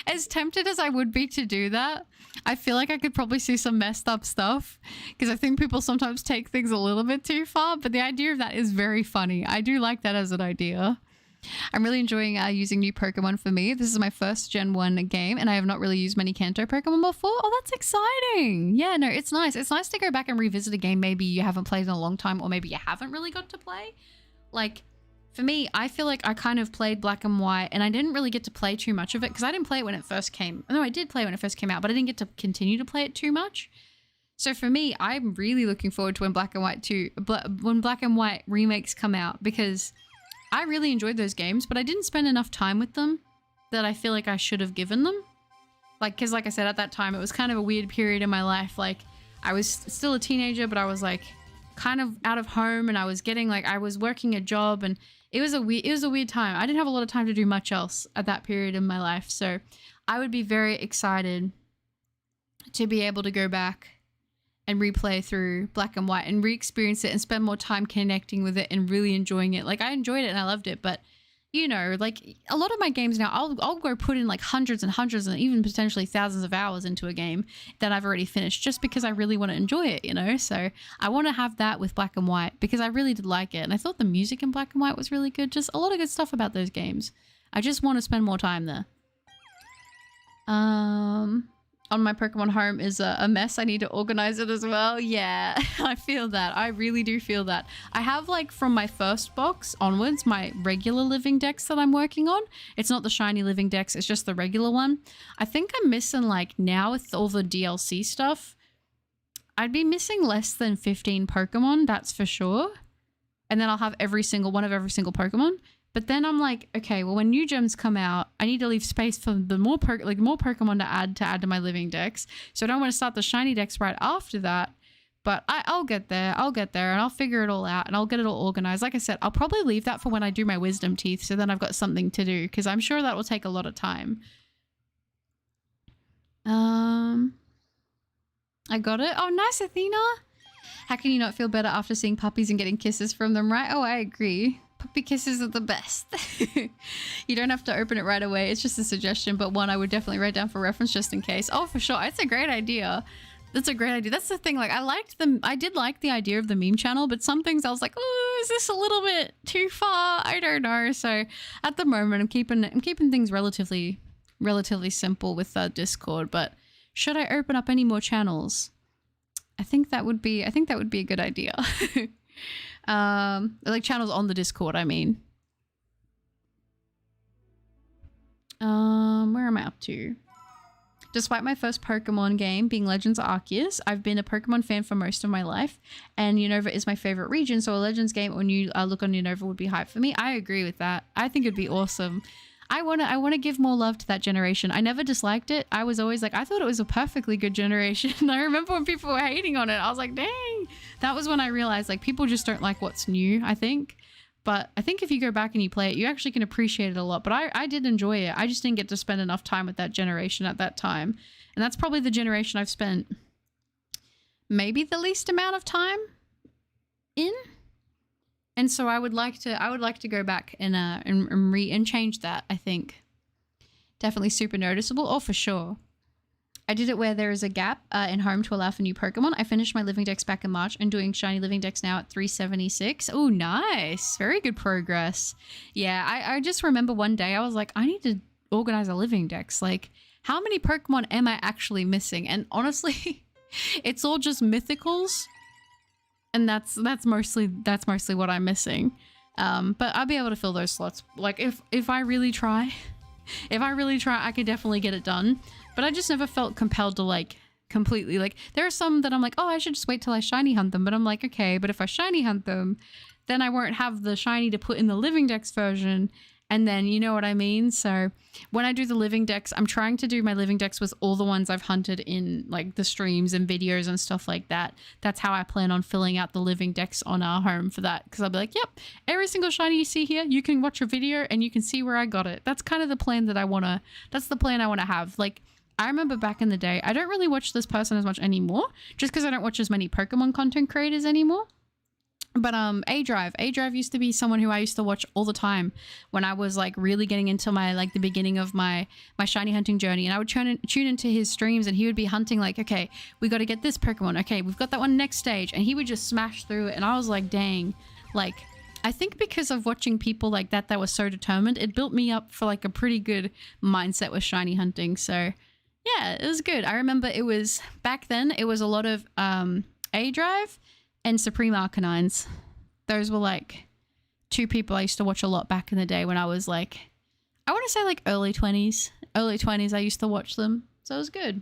As tempted as I would be to do that, I feel like I could probably see some messed up stuff, because I think people sometimes take things a little bit too far, but the idea of that is very funny. I do like that as an idea. I'm really enjoying using new Pokemon for me. This is my first Gen 1 game, and I have not really used many Kanto Pokemon before. Oh, that's exciting. Yeah, no, it's nice. It's nice to go back and revisit a game maybe you haven't played in a long time, or maybe you haven't really got to play. Like, for me, I feel like I kind of played Black and White, and I didn't really get to play too much of it, because I didn't play it when it first came. No, I did play it when it first came out, but I didn't get to continue to play it too much. So for me, I'm really looking forward to when Black and White remakes come out, because I really enjoyed those games, but I didn't spend enough time with them that I feel like I should have given them. Like, because like I said, at that time, it was kind of a weird period in my life. Like, I was still a teenager, but I was like kind of out of home, and I was getting like, I was working a job, and it was a weird time. I didn't have a lot of time to do much else at that period in my life. So I would be very excited to be able to go back and replay through Black and White and re-experience it and spend more time connecting with it and really enjoying it. Like, I enjoyed it and I loved it, but you know, like a lot of my games now, I'll go put in like hundreds and hundreds and even potentially thousands of hours into a game that I've already finished, just because I really want to enjoy it, you know? So I want to have that with Black and White, because I really did like it. And I thought the music in Black and White was really good. Just a lot of good stuff about those games. I just want to spend more time there. On my Pokemon home is a mess. I need to organize it as well. Yeah, I feel that. I really do feel that. I have, like, from my first box onwards, my regular living decks that I'm working on. It's not the shiny living decks, it's just the regular one. I think I'm missing, like, now with all the DLC stuff, I'd be missing less than 15 Pokemon, that's for sure. And then I'll have every single Pokemon. But then I'm like, okay, well, when new gems come out, I need to leave space for the more Pokemon to add to my living decks. So I don't want to start the shiny decks right after that. But I'll get there. And I'll figure it all out, and I'll get it all organized. Like I said, I'll probably leave that for when I do my wisdom teeth, so then I've got something to do, because I'm sure that will take a lot of time. I got it. Oh, nice, Athena. How can you not feel better after seeing puppies and getting kisses from them, right? Oh, I agree. Puppy kisses are the best. You don't have to open it right away. It's just a suggestion, but one I would definitely write down for reference just in case. Oh, for sure. It's a great idea. That's a great idea. That's the thing. Like, I did like the idea of the meme channel, but some things I was like, oh, is this a little bit too far? I don't know. So at the moment, I'm keeping things relatively simple with Discord. But should I open up any more channels? I think that would be a good idea. Like channels on the Discord, I mean. Where am I up to? Despite my first Pokemon game being Legends Arceus, I've been a Pokemon fan for most of my life, and Unova is my favorite region, so a Legends game or new look on Unova would be hype for me. I agree with that. I think it'd be awesome. I want to give more love to that generation. I never disliked it. I was always like, I thought it was a perfectly good generation. I remember when people were hating on it, I was like, dang. That was when I realized, like, people just don't like what's new, I think. But I think if you go back and you play it, you actually can appreciate it a lot. But I did enjoy it. I just didn't get to spend enough time with that generation at that time. And that's probably the generation I've spent maybe the least amount of time in. And so I would like to go back and change that, I think. Definitely super noticeable. Oh, for sure. I did it where there is a gap in home to allow for new Pokemon. I finished my living decks back in March and doing shiny living decks now at 376. Oh, nice. Very good progress. Yeah, I just remember one day I was like, I need to organize a living decks. Like, how many Pokemon am I actually missing? And honestly, it's all just mythicals. And that's mostly what I'm missing. But I'll be able to fill those slots. Like, if I really try, I could definitely get it done. But I just never felt compelled to, like, completely, like, there are some that I'm like, oh, I should just wait till I shiny hunt them. But I'm like, okay, but if I shiny hunt them, then I won't have the shiny to put in the living decks version. And then, you know what I mean? So when I do the living decks, I'm trying to do my living decks with all the ones I've hunted in like the streams and videos and stuff like that. That's how I plan on filling out the living decks on our home for that. Because I'll be like, yep, every single shiny you see here, you can watch a video and you can see where I got it. That's kind of the plan that that's the plan I want to have. Like, I remember back in the day, I don't really watch this person as much anymore, just because I don't watch as many Pokemon content creators anymore. But A-Drive used to be someone who I used to watch all the time when I was like really getting into my like the beginning of my shiny hunting journey, and I would tune into his streams and he would be hunting like, okay, we got to get this Pokemon, okay, we've got that one next stage, and he would just smash through it, and I was like, dang, like I think because of watching people like that were so determined, it built me up for like a pretty good mindset with shiny hunting. So yeah, it was good. I remember it was back then, it was a lot of A-Drive and Supreme Arcanines. Those were like two people I used to watch a lot back in the day when I was like, I want to say like early 20s. Early 20s I used to watch them. So it was good.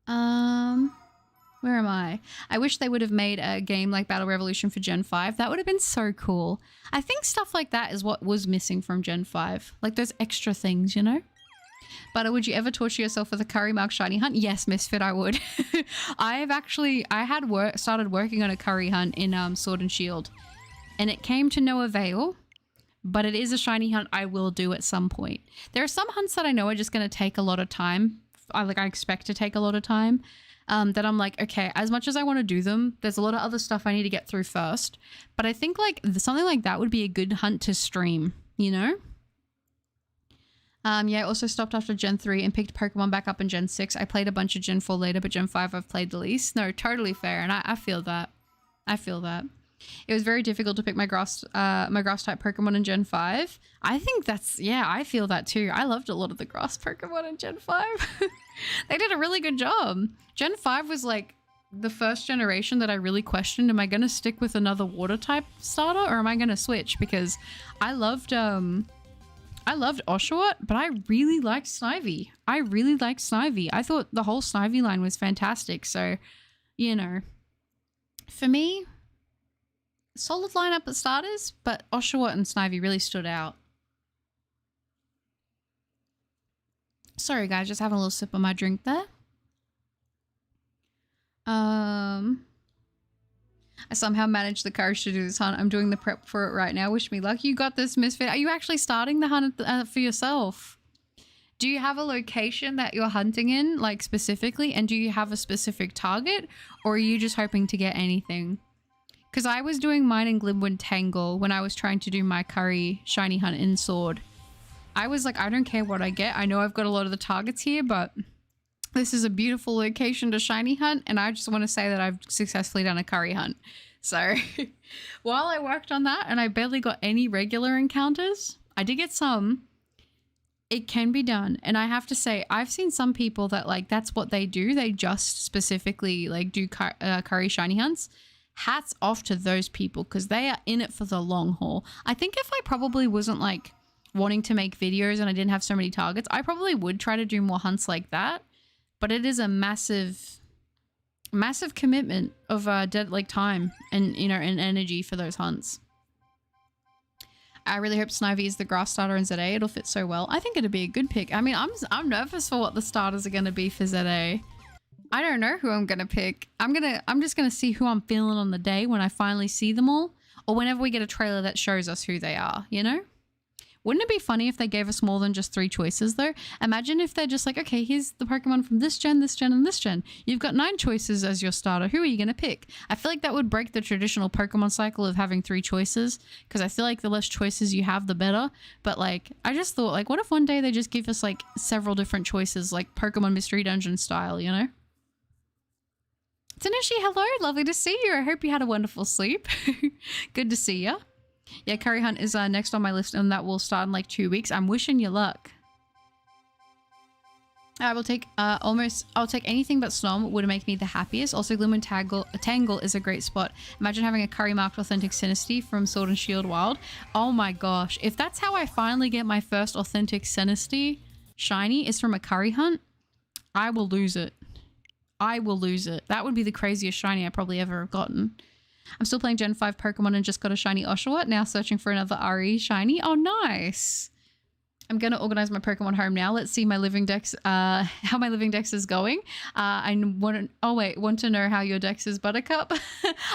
Where am I? I wish they would have made a game like Battle Revolution for Gen 5. That would have been so cool. I think stuff like that is what was missing from Gen 5. Like those extra things, you know? But would you ever torture yourself with a curry mark shiny hunt? Yes, Misfit, I would. I had started working on a curry hunt in Sword and Shield, and it came to no avail, but it is a shiny hunt I will do at some point. There are some hunts that I know are just going to take a lot of time. I expect to take a lot of time, that I'm like, okay, as much as I want to do them, there's a lot of other stuff I need to get through first. But I think like something like that would be a good hunt to stream, you know? Yeah, I also stopped after Gen 3 and picked Pokemon back up in Gen 6. I played a bunch of Gen 4 later, but Gen 5 I've played the least. No, totally fair, and I feel that. I feel that. It was very difficult to pick my grass type Pokemon in Gen 5. I think that's, yeah, I feel that too. I loved a lot of the grass Pokemon in Gen 5. They did a really good job. Gen 5 was like the first generation that I really questioned, am I going to stick with another water type starter or am I going to switch? Because I loved Oshawott, but I really liked Snivy. I thought the whole Snivy line was fantastic. So, you know, for me, solid lineup at starters, but Oshawott and Snivy really stood out. Sorry guys, just having a little sip of my drink there. I somehow managed the courage to do this hunt. I'm doing the prep for it right now. Wish me luck. You got this, Misfit. Are you actually starting the hunt for yourself? Do you have a location that you're hunting in, like specifically? And do you have a specific target? Or are you just hoping to get anything? Because I was doing mine in Glimwood Tangle when I was trying to do my curry shiny hunt in Sword. I was like, I don't care what I get. I know I've got a lot of the targets here, but this is a beautiful location to shiny hunt, and I just want to say that I've successfully done a curry hunt. So while I worked on that and I barely got any regular encounters, I did get some. It can be done. And I have to say, I've seen some people that like, that's what they do. They just specifically like do curry shiny hunts. Hats off to those people because they are in it for the long haul. I think if I probably wasn't like wanting to make videos and I didn't have so many targets, I probably would try to do more hunts like that. But it is a massive commitment of time and, you know, and energy for those hunts. I really hope Snivy is the grass starter in ZA. It'll fit so well. I think it'd be a good pick. I mean, I'm nervous for what the starters are going to be for ZA. I don't know who I'm going to pick. I'm just going to see who I'm feeling on the day when I finally see them all, or whenever we get a trailer that shows us who they are, you know? Wouldn't it be funny if they gave us more than just 3 choices though? Imagine if they're just like, okay, here's the Pokemon from this gen, and this gen. You've got 9 choices as your starter. Who are you going to pick? I feel like that would break the traditional Pokemon cycle of having 3 choices, because I feel like the less choices you have, the better. But like, I just thought, like, what if one day they just give us like several different choices, like Pokemon Mystery Dungeon style, you know? Tanishi, hello. Lovely to see you. I hope you had a wonderful sleep. Good to see you. Yeah, Curry Hunt is next on my list, and that will start in like 2 weeks. I'm wishing you luck. I will take I'll take anything but Snom would make me the happiest. Also, Glimwood Tangle is a great spot. Imagine having a curry marked authentic Sinistea from Sword and Shield Wild. Oh my gosh. If that's how I finally get my first authentic Sinistea shiny is from a curry hunt, I will lose it. I will lose it. That would be the craziest shiny I probably ever have gotten. I'm still playing Gen 5 Pokemon and just got a shiny Oshawott. Now searching for another RE shiny. Oh, nice. I'm going to organize my Pokemon home now. Let's see my living dex, how my living dex is going. I want to know how your dex is, Buttercup.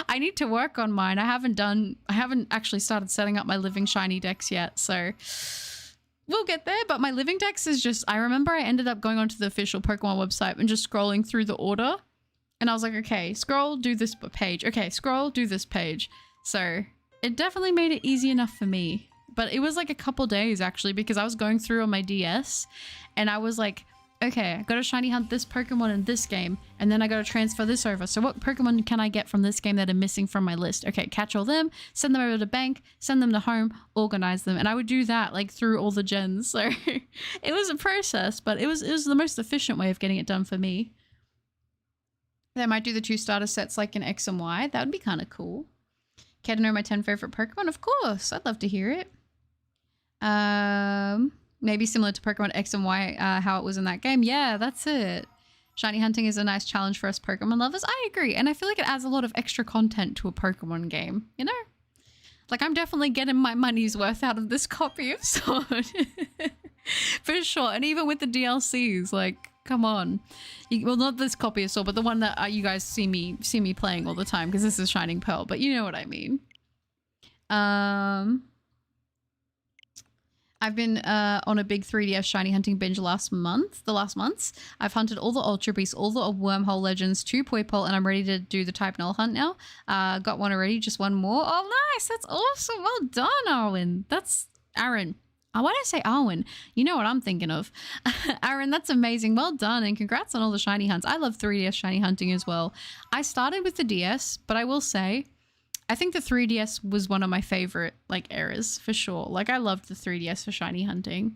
I need to work on mine. I haven't actually started setting up my living shiny dex yet. So we'll get there. But my living dex is just, I remember I ended up going onto the official Pokemon website and just scrolling through the order. And I was like, okay, scroll, do this page. Okay, scroll, do this page. So it definitely made it easy enough for me. But it was like a couple days actually, because I was going through on my DS and I was like, okay, I got to shiny hunt this Pokemon in this game and then I got to transfer this over. So what Pokemon can I get from this game that are missing from my list? Okay, catch all them, send them over to bank, send them to home, organize them. And I would do that like through all the gens. So it was a process, but it was the most efficient way of getting it done for me. They might do the 2 starter sets like in X and Y. That would be kind of cool. Care to know my 10 favorite Pokemon? Of course, I'd love to hear it. Maybe similar to Pokemon X and Y, how it was in that game. Yeah, that's it. Shiny hunting is a nice challenge for us Pokemon lovers. I agree. And I feel like it adds a lot of extra content to a Pokemon game, you know? Like I'm definitely getting my money's worth out of this copy of Sword. For sure. And even with the DLCs, like, come on. Well, not this copy of Sword, but the one that you guys see me playing all the time, because this is Shining Pearl, but you know what I mean. I've been on a big 3DS shiny hunting binge the last months. I've hunted all the Ultra Beasts, all the Wormhole Legends, 2 Poipole, and I'm ready to do the Type Null hunt now. Got one already, just one more. Oh, nice. That's awesome. Well done, Arwen. That's Aaron. Oh, why did I say Arwen? You know what I'm thinking of. Aaron, that's amazing. Well done, and congrats on all the shiny hunts. I love 3DS shiny hunting as well. I started with the DS, but I will say, I think the 3DS was one of my favorite like eras for sure. Like I loved the 3DS for shiny hunting.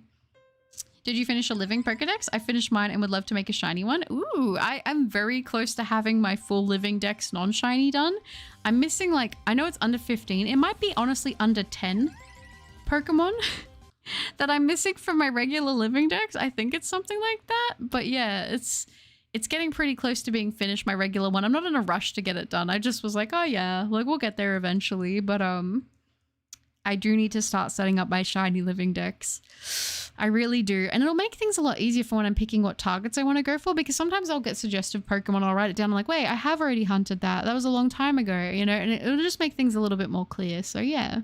Did you finish a living Pokedex? I finished mine and would love to make a shiny one. Ooh, I am very close to having my full living dex non-shiny done. I'm missing like, I know it's under 15. It might be honestly under 10 Pokemon that I'm missing from my regular living dex. I think it's something like that. But yeah, it's getting pretty close to being finished, my regular one. I'm not in a rush to get it done. I just was like, oh yeah, like we'll get there eventually. But I do need to start setting up my shiny living dex. I really do. And it'll make things a lot easier for when I'm picking what targets I want to go for, because sometimes I'll get suggestive Pokemon, I'll write it down. I'm like, wait, I have already hunted that. That was a long time ago, you know, and it'll just make things a little bit more clear. So yeah.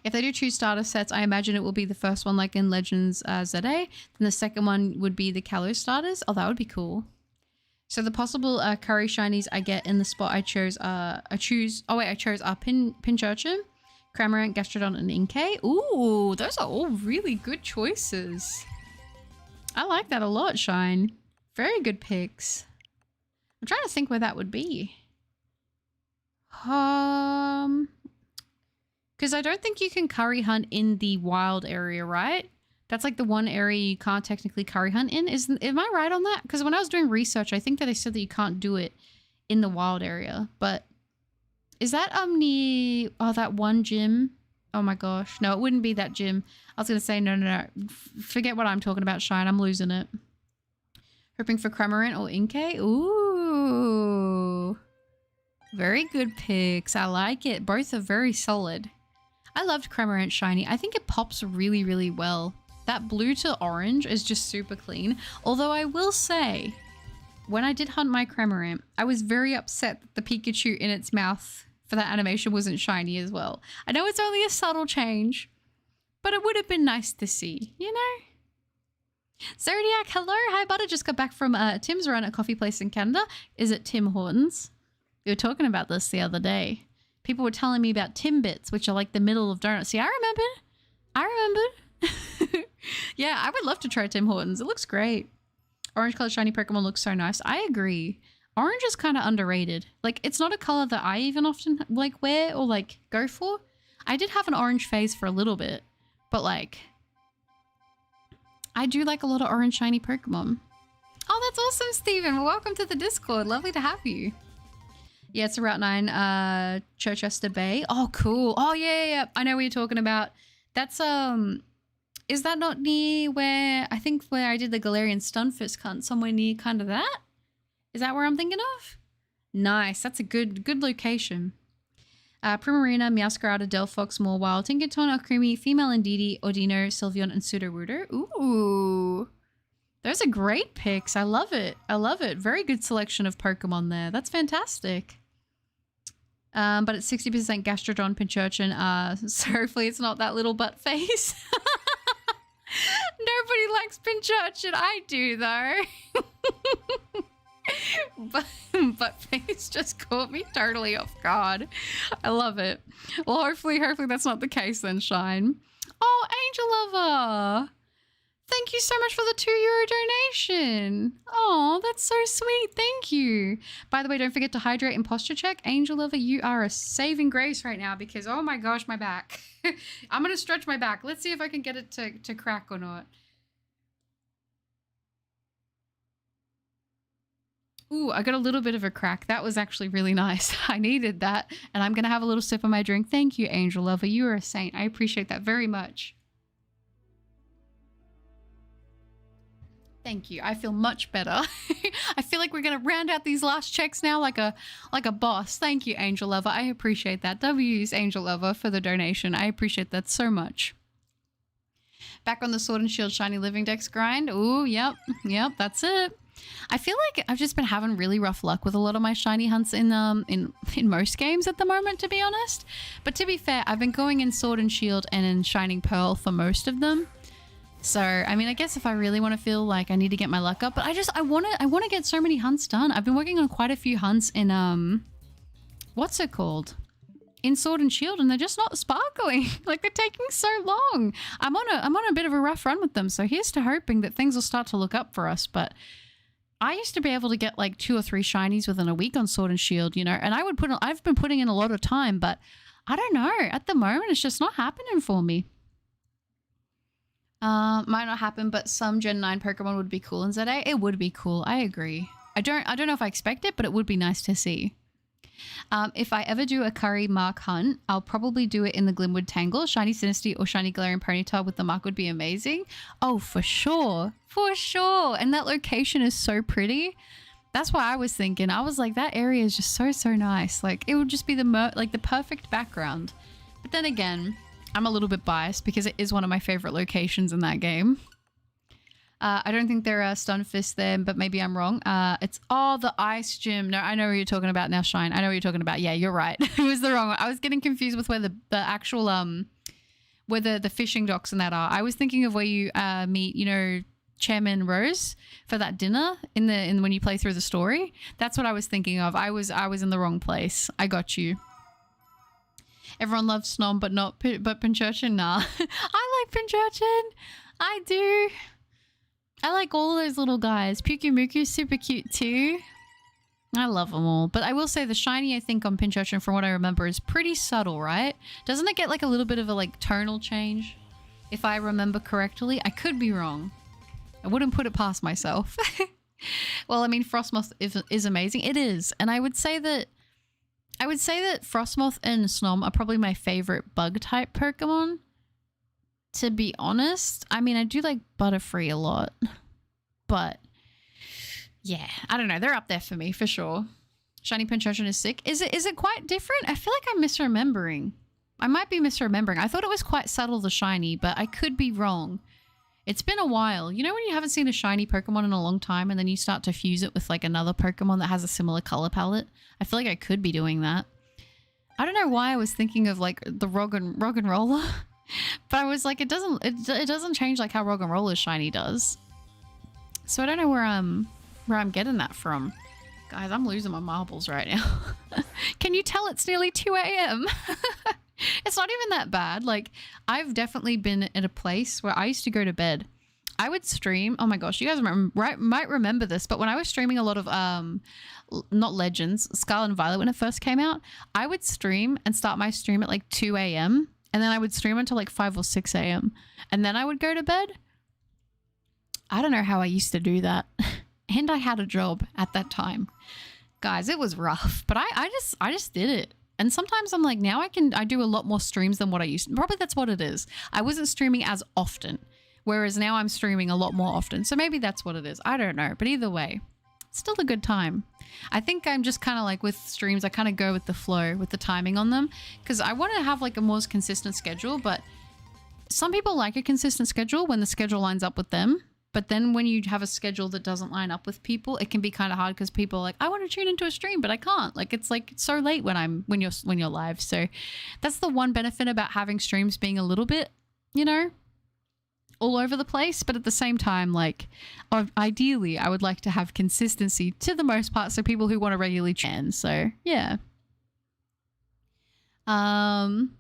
If they do 2 starter sets, I imagine it will be the first one like in Legends ZA. Then the second one would be the Kalos starters. Oh, that would be cool. So the possible curry shinies I get in the spot I chose are Pinchurchin, Cramorant, Gastrodon, and Inkay. Ooh, those are all really good choices. I like that a lot, Shine. Very good picks. I'm trying to think where that would be. Because I don't think you can curry hunt in the wild area, right? That's like the one area you can't technically curry hunt in. Am I right on that? Because when I was doing research, I think that they said that you can't do it in the wild area. But is that near that one gym? Oh my gosh. No, it wouldn't be that gym. I was going to say, no. Forget what I'm talking about, Shine. I'm losing it. Hoping for Cramorant or Inkay? Ooh. Very good picks. I like it. Both are very solid. I loved Cramorant shiny. I think it pops really, really well. That blue to orange is just super clean. Although I will say, when I did hunt my Cramorant, I was very upset that the Pikachu in its mouth for that animation wasn't shiny as well. I know it's only a subtle change, but it would have been nice to see, you know? Zodiac, hello. Hi, Butter. Just got back from Tim's run at Coffee Place in Canada. Is it Tim Hortons? We were talking about this the other day. People were telling me about Timbits, which are like the middle of donuts. See, I remember. Yeah, I would love to try Tim Hortons. It looks great. Orange colored shiny Pokemon looks so nice. I agree. Orange is kind of underrated. Like, it's not a color that I even often like wear or like go for. I did have an orange phase for a little bit, but like, I do like a lot of orange shiny Pokemon. Oh, that's awesome, Steven. Well, welcome to the Discord. Lovely to have you. Yeah, it's a Route 9, Chichester Bay. Oh, cool. Oh, yeah. I know what you're talking about. That's, is that not near where I did the Galarian Stunfisk hunt? Somewhere near kind of that? Is that where I'm thinking of? Nice. That's a good location. Primarina, Meowscarada, Delphox, Mawile, Tinkaton, Alcremie, Female Indeedee, Odino, Sylveon, and Sudowoodo. Ooh. Those are great picks. I love it. I love it. Very good selection of Pokemon there. That's fantastic. But it's 60% Gastrodon, Pinchurchin. So hopefully it's not that little butt face. Nobody likes Pinchurchin. I do, though. Butt face just caught me totally off guard. I love it. Well, hopefully that's not the case then, Shine. Oh, Angel Lover. Thank you so much for the €2 donation. Oh, that's so sweet. Thank you. By the way, don't forget to hydrate and posture check. Angel Lover, you are a saving grace right now because, oh my gosh, my back. I'm going to stretch my back. Let's see if I can get it to crack or not. Ooh, I got a little bit of a crack. That was actually really nice. I needed that. And I'm going to have a little sip of my drink. Thank you, Angel Lover. You are a saint. I appreciate that very much. Thank you. I feel much better. I feel like we're going to round out these last checks now like a boss. Thank you, Angel Lover. I appreciate that. W's Angel Lover for the donation. I appreciate that so much. Back on the Sword and Shield Shiny Living Dex grind. Ooh, yep, that's it. I feel like I've just been having really rough luck with a lot of my shiny hunts in most games at the moment, to be honest. But to be fair, I've been going in Sword and Shield and in Shining Pearl for most of them. So, I mean, I guess if I really want to feel like I need to get my luck up, but I want to get so many hunts done. I've been working on quite a few hunts in, what's it called? In Sword and Shield, and they're just not sparkling. Like, they're taking so long. I'm on a bit of a rough run with them, so here's to hoping that things will start to look up for us. But I used to be able to get like 2 or 3 shinies within a week on Sword and Shield, you know, and I've been putting in a lot of time, but I don't know. At the moment, it's just not happening for me. Might not happen, but some Gen 9 Pokemon would be cool in ZA. It would be cool. I agree. I don't know if I expect it, but it would be nice to see. If I ever do a Curry Mark hunt, I'll probably do it in the Glimwood Tangle. Shiny Sinistea or Shiny Galarian Ponyta with the mark would be amazing. Oh, for sure. For sure. And that location is so pretty. That's why I was thinking. I was like, that area is just so nice. Like, it would just be the perfect background. But then again, I'm a little bit biased because it is one of my favorite locations in that game. I don't think there are Stunfisk there, but maybe I'm wrong. It's the ice gym. No, I know what you're talking about now, Shine. I know what you're talking about. Yeah, you're right. It was the wrong one. I was getting confused with where the actual where the fishing docks and that are. I was thinking of where you meet, you know, Chairman Rose for that dinner in when you play through the story. That's what I was thinking of. I was in the wrong place. I got you. Everyone loves Snom, but Pinchurchin, nah. I like Pinchurchin. I do. I like all of those little guys. Pukumuku's super cute too. I love them all. But I will say the shiny, I think, on Pinchurchin, from what I remember, is pretty subtle, right? Doesn't it get like a little bit of a like tonal change? If I remember correctly. I could be wrong. I wouldn't put it past myself. Well, I mean, Frostmoth is amazing. It is. And I would say that Frostmoth and Snom are probably my favorite bug type Pokemon. To be honest, I mean, I do like Butterfree a lot, but yeah, I don't know. They're up there for me for sure. Shiny Pinchurchin is sick. Is it quite different? I feel like I'm misremembering. I might be misremembering. I thought it was quite subtle, the shiny, but I could be wrong. It's been a while. You know when you haven't seen a shiny Pokemon in a long time and then you start to fuse it with like another Pokemon that has a similar color palette? I feel like I could be doing that. I don't know why I was thinking of like the Roggenrola. But I was like, it doesn't change like how Roggenrola's shiny does. So I don't know where I'm getting that from. Guys, I'm losing my marbles right now. Can you tell it's nearly 2 a.m.? It's not even that bad. Like, I've definitely been at a place where I used to go to bed. I would stream. Oh my gosh, you guys might remember this, but when I was streaming a lot of not Legends, Scarlet and Violet when it first came out, I would stream and start my stream at like 2 a.m. And then I would stream until like 5 or 6 a.m. And then I would go to bed. I don't know how I used to do that. And I had a job at that time. Guys, it was rough. But I just did it. And sometimes I'm like, now I do a lot more streams than what I used to. Probably that's what it is. I wasn't streaming as often. Whereas now I'm streaming a lot more often. So maybe that's what it is. I don't know. But either way, still a good time. I think I'm just kind of like with streams, I kind of go with the flow with the timing on them because I want to have like a more consistent schedule, but some people like a consistent schedule when the schedule lines up with them. But then when you have a schedule that doesn't line up with people, it can be kind of hard because people are like, I want to tune into a stream, but I can't. Like it's so late when you're live. So that's the one benefit about having streams being a little bit, you know, all over the place. But at the same time, like ideally, I would like to have consistency to the most part. So people who want to regularly tune. So yeah.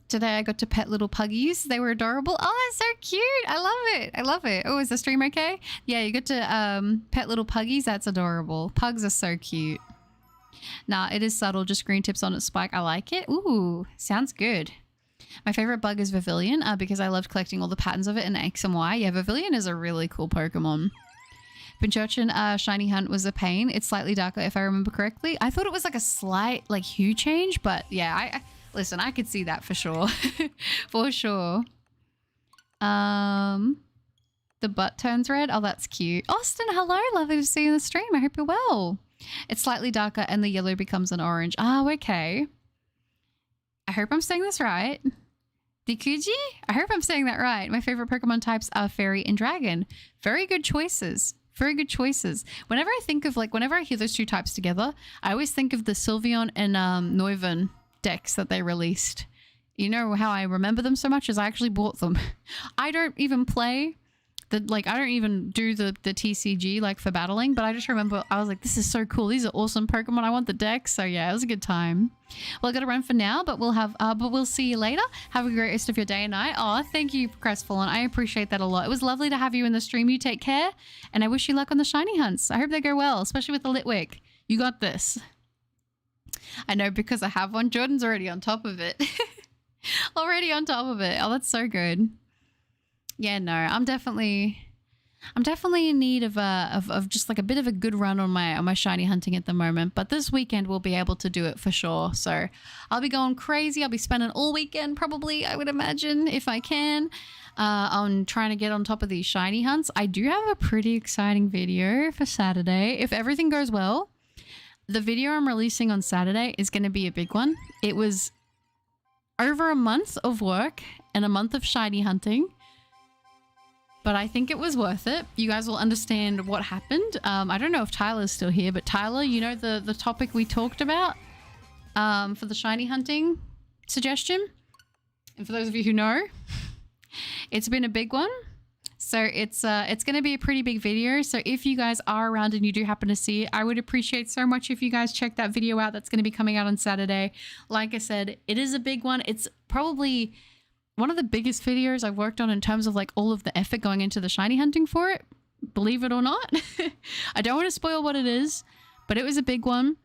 Today I got to pet little puggies. They were adorable. Oh, that's so cute. I love it. I love it. Oh, is the stream okay? Yeah, you get to pet little puggies. That's adorable. Pugs are so cute. Nah, it is subtle. Just green tips on its spike. I like it. Ooh, sounds good. My favorite bug is Vivillon because I loved collecting all the patterns of it in X and Y. Yeah, Vivillon is a really cool Pokemon. Pincurchin shiny hunt was a pain. It's slightly darker if I remember correctly. I thought it was like a slight like hue change, but yeah, listen, I could see that for sure. For sure. The butt turns red. Oh, that's cute. Austin, hello. Lovely to see you in the stream. I hope you're well. It's slightly darker and the yellow becomes an orange. Oh, okay. I hope I'm saying this right. Dikuji? I hope I'm saying that right. My favorite Pokemon types are Fairy and Dragon. Very good choices. Very good choices. Whenever I hear those two types together, I always think of the Sylveon and Noivern decks that they released. You know how I remember them so much is I actually bought them. I don't even play I don't even do the TCG like for battling, but I just remember I was like, this is so cool. These are awesome Pokemon. I want the decks. So yeah, it was a good time. Well, I got to run for now, but we'll see you later. Have a great rest of your day and night. Oh, thank you, Crestfallen. I appreciate that a lot. It was lovely to have you in the stream. You take care, and I wish you luck on the shiny hunts. I hope they go well, especially with the Litwick. You got this. I know because I have one. Jordan's already on top of it. Already on top of it. Oh, that's so good. Yeah, no, I'm definitely in need of just like a bit of a good run on my shiny hunting at the moment. But this weekend we'll be able to do it for sure. So I'll be going crazy. I'll be spending all weekend probably, I would imagine, if I can, on trying to get on top of these shiny hunts. I do have a pretty exciting video for Saturday. If everything goes well, the video I'm releasing on Saturday is going to be a big one. It was over a month of work and a month of shiny hunting. But I think it was worth it. You guys will understand what happened. I don't know if Tyler's still here, but Tyler, you know the topic we talked about for the shiny hunting suggestion? And for those of you who know, it's been a big one. So it's going to be a pretty big video. So if you guys are around and you do happen to see it, I would appreciate so much if you guys check that video out. That's going to be coming out on Saturday. Like I said, it is a big one. It's probably one of the biggest videos I've worked on in terms of like all of the effort going into the shiny hunting for it. Believe it or not. I don't want to spoil what it is, but it was a big one.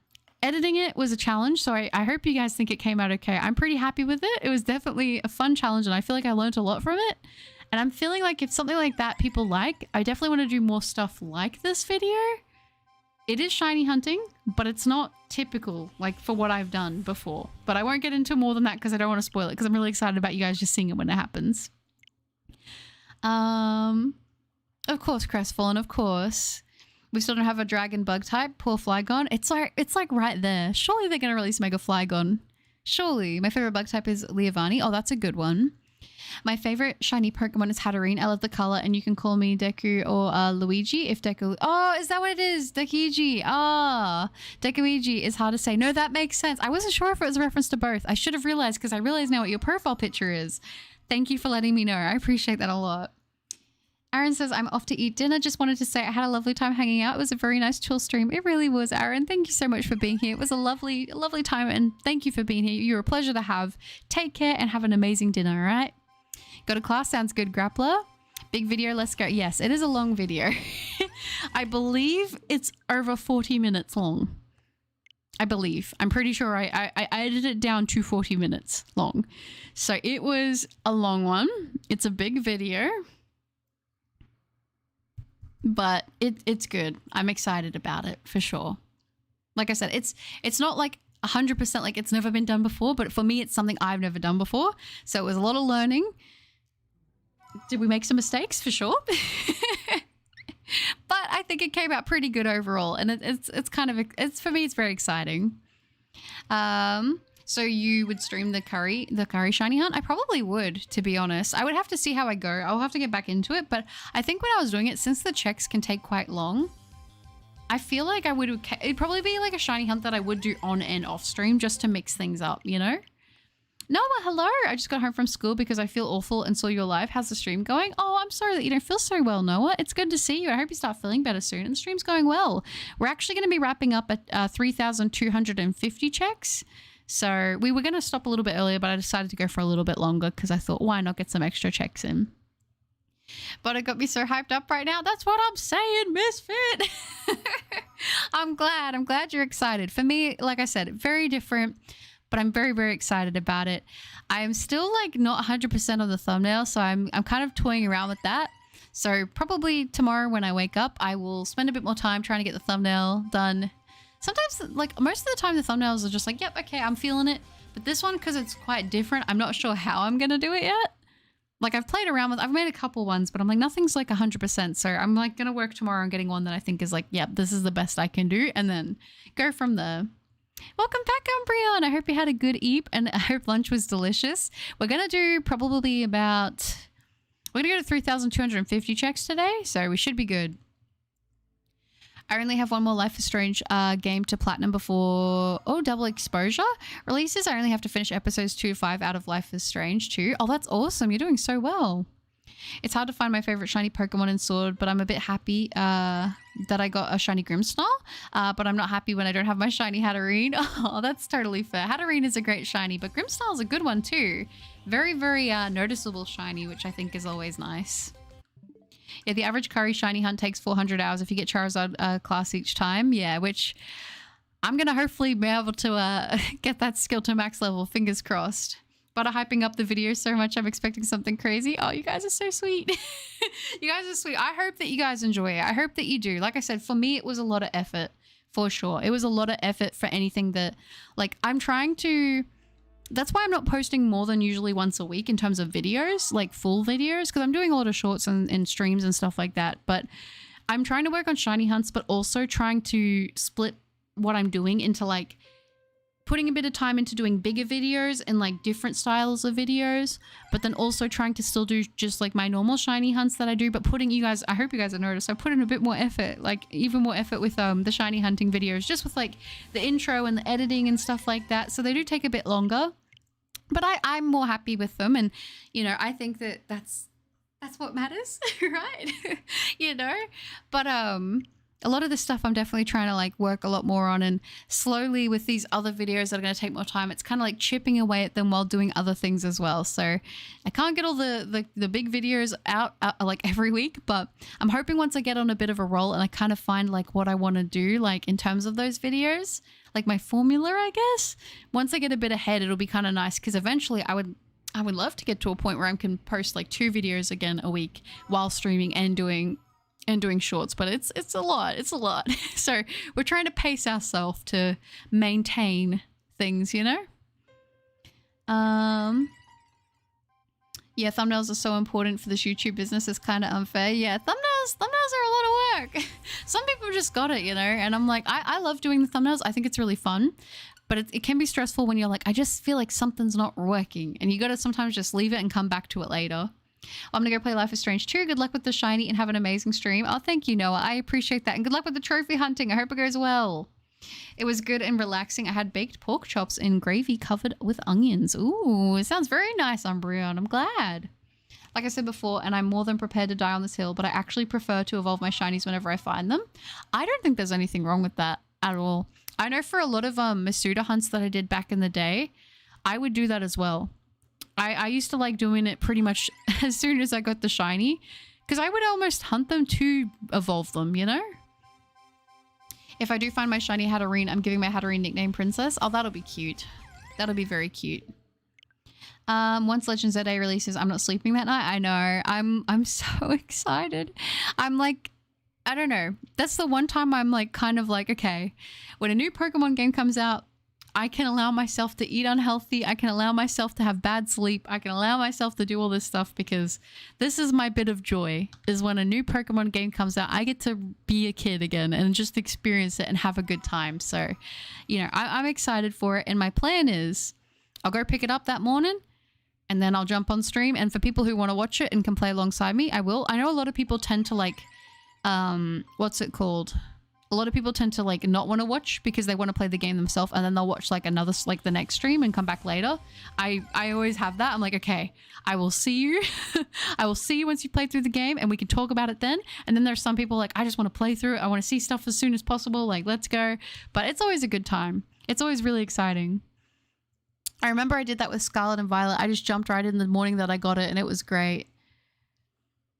Editing it was a challenge, so I hope you guys think it came out okay. I'm pretty happy with it. It was definitely a fun challenge, and I feel like I learned a lot from it. And I'm feeling like if something like that people like, I definitely want to do more stuff like this video. It is shiny hunting, but it's not typical like for what I've done before. But I won't get into more than that because I don't want to spoil it because I'm really excited about you guys just seeing it when it happens. Of course, Crestfallen, of course. We still don't have a dragon bug type. Poor Flygon. It's like right there. Surely they're going to release Mega Flygon. Surely. My favorite bug type is Leavanny. Oh, that's a good one. My favorite shiny Pokemon is Hatterene. I love the color, and you can call me Deku or Luigi if Deku... Oh, is that what it is? Dekuigi. Ah, Dekuigi is hard to say. No, that makes sense. I wasn't sure if it was a reference to both. I should have realized because I realize now what your profile picture is. Thank you for letting me know. I appreciate that a lot. Aaron says, I'm off to eat dinner. Just wanted to say I had a lovely time hanging out. It was a very nice chill stream. It really was, Aaron. Thank you so much for being here. It was a lovely time, and thank you for being here. You're a pleasure to have. Take care and have an amazing dinner, all right? Go to class. Sounds good, Grappler. Big video. Let's go. Yes, it is a long video. I believe it's over 40 minutes long. I believe. I'm pretty sure I edited it down to 40 minutes long. So it was a long one. It's a big video. But it's good. I'm excited about it for sure. Like I said, it's not like 100% like it's never been done before, but for me, it's something I've never done before. So it was a lot of learning. Did we make some mistakes? For sure. But I think it came out pretty good overall, and it's kind of, it's for me, it's very exciting. So you would stream the curry shiny hunt? I probably would, to be honest. I would have to see how I go. I'll have to get back into it, but I think when I was doing it, since the checks can take quite long, I feel like it'd probably be like a shiny hunt that I would do on and off stream just to mix things up, you know? Noah, hello. I just got home from school because I feel awful and saw you live. How's the stream going? Oh, I'm sorry that you don't feel so well, Noah. It's good to see you. I hope you start feeling better soon. And the stream's going well. We're actually going to be wrapping up at 3,250 checks. So we were going to stop a little bit earlier, but I decided to go for a little bit longer because I thought, why not get some extra checks in? But it got me so hyped up right now. That's what I'm saying, Misfit. I'm glad you're excited. For me, like I said, very different, but I'm very, very excited about it. I'm still like not 100% on the thumbnail, so I'm kind of toying around with that. So probably tomorrow when I wake up, I will spend a bit more time trying to get the thumbnail done. Sometimes, like most of the time, the thumbnails are just like, yep, okay, I'm feeling it. But this one, because it's quite different, I'm not sure how I'm going to do it yet. Like I've played around with, I've made a couple ones, but I'm like, nothing's like 100%. So I'm like going to work tomorrow on getting one that I think is like, yep, this is the best I can do. And then go from there. Welcome back, Umbreon. I hope you had a good eat and I hope lunch was delicious. We're going to do probably about, we're going to go to 3,250 checks today. So we should be good. I only have one more Life is Strange game to platinum before, double exposure releases. I only have to finish episodes 2 to 5 out of Life is Strange 2. Oh, that's awesome. You're doing so well. It's hard to find my favorite shiny Pokemon in Sword, but I'm a bit happy that I got a shiny Grimmsnarl, but I'm not happy when I don't have my shiny Hatterene. Oh, that's totally fair. Hatterene is a great shiny, but Grimmsnarl is a good one too. Very, very noticeable shiny, which I think is always nice. Yeah, the average curry shiny hunt takes 400 hours if you get Charizard class each time. Yeah, which I'm going to hopefully be able to get that skill to max level, fingers crossed. But I'm hyping up the video so much, I'm expecting something crazy. Oh, you guys are so sweet. You guys are sweet. I hope that you guys enjoy it. I hope that you do. Like I said, for me, it was a lot of effort, for sure. It was a lot of effort for anything that, like, I'm trying to... That's why I'm not posting more than usually once a week in terms of videos, like full videos, because I'm doing a lot of shorts and streams and stuff like that. But I'm trying to work on shiny hunts, but also trying to split what I'm doing into like putting a bit of time into doing bigger videos and like different styles of videos, but then also trying to still do just like my normal shiny hunts that I do, but putting you guys, I hope you guys have noticed, I put in a bit more effort, like even more effort with the shiny hunting videos, just with like the intro and the editing and stuff like that. So they do take a bit longer. But I'm more happy with them, and you know, I think that that's what matters, right? You know, but a lot of this stuff I'm definitely trying to like work a lot more on, and slowly with these other videos that are going to take more time, it's kind of like chipping away at them while doing other things as well. So I can't get all the big videos out like every week, but I'm hoping once I get on a bit of a roll and I kind of find like what I want to do, like in terms of those videos, like my formula, I guess. Once I get a bit ahead, it'll be kind of nice, because eventually I would love to get to a point where I can post like 2 videos again a week while streaming and doing shorts, but it's a lot. So we're trying to pace ourselves to maintain things, you know? Yeah, thumbnails are so important for this YouTube business. It's kind of unfair. Yeah, thumbnails are a lot of work. Some people just got it, you know? And I'm like, I love doing the thumbnails. I think it's really fun. But it can be stressful when you're like, I just feel like something's not working. And you got to sometimes just leave it and come back to it later. Well, I'm going to go play Life is Strange 2. Good luck with the shiny and have an amazing stream. Oh, thank you, Noah. I appreciate that. And good luck with the trophy hunting. I hope it goes well. It was good and relaxing. I had baked pork chops in gravy covered with onions. Ooh, it sounds very nice, Umbreon. I'm glad. Like I said before, and I'm more than prepared to die on this hill, but I actually prefer to evolve my shinies whenever I find them. I don't think there's anything wrong with that at all. I know for a lot of Masuda hunts that I did back in the day, I would do that as well. I used to like doing it pretty much as soon as I got the shiny, because I would almost hunt them to evolve them, you know? If I do find my shiny Hatterene, I'm giving my Hatterene nickname Princess. Oh, that'll be cute. That'll be very cute. Once Legends ZA releases, I'm not sleeping that night. I know. I'm so excited. I'm like, I don't know. That's the one time I'm like kind of like, okay, when a new Pokemon game comes out, I can allow myself to eat unhealthy. I can allow myself to have bad sleep. I can allow myself to do all this stuff because this is my bit of joy, is when a new Pokemon game comes out, I get to be a kid again and just experience it and have a good time. So, you know, I'm excited for it. And my plan is I'll go pick it up that morning and then I'll jump on stream. And for people who want to watch it and can play alongside me, I will. I know a lot of people tend to like, what's it called? A lot of people tend to like not want to watch because they want to play the game themselves, and then they'll watch like another, like the next stream and come back later. I always have that. I'm like, okay, I will see you. I will see you once you play through the game and we can talk about it then. And then there's some people like, I just want to play through it. I want to see stuff as soon as possible. Like, let's go. But it's always a good time. It's always really exciting. I remember I did that with Scarlet and Violet. I just jumped right in the morning that I got it and it was great.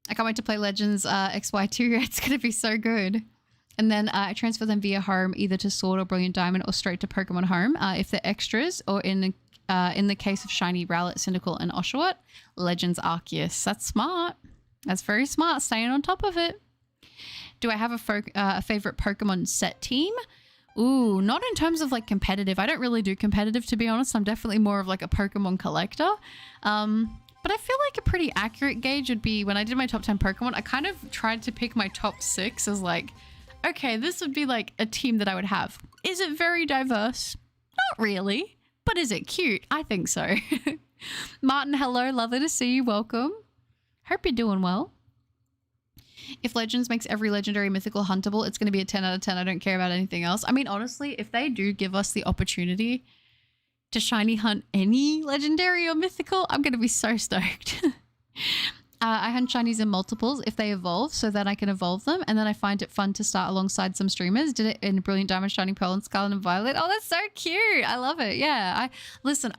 I can't wait to play Legends XY2. It's going to be so good. And then I transfer them via home, either to Sword or Brilliant Diamond or straight to Pokemon Home if they're extras, or in the case of Shiny, Rowlet, Cyndaquil, and Oshawott, Legends Arceus. That's smart. That's very smart, staying on top of it. Do I have a favorite Pokemon set team? Ooh, not in terms of like competitive. I don't really do competitive, to be honest. I'm definitely more of like a Pokemon collector. But I feel like a pretty accurate gauge would be when I did my top 10 Pokemon, I kind of tried to pick my top 6 as like, okay, this would be like a team that I would have. Is it very diverse? Not really. But is it cute? I think so. Martin, hello. Lovely to see you. Welcome. Hope you're doing well. If Legends makes every legendary mythical huntable, it's going to be a 10 out of 10. I don't care about anything else. I mean, honestly, if they do give us the opportunity to shiny hunt any legendary or mythical, I'm going to be so stoked. I hunt shinies in multiples if they evolve so that I can evolve them. And then I find it fun to start alongside some streamers. Did it in Brilliant Diamond, Shining Pearl, and Scarlet and Violet. Oh, that's so cute. I love it. Yeah.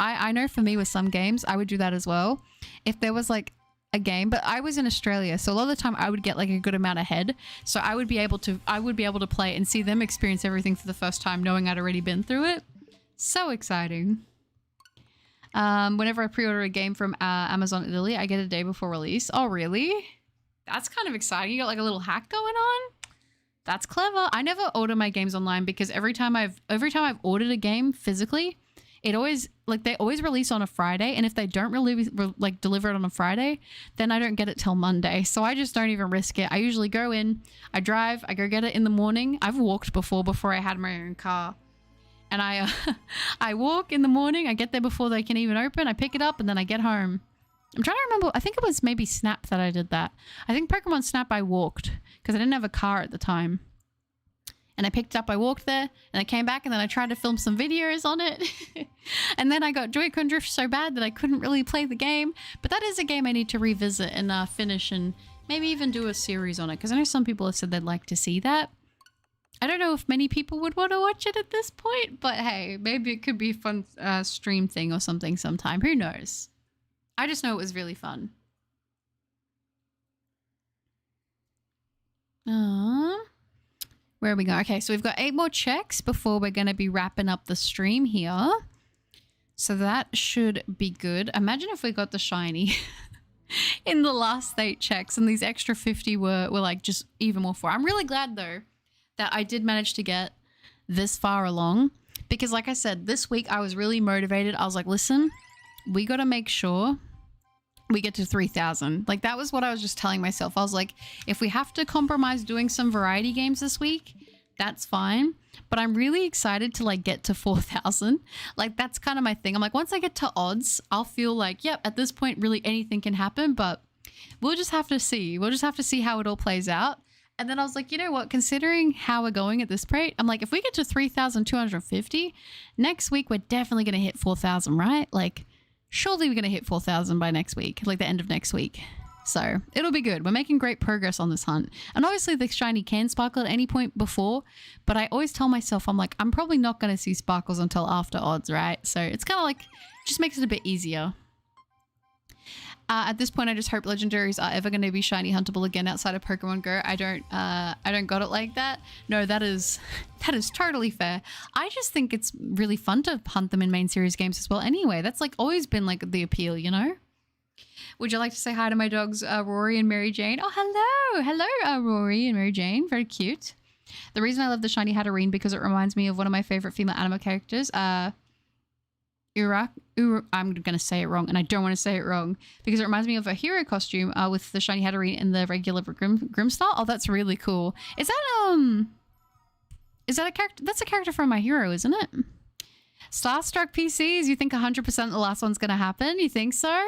I know for me with some games, I would do that as well. If there was like a game, but I was in Australia. So a lot of the time I would get like a good amount ahead. So I would be able to play and see them experience everything for the first time, knowing I'd already been through it. So exciting. Whenever I pre-order a game from Amazon Italy, I get a day before release. Oh, really? That's kind of exciting. You got like a little hack going on? That's clever. I never order my games online because every time I've ordered a game physically, it always they always release on a Friday, and if they don't really deliver it on a Friday, then I don't get it till Monday. So I just don't even risk it. I usually go in, I drive, I go get it in the morning. I've walked before I had my own car. And I walk in the morning, I get there before they can even open, I pick it up, and then I get home. I'm trying to remember, I think it was maybe Snap that I did that. I think Pokemon Snap I walked, because I didn't have a car at the time. And I picked it up, I walked there, and I came back, and then I tried to film some videos on it. And then I got Joy-Con drift so bad that I couldn't really play the game. But that is a game I need to revisit and finish, and maybe even do a series on it, because I know some people have said they'd like to see that. I don't know if many people would want to watch it at this point, but hey, maybe it could be a fun stream thing or something sometime. Who knows? I just know it was really fun. Where are we going? Okay, so we've got 8 more checks before we're going to be wrapping up the stream here. So that should be good. Imagine if we got the shiny in the last 8 checks and these extra 50 were like just even more for. I'm really glad though that I did manage to get this far along, because like I said, this week I was really motivated. I was like, listen, we got to make sure we get to 3,000. Like that was what I was just telling myself. I was like, if we have to compromise doing some variety games this week, that's fine. But I'm really excited to like get to 4,000. Like that's kind of my thing. I'm like, once I get to odds, I'll feel like, yep, at this point, really anything can happen, but we'll just have to see. We'll just have to see how it all plays out. And then I was like, you know what, considering how we're going at this rate, I'm like, if we get to 3,250, next week, we're definitely going to hit 4,000, right? Like, surely we're going to hit 4,000 by next week, like the end of next week. So it'll be good. We're making great progress on this hunt. And obviously the shiny can sparkle at any point before, but I always tell myself, I'm like, I'm probably not going to see sparkles until after odds, right? So it's kind of like, just makes it a bit easier. At this point, I just hope legendaries are ever going to be shiny huntable again outside of Pokemon Go. I don't got it like that. No, that is totally fair. I just think it's really fun to hunt them in main series games as well. Anyway, that's like always been like the appeal, you know? Would you like to say hi to my dogs, Rory and Mary Jane? Oh, hello, Rory and Mary Jane. Very cute. The reason I love the shiny Hatterene because it reminds me of one of my favorite female anime characters. I'm going to say it wrong, and I don't want to say it wrong because it reminds me of a hero costume with the shiny Hatterene and the regular Grim style. Oh, that's really cool. Is that a character? That's a character from My Hero, isn't it? Starstruck PCs, you think 100% the last one's going to happen? You think so?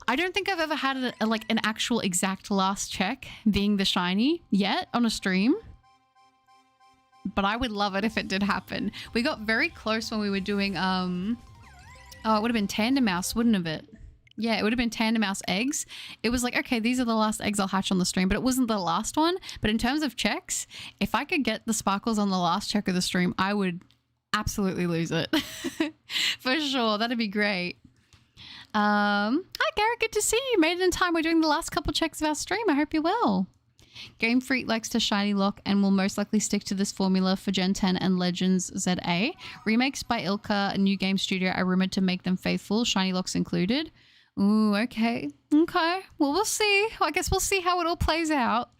I don't think I've ever had like an actual exact last check being the shiny yet on a stream. But I would love it if it did happen. We got very close when we were doing, oh, it would have been Tandem Mouse, wouldn't it? Yeah, it would have been Tandem Mouse eggs. It was like, okay, these are the last eggs I'll hatch on the stream, but it wasn't the last one. But in terms of checks, if I could get the sparkles on the last check of the stream, I would absolutely lose it. For sure, that'd be great. Hi Garrett, good to see you. Made it in time. We're doing the last couple checks of our stream. I hope you're well. Game Freak likes to shiny lock and will most likely stick to this formula for Gen 10 and Legends ZA. Remakes by Ilka, a new game studio, are rumored to make them faithful, shiny locks included. Ooh, okay. Okay. Well, we'll see. I guess we'll see how it all plays out.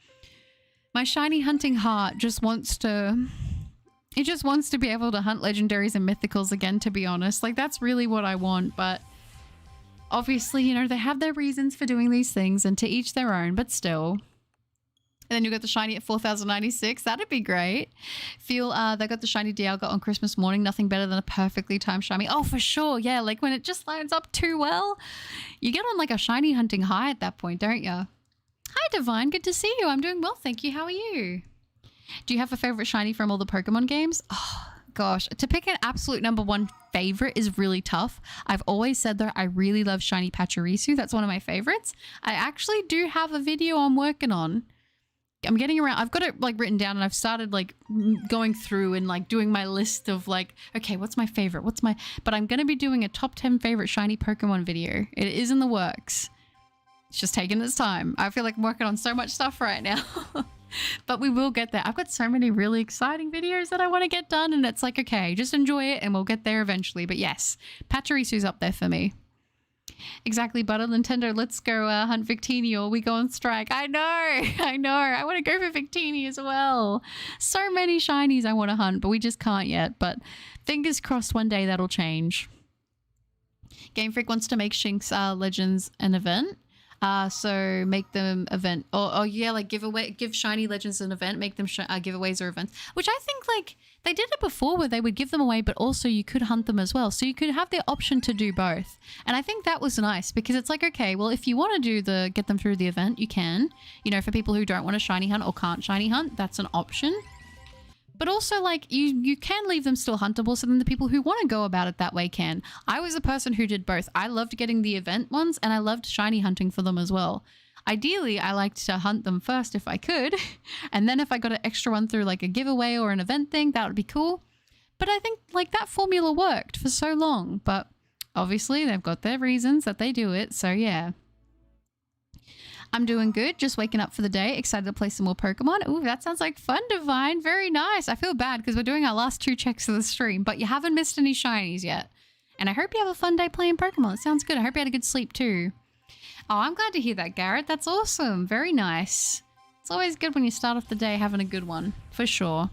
My shiny hunting heart just wants to... It just wants to be able to hunt legendaries and mythicals again, to be honest. Like, that's really what I want, but... Obviously, you know, they have their reasons for doing these things, and to each their own, but still... And then you got the shiny at 4,096. That'd be great. Feel they got the shiny Dialga on Christmas morning. Nothing better than a perfectly timed shiny. Oh, for sure. Yeah, like when it just lines up too well. You get on like a shiny hunting high at that point, don't you? Hi, Divine. Good to see you. I'm doing well, thank you. How are you? Do you have a favorite shiny from all the Pokemon games? Oh, gosh. To pick an absolute number one favorite is really tough. I've always said, though, I really love shiny Pachirisu. That's one of my favorites. I actually do have a video I'm working on. I'm getting around. I've got it like written down and I've started like going through and like doing my list of like, okay, what's my favorite? But I'm going to be doing a top 10 favorite shiny Pokemon video. It is in the works. It's just taking its time. I feel like I'm working on so much stuff right now, but we will get there. I've got so many really exciting videos that I want to get done and it's like, okay, just enjoy it and we'll get there eventually. But yes, Pachirisu's up there for me. Exactly, Butter. Nintendo, let's go hunt Victini or we go on strike. I know. I want to go for Victini as well. So many shinies I want to hunt, but we just can't yet. But fingers crossed one day that'll change. Game Freak wants to make Shinx Legends an event. So make them event. Oh yeah, like give shiny legends an event, make them giveaways or events. Which I think like they did it before where they would give them away, but also you could hunt them as well. So you could have the option to do both. And I think that was nice because it's like, okay, well, if you want to do get them through the event, you can. You know, for people who don't want to shiny hunt or can't shiny hunt, that's an option. But also, like, you can leave them still huntable, so then the people who want to go about it that way can. I was a person who did both. I loved getting the event ones, and I loved shiny hunting for them as well. Ideally, I liked to hunt them first if I could, and then if I got an extra one through, like, a giveaway or an event thing, that would be cool. But I think, like, that formula worked for so long, but obviously they've got their reasons that they do it, so yeah. I'm doing good, just waking up for the day, excited to play some more Pokemon. Ooh, that sounds like fun, Divine. Very nice. I feel bad because we're doing our last 2 checks of the stream, but you haven't missed any shinies yet. And I hope you have a fun day playing Pokemon. It sounds good. I hope you had a good sleep too. Oh, I'm glad to hear that, Garrett. That's awesome. Very nice. It's always good when you start off the day having a good one, for sure.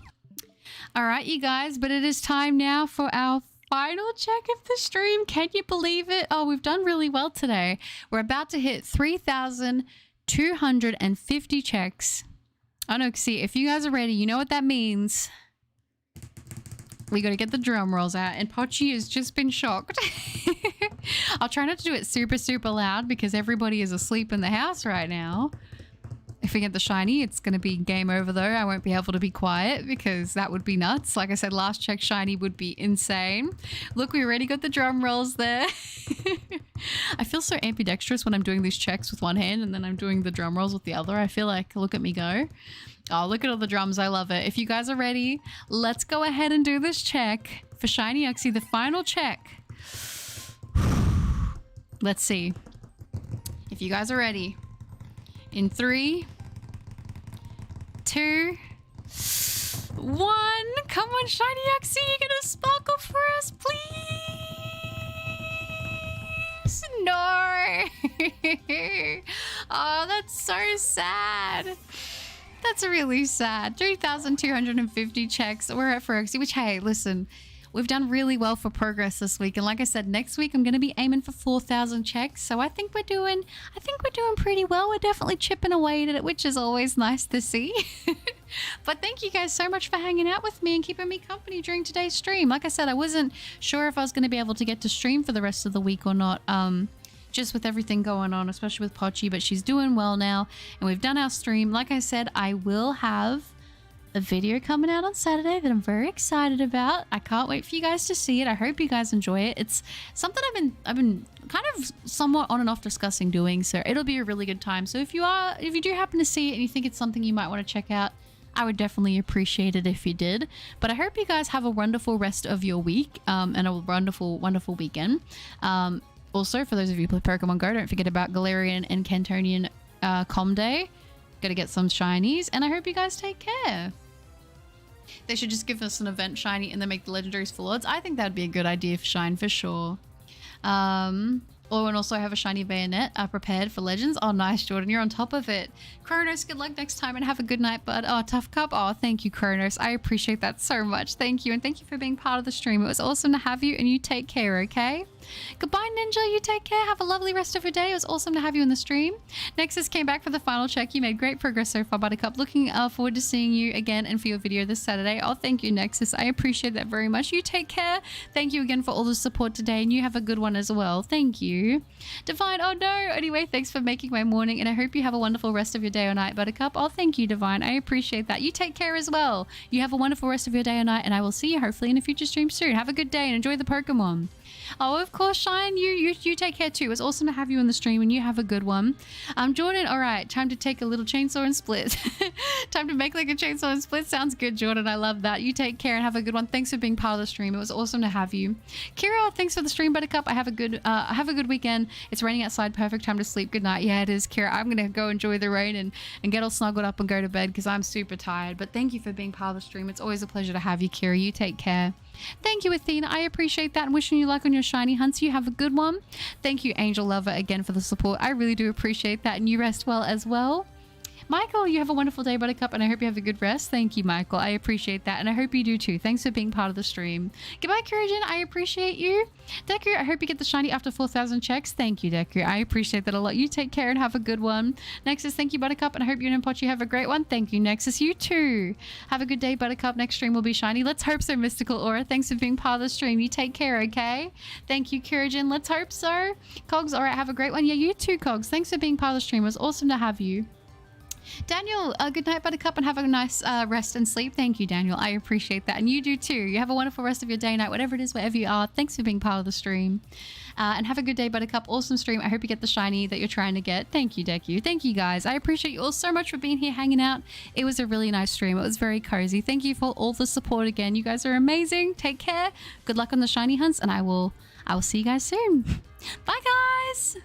All right, you guys, but it is time now for our final check of the stream. Can you believe it? Oh, we've done really well today. We're about to hit 3,250 checks on Uxie. If you guys are ready, you know what that means. We got to get the drum rolls out, and Pochi has just been shocked. I'll try not to do it super, super loud because everybody is asleep in the house right now. If we get the shiny, it's going to be game over though. I won't be able to be quiet because that would be nuts. Like I said, last check shiny would be insane. Look, we already got the drum rolls there. I feel so ambidextrous when I'm doing these checks with one hand and then I'm doing the drum rolls with the other. I feel like, look at me go. Oh, look at all the drums. I love it. If you guys are ready, let's go ahead and do this check for shiny Uxie, the final check. Let's see. If you guys are ready. In 3, 2, 1. Come on, shiny Uxie, you're gonna sparkle for us, please. No. Oh, that's so sad. That's really sad. 3,250 checks. We're at for Uxie, which, hey, listen, we've done really well for progress this week. And like I said, next week I'm going to be aiming for 4,000 checks. So I think we're doing pretty well. We're definitely chipping away at it, which is always nice to see. But thank you guys so much for hanging out with me and keeping me company during today's stream. Like I said, I wasn't sure if I was going to be able to get to stream for the rest of the week or not. Just with everything going on, especially with Pochi, but she's doing well now and we've done our stream. Like I said, I will have a video coming out on Saturday that I'm very excited about. I can't wait for you guys to see it. I hope you guys enjoy it. It's something I've been kind of somewhat on and off discussing doing, so it'll be a really good time. So if you do happen to see it and you think it's something you might want to check out, I would definitely appreciate it if you did. But I hope you guys have a wonderful rest of your week and a wonderful weekend. Also, for those of you who play Pokemon Go, don't forget about Galarian and Cantonian Com Day. Gotta get some shinies, and I hope you guys take care. They should just give us an event shiny and then make the legendaries full odds. I think that'd be a good idea for Shine for sure. And also have a shiny bayonet prepared for legends. Oh, nice, Jordan. You're on top of it. Kronos, good luck next time and have a good night, bud. Oh, Tough Cup. Oh, thank you, Kronos. I appreciate that so much. Thank you. And thank you for being part of the stream. It was awesome to have you, and you take care, okay? Goodbye, Ninja. You take care. Have a lovely rest of your day. It was awesome to have you in the stream. Nexus came back for the final check. You made great progress so far, Buttercup. Looking forward to seeing you again and for your video this Saturday. Oh, thank you, Nexus. I appreciate that very much. You take care. Thank you again for all the support today, and you have a good one as well. Thank you. Divine, oh no. Anyway, thanks for making my morning, and I hope you have a wonderful rest of your day or night, Buttercup. Oh, thank you, Divine. I appreciate that. You take care as well. You have a wonderful rest of your day or night, and I will see you hopefully in a future stream soon. Have a good day and enjoy the Pokemon. Oh, of course, Shine. You take care too. It was awesome to have you in the stream, and you have a good one. Jordan, all right, time to take a little chainsaw and split. Time to make like a chainsaw and split. Sounds good, Jordan. I love that. You take care and have a good one. Thanks for being part of the stream. It was awesome to have you. Kira, thanks for the stream, Buttercup. I have a good weekend. It's raining outside. Perfect time to sleep. Good night. Yeah, it is, Kira. I'm gonna go enjoy the rain and get all snuggled up and go to bed because I'm super tired. But thank you for being part of the stream. It's always a pleasure to have you, Kira. You take care. Thank you, Athena. I appreciate that and wishing you luck on your shiny hunts. You have a good one. Thank you, Angel Lover, again for the support. I really do appreciate that, and you rest well as well. Michael, you have a wonderful day, Buttercup, and I hope you have a good rest. Thank you, Michael. I appreciate that, and I hope you do too. Thanks for being part of the stream. Goodbye, Kurigen. I appreciate you. Deku, I hope you get the shiny after 4,000 checks. Thank you, Deku. I appreciate that a lot. You take care and have a good one. Nexus, thank you, Buttercup, and I hope you and Pochi have a great one. Thank you, Nexus. You too. Have a good day, Buttercup. Next stream will be shiny. Let's hope so, Mystical Aura. Thanks for being part of the stream. You take care, okay? Thank you, Kurigen. Let's hope so. Cogs, all right, have a great one. Yeah, you too, Cogs. Thanks for being part of the stream. It was awesome to have you. Daniel, good night, Buttercup, and have a nice rest and sleep. Thank you, Daniel. I appreciate that. And you do too. You have a wonderful rest of your day, night, whatever it is, wherever you are. Thanks for being part of the stream. And have a good day, Buttercup. Awesome stream. I hope you get the shiny that you're trying to get. Thank you, Deku. Thank you, guys. I appreciate you all so much for being here, hanging out. It was a really nice stream. It was very cozy. Thank you for all the support again. You guys are amazing. Take care. Good luck on the shiny hunts, and I will see you guys soon. Bye, guys.